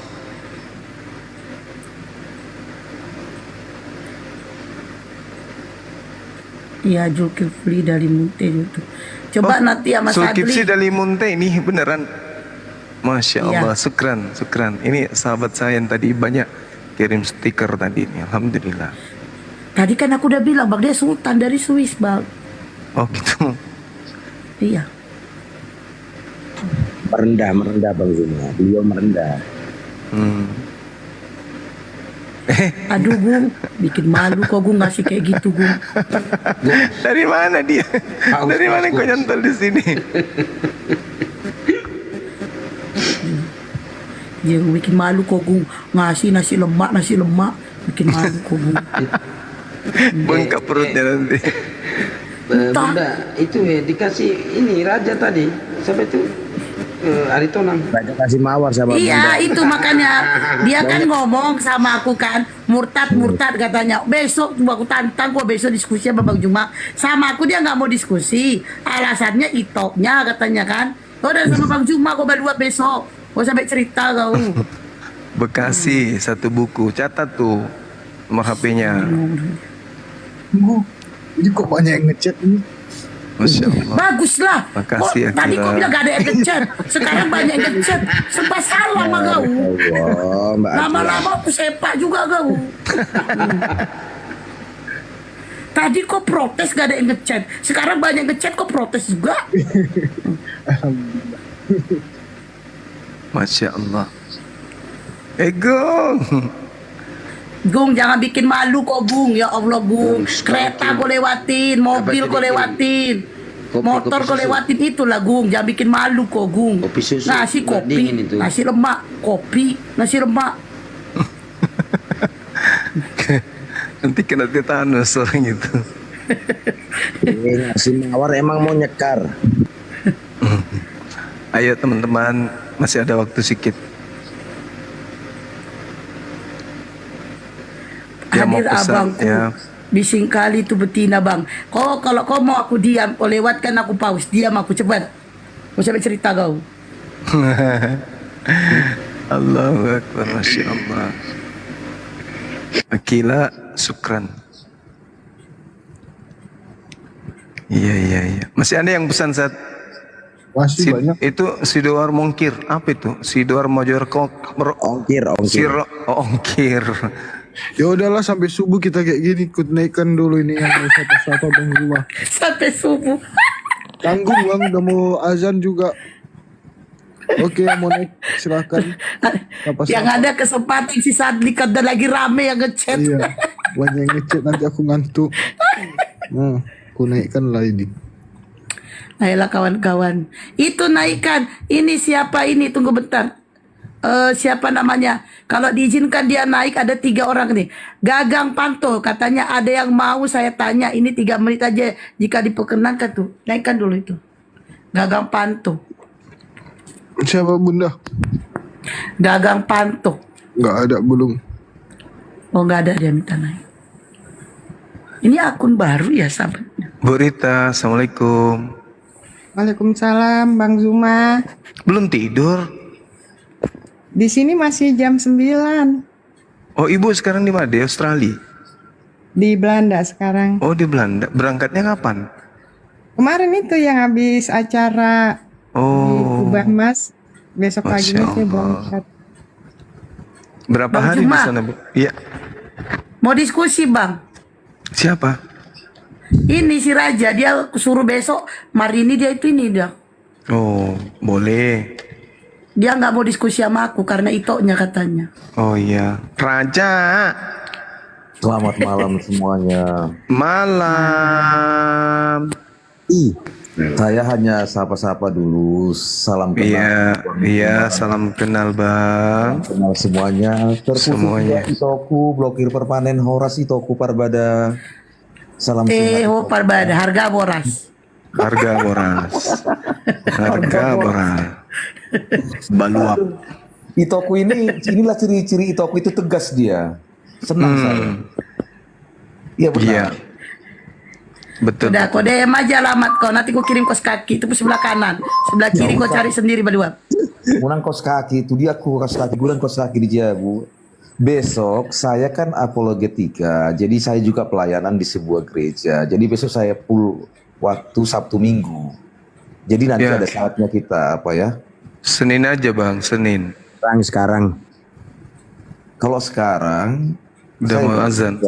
Iya, Zulkifli dari Munte itu. Coba nanti sama Zulkifli Sadli. dari Munte ini beneran. Masya Iya. Allah, sukran. Ini sahabat saya yang tadi banyak kirim stiker tadi. Alhamdulillah. Tadi kan aku udah bilang Bang, dia Sultan dari Swiss Bang. Oh gitu. Iya. Merendah Bang Zuma. Beliau merendah. Aduh Gung, bikin malu kok Gung ngasih kayak gitu Gung. Dari mana dia? Dari mana kau nyantol di sini? Dia bikin malu kok Gung, ngasih nasi lemak, bikin malu kok Gung. Bengkak perutnya nanti. Bunda, itu ya dikasih ini raja tadi. Siapa itu? Aritonang. Raja kasih mawar sama Iya Bunda. itu makanya dia kan ngomong sama aku kan murtad katanya besok aku tantang kok besok diskusi sama Bang Juma sama aku dia nggak mau diskusi alasannya itoknya katanya kan udah sama Bang Juma kok berdua besok kok sampai cerita kau. Bekasi satu buku, catat tuh nomor HP-nya. Ini kok banyak yang ngechat ini. Masya Allah. Baguslah. Makasih, Tadi Akira. kau bilang gak ada yang ngechat, sekarang banyak yang ngechat. Serba salah sama kau. Allah, Mbak Akila. Lama-lama aku sepak juga kau. Tadi kok protes gak ada yang ngechat, sekarang banyak yang ngechat kok protes juga. Masya Allah. Gung. Gung jangan bikin malu kok Gung, ya Allah Gung. Kereta kau lewatin, mobil kau lewatin, motor kau lewatin itulah Gung. Jangan bikin malu kok Gung. Nasi kopi, nasi lemak, kopi, nasi lemak. Nanti kena tetanus orang itu. Ngasih mawar emang mau nyekar. Ayo teman-teman, masih ada waktu sedikit. Ya, mau Hadir pesan, abangku, ya. bising kali itu betina Bang. Kalau kau mau aku diam, kau lewatkan aku pause, diam aku cepat. Kau sampai cerita kau. Allahu Akbar, Masya Allah. Akila, sukran. Iya. Masih ada yang pesan saat Masih banyak. Itu Sidoar Mongkir. Apa itu? Sidoar Mojorko Ongkir. Ongkir. Ya udahlah sampai subuh kita kayak gini, ikut naikkan dulu ini yang mau sapa-sapa Bang Zuma. Sampai subuh. Tanggung Bang, udah mau azan juga. Oke, yang mau naik silakan. Yang ada kesempatan si Sadli kada lagi rame yang ngechat. Iya, banyak yang ngechat nanti aku ngantuk. Nah, aku naikkan lah ini. Ayolah kawan-kawan. Itu naikkan. Ini siapa ini? Tunggu bentar. Siapa namanya? Kalau diizinkan dia naik ada 3 orang nih. Gagang Panto katanya ada yang mau saya tanya. Ini 3 menit aja jika diperkenankan tuh. Naikkan dulu itu. Gagang Panto. Siapa Bunda? Gagang Panto. Nggak ada belum. Oh nggak ada dia minta naik. Ini akun baru ya sahabatnya. Bu Rita, Assalamualaikum. Waalaikumsalam Bang Zuma. Belum tidur? Di sini masih jam 9. Oh, ibu sekarang di mana? Di Australia? Di Belanda sekarang. Oh, di Belanda. Berangkatnya kapan? Kemarin itu yang habis acara di Kubah Mas. Besok paginya saya berangkat. Berapa Bang hari Zuma. di sana, Bu? Iya. Mau diskusi Bang. Siapa? Ini si Raja dia suruh besok. Hari ini dia itu ini dia. Oh, boleh. Dia nggak mau diskusi sama aku karena itoknya katanya. Oh iya. Raja. Selamat malam semuanya. Malam. Saya hanya sapa-sapa dulu, salam kenal. Iya, salam kenal Bang. Kenal semuanya. Terputus Semuanya. Itoku, blokir permanen Horas Itoku Parbada. Salam sehat. Parbada, harga boras. Harga boras. Harga boras. Baluap. Itoku inilah ciri-ciri Itoku itu tegas dia. Senang saya. Iya benar. Iya. Betul. Udah, kau DM aja alamat kau. Nanti kau kirim kos kaki. Itu sebelah kanan. Sebelah kiri kau cari sendiri Baluap. Munang kos kaki itu dia aku kos kaki, bulan kos kaki di Jabu. Besok saya kan apologetika, jadi saya juga pelayanan di sebuah gereja. Jadi besok saya full waktu Sabtu Minggu. Jadi nanti ada saatnya kita apa ya? Senin aja Bang, Senin. Sekarang. Kalau sekarang udah mau azan.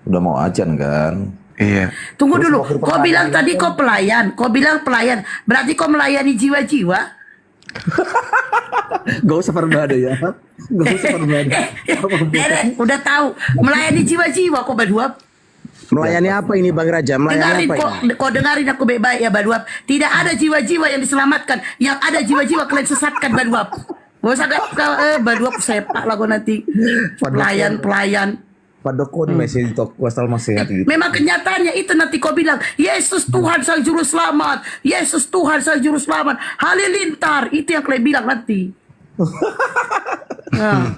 Udah mau azan kan? Iya. Tunggu dulu. Kau bilang tadi kau pelayan. Kau bilang pelayan. Berarti kau melayani jiwa-jiwa? Gak usah perbada ya. Gak usah perbada. Udah tahu. Melayani jiwa-jiwa kau Baluap. Melayani apa ini Bang Raja? Melayani Dengarin apa ini? kau dengarin aku baik-baik ya Baluap. Tidak ada jiwa-jiwa yang diselamatkan. Yang ada jiwa-jiwa kalian sesatkan Baluap. Gak usah Baluap sepak lah kau nanti. Pelayan. Padoko di mesej tok wasal masehat gitu. Memang kenyataannya itu nanti kau bilang Yesus Tuhan sang juru selamat. Yesus Tuhan sang juru selamat. Halilintar. Itu yang kalian bilang nanti. Nah.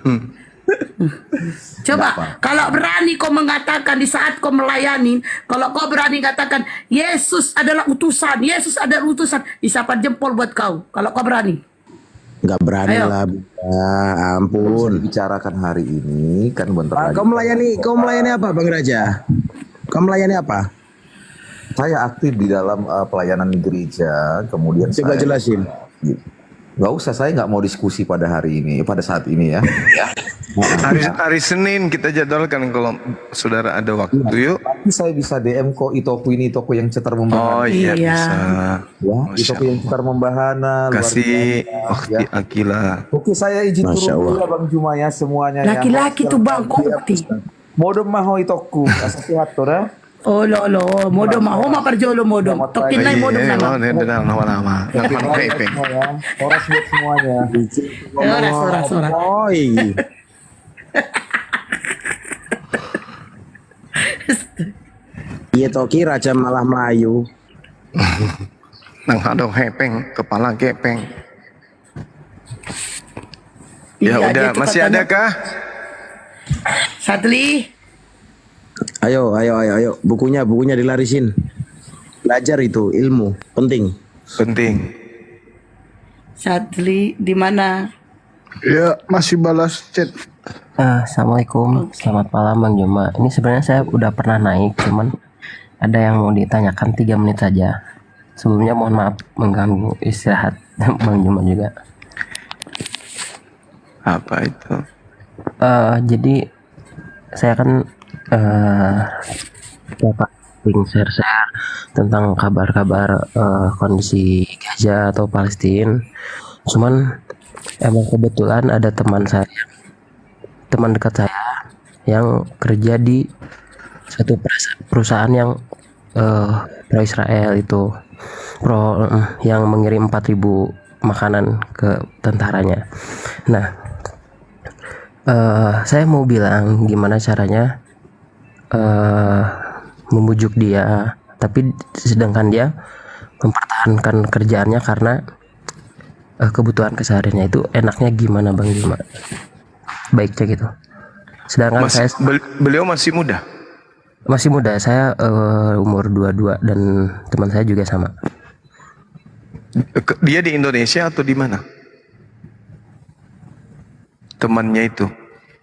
Coba kalau berani kau mengatakan di saat kau melayani, kalau kau berani katakan Yesus adalah utusan, Yesus adalah utusan, isapan jempol buat kau. Kalau kau berani. Nggak berani Ayo. lah, ampun. Bicarakan hari ini kan bentar lagi. Kau melayani apa Bang Raja? Kau melayani apa? Saya aktif di dalam pelayanan di gereja, kemudian Coba jelasin. Nggak usah, saya nggak mau diskusi pada hari ini, pada saat ini ya. Hari Senin kita jadwalkan kalau saudara ada waktu yuk. Nanti saya bisa DM kok Itoku yang cetar membahana. Oh iya bisa. Ya, Itoku yang cetar membahana. Kasih waktu Akila. Oke, saya izin turun dulu ya Bang Juma ya semuanya. Laki-laki tuh Bang, kok bukti. Modom maho Itoku, asa sehat tuh ya. Oh lo, modom mau perjolo modom. Tokin naik modom nama. Nama-nama. Horas buat semuanya. Horas. Oi. Iya Toki Raja malah Melayu. Nang hadong hepeng, kepala gepeng. Ya udah, masih ada kah? Satli. Ayo. Bukunya dilarisin. Belajar itu ilmu penting. Satli di mana? Ya, masih balas chat. Assalamualaikum, selamat malam Bang Juma. Ini sebenarnya saya udah pernah naik, cuman ada yang mau ditanyakan 3 menit saja. Sebelumnya mohon maaf mengganggu istirahat Bang Juma juga. Apa itu? Jadi saya kan share tentang kabar-kabar kondisi Gaza atau Palestina. Cuman emang kebetulan ada teman dekat saya yang kerja di satu perusahaan yang pro Israel itu, yang mengirim 4.000 makanan ke tentaranya. Nah, saya mau bilang gimana caranya membujuk dia, tapi sedangkan dia mempertahankan kerjaannya karena kebutuhan kesehariannya itu enaknya gimana Bang Juma? Baiknya gitu. Sedangkan beliau masih muda. Masih muda, saya umur 22 dan teman saya juga sama. Dia di Indonesia atau di mana? Temannya itu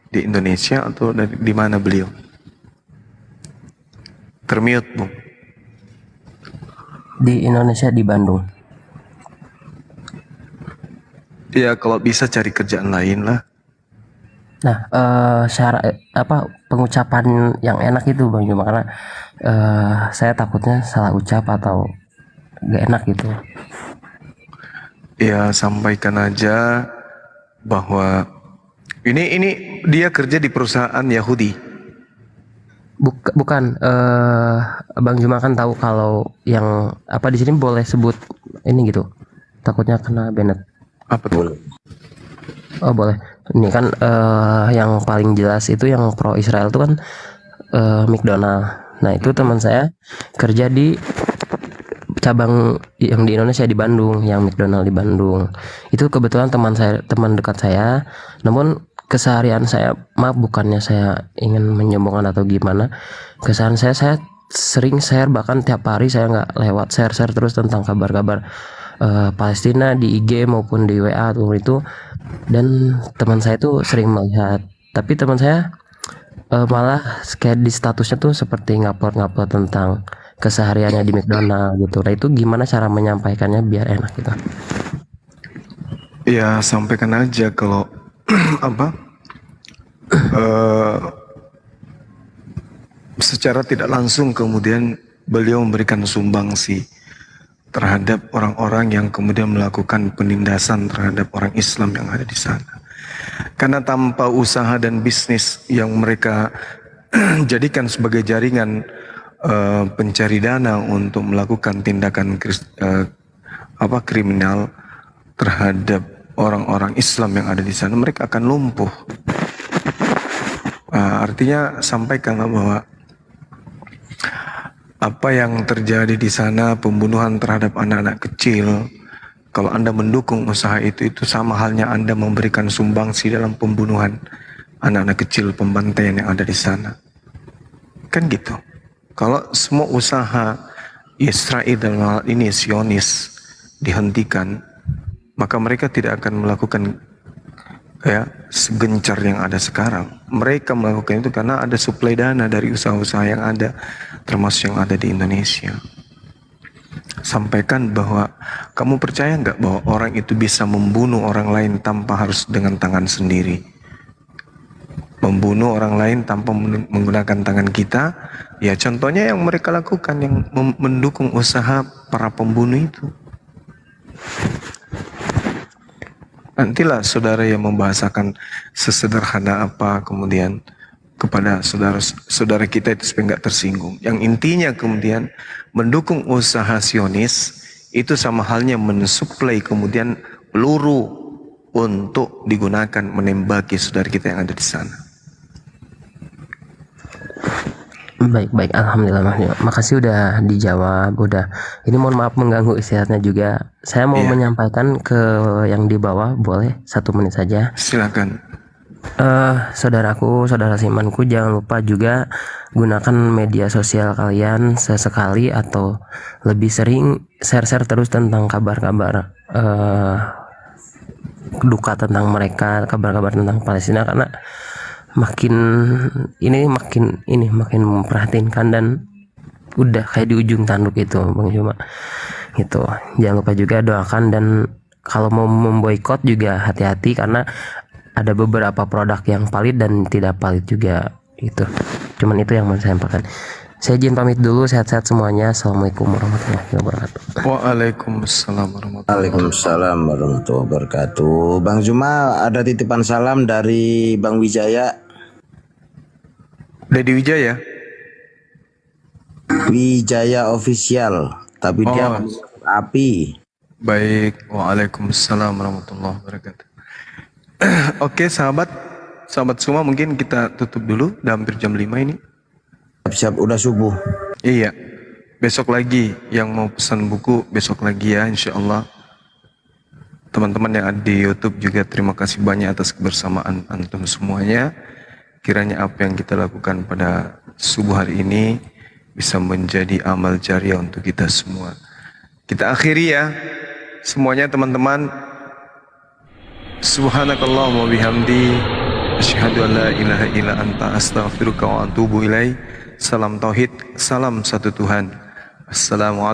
di Indonesia atau di mana beliau? Termute, Bung. Di Indonesia, di Bandung. Ya kalau bisa cari kerjaan lain lah. Nah, pengucapan yang enak itu Bang Juma, karena saya takutnya salah ucap atau gak enak gitu. Ya sampaikan aja bahwa ini dia kerja di perusahaan Yahudi. Bukan, Bang Juma kan tahu kalau yang apa di sini boleh sebut ini gitu. Takutnya kena banned. Apa tuh? Oh boleh. Ini kan yang paling jelas itu yang pro Israel itu kan McDonald. Nah itu teman saya kerja di cabang yang di Indonesia di Bandung, yang McDonald di Bandung. Itu kebetulan teman dekat saya. Namun keseharian saya, maaf bukannya saya ingin menyombongkan atau gimana, keseharian saya sering share, bahkan tiap hari saya nggak lewat share terus tentang kabar-kabar Palestina di IG maupun di WA atau itu, dan teman saya tuh sering melihat, tapi teman saya malah kayak di statusnya tuh seperti ngupload tentang kesehariannya di McDonald gitu. Nah itu gimana cara menyampaikannya biar enak gitu? Ya sampaikan aja kalau apa secara tidak langsung kemudian beliau memberikan sumbangsi terhadap orang-orang yang kemudian melakukan penindasan terhadap orang Islam yang ada di sana. Karena tanpa usaha dan bisnis yang mereka jadikan sebagai jaringan pencari dana untuk melakukan tindakan kriminal terhadap orang-orang Islam yang ada di sana, mereka akan lumpuh. Artinya sampaikanlah bahwa apa yang terjadi di sana, pembunuhan terhadap anak-anak kecil, kalau Anda mendukung usaha itu sama halnya Anda memberikan sumbangsi dalam pembunuhan anak-anak kecil, pembantaian yang ada di sana. Kan gitu. Kalau semua usaha Israel dalam hal ini Zionis dihentikan, maka mereka tidak akan melakukan segencar yang ada sekarang. Mereka melakukan itu karena ada suplai dana dari usaha-usaha yang ada, termasuk yang ada di Indonesia. Sampaikan bahwa kamu percaya nggak bahwa orang itu bisa membunuh orang lain tanpa harus dengan tangan sendiri? Membunuh orang lain tanpa menggunakan tangan kita, ya contohnya yang mereka lakukan, yang mendukung usaha para pembunuh itu. Nantilah saudara yang membahasakan sesederhana apa kemudian kepada saudara kita itu supaya nggak tersinggung. Yang intinya kemudian mendukung usaha Zionis itu sama halnya mensuplai kemudian peluru untuk digunakan menembaki saudara kita yang ada di sana. Baik, alhamdulillah. Makasih udah dijawab, udah. Ini mohon maaf mengganggu istirahatnya juga. Saya mau menyampaikan ke yang di bawah, boleh 1 menit saja? Silakan. Saudaraku, saudara simanku, jangan lupa juga gunakan media sosial kalian sesekali atau lebih sering, share terus tentang kabar-kabar duka tentang mereka, kabar-kabar tentang Palestina, karena makin memperhatinkan dan udah kayak di ujung tanduk itu Bang Juma gitu. Jangan lupa juga doakan, dan kalau mau memboikot juga hati-hati karena ada beberapa produk yang valid dan tidak valid juga gitu. Cuman itu yang mau saya sampaikan. Saya izin pamit dulu, sehat-sehat semuanya. Assalamualaikum warahmatullahi wabarakatuh. Waalaikumsalam warahmatullahi wabarakatuh. Bang Juma, ada titipan salam dari Bang Wijaya. Dedi Wijaya? Wijaya official, tapi dia api. Baik, waalaikumsalam warahmatullahi wabarakatuh. Oke sahabat semua, mungkin kita tutup dulu, udah hampir jam 5 ini. Siap, udah subuh. Iya, besok lagi yang mau pesan buku, besok lagi ya insyaallah. Teman-teman yang ada di YouTube juga terima kasih banyak atas kebersamaan antum semuanya. Kiranya apa yang kita lakukan pada subuh hari ini bisa menjadi amal jariah untuk kita semua. Kita akhiri ya semuanya teman-teman. Subhanakallahumma bihamdi asyhadu an la ilaha illa anta astaghfiruka wa atubu ilaik. Salam tauhid, salam satu Tuhan. Assalamualaikum.